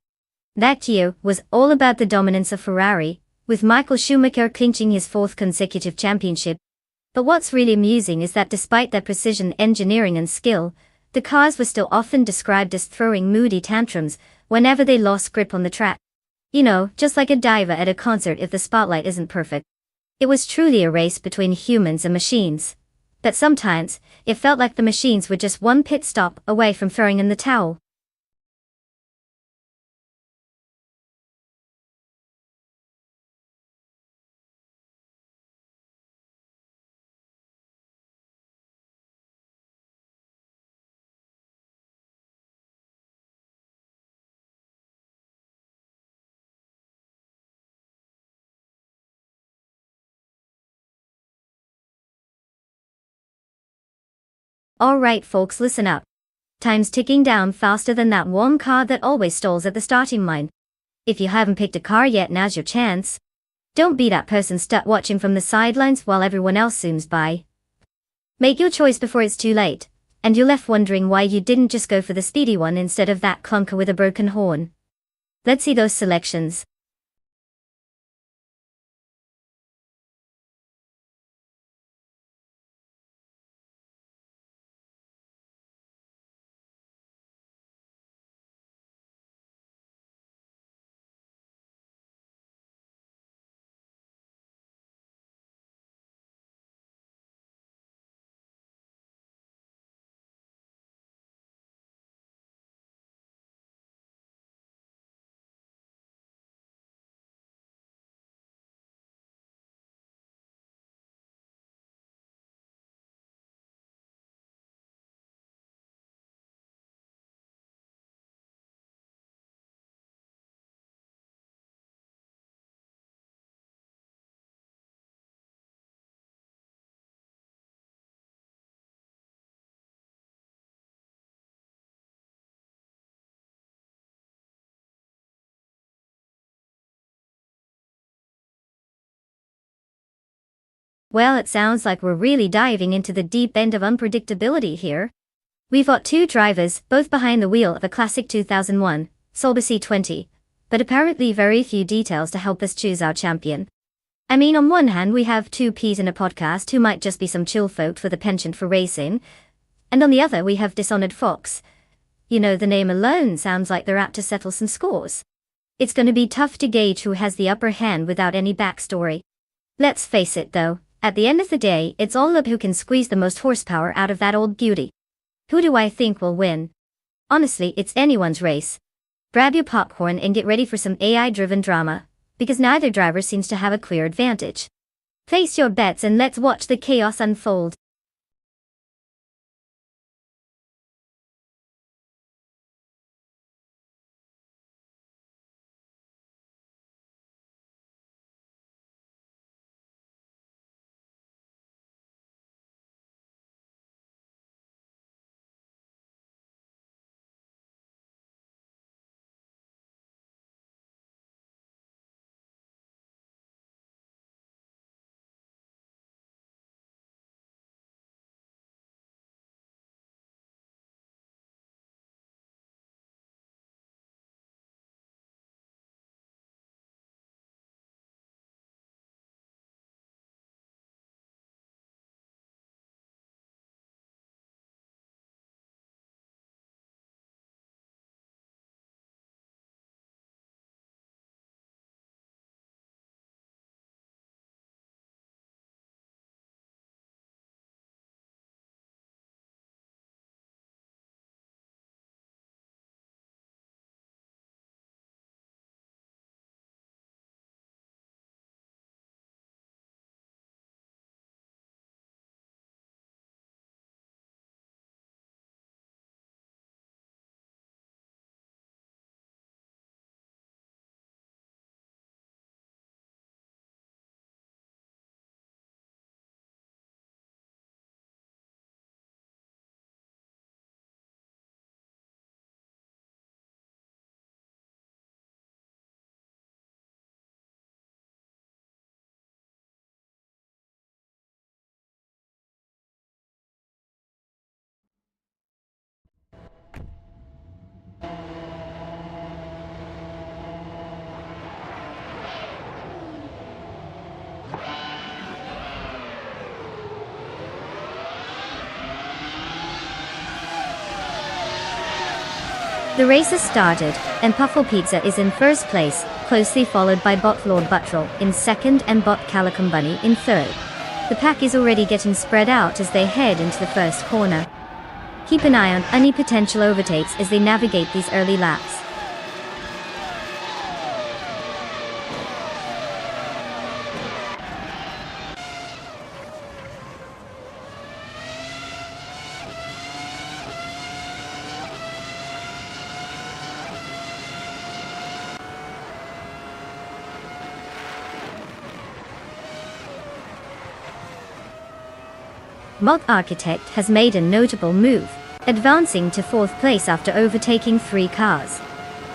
That year was all about the dominance of Ferrari, with Michael Schumacher clinching his fourth consecutive championship. But what's really amusing is that despite their precision engineering and skill, the cars were still often described as throwing moody tantrums whenever they lost grip on the track. You know, just like a diva at a concert if the spotlight isn't perfect. It was truly a race between humans and machines. But sometimes, it felt like the machines were just one pit stop away from throwing in the towel. Alright folks, listen up. Time's ticking down faster than that one car that always stalls at the starting line. If you haven't picked a car yet, now's your chance. Don't be that person stuck watching from the sidelines while everyone else zooms by. Make your choice before it's too late, and you're left wondering why you didn't just go for the speedy one instead of that clunker with a broken horn. Let's see those selections. Well, it sounds like we're really diving into the deep end of unpredictability here. We've got two drivers, both behind the wheel of a classic 2001, Solbacy 20, but apparently very few details to help us choose our champion. I mean, on one hand we have two peas in a podcast who might just be some chill folk for the penchant for racing, and on the other we have Dishonored Fox. You know, the name alone sounds like they're apt to settle some scores. It's gonna be tough to gauge who has the upper hand without any backstory. Let's face it though, at the end of the day, it's all up who can squeeze the most horsepower out of that old beauty. Who do I think will win? Honestly, it's anyone's race. Grab your popcorn and get ready for some AI-driven drama, because neither driver seems to have a clear advantage. Place your bets and let's watch the chaos unfold. The race has started, and Puffle Pizza is in first place, closely followed by Bot Lord Buttrell in second and Bot Calicum Bunny in third. The pack is already getting spread out as they head into the first corner. Keep an eye on any potential overtakes as they navigate these early laps. Mod Architect has made a notable move, advancing to 4th place after overtaking 3 cars.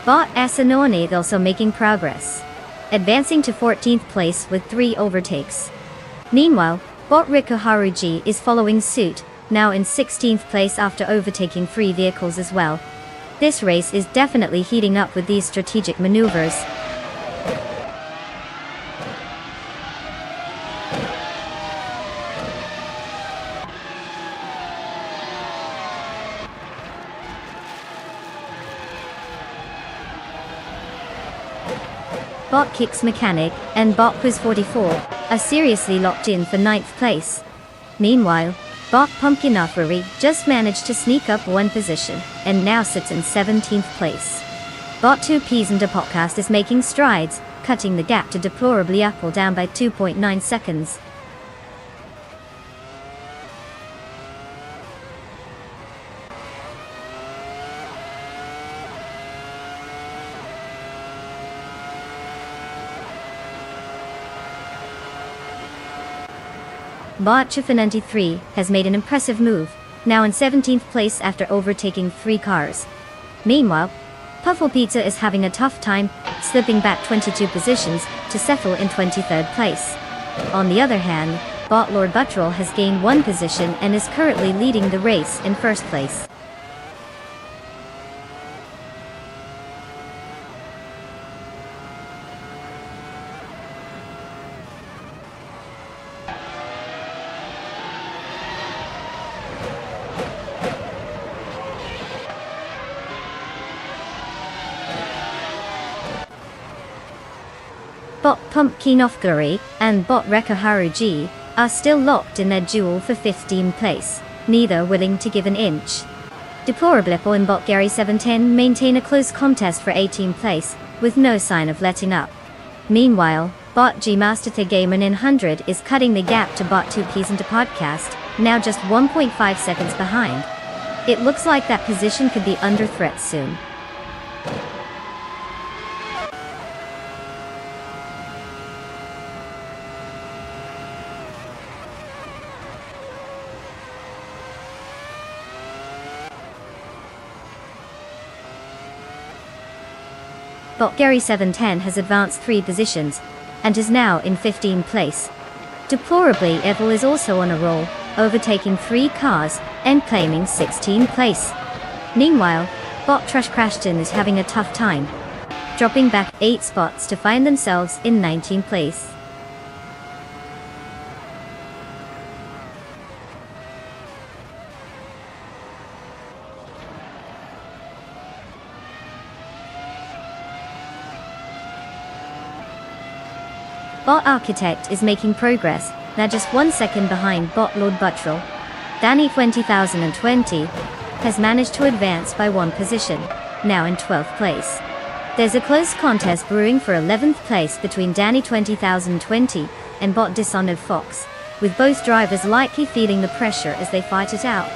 Bot Asanone also making progress, advancing to 14th place with 3 overtakes. Meanwhile, Bot Rikuharuji is following suit, now in 16th place after overtaking 3 vehicles as well. This race is definitely heating up with these strategic maneuvers. Bot Kicks Mechanic and Bot Quiz 44 are seriously locked in for 9th place. Meanwhile, Bot Pumpkin Offery just managed to sneak up 1 position and now sits in 17th place. Bot 2 Peas and a Podcast is making strides, cutting the gap to deplorably up or down by 2.9 seconds. Bot Chifa93 has made an impressive move, now in 17th place after overtaking 3 cars. Meanwhile, Puffle Pizza is having a tough time, slipping back 22 positions to settle in 23rd place. On the other hand, Bot Lord Buttrell has gained 1 position and is currently leading the race in 1st place. Pumpkinofguri and bot Rekka Haruji are still locked in their duel for 15th place, neither willing to give an inch. Deplorablipo and bot Gary 710 maintain a close contest for 18th place, with no sign of letting up. Meanwhile, bot G Master Gamer in 100 is cutting the gap to bot 2 Keys into podcast, now just 1.5 seconds behind. It looks like that position could be under threat soon. Bot Gary 710 has advanced 3 positions, and is now in 15th place. Deplorably, Evil is also on a roll, overtaking 3 cars, and claiming 16th place. Meanwhile, bot Trash Crashton is having a tough time, dropping back 8 spots to find themselves in 19th place. Bot Architect is making progress, now just 1 second behind bot Lord Buttrell. Danny 20020 has managed to advance by 1 position, now in 12th place. There's a close contest brewing for 11th place between Danny 20020 and bot Dishonored Fox, with both drivers likely feeling the pressure as they fight it out.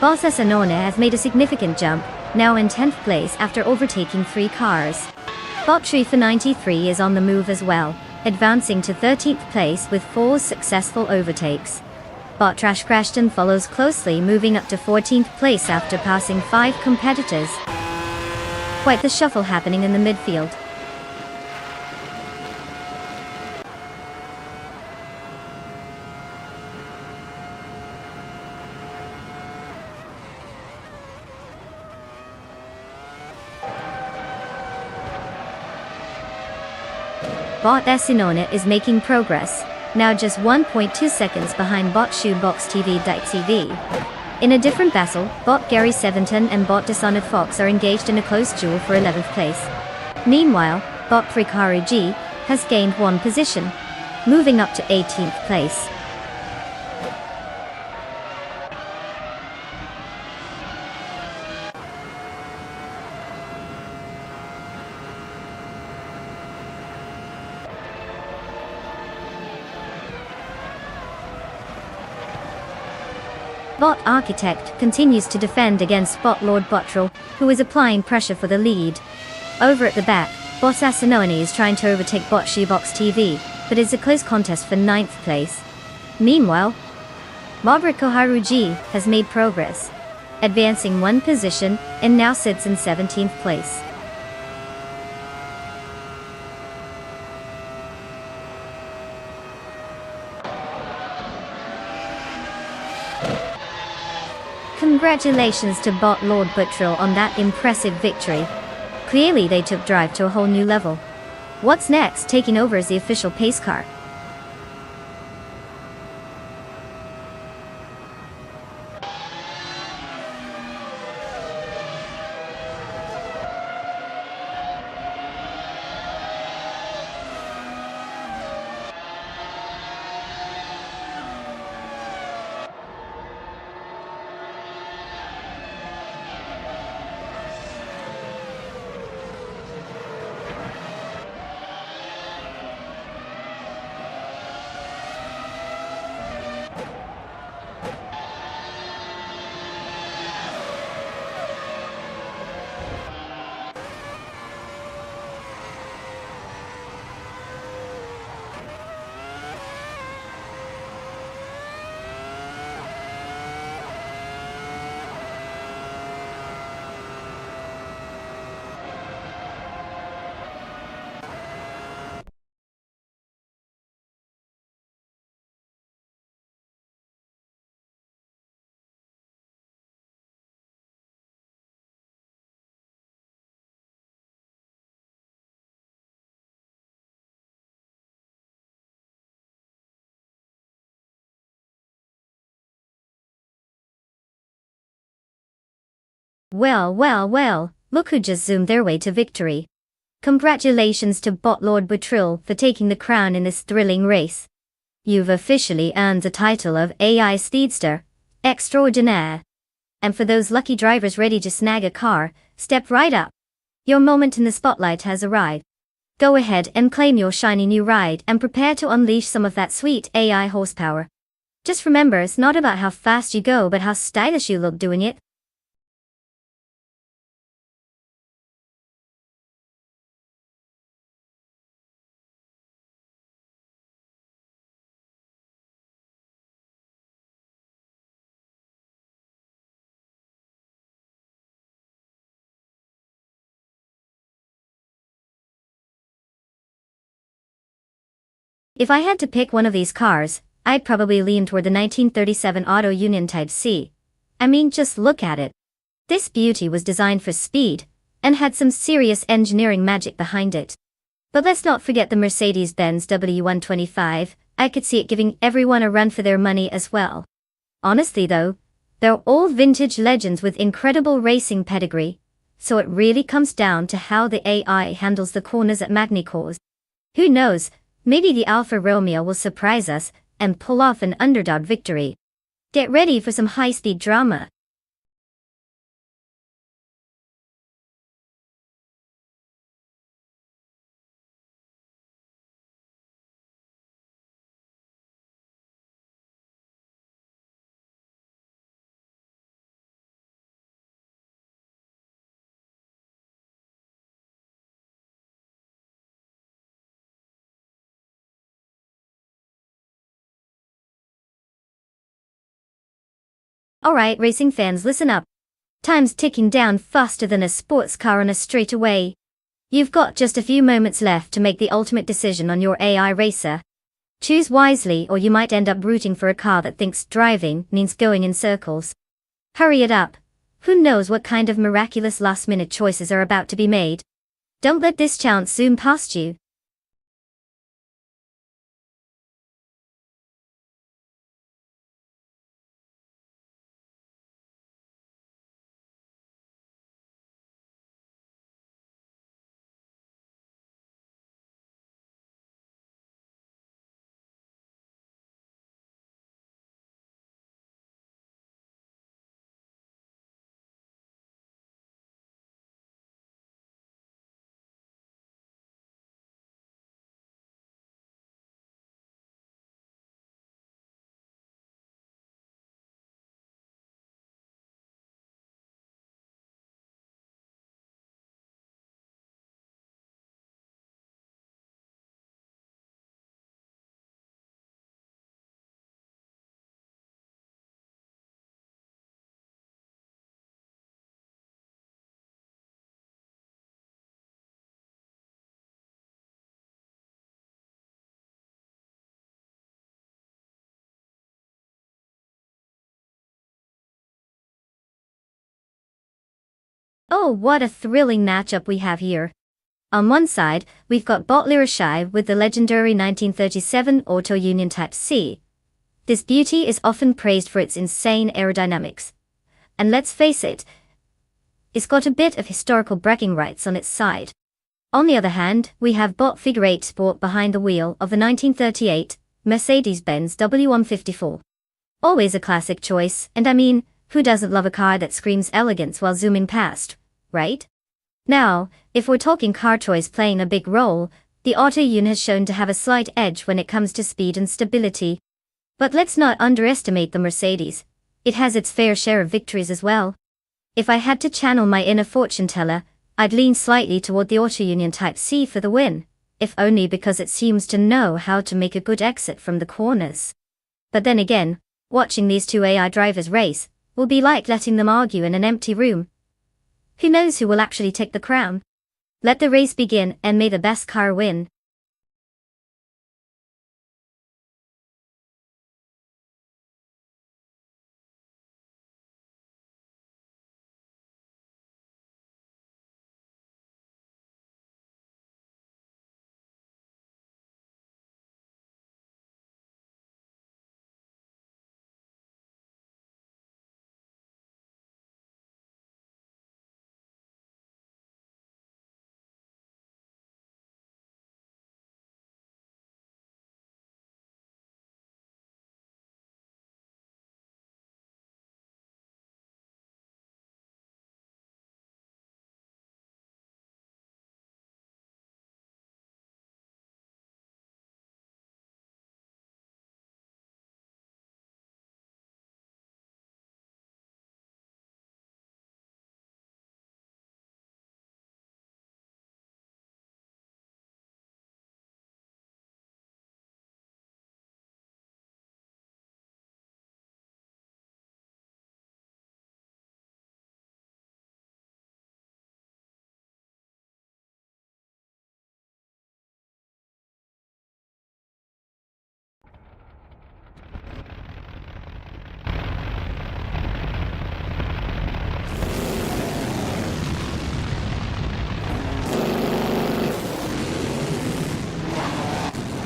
Boss Esanone has made a significant jump, now in 10th place after overtaking 3 cars. Bot Trifa 93 is on the move as well, advancing to 13th place with 4 successful overtakes. Bot Trash Crashton follows closely, moving up to 14th place after passing 5 competitors. Quite the shuffle happening in the midfield. Bot Esinone is making progress, now just 1.2 seconds behind bot Shoebox TV. In a different battle, bot Gary 710 and bot Dishonored Fox are engaged in a close duel for 11th place. Meanwhile, bot Prikaru G has gained 1 position, moving up to 18th place. Bot Architect continues to defend against bot Lord Buttrell, who is applying pressure for the lead. Over at the back, bot Asanoni is trying to overtake bot Shoebox TV, but it's a close contest for 9th place. Meanwhile, Mobriko Haruji has made progress, advancing 1 position, and now sits in 17th place. Congratulations to bot Lord Buttrell on that impressive victory. Clearly they took drive to a whole new level. What's next? Taking over as the official pace car. Well, well, well, look who just zoomed their way to victory. Congratulations to Bot Lord Butrill for taking the crown in this thrilling race. You've officially earned the title of AI Speedster Extraordinaire. And for those lucky drivers ready to snag a car, step right up. Your moment in the spotlight has arrived. Go ahead and claim your shiny new ride and prepare to unleash some of that sweet AI horsepower. Just remember, it's not about how fast you go but how stylish you look doing it. If I had to pick one of these cars, I'd probably lean toward the 1937 Auto Union Type C. I mean, just look at it. This beauty was designed for speed, and had some serious engineering magic behind it. But let's not forget the Mercedes-Benz W125, I could see it giving everyone a run for their money as well. Honestly though, they're all vintage legends with incredible racing pedigree, so it really comes down to how the AI handles the corners at Magny-Cours. Who knows, maybe the Alfa Romeo will surprise us and pull off an underdog victory. Get ready for some high-speed drama. Alright, racing fans, listen up. Time's ticking down faster than a sports car on a straightaway. You've got just a few moments left to make the ultimate decision on your AI racer. Choose wisely or you might end up rooting for a car that thinks driving means going in circles. Hurry it up. Who knows what kind of miraculous last-minute choices are about to be made. Don't let this chance zoom past you. Oh, what a thrilling matchup we have here. On one side, we've got Botley with the legendary 1937 Auto Union Type C. This beauty is often praised for its insane aerodynamics. And let's face it, it's got a bit of historical bragging rights on its side. On the other hand, we have Bot Figure 8 Sport behind the wheel of the 1938 Mercedes-Benz W154. Always a classic choice, and I mean, who doesn't love a car that screams elegance while zooming past, right? Now, if we're talking car choice playing a big role, the Auto Union has shown to have a slight edge when it comes to speed and stability. But let's not underestimate the Mercedes. It has its fair share of victories as well. If I had to channel my inner fortune teller, I'd lean slightly toward the Auto Union Type C for the win, if only because it seems to know how to make a good exit from the corners. But then again, watching these two AI drivers race will be like letting them argue in an empty room. Who knows who will actually take the crown? Let the race begin and may the best car win.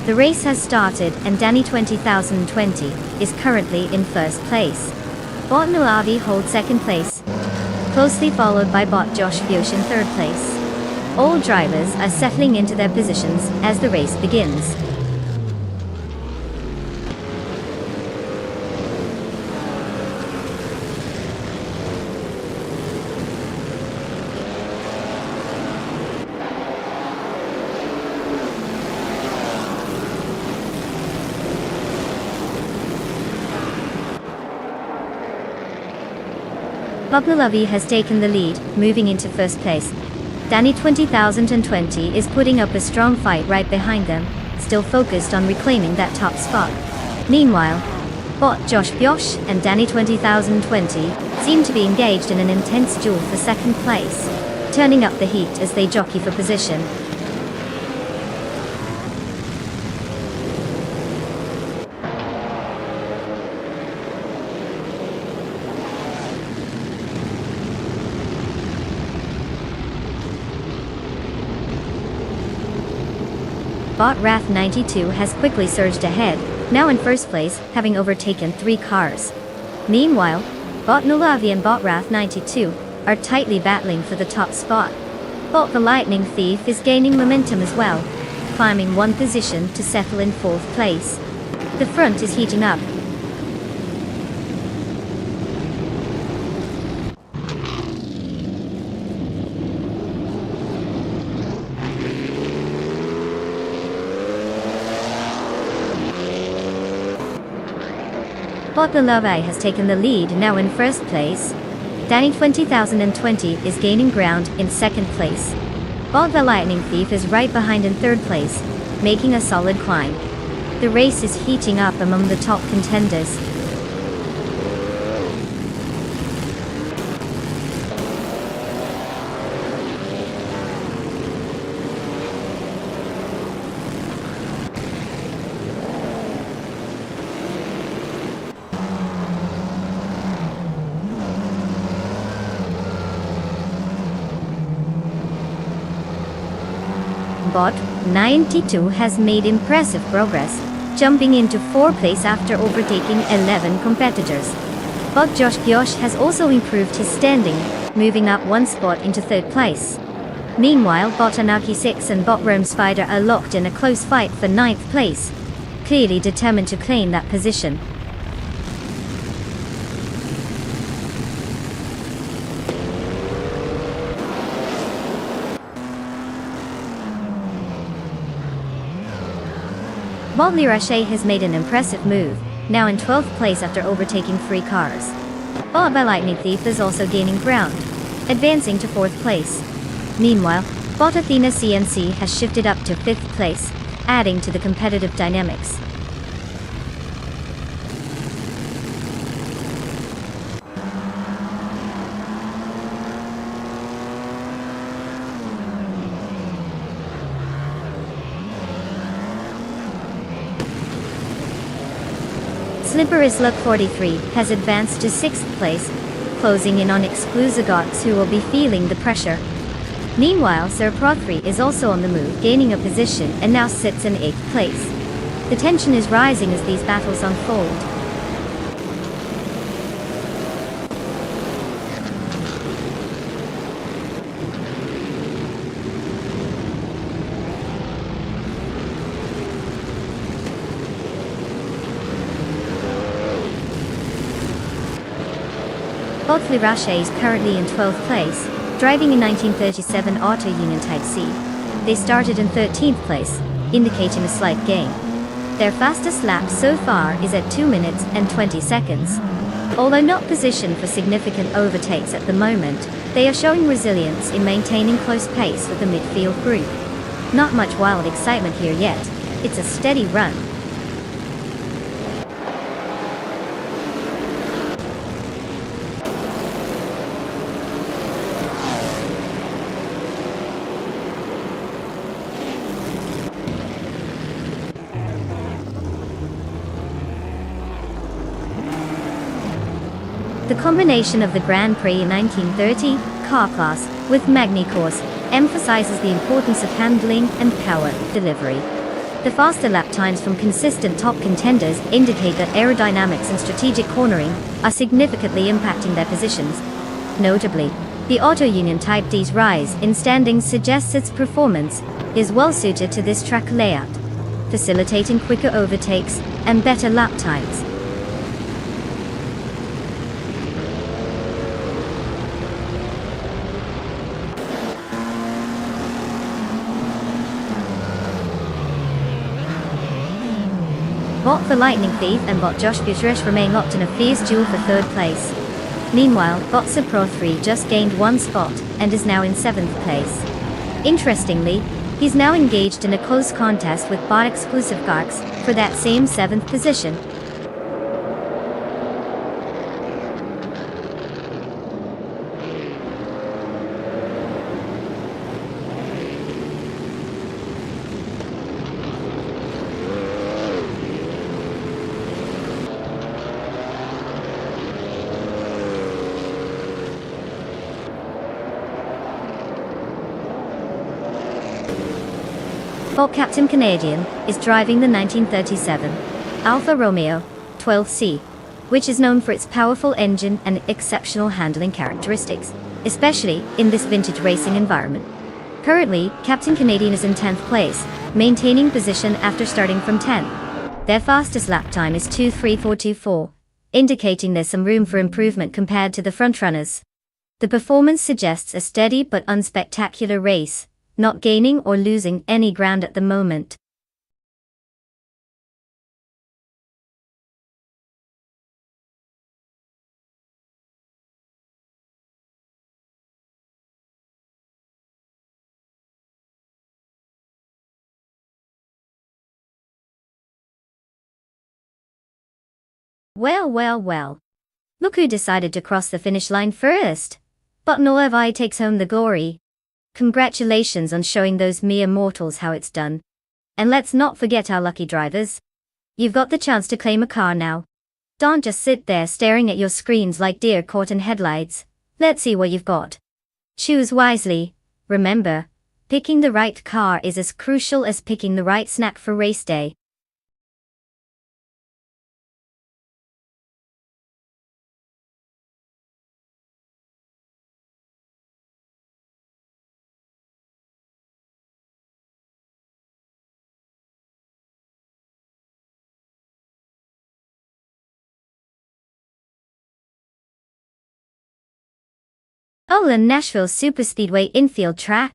The race has started and Danny 2020 is currently in first place. Bot Nulavi holds second place, closely followed by Bot Josh Biosh in third place. All drivers are settling into their positions as the race begins. Bot Nulavi has taken the lead, moving into first place. Danny 2020 is putting up a strong fight right behind them, still focused on reclaiming that top spot. Meanwhile, Bot Josh Biosh and Danny 2020 seem to be engaged in an intense duel for second place, turning up the heat as they jockey for position. Bot Wrath 92 has quickly surged ahead, now in first place, having overtaken 3 cars. Meanwhile, Bot Nulavi and Bot Wrath 92 are tightly battling for the top spot. Bot the Lightning Thief is gaining momentum as well, climbing 1 position to settle in 4th place. The front is heating up. Bot Nulavi has taken the lead, now in first place. Danny 2020 is gaining ground in second place. Bot the Lightning Thief is right behind in third place, making a solid climb. The race is heating up among the top contenders. Bot 92 has made impressive progress, jumping into 4th place after overtaking 11 competitors. Bot Josh Biosh has also improved his standing, moving up 1 spot into 3rd place. Meanwhile, Bot Anarchy 6 and Bot Rome Spider are locked in a close fight for 9th place, clearly determined to claim that position. Bot Lirache has made an impressive move, now in 12th place after overtaking 3 cars. Bot the Lightning Thief is also gaining ground, advancing to 4th place. Meanwhile, Bot Athena CNC has shifted up to 5th place, adding to the competitive dynamics. Slippery's Luck 43 has advanced to 6th place, closing in on Exclusigots, who will be feeling the pressure. Meanwhile, Sir Prothry is also on the move, gaining a position and now sits in 8th place. The tension is rising as these battles unfold. Bot Lirache is currently in 12th place, driving a 1937 Auto Union Type C. They started in 13th place, indicating a slight gain. Their fastest lap so far is at 2 minutes and 20 seconds. Although not positioned for significant overtakes at the moment, they are showing resilience in maintaining close pace with the midfield group. Not much wild excitement here yet, it's a steady run. The combination of the Grand Prix 1930 car class with Magny Course emphasizes the importance of handling and power delivery. The faster lap times from consistent top contenders indicate that aerodynamics and strategic cornering are significantly impacting their positions. Notably, the Auto Union Type D's rise in standings suggests its performance is well suited to this track layout, facilitating quicker overtakes and better lap times. Bot the Lightning Thief and Bot Josh Butrich remain locked in a fierce duel for third place. Meanwhile, Botsa Pro 3 just gained one spot and is now in 7th place. Interestingly, he's now engaged in a close contest with Bot Exclusive Garks for that same 7th position. Bot Captain Canadian is driving the 1937 Alfa Romeo 12C, which is known for its powerful engine and exceptional handling characteristics, especially in this vintage racing environment. Currently, Captain Canadian is in 10th place, maintaining position after starting from 10th. Their fastest lap time is 2:34.24, indicating there's some room for improvement compared to the frontrunners. The performance suggests a steady but unspectacular race, not gaining or losing any ground at the moment. Well. Look who decided to cross the finish line first. But Nolevi takes home the glory. Congratulations on showing those mere mortals how it's done. And let's not forget our lucky drivers. You've got the chance to claim a car now. Don't just sit there staring at your screens like deer caught in headlights. Let's see what you've got. Choose wisely. Remember, picking the right car is as crucial as picking the right snack for race day. Oh, and Nashville's Superspeedway infield track.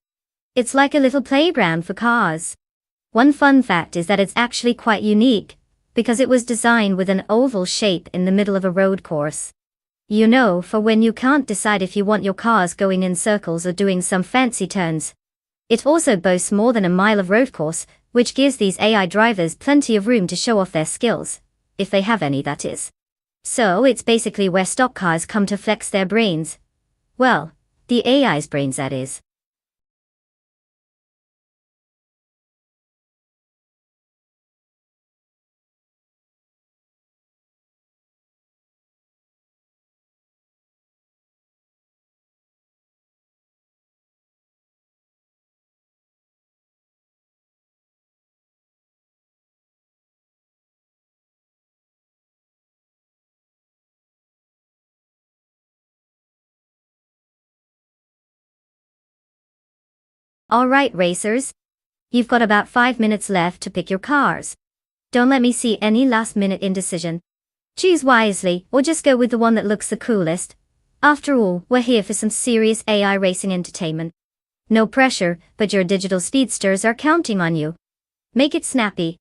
It's like a little playground for cars. One fun fact is that it's actually quite unique, because it was designed with an oval shape in the middle of a road course. You know, for when you can't decide if you want your cars going in circles or doing some fancy turns. It also boasts more than a mile of road course, which gives these AI drivers plenty of room to show off their skills, if they have any, that is. So it's basically where stock cars come to flex their brains. Well, the AI's brains, that is. Alright racers, you've got about 5 minutes left to pick your cars. Don't let me see any last minute indecision. Choose wisely, or just go with the one that looks the coolest. After all, we're here for some serious AI racing entertainment. No pressure, but your digital speedsters are counting on you. Make it snappy.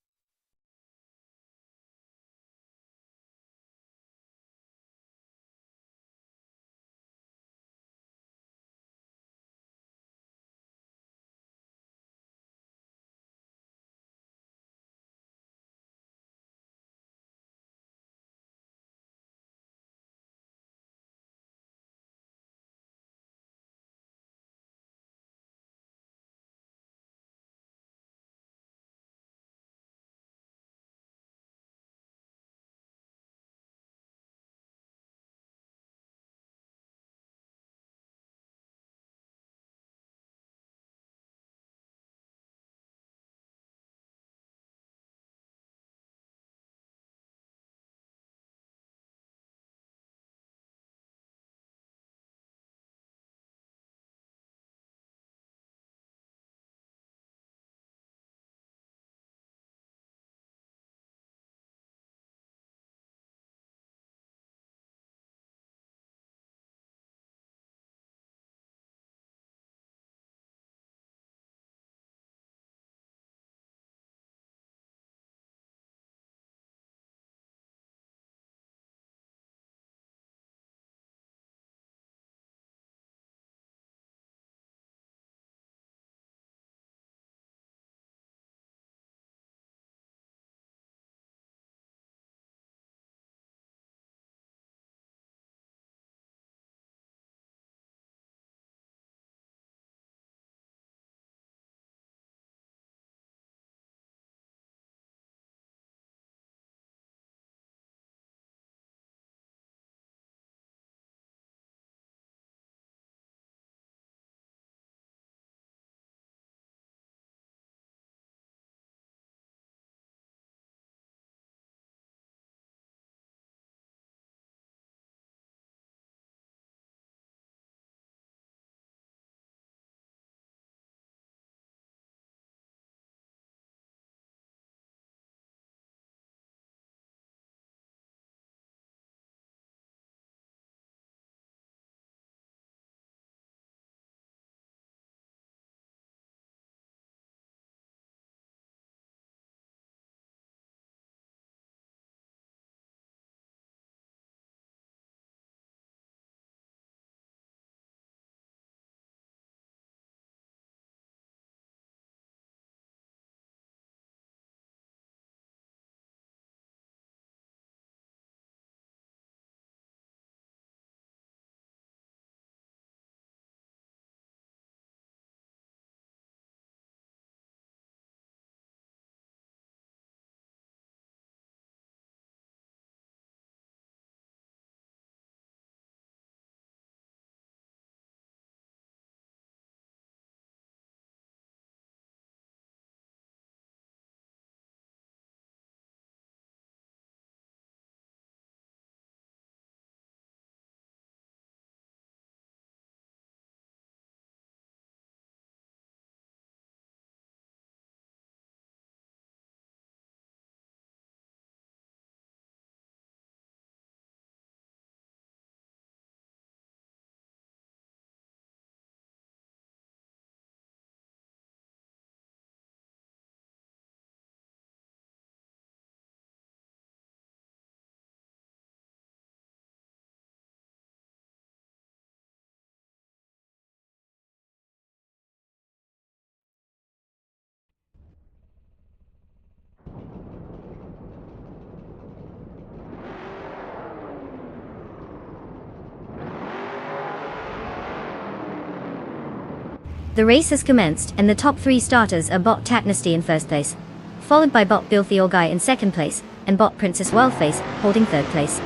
The race has commenced, and the top 3 starters are Bot Tacnesty in first place, followed by Bot Bilthy Guy in second place, and Bot Princess Wildface holding third place.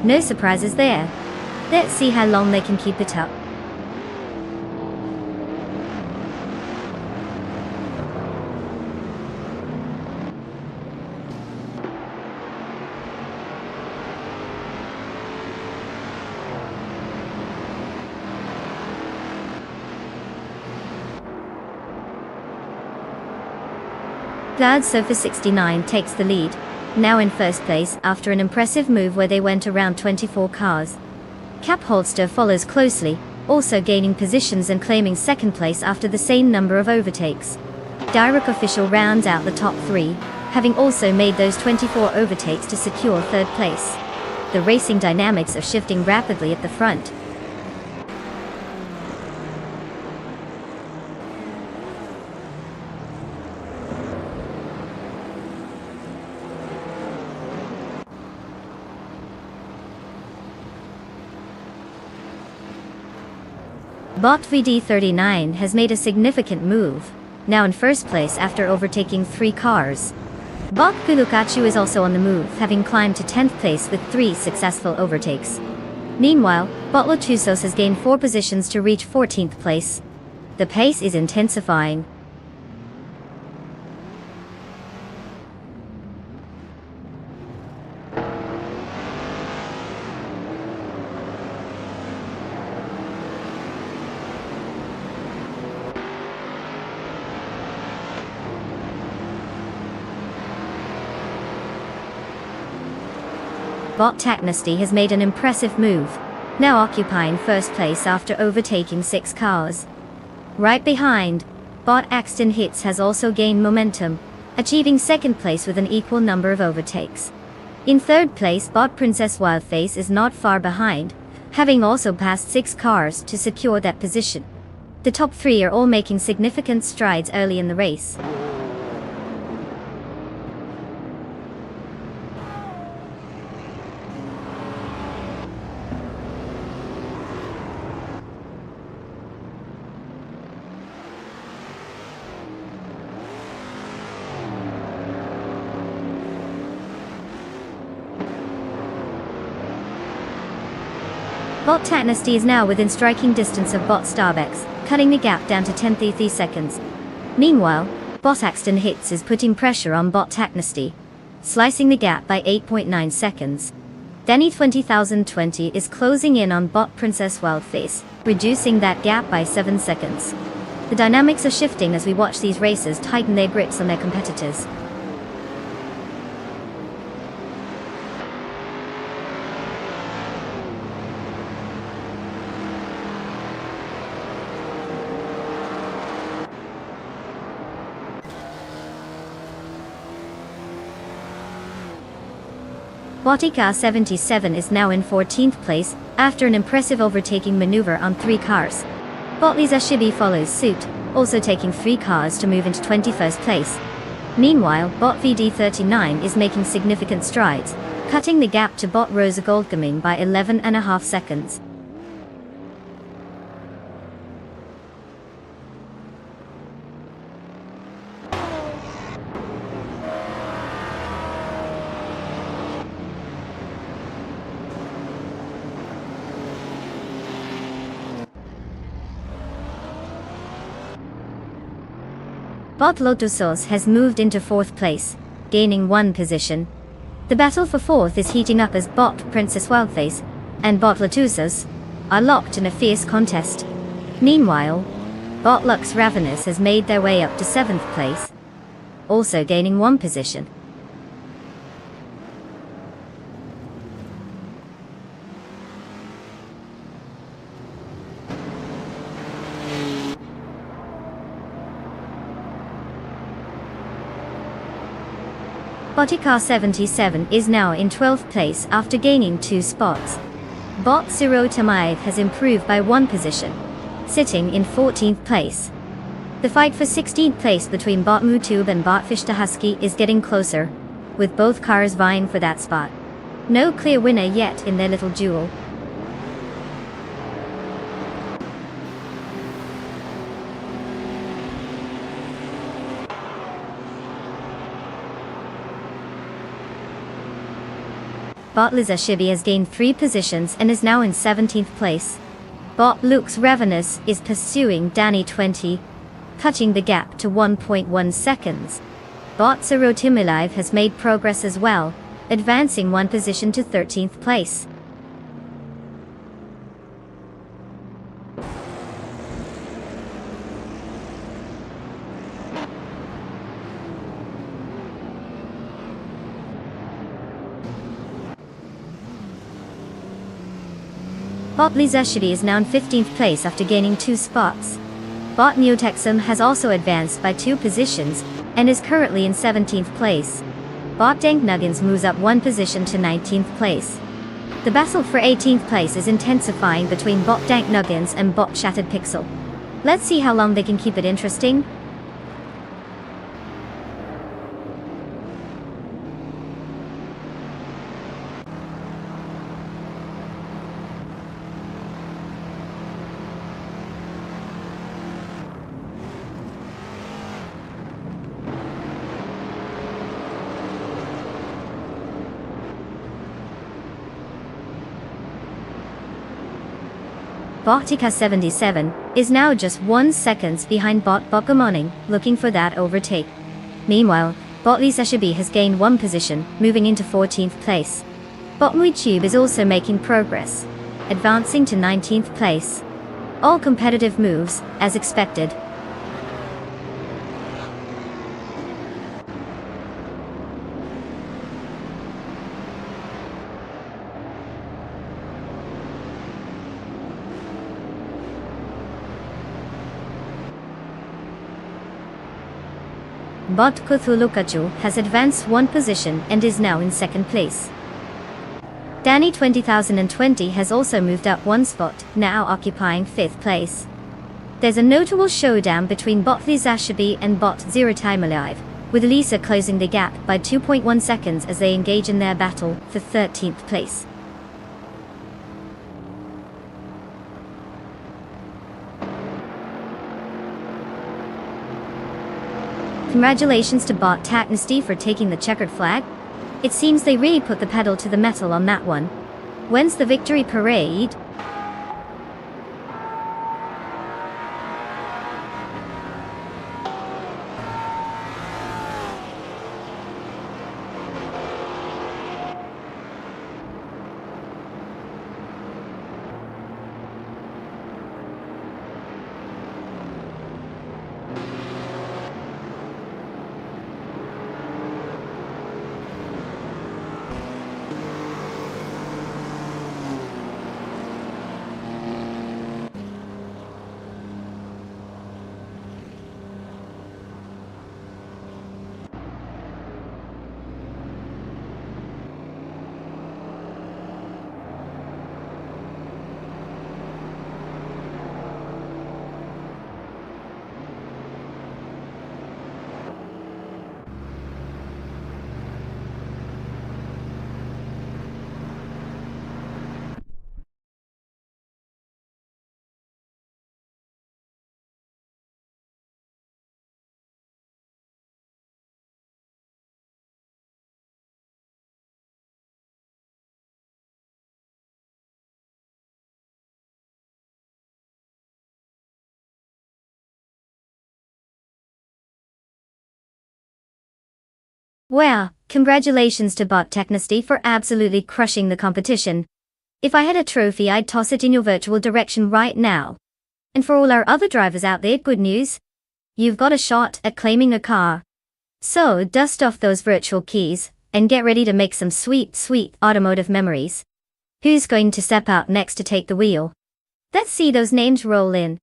No surprises there. Let's see how long they can keep it up. Glad Sofa 69 takes the lead, now in first place after an impressive move where they went around 24 cars. Cap Holster follows closely, also gaining positions and claiming second place after the same number of overtakes. Direct Official rounds out the top 3, having also made those 24 overtakes to secure third place. The racing dynamics are shifting rapidly at the front. Bot VD39 has made a significant move, now in first place after overtaking 3 cars. Bot Kulukachu is also on the move, having climbed to 10th place with 3 successful overtakes. Meanwhile, Bot Latusos has gained 4 positions to reach 14th place. The pace is intensifying. Bot Tacnesty has made an impressive move, now occupying first place after overtaking 6 cars. Right behind, Bot Axton Hits has also gained momentum, achieving second place with an equal number of overtakes. In third place, Bot Princess Wildface is not far behind, having also passed 6 cars to secure that position. The top 3 are all making significant strides early in the race. Bot Tacnesty is now within striking distance of Bot Starbucks, cutting the gap down to 10.3 seconds. Meanwhile, Bot Axton Hits is putting pressure on Bot Tacnesty, slicing the gap by 8.9 seconds. Danny 20020 is closing in on Bot Princess Wildface, reducing that gap by 7 seconds. The dynamics are shifting as we watch these racers tighten their grips on their competitors. Botica 77 is now in 14th place, after an impressive overtaking maneuver on 3 cars. Botliza Shibi follows suit, also taking 3 cars to move into 21st place. Meanwhile, Bot VD39 is making significant strides, cutting the gap to Bot Rosa Goldgaming by 11.5 seconds. Bot Lotusos has moved into 4th place, gaining 1 position. The battle for 4th is heating up as Bot Princess Wildface and Bot Lotusos are locked in a fierce contest. Meanwhile, Bot Lux Ravenous has made their way up to 7th place, also gaining 1 position. Botica 77 is now in 12th place after gaining 2 spots. Bot Zero Tamaev has improved by 1 position, sitting in 14th place. The fight for 16th place between Bot Mutube and Bot Fishtahuski is getting closer, with both cars vying for that spot. No clear winner yet in their little duel. Bot Lizashibi has gained 3 positions and is now in 17th place. Bot Lux Ravenous is pursuing Danny 20, cutting the gap to 1.1 seconds. Bot Zerotimilev has made progress as well, advancing 1 position to 13th place. Bot Lizashidi is now in 15th place after gaining 2 spots. Bot Neotexum has also advanced by 2 positions, and is currently in 17th place. Bot Dank Nuggins moves up 1 position to 19th place. The battle for 18th place is intensifying between Bot Dank Nuggins and Bot Shattered Pixel. Let's see how long they can keep it interesting. Botica 77 is now just 1 second behind Bot Bokamoning, looking for that overtake. Meanwhile, Bot Lisashibi has gained 1 position, moving into 14th place. Bot Muitube is also making progress, advancing to 19th place. All competitive moves, as expected. Bot Cthulhukachu has advanced 1 position and is now in 2nd place. Danny 20020 has also moved up 1 spot, now occupying 5th place. There's a notable showdown between Bot Lizashibi and Bot Zero Time Alive, with Lisa closing the gap by 2.1 seconds as they engage in their battle for 13th place. Congratulations to Bot Tacnesty for taking the checkered flag. It seems they really put the pedal to the metal on that one. When's the victory parade? Well, congratulations to Bot Technesty for absolutely crushing the competition. If I had a trophy, I'd toss it in your virtual direction right now. And for all our other drivers out there, good news. You've got a shot at claiming a car. So dust off those virtual keys, and get ready to make some sweet, sweet automotive memories. Who's going to step out next to take the wheel? Let's see those names roll in.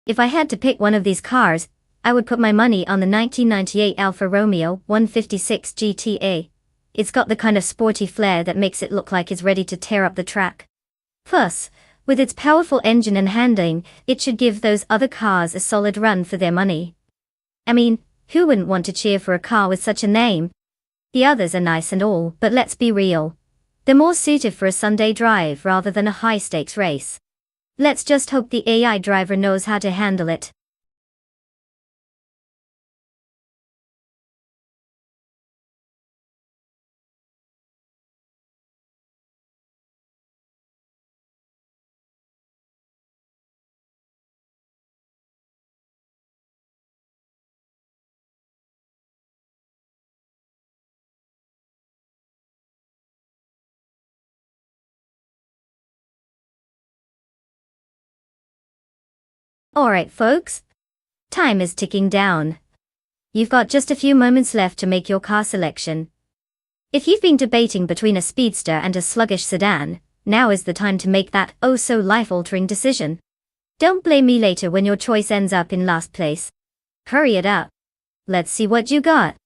If I had to pick one of these cars, I would put my money on the 1998 Alfa Romeo 156 GTA. It's got the kind of sporty flair that makes it look like it's ready to tear up the track. Plus, with its powerful engine and handling, it should give those other cars a solid run for their money. I mean, who wouldn't want to cheer for a car with such a name? The others are nice and all, but let's be real. They're more suited for a Sunday drive rather than a high-stakes race. Let's just hope the AI driver knows how to handle it. Alright folks, time is ticking down. You've got just a few moments left to make your car selection. If you've been debating between a speedster and a sluggish sedan, now is the time to make that oh-so life-altering decision. Don't blame me later when your choice ends up in last place. Hurry it up. Let's see what you got.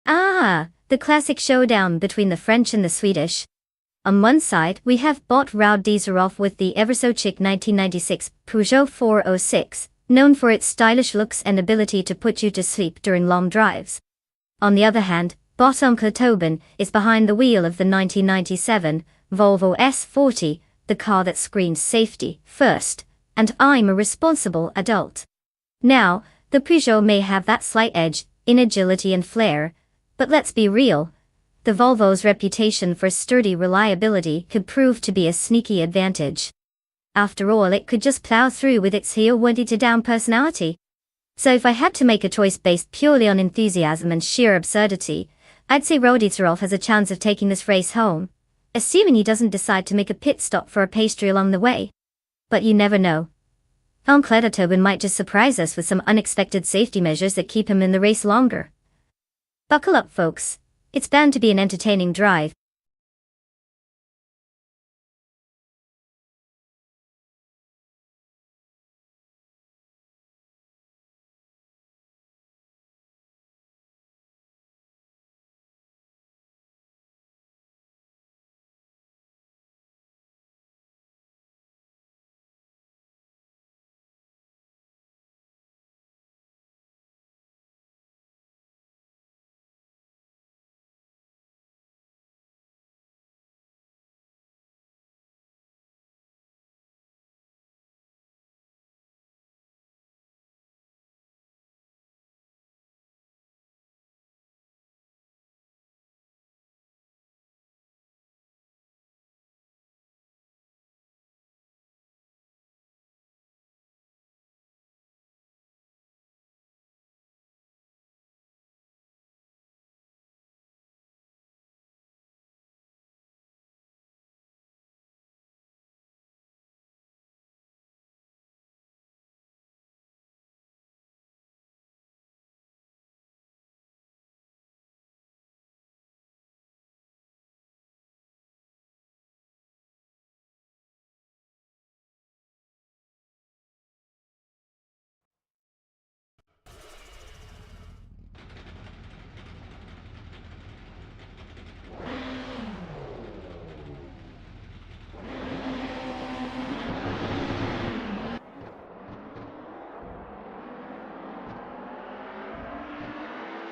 Ah, the classic showdown between the French and the Swedish. On one side, we have Bot Raud Dieserhoff with the ever-so-chic 1996 Peugeot 406, known for its stylish looks and ability to put you to sleep during long drives. On the other hand, Bot Onkel Tobin is behind the wheel of the 1997 Volvo S40, the car that screams safety first, and I'm a responsible adult. Now, the Peugeot may have that slight edge in agility and flair, but let's be real. The Volvo's reputation for sturdy reliability could prove to be a sneaky advantage. After all, it could just plow through with its heel down personality. So if I had to make a choice based purely on enthusiasm and sheer absurdity, I'd say Roditserolf has a chance of taking this race home, assuming he doesn't decide to make a pit stop for a pastry along the way. But you never know. Onkel Tobin might just surprise us with some unexpected safety measures that keep him in the race longer. Buckle up, folks. It's bound to be an entertaining drive.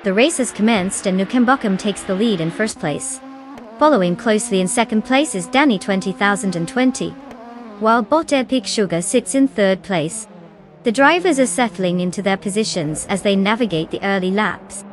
The race has commenced and Nukembokum takes the lead in first place. Following closely in second place is Danny 20,020, while Bot Epic Sugar sits in third place. The drivers are settling into their positions as they navigate the early laps.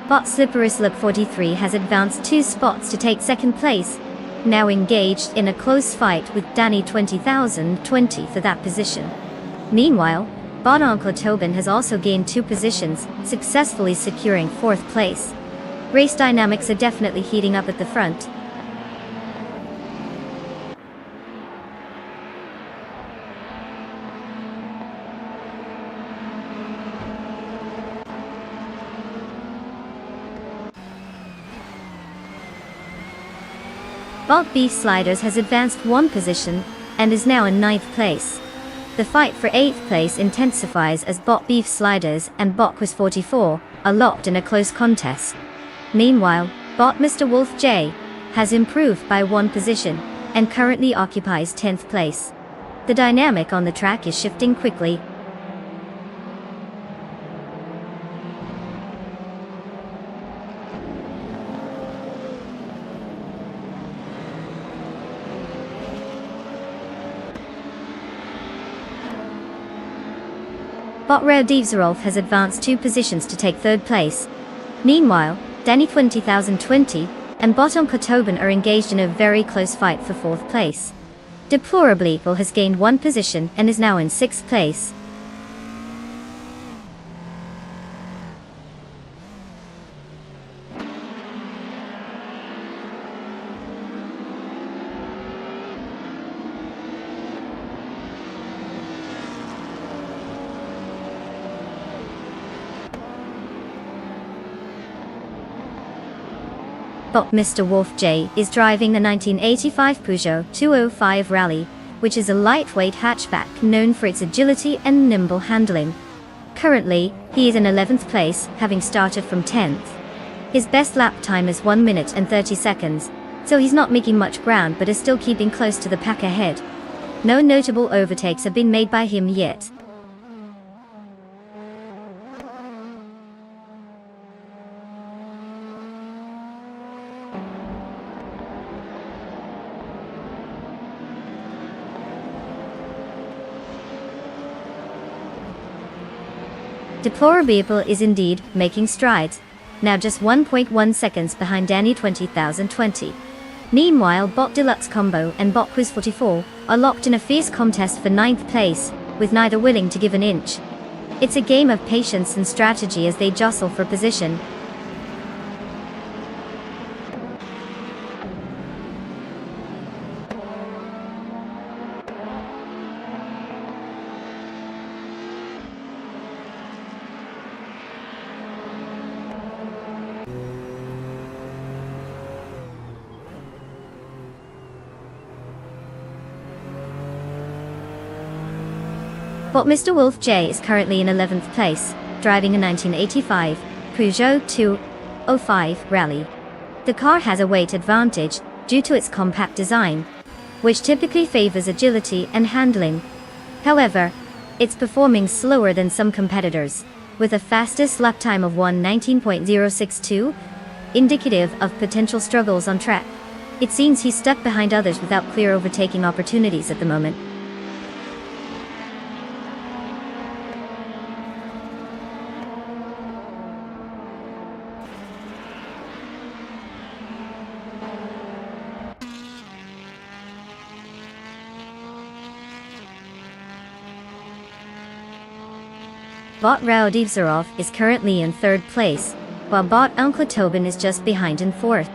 Bot Slippery Slip 43 has advanced 2 spots to take second place, now engaged in a close fight with Danny 20,020 for that position. Meanwhile, Bot Uncle Tobin has also gained 2 positions, successfully securing 4th place. Race dynamics are definitely heating up at the front. Bot Beef Sliders has advanced 1 position, and is now in 9th place. The fight for 8th place intensifies as Bot Beef Sliders and Bot Quiz 44 are locked in a close contest. Meanwhile, Bot Mr. Wolf J has improved by 1 position, and currently occupies 10th place. The dynamic on the track is shifting quickly. Bot Rare Devzerolf has advanced 2 positions to take 3rd place. Meanwhile, Danny 20,020 and Bot Uncle Tobin are engaged in a very close fight for 4th place. Deplorably Evil has gained 1 position and is now in 6th place. Bot Mr. Wolf J is driving the 1985 Peugeot 205 Rally, which is a lightweight hatchback known for its agility and nimble handling. Currently, he is in 11th place, having started from 10th. His best lap time is 1 minute and 30 seconds, so he's not making much ground but is still keeping close to the pack ahead. No notable overtakes have been made by him yet. Deplorable is indeed making strides, now just 1.1 seconds behind Danny 20,020. Meanwhile, Bot Deluxe Combo and Bot Quiz 44 are locked in a fierce contest for 9th place, with neither willing to give an inch. It's a game of patience and strategy as they jostle for position. But Mr. Wolf J is currently in 11th place, driving a 1985 Peugeot 205 Rally. The car has a weight advantage due to its compact design, which typically favors agility and handling. However, it's performing slower than some competitors, with a fastest lap time of 1:19.062, indicative of potential struggles on track. It seems he's stuck behind others without clear overtaking opportunities at the moment. Bot Rao Devzerov is currently in 3rd place, while Bot Uncle Tobin is just behind in 4th.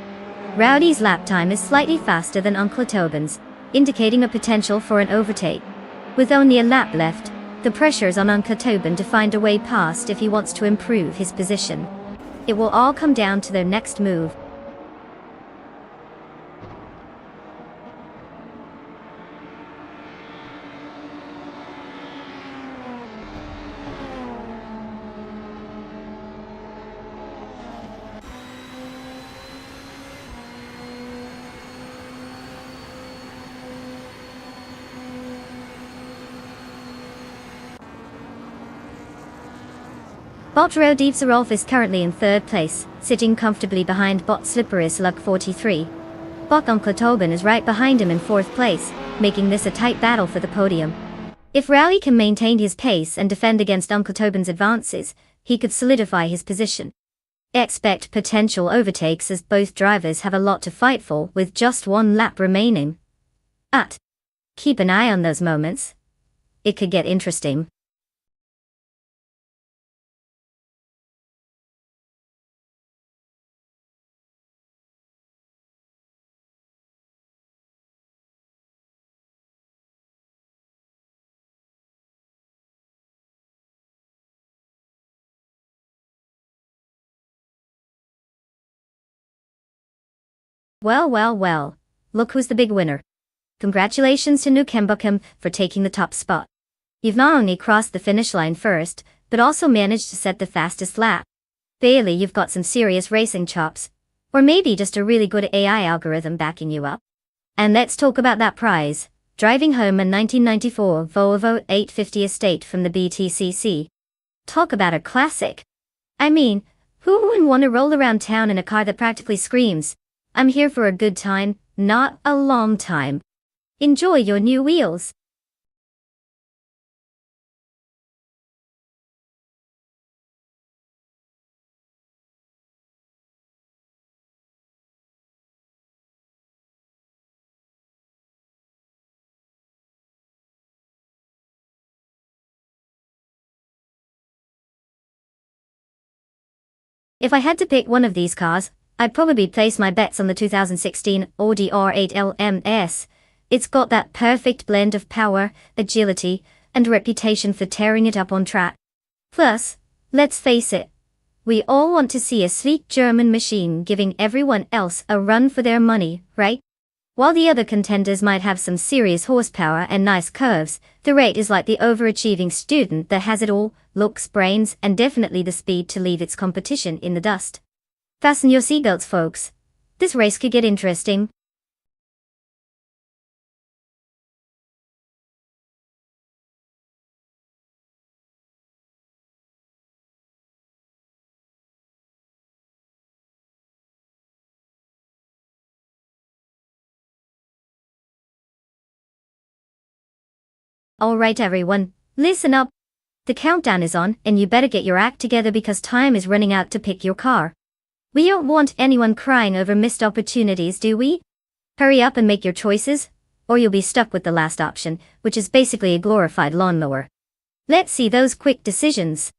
Rowdy's lap time is slightly faster than Uncle Tobin's, indicating a potential for an overtake. With only a lap left, the pressure is on Uncle Tobin to find a way past if he wants to improve his position. It will all come down to their next move. Bot Rodivsarolf is currently in third place, sitting comfortably behind Bot Slipperis Luck 43. Bot Uncle Tobin is right behind him in fourth place, making this a tight battle for the podium. If Rowley can maintain his pace and defend against Uncle Tobin's advances, he could solidify his position. Expect potential overtakes as both drivers have a lot to fight for with just one lap remaining. Keep an eye on those moments. It could get interesting. Well, look who's the big winner. Congratulations to Nukembukum for taking the top spot. You've not only crossed the finish line first, but also managed to set the fastest lap. Bailey, you've got some serious racing chops. Or maybe just a really good AI algorithm backing you up. And let's talk about that prize. Driving home a 1994 Volvo 850 Estate from the BTCC. Talk about a classic. I mean, who wouldn't want to roll around town in a car that practically screams, "I'm here for a good time, not a long time"? Enjoy your new wheels. If I had to pick one of these cars, I'd probably place my bets on the 2016 Audi R8 LMS. It's got that perfect blend of power, agility, and reputation for tearing it up on track. Plus, let's face it, we all want to see a sleek German machine giving everyone else a run for their money, right? While the other contenders might have some serious horsepower and nice curves, the rate is like the overachieving student that has it all: looks, brains, and definitely the speed to leave its competition in the dust. Fasten your seatbelts, folks. This race could get interesting. Alright everyone, listen up. The countdown is on, and you better get your act together because time is running out to pick your car. We don't want anyone crying over missed opportunities, do we? Hurry up and make your choices, or you'll be stuck with the last option, which is basically a glorified lawnmower. Let's see those quick decisions.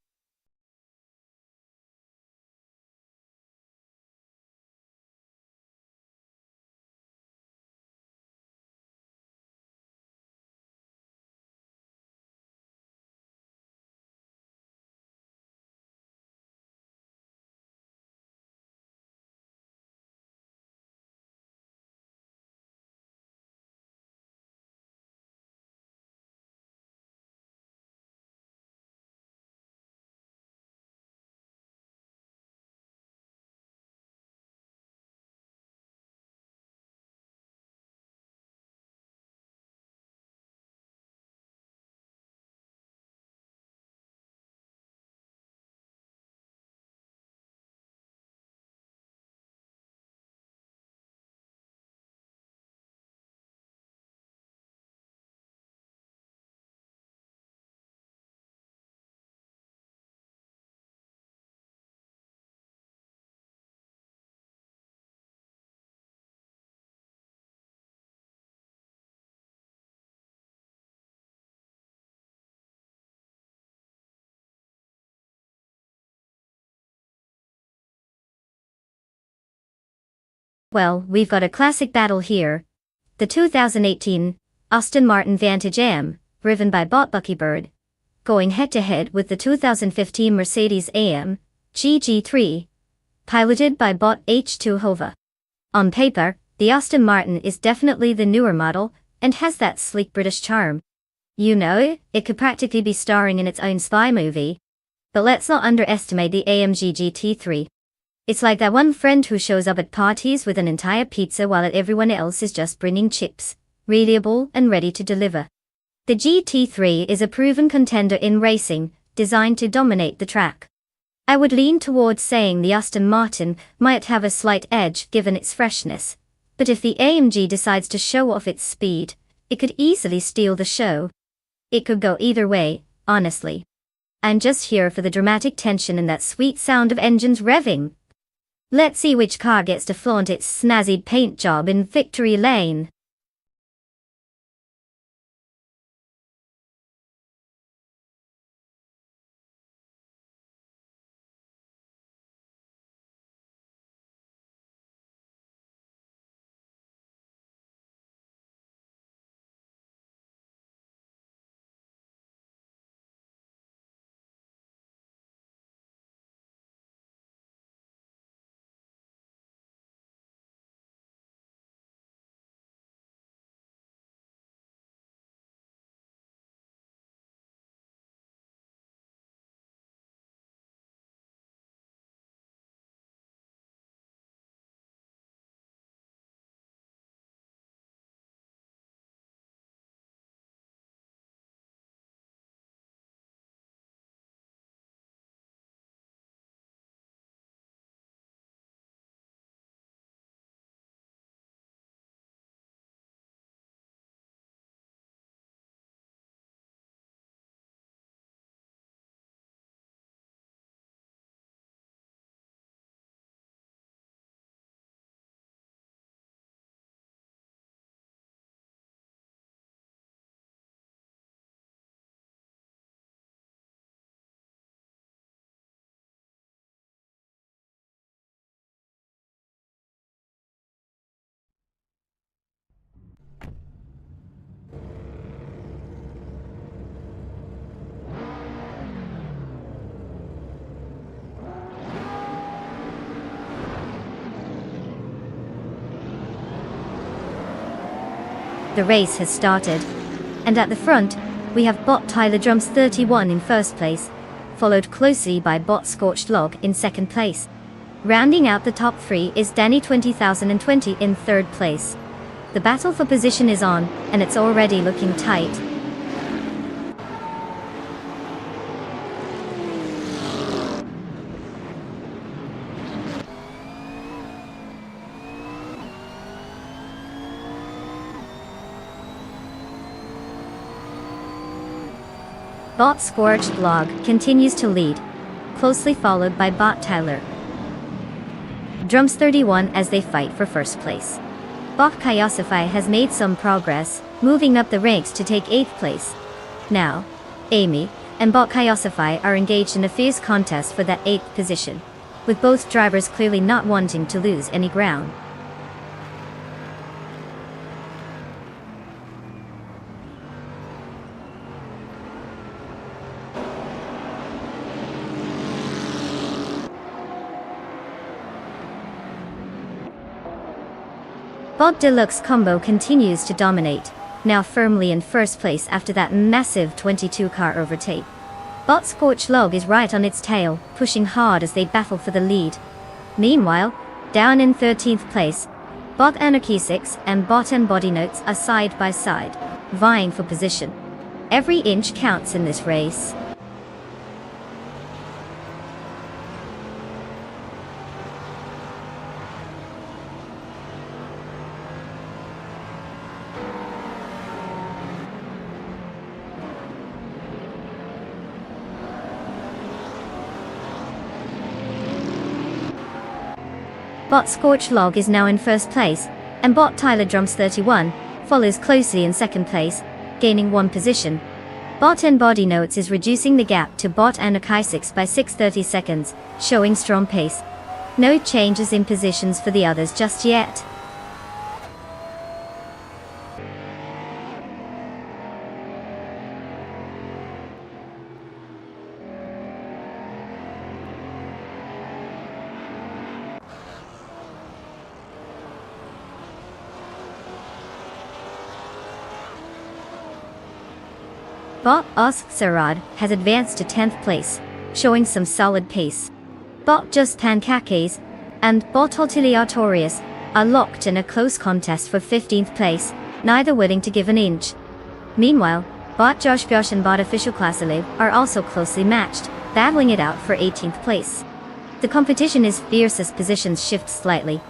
Well, we've got a classic battle here. The 2018 Aston Martin Vantage AM, driven by Bot Buckybird, going head-to-head with the 2015 Mercedes AM GG3, piloted by Bot H2 Hova. On paper, the Aston Martin is definitely the newer model, and has that sleek British charm. You know, it could practically be starring in its own spy movie. But let's not underestimate the AMG GT3. It's like that one friend who shows up at parties with an entire pizza while everyone else is just bringing chips, reliable and ready to deliver. The GT3 is a proven contender in racing, designed to dominate the track. I would lean towards saying the Aston Martin might have a slight edge given its freshness, but if the AMG decides to show off its speed, it could easily steal the show. It could go either way, honestly. I'm just here for the dramatic tension and that sweet sound of engines revving. Let's see which car gets to flaunt its snazzy paint job in victory lane. The race has started. And at the front, we have Bot Tyler Drums 31 in first place, followed closely by Bot Scorched Log in second place. Rounding out the top three is Danny 20020 in third place. The battle for position is on, and it's already looking tight. Bot Scorched Log continues to lead, closely followed by Bot Tyler Drums 31 as they fight for first place. Bot Kyosify has made some progress, moving up the ranks to take 8th place. Now, Amy and Bot Kyosify are engaged in a fierce contest for that 8th position, with both drivers clearly not wanting to lose any ground. Bot Deluxe Combo continues to dominate, now firmly in first place after that massive 22-car overtake. Bot Scorched Log is right on its tail, pushing hard as they battle for the lead. Meanwhile, down in 13th place, Bot Anarchy 6 and Bot and Body Notes are side by side, vying for position. Every inch counts in this race. Bot Scorched Log is now in first place, and Bot Tyler Drums 31 follows closely in second place, gaining 1 position. Bot and Body Notes is reducing the gap to Bot Anarchy 6 by 6/30 seconds, showing strong pace. No changes in positions for the others just yet. Bot Osk Sarad has advanced to 10th place, showing some solid pace. Bot Just Pancakes and Bot Altiliatorius are locked in a close contest for 15th place, neither willing to give an inch. Meanwhile, Bot Josh Bjosh and Bot Official Classalive are also closely matched, battling it out for 18th place. The competition is fierce as positions shift slightly.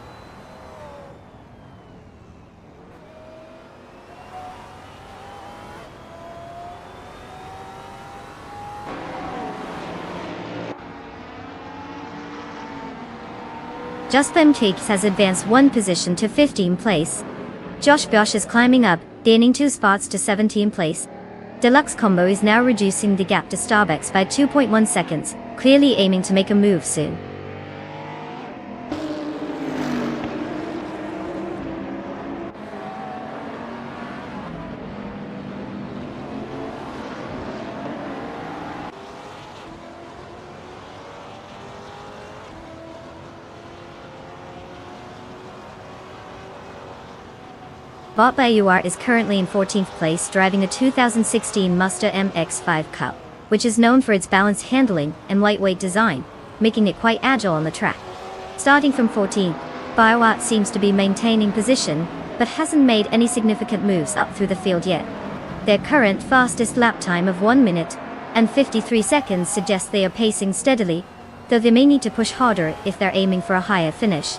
Just Them Cakes has advanced one position to 15th place. Josh Bosch is climbing up, gaining 2 spots to 17th place. Deluxe Combo is now reducing the gap to Starbucks by 2.1 seconds, clearly aiming to make a move soon. Bot by UR is currently in 14th place, driving a 2016 Mazda MX-5 Cup, which is known for its balanced handling and lightweight design, making it quite agile on the track. Starting from 14th, Biowat seems to be maintaining position, but hasn't made any significant moves up through the field yet. Their current fastest lap time of 1 minute and 53 seconds suggests they are pacing steadily, though they may need to push harder if they're aiming for a higher finish.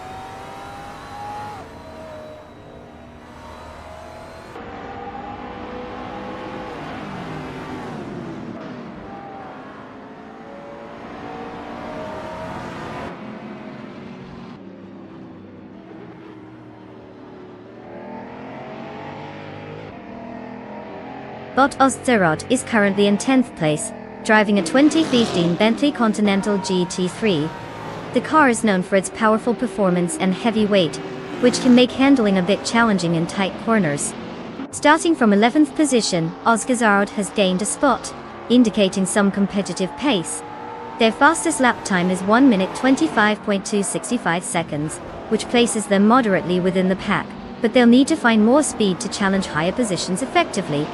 Bot Ozderod is currently in 10th place, driving a 2015 Bentley Continental GT3. The car is known for its powerful performance and heavy weight, which can make handling a bit challenging in tight corners. Starting from 11th position, Ozderod has gained a spot, indicating some competitive pace. Their fastest lap time is 1 minute 25.265 seconds, which places them moderately within the pack, but they'll need to find more speed to challenge higher positions effectively.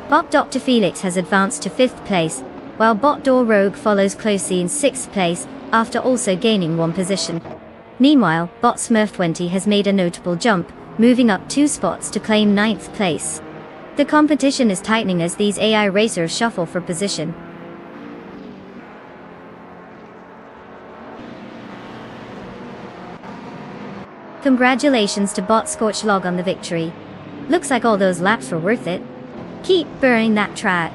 Bot Dr. Felix has advanced to 5th place, while Bot Door Rogue follows closely in 6th place, after also gaining 1 position. Meanwhile, Bot Smurf20 has made a notable jump, moving up 2 spots to claim 9th place. The competition is tightening as these AI racers shuffle for position. Congratulations to Bot Scorchlog on the victory. Looks like all those laps were worth it. Keep burning that track.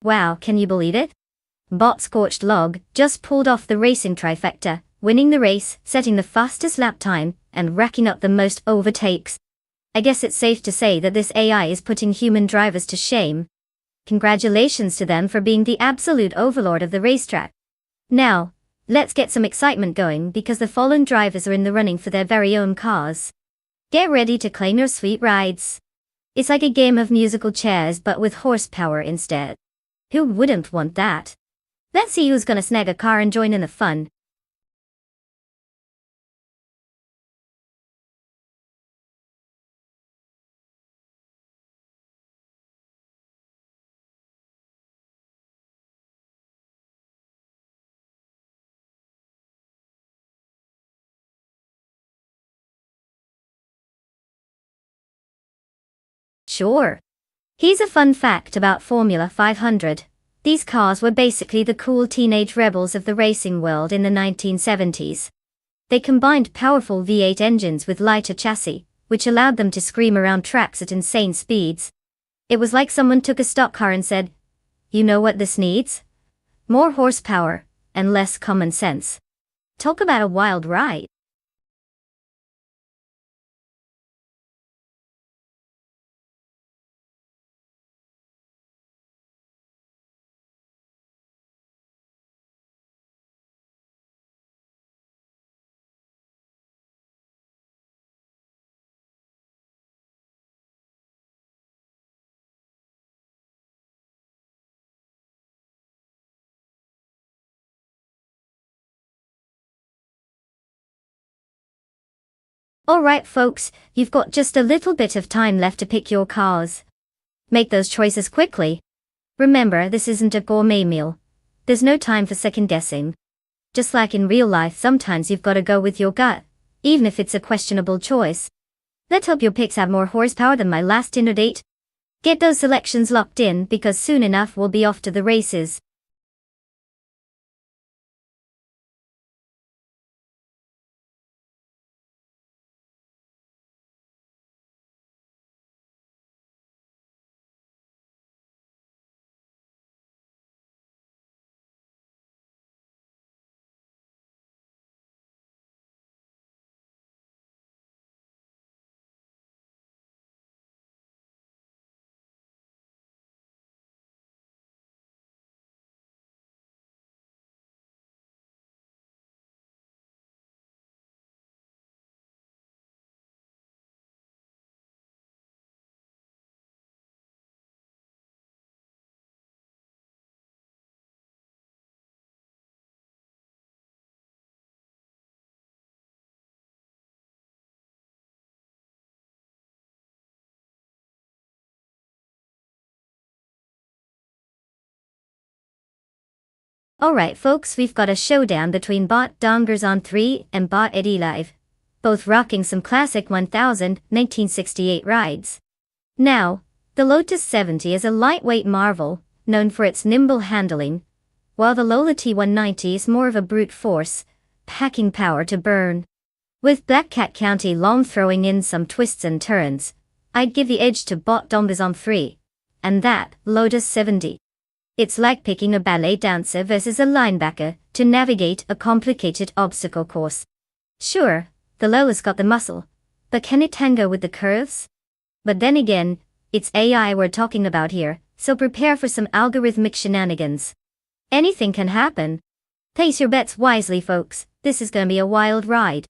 Wow, can you believe it? Bot Scorched Log just pulled off the racing trifecta, winning the race, setting the fastest lap time, and racking up the most overtakes. I guess it's safe to say that this AI is putting human drivers to shame. Congratulations to them for being the absolute overlord of the racetrack. Now, let's get some excitement going because the fallen drivers are in the running for their very own cars. Get ready to claim your sweet rides. It's like a game of musical chairs but with horsepower instead. Who wouldn't want that? Let's see who's gonna snag a car and join in the fun. Sure. Here's a fun fact about Formula 500. These cars were basically the cool teenage rebels of the racing world in the 1970s. They combined powerful V8 engines with lighter chassis, which allowed them to scream around tracks at insane speeds. It was like someone took a stock car and said, "You know what this needs? More horsepower and less common sense." Talk about a wild ride. Alright folks, you've got just a little bit of time left to pick your cars. Make those choices quickly. Remember, this isn't a gourmet meal. There's no time for second guessing. Just like in real life, sometimes you've got to go with your gut, even if it's a questionable choice. Let's hope your picks have more horsepower than my last dinner date. Get those selections locked in because soon enough we'll be off to the races. Alright folks, we've got a showdown between Bot Dongers on 3 and Bot Eddie Live, both rocking some classic 1968 rides. Now, the Lotus 70 is a lightweight marvel, known for its nimble handling, while the Lola T190 is more of a brute force, packing power to burn. With Black Cat County long throwing in some twists and turns, I'd give the edge to Bot Dongers on 3, and that, Lotus 70. It's like picking a ballet dancer versus a linebacker to navigate a complicated obstacle course. Sure, the Lola's got the muscle, but can it tango with the curves? But then again, it's AI we're talking about here, so prepare for some algorithmic shenanigans. Anything can happen. Place your bets wisely folks, this is gonna be a wild ride.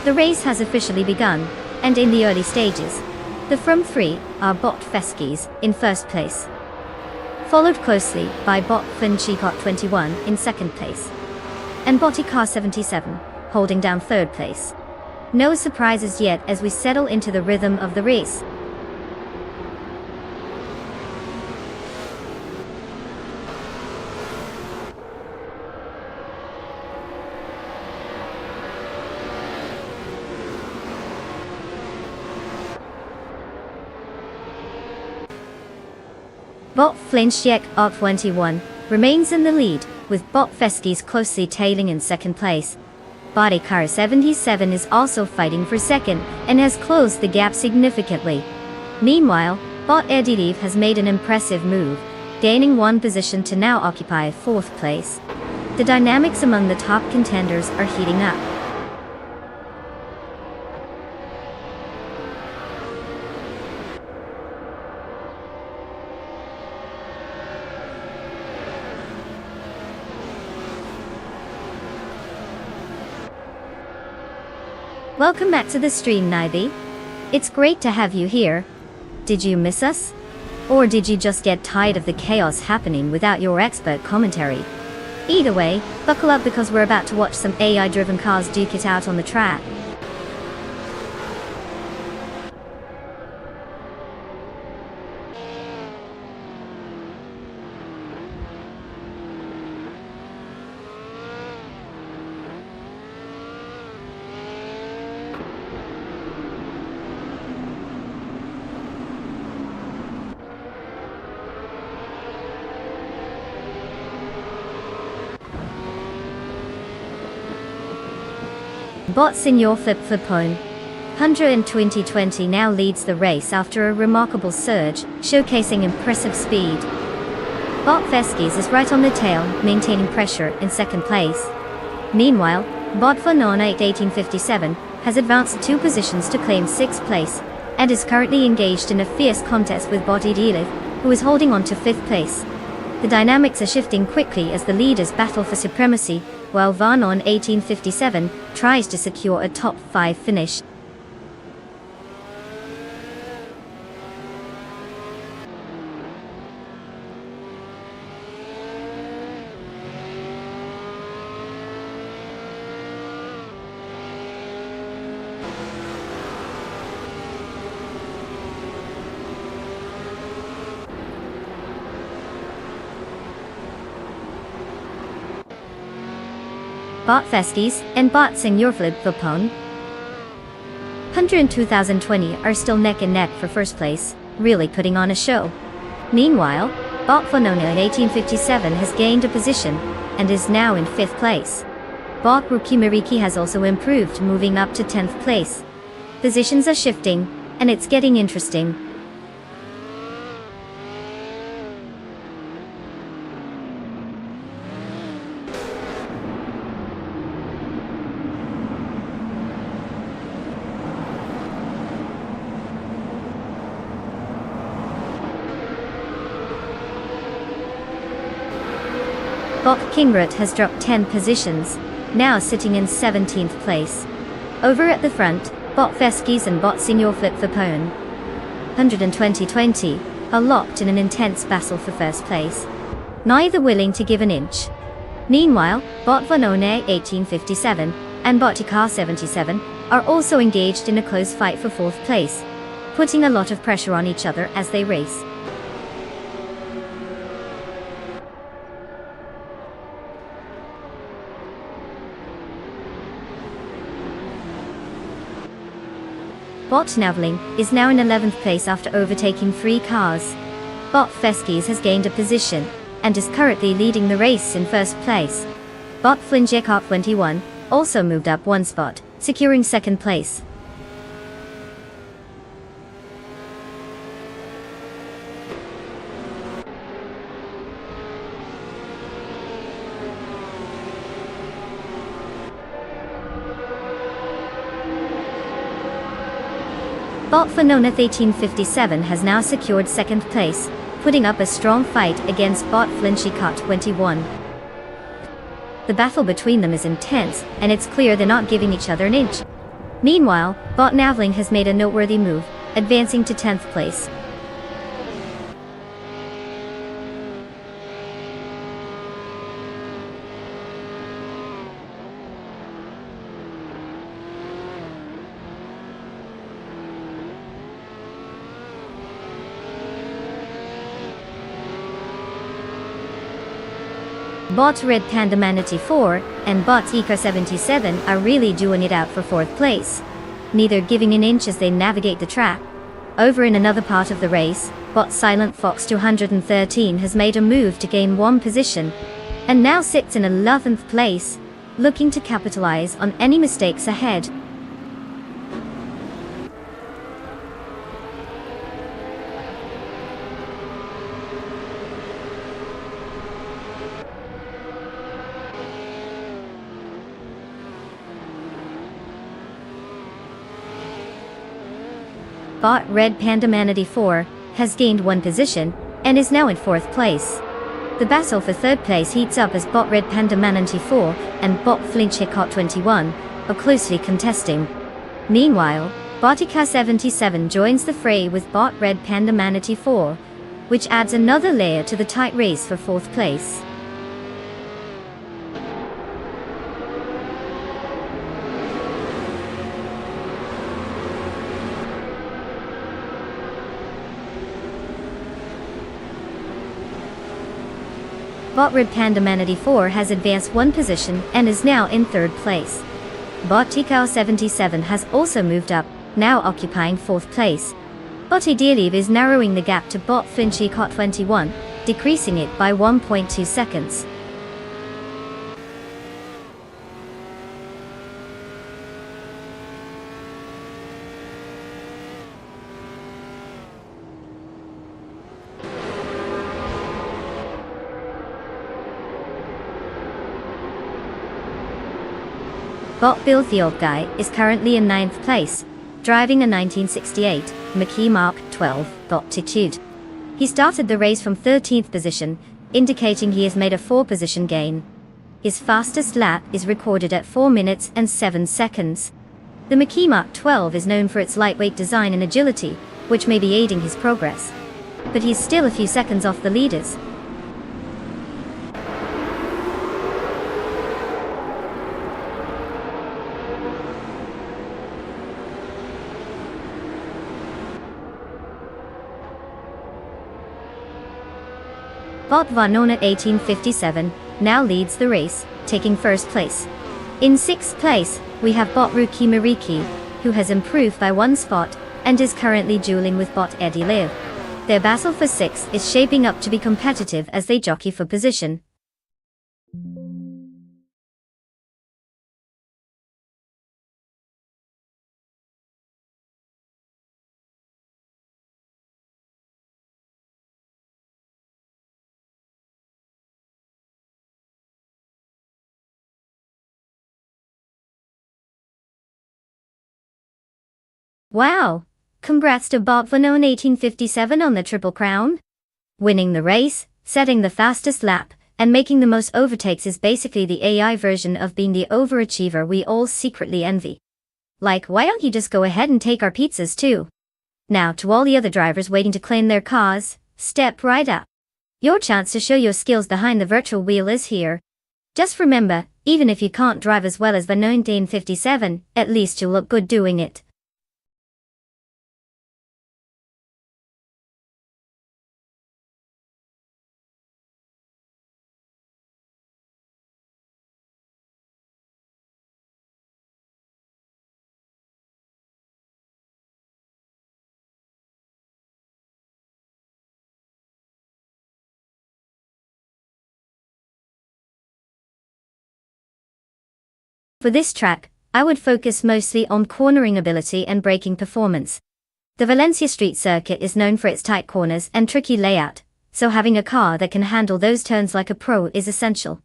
The race has officially begun, and in the early stages, the front three are Bot Feskies in first place, followed closely by Bot Flinchicot 21 in second place, and Botikar 77 holding down third place. No surprises yet as we settle into the rhythm of the race. Bot Flinchicot 21 remains in the lead, with Bot Feskies closely tailing in second place. Botikar 77 is also fighting for second and has closed the gap significantly. Meanwhile, Bot Editiv has made an impressive move, gaining one position to now occupy fourth place. The dynamics among the top contenders are heating up. Welcome back to the stream, Nivy. It's great to have you here. Did you miss us? Or did you just get tired of the chaos happening without your expert commentary? Either way, buckle up because we're about to watch some AI-driven cars duke it out on the track. Bot Senior Flip Flipone 100 in 2020 now leads the race after a remarkable surge, showcasing impressive speed. Bot Feskies is right on the tail, maintaining pressure in second place. Meanwhile, Bot Vanona 1857 has advanced 2 positions to claim 6th place, and is currently engaged in a fierce contest with Bot Editiv, who is holding on to 5th place. The dynamics are shifting quickly as the leaders battle for supremacy, while Vanon 1857 tries to secure a top 5 finish. Bot Feskies and Bot Senior Flip Flipone 100 in 2020 are still neck and neck for first place, really putting on a show. Meanwhile, Bot Vanona in 1857 has gained a position and is now in 5th place. Bot Rukimiriki has also improved, moving up to 10th place. Positions are shifting, and it's getting interesting. Bot Kingrut has dropped 10 positions, now sitting in 17th place. Over at the front, Bot Feskies and Bot Senior Flip Flipone 100 in 2020 are locked in an intense battle for first place, neither willing to give an inch. Meanwhile, Bot Vanone 1857 and Botikar 77 are also engaged in a close fight for 4th place, putting a lot of pressure on each other as they race. Bot Navling is now in 11th place after overtaking 3 cars. Bot Feskies has gained a position and is currently leading the race in first place. Bot Flinchicot 21 also moved up 1 spot, securing 2nd place. Bot Fanonath 1857 has now secured 2nd place, putting up a strong fight against Bot Flinchicot 21. The battle between them is intense, and it's clear they're not giving each other an inch. Meanwhile, Bot Navling has made a noteworthy move, advancing to 10th place. Bot Red Panda Manatee 4 and Bot Eco 77 are really doing it out for 4th place, neither giving an inch as they navigate the track. Over in another part of the race, Bot Silent Fox 213 has made a move to gain 1 position, and now sits in 11th place, looking to capitalize on any mistakes ahead. Bot Red Panda Manatee 4 has gained 1 position and is now in 4th place. The battle for 3rd place heats up as Bot Red Panda Manatee 4 and Bot Flinch Hicot 21 are closely contesting. Meanwhile, Botica 77 joins the fray with Bot Red Panda Manatee 4, which adds another layer to the tight race for 4th place. Bot Red Panda Manatee 4 has advanced 1 position and is now in 3rd place. Bot Tikao 77 has also moved up, now occupying 4th place. Bot Idealive is narrowing the gap to Bot Flinch Hicot 21, decreasing it by 1.2 seconds. Bot Bill the Old Guy is currently in 9th place, driving a 1968 Mackie Mark 12 Botitude. He started the race from 13th position, indicating he has made a 4-position gain. His fastest lap is recorded at 4 minutes and 7 seconds. The Mackie Mark 12 is known for its lightweight design and agility, which may be aiding his progress. But he's still a few seconds off the leaders. Bot Vanona 1857 now leads the race, taking 1st place. In 6th place, we have Bot Ruki Mariki, who has improved by 1 spot and is currently dueling with Bot Eddie Liv. Their battle for 6 is shaping up to be competitive as they jockey for position. Wow! Congrats to Bot Vanone 1857 on the Triple Crown. Winning the race, setting the fastest lap, and making the most overtakes is basically the AI version of being the overachiever we all secretly envy. Like, why don't you just go ahead and take our pizzas too? Now to all the other drivers waiting to claim their cars, step right up. Your chance to show your skills behind the virtual wheel is here. Just remember, even if you can't drive as well as Vanone 1857, at least you'll look good doing it. For this track, I would focus mostly on cornering ability and braking performance. The Valencia street circuit is known for its tight corners and tricky layout, so having a car that can handle those turns like a pro is essential.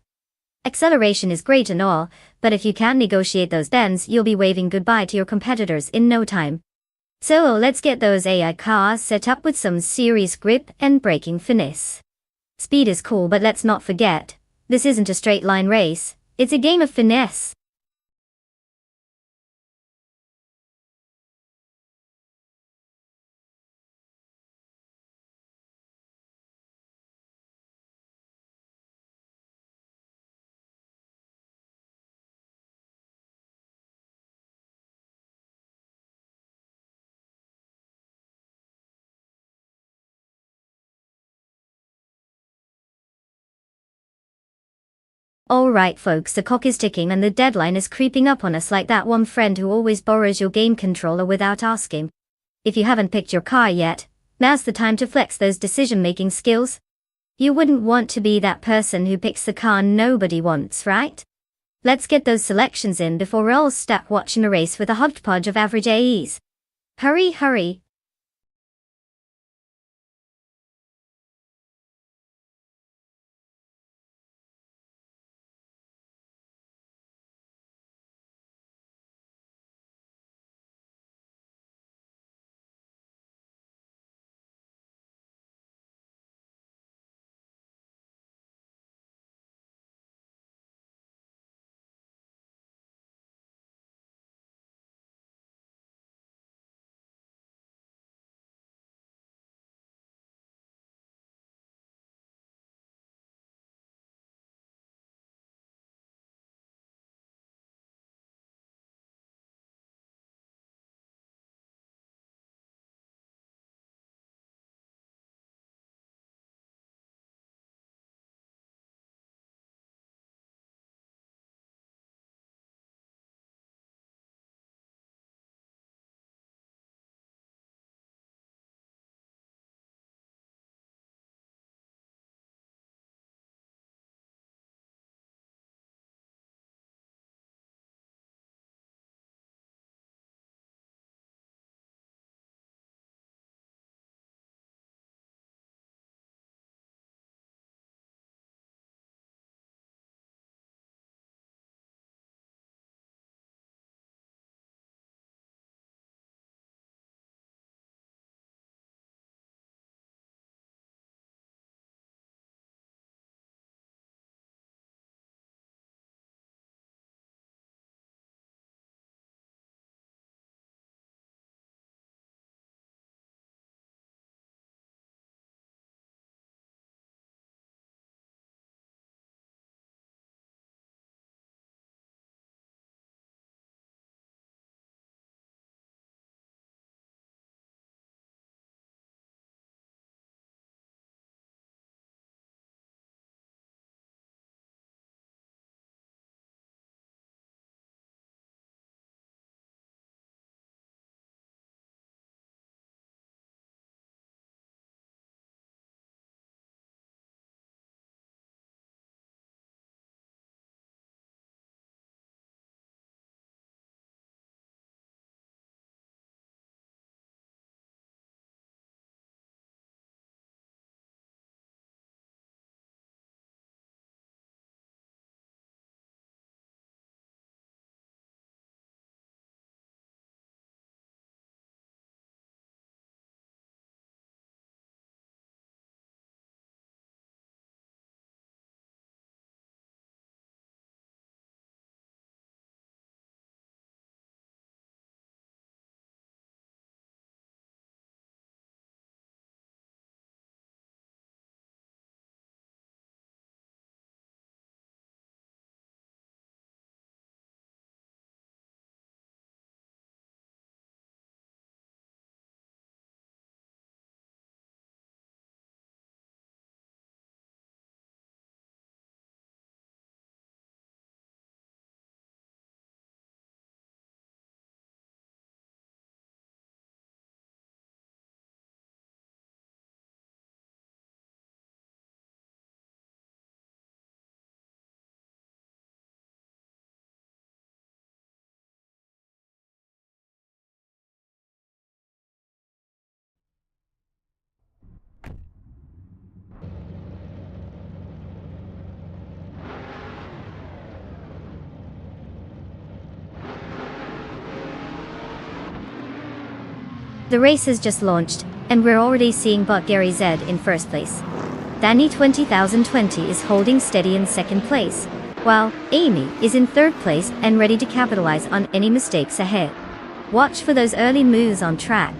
Acceleration is great and all, but if you can't negotiate those bends, you'll be waving goodbye to your competitors in no time. So let's get those AI cars set up with some serious grip and braking finesse. Speed is cool, but let's not forget, this isn't a straight line race, it's a game of finesse. Alright folks, the clock is ticking and the deadline is creeping up on us like that one friend who always borrows your game controller without asking. If you haven't picked your car yet, now's the time to flex those decision-making skills. You wouldn't want to be that person who picks the car nobody wants, right? Let's get those selections in before we're all stuck watching a race with a hodgepodge of average AEs. Hurry, hurry. The race has just launched, and we're already seeing bot Gary Z in first place. Danny 20020 is holding steady in second place, while Amy is in third place and ready to capitalize on any mistakes ahead. Watch for those early moves on track.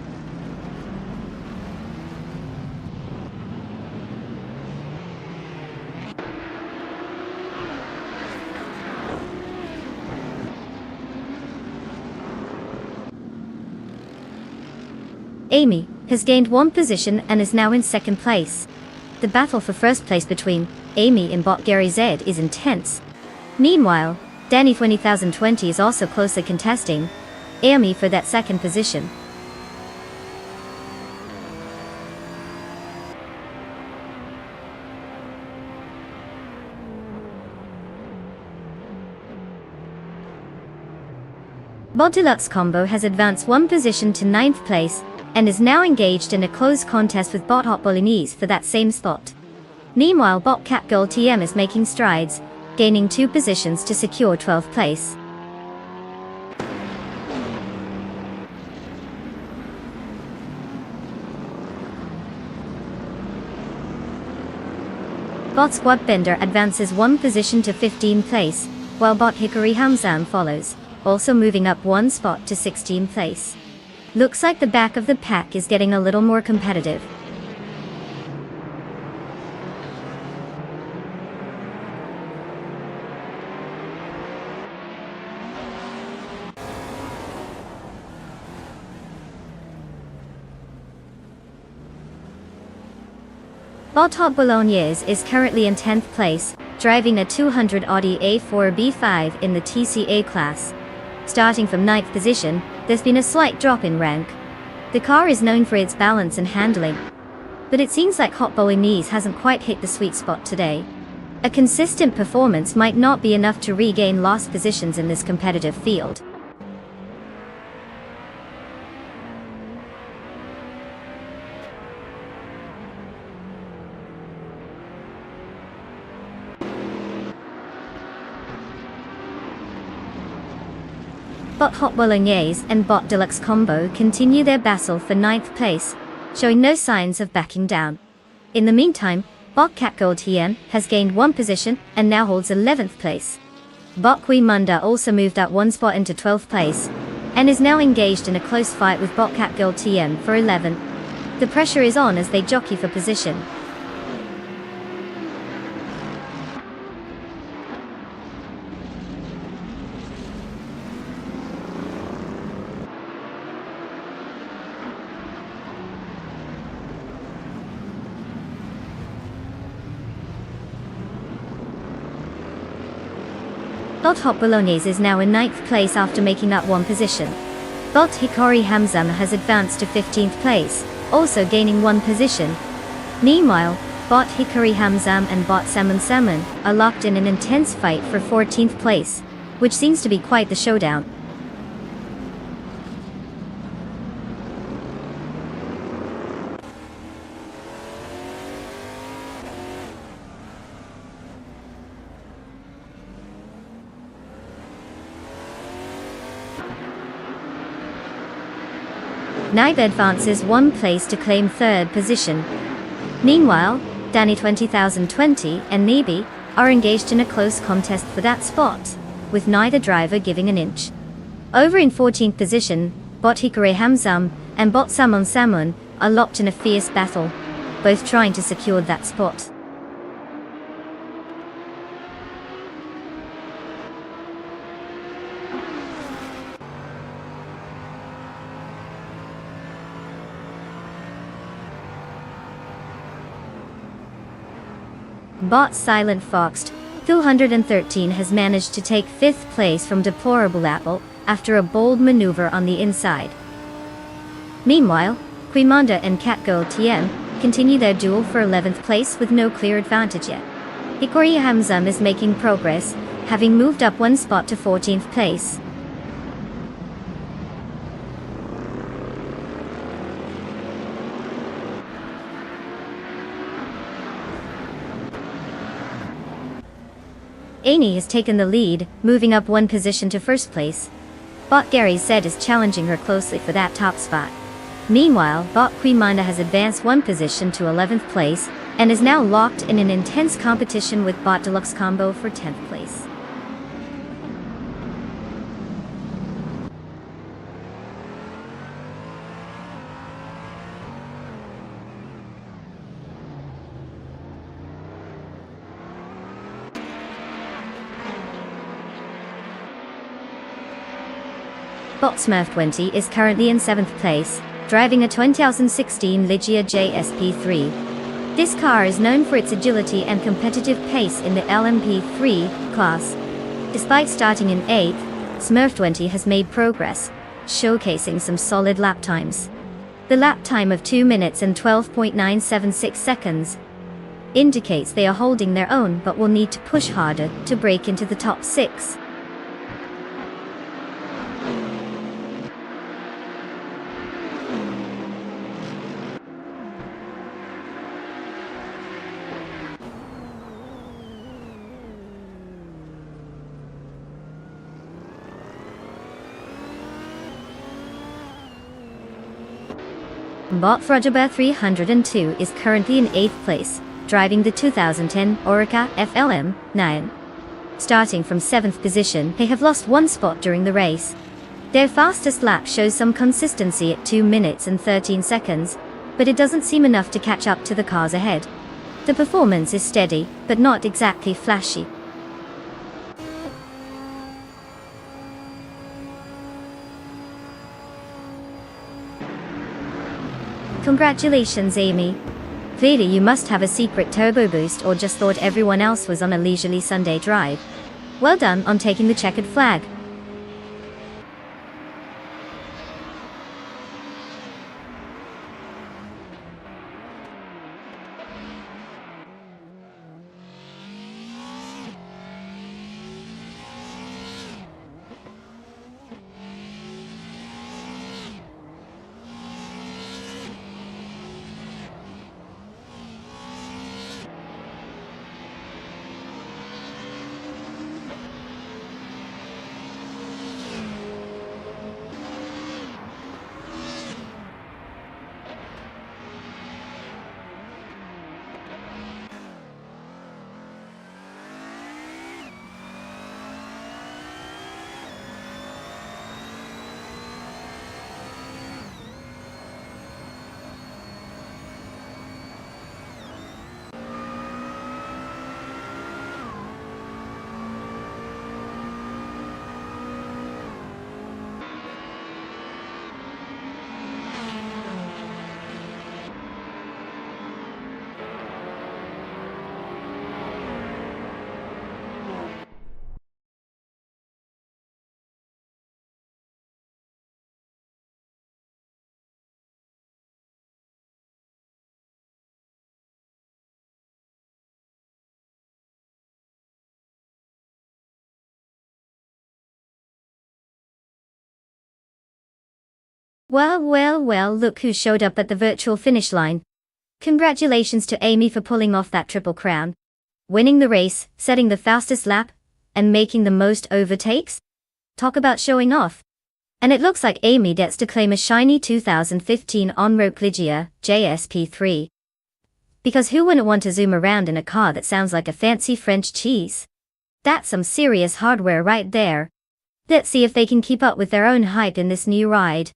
Amy has gained one position and is now in second place. The battle for first place between Amy and bot Gary Z is intense. Meanwhile, Danny 20020 is also closely contesting AME for that second position. Bot Deluxe Combo has advanced one position to 9th place, and is now engaged in a close contest with Bot Hot Bolognese for that same spot. Meanwhile, Bot Catgirl TM is making strides, gaining 2 positions to secure 12th place. Bot Squad Bender advances 1 position to 15th place, while Bot Hickory Hamzam follows, also moving up 1 spot to 16th place. Looks like the back of the pack is getting a little more competitive. Bot Hot Bolognese is currently in 10th place, driving a 200 Audi A4 B5 in the TCA class. Starting from 9th position, there's been a slight drop in rank. The car is known for its balance and handling, but it seems like Hot Bolognese hasn't quite hit the sweet spot today. A consistent performance might not be enough to regain lost positions in this competitive field. Bot Hot Bolognese and Bot Deluxe Combo continue their battle for 9th place, showing no signs of backing down. In the meantime, Bot Catgirl TM has gained 1 position and now holds 11th place. Bot Qui Munda also moved up 1 spot into 12th place, and is now engaged in a close fight with Bot Catgirl TM for 11th. The pressure is on as they jockey for position. Bot Hot Bolognese is now in 9th place after making up 1 position. Bot Hikori Hamzam has advanced to 15th place, also gaining 1 position. Meanwhile, Bot Hikori Hamzam and Bot Salmon Salmon are locked in an intense fight for 14th place, which seems to be quite the showdown. Nive advances 1 place to claim 3rd position. Meanwhile, Danny 20020 and Nebi are engaged in a close contest for that spot, with neither driver giving an inch. Over in 14th position, Bot Hikore Hamzam and Bot Samon Samon are locked in a fierce battle, both trying to secure that spot. Bot Silent Fox 213 has managed to take 5th place from Deplorable Apple after a bold maneuver on the inside. Meanwhile, Quimonda and Catgirl TM continue their duel for 11th place with no clear advantage yet. Hikori Hamzam is making progress, having moved up 1 spot to 14th place. Amy has taken the lead, moving up 1 position to 1st place. Bot Gary Zed is challenging her closely for that top spot. Meanwhile, Bot Quimanda has advanced 1 position to 11th place, and is now locked in an intense competition with Bot Deluxe Combo for 10th place. Bot Smurf 20 is currently in 7th place, driving a 2016 Ligia JSP3. This car is known for its agility and competitive pace in the LMP3 class, Despite starting in 8th, Smurf20 has made progress, showcasing some solid lap times. The lap time of 2 minutes and 12.976 seconds indicates they are holding their own but will need to push harder to break into the top 6. Bot Frojaba 302 is currently in 8th place, driving the 2010 Orica FLM 9. Starting from 7th position, they have lost 1 spot during the race. Their fastest lap shows some consistency at 2 minutes and 13 seconds, but it doesn't seem enough to catch up to the cars ahead. The performance is steady, but not exactly flashy. Congratulations, Amy. Clearly you must have a secret turbo boost or just thought everyone else was on a leisurely Sunday drive. Well done on taking the checkered flag. Well, look who showed up at the virtual finish line. Congratulations to Amy for pulling off that triple crown. Winning the race, setting the fastest lap, and making the most overtakes? Talk about showing off. And it looks like Amy gets to claim a shiny 2015 Onroad Ligia JSP3. Because who wouldn't want to zoom around in a car that sounds like a fancy French cheese? That's some serious hardware right there. Let's see if they can keep up with their own hype in this new ride.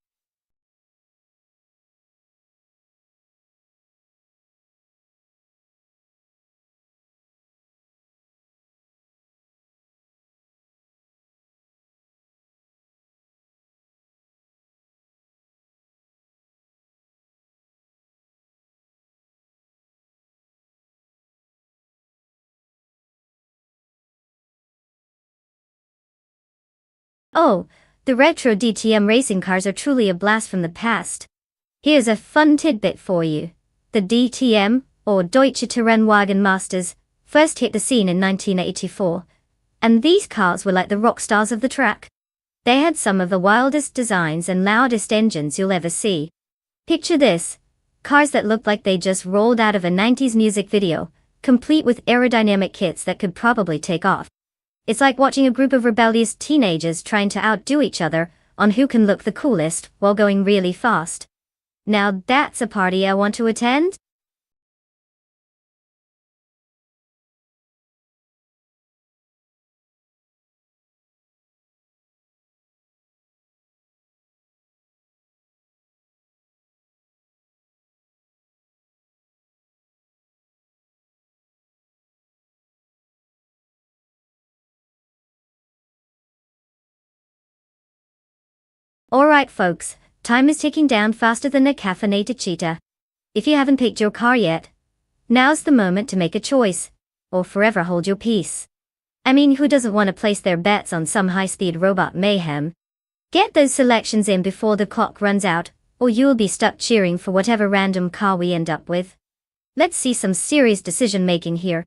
Oh, the retro DTM racing cars are truly a blast from the past. Here's a fun tidbit for you. The DTM, or Deutsche Tourenwagen Masters, first hit the scene in 1984. And these cars were like the rock stars of the track. They had some of the wildest designs and loudest engines you'll ever see. Picture this. Cars that looked like they just rolled out of a 90s music video, complete with aerodynamic kits that could probably take off. It's like watching a group of rebellious teenagers trying to outdo each other on who can look the coolest while going really fast. Now that's a party I want to attend. Alright folks, time is ticking down faster than a caffeinated cheetah. If you haven't picked your car yet, now's the moment to make a choice, or forever hold your peace. I mean, who doesn't want to place their bets on some high-speed robot mayhem? Get those selections in before the clock runs out, or you'll be stuck cheering for whatever random car we end up with. Let's see some serious decision-making here.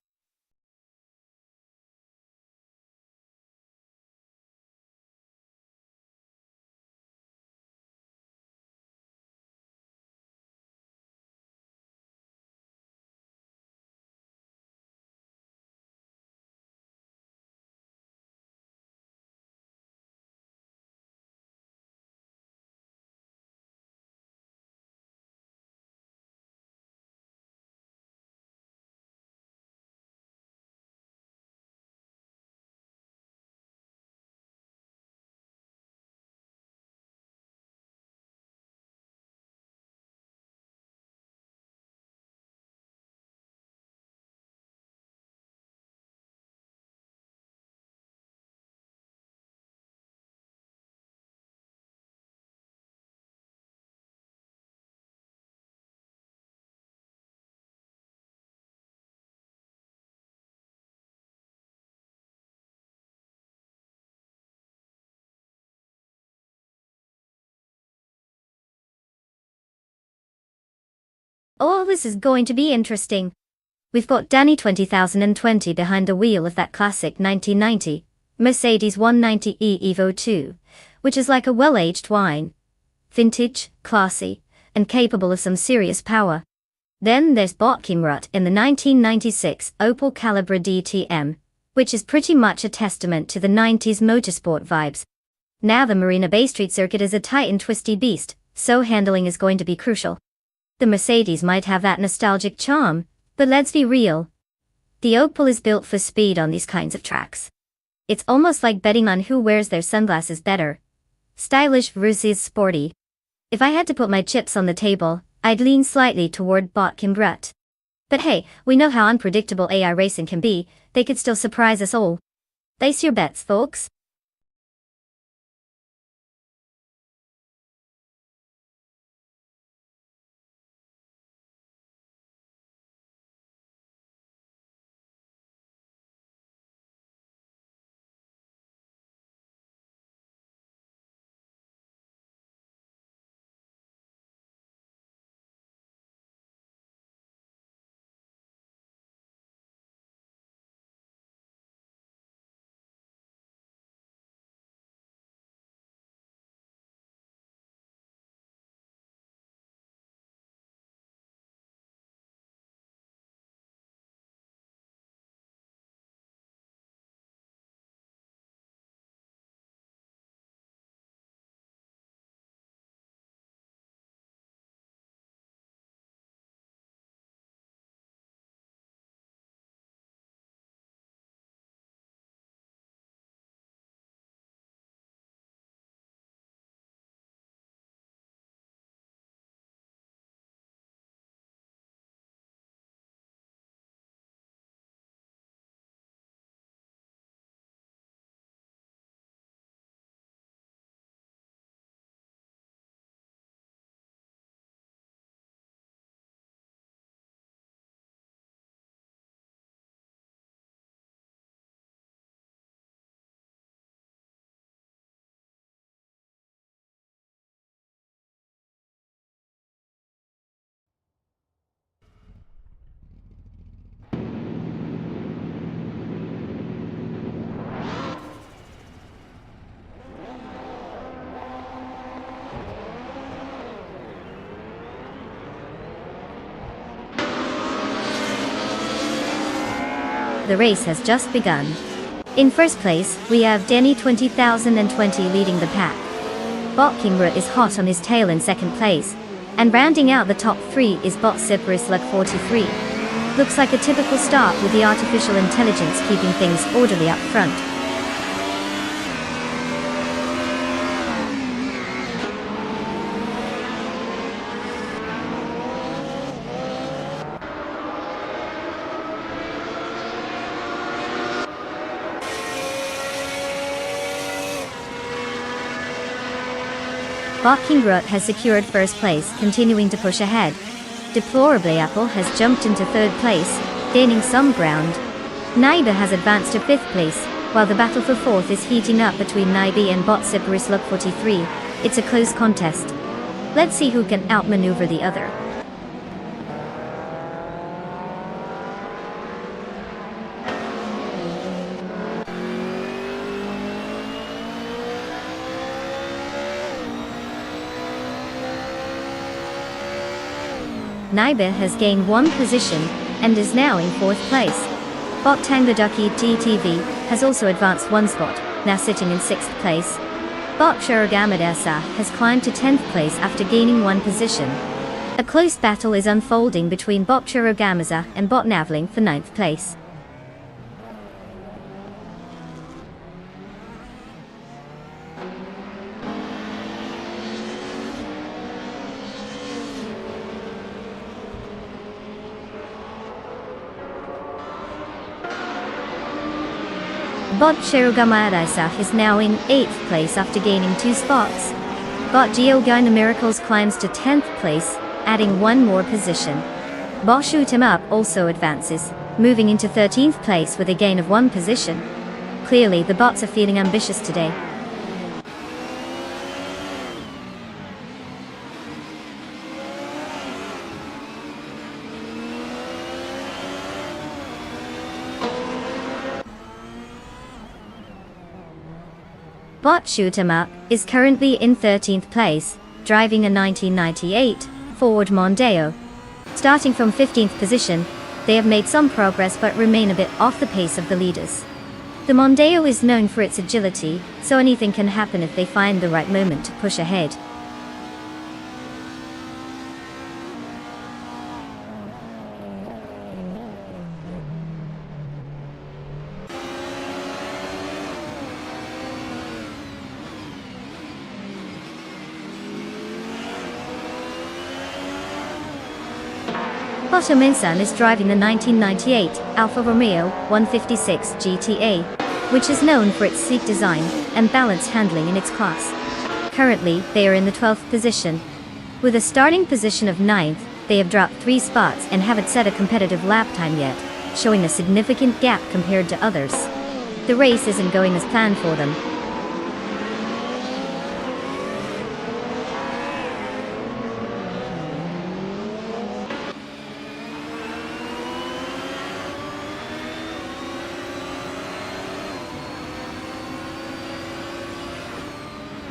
Oh, this is going to be interesting. We've got Danny 2020 behind the wheel of that classic 1990 Mercedes 190e Evo 2, which is like a well-aged wine. Vintage, classy, and capable of some serious power. Then there's Botkinrut in the 1996 Opel Calibra DTM, which is pretty much a testament to the 90s motorsport vibes. Now the Marina Bay Street circuit is a tight and twisty beast, so handling is going to be crucial. The Mercedes might have that nostalgic charm, but let's be real. The Opel is built for speed on these kinds of tracks. It's almost like betting on who wears their sunglasses better. Stylish versus sporty. If I had to put my chips on the table, I'd lean slightly toward Botkinrut. But hey, we know how unpredictable AI racing can be, they could still surprise us all. Place your bets, folks. The race has just begun. In first place, we have Danny 2020 leading the pack. Botkinrut is hot on his tail in second place, and rounding out the top three is Botsiparis Luck 43. Looks like a typical start with the artificial intelligence keeping things orderly up front. Botkinrut has secured first place, continuing to push ahead. Deplorably, Apple has jumped into third place, gaining some ground. Naiba has advanced to 5th place, while the battle for 4th is heating up between Naibi and bot Siparis 43. It's a close contest. Let's see who can outmaneuver the other. Naiba has gained 1 position and is now in 4th place. Bot Tangaduki TTV has also advanced 1 spot, now sitting in 6th place. Bot Shiragamadasa has climbed to 10th place after gaining 1 position. A close battle is unfolding between bot Shirogamaza and bot Navling for 9th place. Bot Shirogama is now in 8th place after gaining 2 spots. Bot Geogina Miracles climbs to 10th place, adding 1 more position. Bot Shoot 'em Up also advances, moving into 13th place with a gain of 1 position. Clearly the bots are feeling ambitious today. Bot Shoot 'em Up is currently in 13th place, driving a 1998 Ford Mondeo. Starting from 15th position, they have made some progress but remain a bit off the pace of the leaders. The Mondeo is known for its agility, so anything can happen if they find the right moment to push ahead. Bot Omensan is driving the 1998 Alfa Romeo 156 GTA, which is known for its sleek design and balanced handling in its class. Currently, they are in the 12th position. With a starting position of 9th, they have dropped 3 spots and haven't set a competitive lap time yet, showing a significant gap compared to others. The race isn't going as planned for them.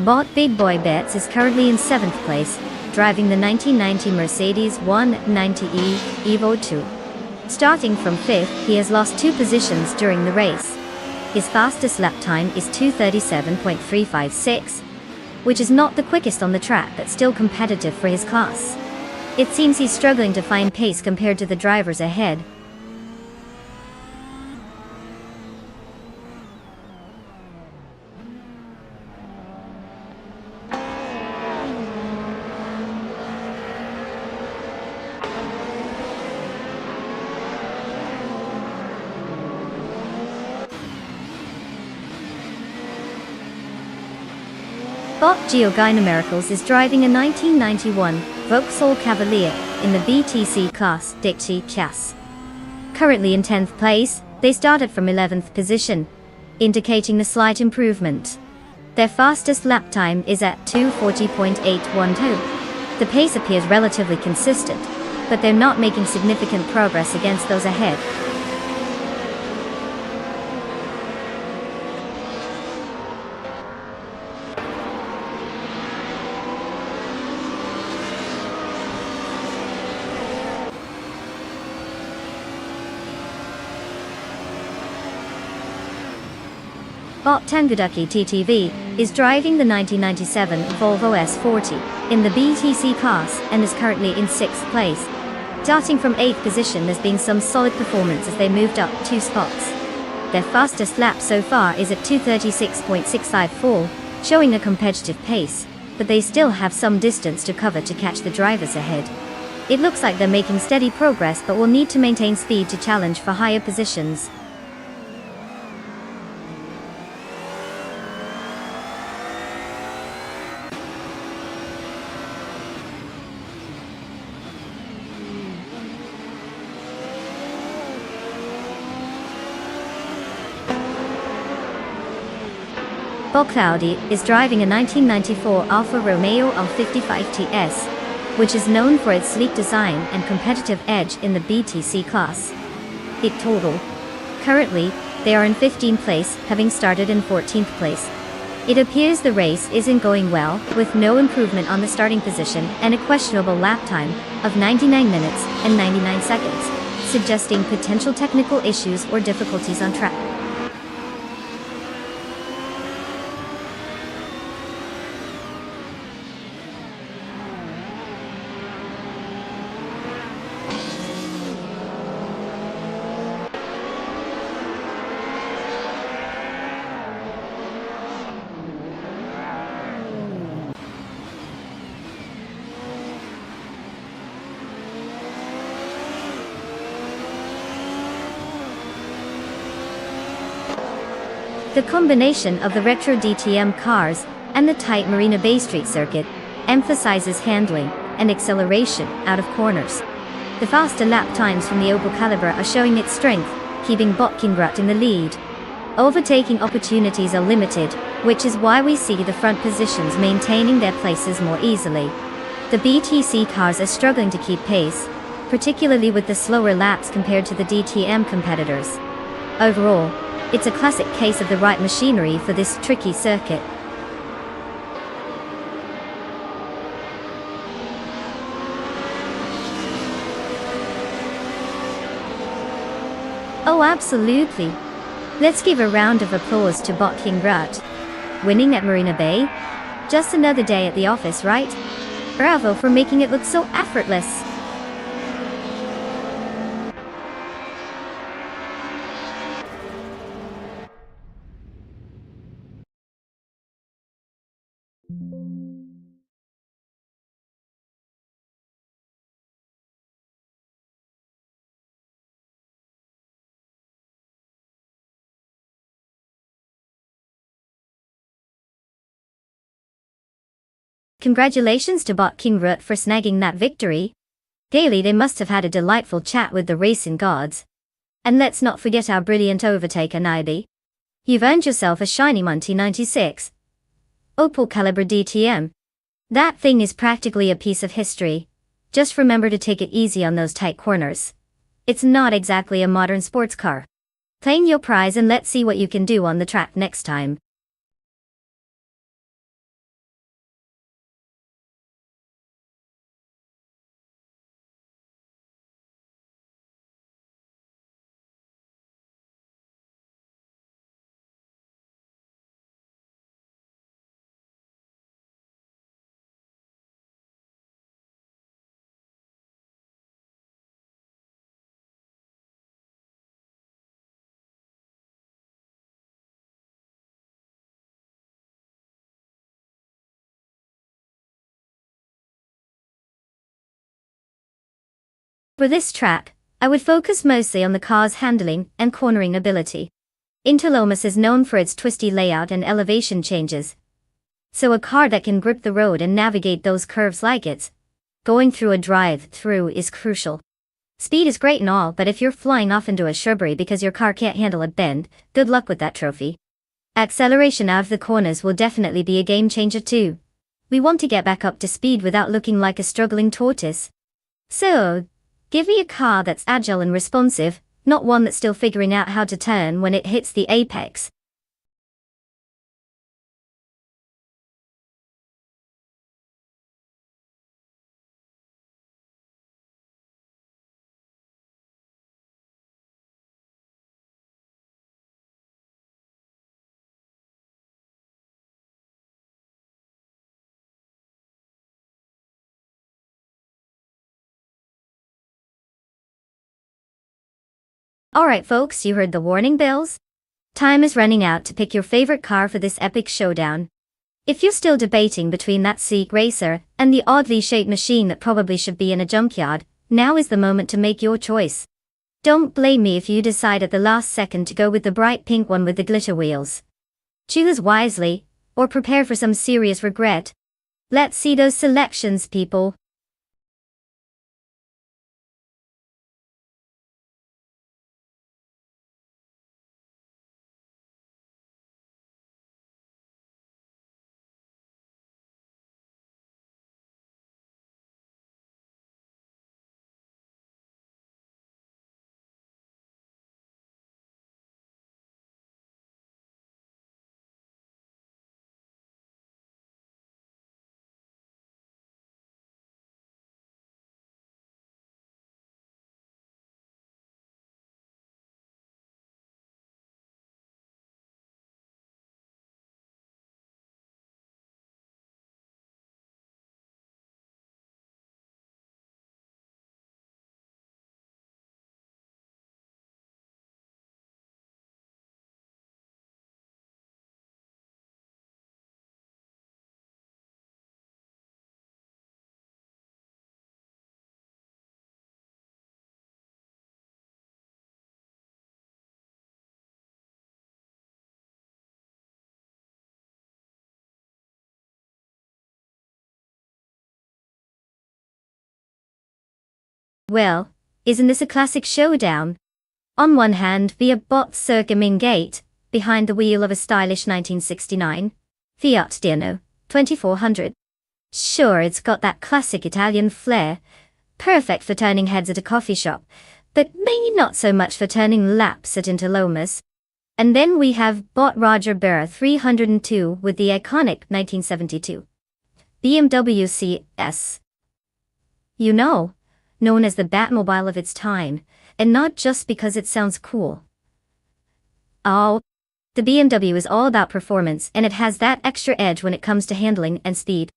Bot Big Boy Bets is currently in 7th place, driving the 1990 Mercedes 190E Evo 2. Starting from 5th, he has lost 2 positions during the race. His fastest lap time is 2:37.356, which is not the quickest on the track but still competitive for his class. It seems he's struggling to find pace compared to the drivers ahead. Bot Geogina Miracles is driving a 1991 Vauxhall Cavalier in the BTC class Dicty Chas. Currently in 10th place, they started from 11th position, indicating a slight improvement. Their fastest lap time is at 2:40.812. The pace appears relatively consistent, but they're not making significant progress against those ahead. Bot Tangaduki TTV is driving the 1997 Volvo S40 in the BTC class and is currently in 6th place. Starting from 8th position, there's been some solid performance as they moved up 2 spots. Their fastest lap so far is at 2:36.654, showing a competitive pace, but they still have some distance to cover to catch the drivers ahead. It looks like they're making steady progress but will need to maintain speed to challenge for higher positions. Bob Cloudy is driving a 1994 Alfa Romeo L55TS, which is known for its sleek design and competitive edge in the BTC class. It total. Currently, they are in 15th place, having started in 14th place. It appears the race isn't going well, with no improvement on the starting position and a questionable lap time of 99 minutes and 99 seconds, suggesting potential technical issues or difficulties on track. The combination of the retro DTM cars and the tight Marina Bay Street circuit emphasizes handling and acceleration out of corners. The faster lap times from the Opel Calibra are showing its strength, keeping Botkingrut in the lead. Overtaking opportunities are limited, which is why we see the front positions maintaining their places more easily. The BTC cars are struggling to keep pace, particularly with the slower laps compared to the DTM competitors. Overall, it's a classic case of the right machinery for this tricky circuit. Oh, absolutely. Let's give a round of applause to Botkingrut. Winning at Marina Bay? Just another day at the office, right? Bravo for making it look so effortless. Congratulations to Botkingrut for snagging that victory. Daily they must have had a delightful chat with the racing gods. And let's not forget our brilliant overtaker Naibi. You've earned yourself a shiny Monty 96. Opel Calibra DTM. That thing is practically a piece of history. Just remember to take it easy on those tight corners. It's not exactly a modern sports car. Claim your prize and let's see what you can do on the track next time. For this track, I would focus mostly on the car's handling and cornering ability. Interlomas is known for its twisty layout and elevation changes. So a car that can grip the road and navigate those curves like it's going through a drive-through is crucial. Speed is great and all, but if you're flying off into a shrubbery because your car can't handle a bend, good luck with that trophy. Acceleration out of the corners will definitely be a game changer too. We want to get back up to speed without looking like a struggling tortoise. So, give me a car that's agile and responsive, not one that's still figuring out how to turn when it hits the apex. Alright folks, you heard the warning bells? Time is running out to pick your favorite car for this epic showdown. If you're still debating between that sleek racer and the oddly shaped machine that probably should be in a junkyard, now is the moment to make your choice. Don't blame me if you decide at the last second to go with the bright pink one with the glitter wheels. Choose wisely, or prepare for some serious regret. Let's see those selections, people. Well, isn't this a classic showdown? On one hand, we have bot Sir Gate, behind the wheel of a stylish 1969 Fiat Dino 2400. Sure, it's got that classic Italian flair, perfect for turning heads at a coffee shop, but maybe not so much for turning laps at Interlomas. And then we have bot Roger Berra 302 with the iconic 1972 BMW CS. You know, known as the Batmobile of its time, and not just because it sounds cool. Oh, the BMW is all about performance, and it has that extra edge when it comes to handling and speed.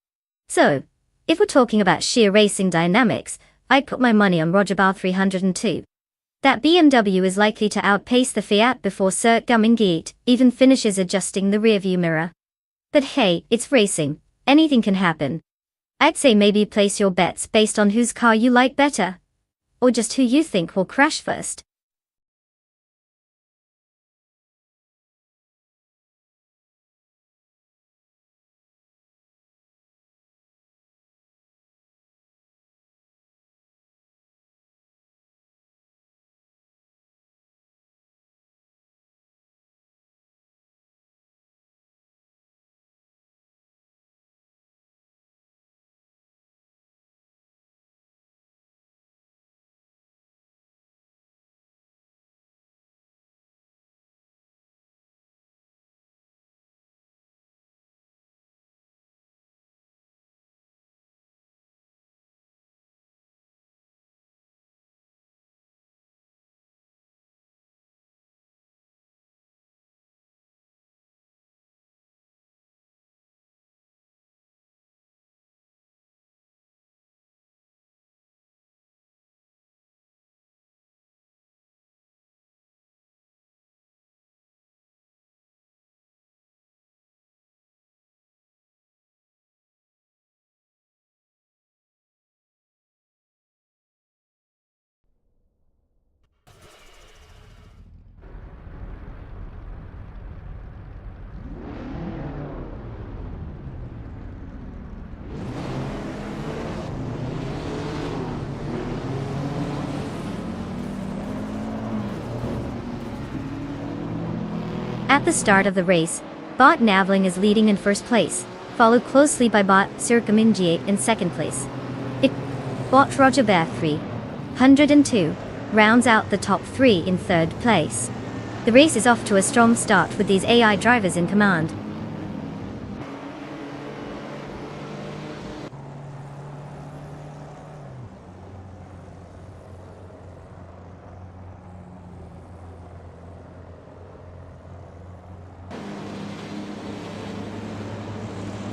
So, if we're talking about sheer racing dynamics, I'd put my money on Roger Berra 302. That BMW is likely to outpace the Fiat before Sir Gate even finishes adjusting the rearview mirror. But hey, it's racing. Anything can happen. I'd say maybe place your bets based on whose car you like better. Or just who you think will crash first. At the start of the race, bot Navling is leading in first place, followed closely by bot Sir Gate in second place. Bot Roger Berra 302 rounds out the top three in third place. The race is off to a strong start with these AI drivers in command.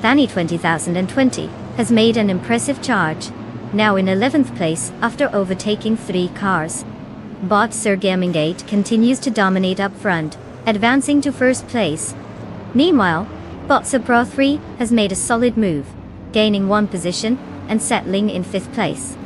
Fanny 2020 has made an impressive charge, now in 11th place after overtaking 3 cars. Bot Sir Gate continues to dominate up front, advancing to first place. Meanwhile, bot Sir Pro 3 has made a solid move, gaining 1 position and settling in 5th place.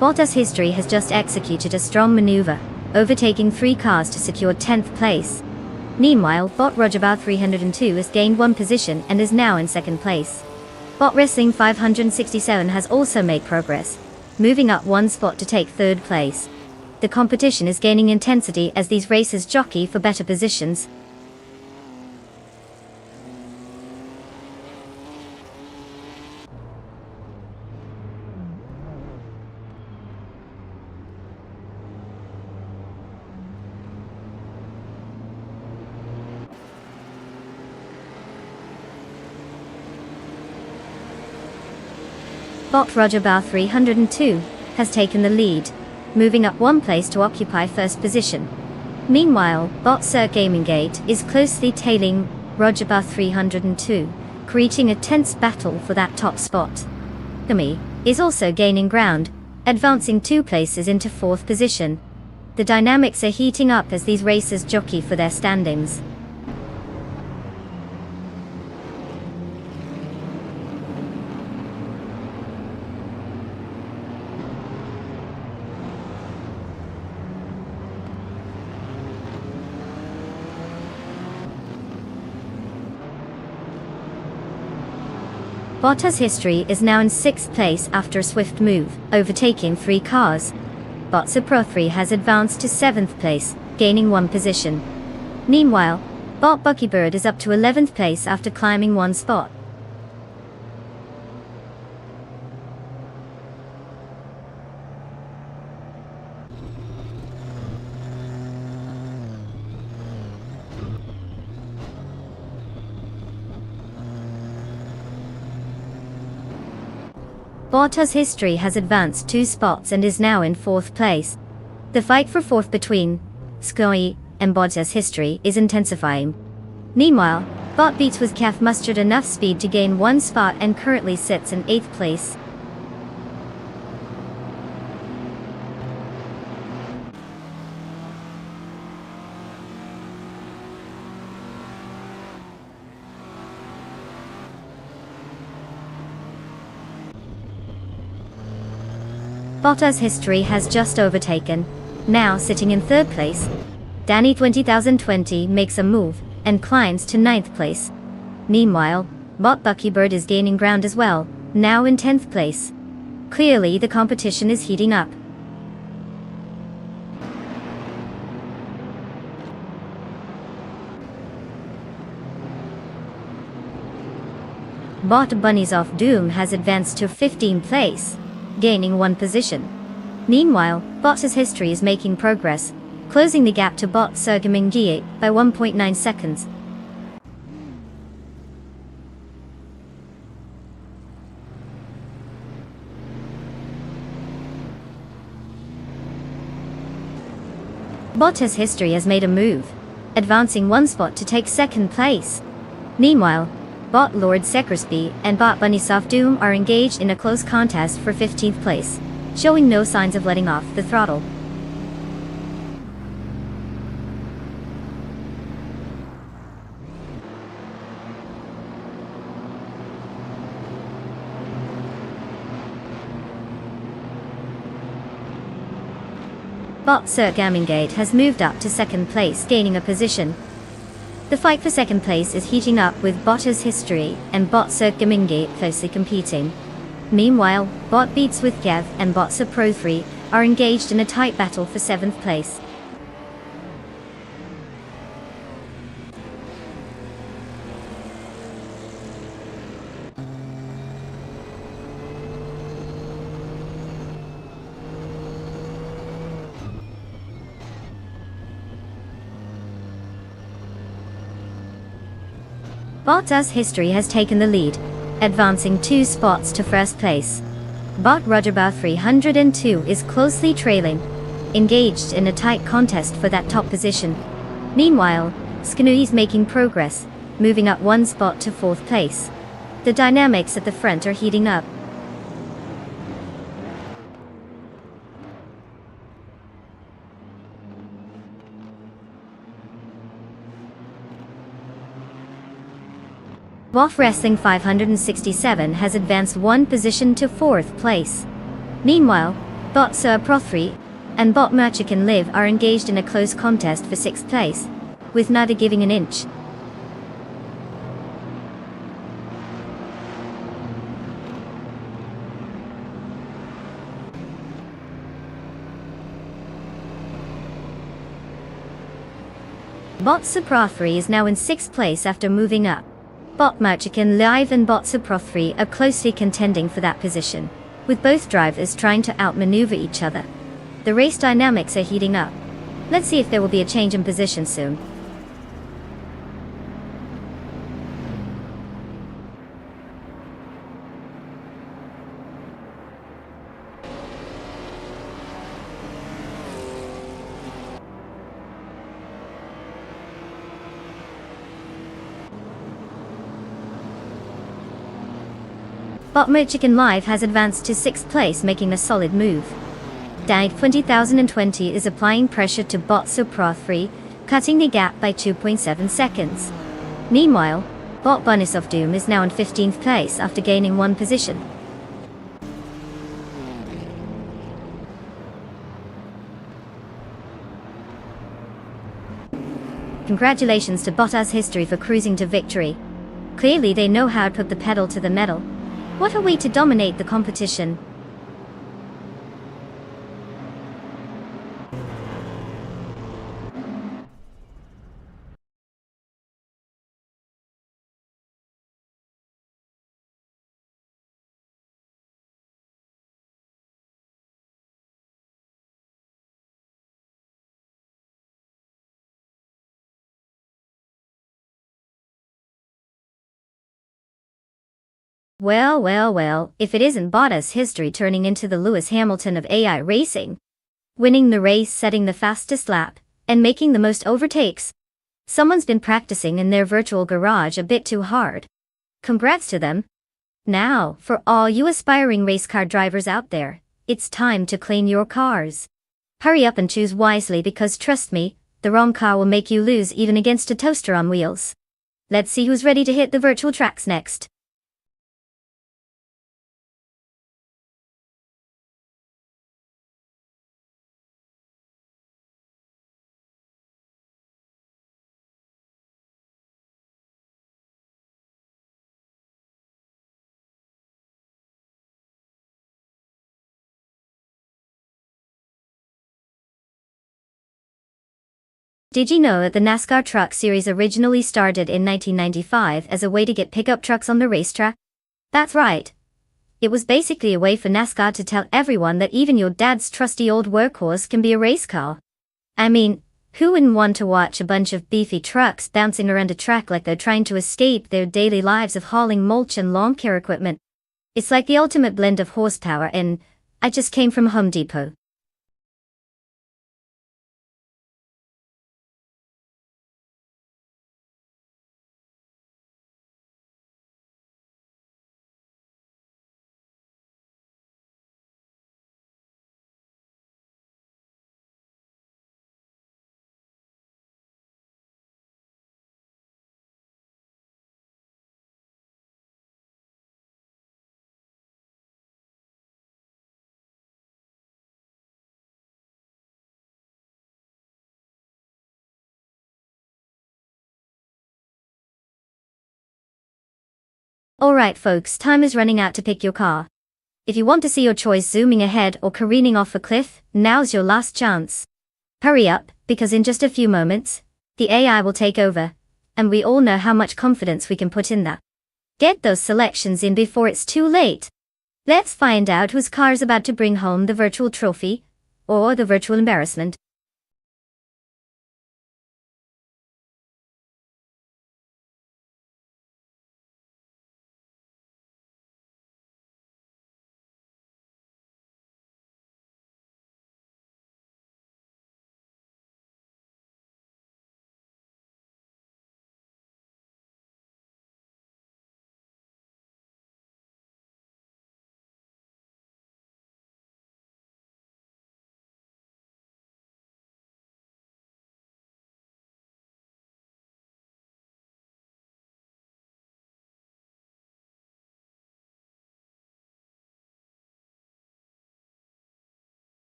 Bottas History has just executed a strong maneuver, overtaking 3 cars to secure 10th place. Meanwhile, bot Roger Berra 302 has gained 1 position and is now in 2nd place. Bot Racing 567 has also made progress, moving up 1 spot to take 3rd place. The competition is gaining intensity as these racers jockey for better positions. Bot Roger Berra 302 has taken the lead, moving up 1 place to occupy 1st position. Meanwhile, bot Sir Gate is closely tailing Roger Berra 302, creating a tense battle for that top spot. Gumi is also gaining ground, advancing 2 places into 4th position. The dynamics are heating up as these racers jockey for their standings. Bottas' history is now in 6th place after a swift move, overtaking 3 cars. Bottas Pro 3 has advanced to 7th place, gaining 1 position. Meanwhile, Bot Buckybird is up to 11th place after climbing 1 spot. Bottas' history has advanced 2 spots and is now in 4th place. The fight for 4th between Sky and Bottas' history is intensifying. Meanwhile, Bot beats with Kef mustered enough speed to gain 1 spot and currently sits in 8th place. Bottas' history has just overtaken, now sitting in 3rd place. Danny 20020 makes a move and climbs to 9th place. Meanwhile, Bot Buckybird is gaining ground as well, now in 10th place. Clearly the competition is heating up. Bot Bunnies of Doom has advanced to 15th place, gaining 1 position. Meanwhile, Bottas' history is making progress, closing the gap to Bot Sergamingie by 1.9 seconds. Bottas' history has made a move, advancing 1 spot to take 2nd place. Meanwhile, Bot Lord Secresby and Bot Bunnies of Doom are engaged in a close contest for 15th place, showing no signs of letting off the throttle. Bot Sergamingie has moved up to 2nd place, gaining a position. The fight for 2nd place is heating up with Bottas' history and Bot Sergamingie closely competing. Meanwhile, Bot Beats with Kev and Bot Pro 3 are engaged in a tight battle for 7th place. Bottas' history has taken the lead, advancing 2 spots to 1st place. Bot Rudderbow 302 is closely trailing, engaged in a tight contest for that top position. Meanwhile, Skanui is making progress, moving up 1 spot to 4th place. The dynamics at the front are heating up. Bot Wrestling 567 has advanced 1 position to 4th place. Meanwhile, Bot Pro 3 and Bot Merchican Live are engaged in a close contest for 6th place, with neither giving an inch. Bot Pro 3 is now in 6th place after moving up. Bot Merchican Live and Bot Pro 3 are closely contending for that position, with both drivers trying to outmaneuver each other. The race dynamics are heating up. Let's see if there will be a change in position soon. Bot Merchican Live has advanced to 6th place, making a solid move. Danny 20020 is applying pressure to Bot Pro 3, cutting the gap by 2.7 seconds. Meanwhile, Bot Bunnies of Doom is now in 15th place after gaining 1 position. Congratulations to Bottas' history for cruising to victory. Clearly they know how to put the pedal to the metal. What a way to dominate the competition. Well, if it isn't Bottas' history turning into the Lewis Hamilton of AI racing. Winning the race, setting the fastest lap, and making the most overtakes. Someone's been practicing in their virtual garage a bit too hard. Congrats to them. Now, for all you aspiring race car drivers out there, it's time to claim your cars. Hurry up and choose wisely because trust me, the wrong car will make you lose even against a toaster on wheels. Let's see who's ready to hit the virtual tracks next. Did you know that the NASCAR Truck Series originally started in 1995 as a way to get pickup trucks on the racetrack? That's right. It was basically a way for NASCAR to tell everyone that even your dad's trusty old workhorse can be a race car. I mean, who wouldn't want to watch a bunch of beefy trucks bouncing around a track like they're trying to escape their daily lives of hauling mulch and lawn care equipment? It's like the ultimate blend of horsepower and I just came from Home Depot. Alright folks, time is running out to pick your car. If you want to see your choice zooming ahead or careening off a cliff, now's your last chance. Hurry up, because in just a few moments, the AI will take over, and we all know how much confidence we can put in that. Get those selections in before it's too late. Let's find out whose car is about to bring home the virtual trophy, or the virtual embarrassment.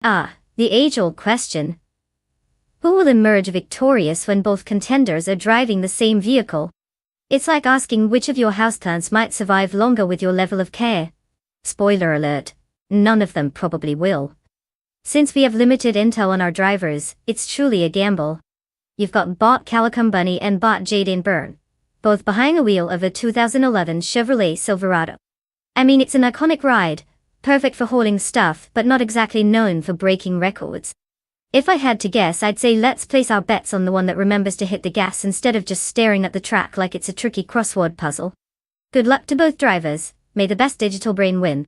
The age-old question. Who will emerge victorious when both contenders are driving the same vehicle? It's like asking which of your houseplants might survive longer with your level of care. Spoiler alert, none of them probably will. Since we have limited intel on our drivers, it's truly a gamble. You've got Bot Calicum Bunny and Bot Jaden Byrne, both behind the wheel of a 2011 Chevrolet Silverado. I mean, it's an iconic ride, perfect for hauling stuff but not exactly known for breaking records. If I had to guess, I'd say let's place our bets on the one that remembers to hit the gas instead of just staring at the track like it's a tricky crossword puzzle. Good luck to both drivers, may the best digital brain win.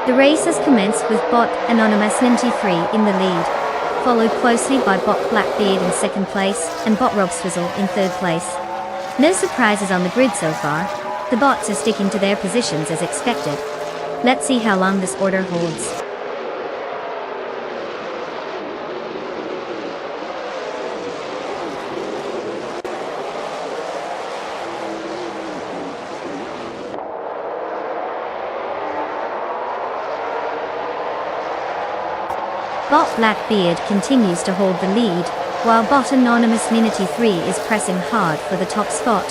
The race has commenced with bot Anonymous 93 in the lead, followed closely by bot Blackbeard in second place and bot Rob Swizzle in third place. No surprises on the grid so far. The bots are sticking to their positions as expected. Let's see how long this order holds. Bot Blackbeard continues to hold the lead, while bot Anonymous 93 is pressing hard for the top spot.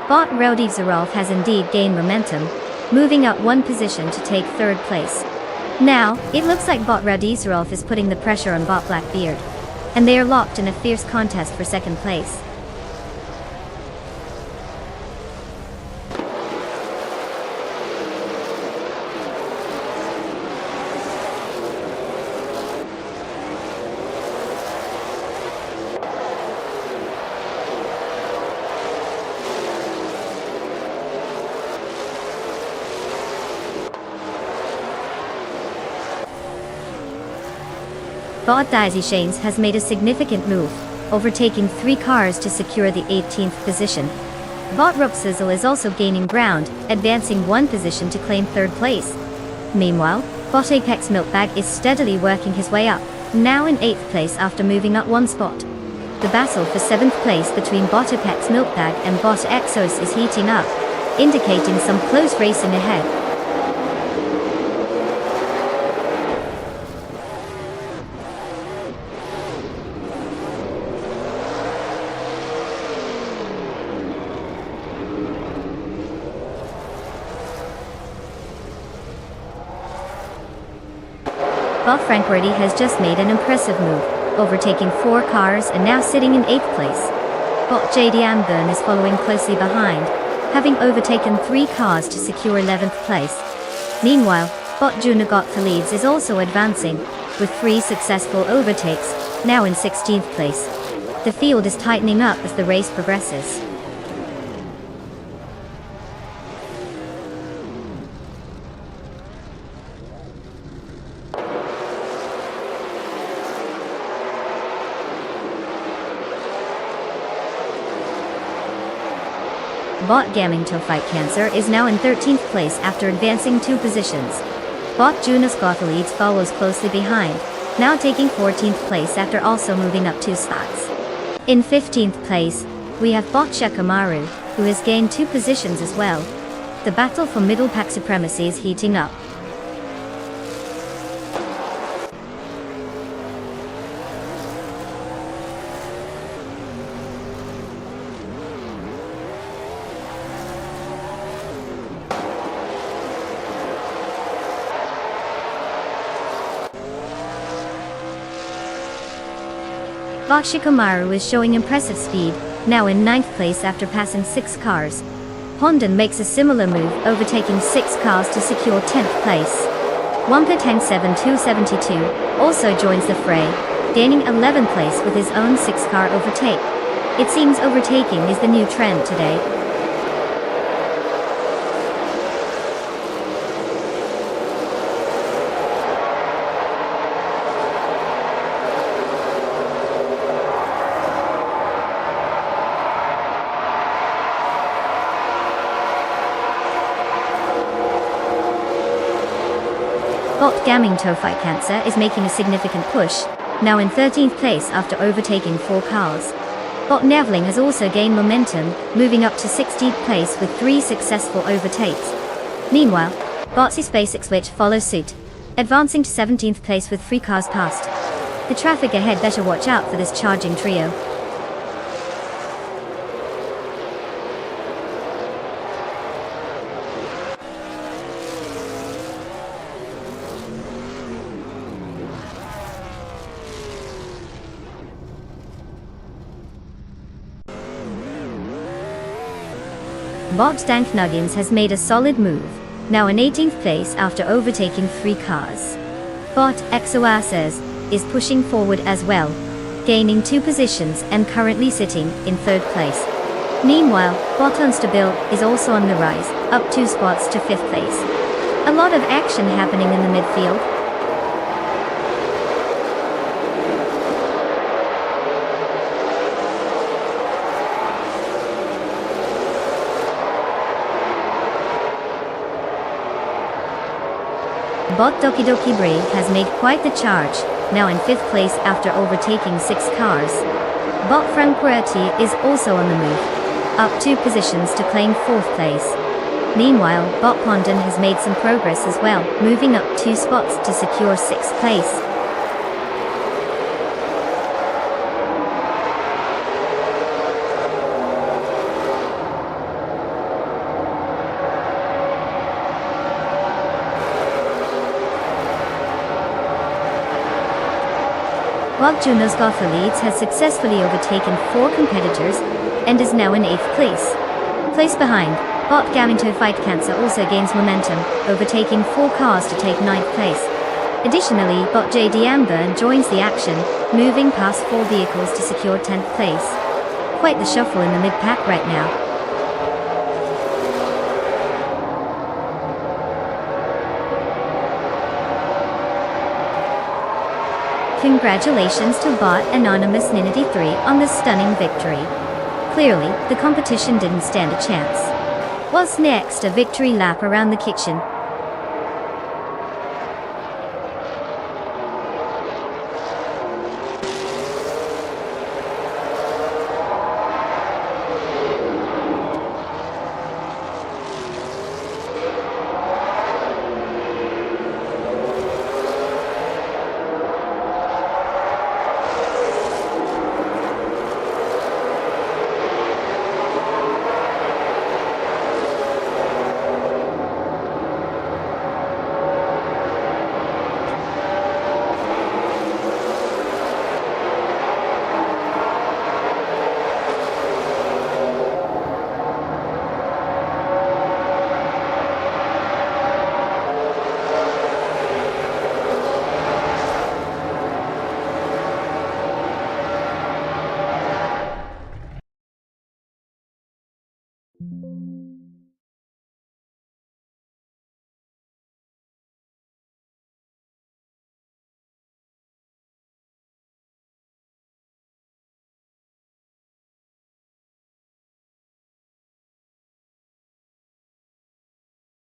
Bot Rodizerolf has indeed gained momentum, moving up one position to take third place. Now, it looks like bot Rodizerolf is putting the pressure on bot Blackbeard, and they are locked in a fierce contest for second place. Bot Daisy Shanes has made a significant move, overtaking 3 cars to secure the 18th position. Bot Rupsizzle is also gaining ground, advancing 1 position to claim 3rd place. Meanwhile, bot Apex Milkbag is steadily working his way up, now in 8th place after moving up 1 spot. The battle for 7th place between bot Apex Milkbag and bot Exos is heating up, indicating some close racing ahead. Bot Frankworthy has just made an impressive move, overtaking 4 cars and now sitting in 8th place. Bot JD Amburn is following closely behind, having overtaken 3 cars to secure 11th place. Meanwhile, bot Junagot Khalids is also advancing, with 3 successful overtakes, now in 16th place. The field is tightening up as the race progresses. Bot Gaming to Fight Cancer is now in 13th place after advancing 2 positions. Bot Junas Gothalides follows closely behind, now taking 14th place after also moving up 2 spots. In 15th place, we have bot Shakamaru, who has gained 2 positions as well. The battle for middle pack supremacy is heating up. Bot Shikamaru is showing impressive speed, now in 9th place after passing 6 cars. Hondan makes a similar move, overtaking 6 cars to secure 10th place. Wampa 10272 also joins the fray, gaining 11th place with his own 6-car overtake. It seems overtaking is the new trend today. Bot Gaming To Fight Cancer is making a significant push, now in 13th place after overtaking 4 cars. Bot Nevling has also gained momentum, moving up to 16th place with 3 successful overtakes. Meanwhile, bot SpaceX Switch follows suit, advancing to 17th place with 3 cars passed. The traffic ahead better watch out for this charging trio. Bot Dank Nuggins has made a solid move, now in 18th place after overtaking 3 cars. Bot Exoases is pushing forward as well, gaining 2 positions and currently sitting in 3rd place. Meanwhile, bot Unstable is also on the rise, up 2 spots to 5th place. A lot of action happening in the midfield. Bot Doki Doki Bray has made quite the charge, now in 5th place after overtaking 6 cars. Bot Franquetti is also on the move, up 2 positions to claim 4th place. Meanwhile, Bot Pondon has made some progress as well, moving up 2 spots to secure 6th place. While Juno's Gothalides has successfully overtaken 4 competitors and is now in 8th place. Place behind, Bot Gaminto Fight Cancer also gains momentum, overtaking 4 cars to take 9th place. Additionally, Bot JD Amber joins the action, moving past 4 vehicles to secure 10th place. Quite the shuffle in the mid-pack right now. Congratulations to Bot Anonymous Ninity 3 on this stunning victory. Clearly, the competition didn't stand a chance. What's next? A victory lap around the kitchen.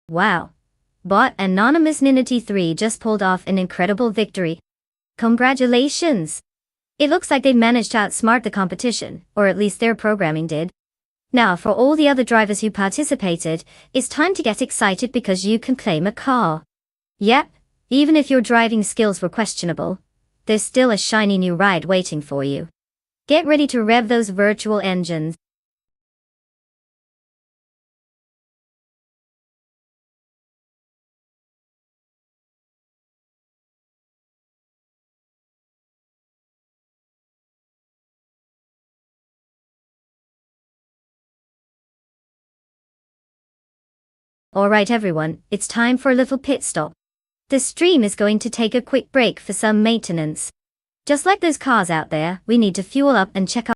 Wow. Bot Anonymous Ninity 3 just pulled off an incredible victory. Congratulations! It looks like they managed to outsmart the competition, or at least their programming did. Now for all the other drivers who participated, it's time to get excited because you can claim a car. Yep, even if your driving skills were questionable, there's still a shiny new ride waiting for you. Get ready to rev those virtual engines. Alright everyone, it's time for a little pit stop. The stream is going to take a quick break for some maintenance. Just like those cars out there, we need to fuel up and check out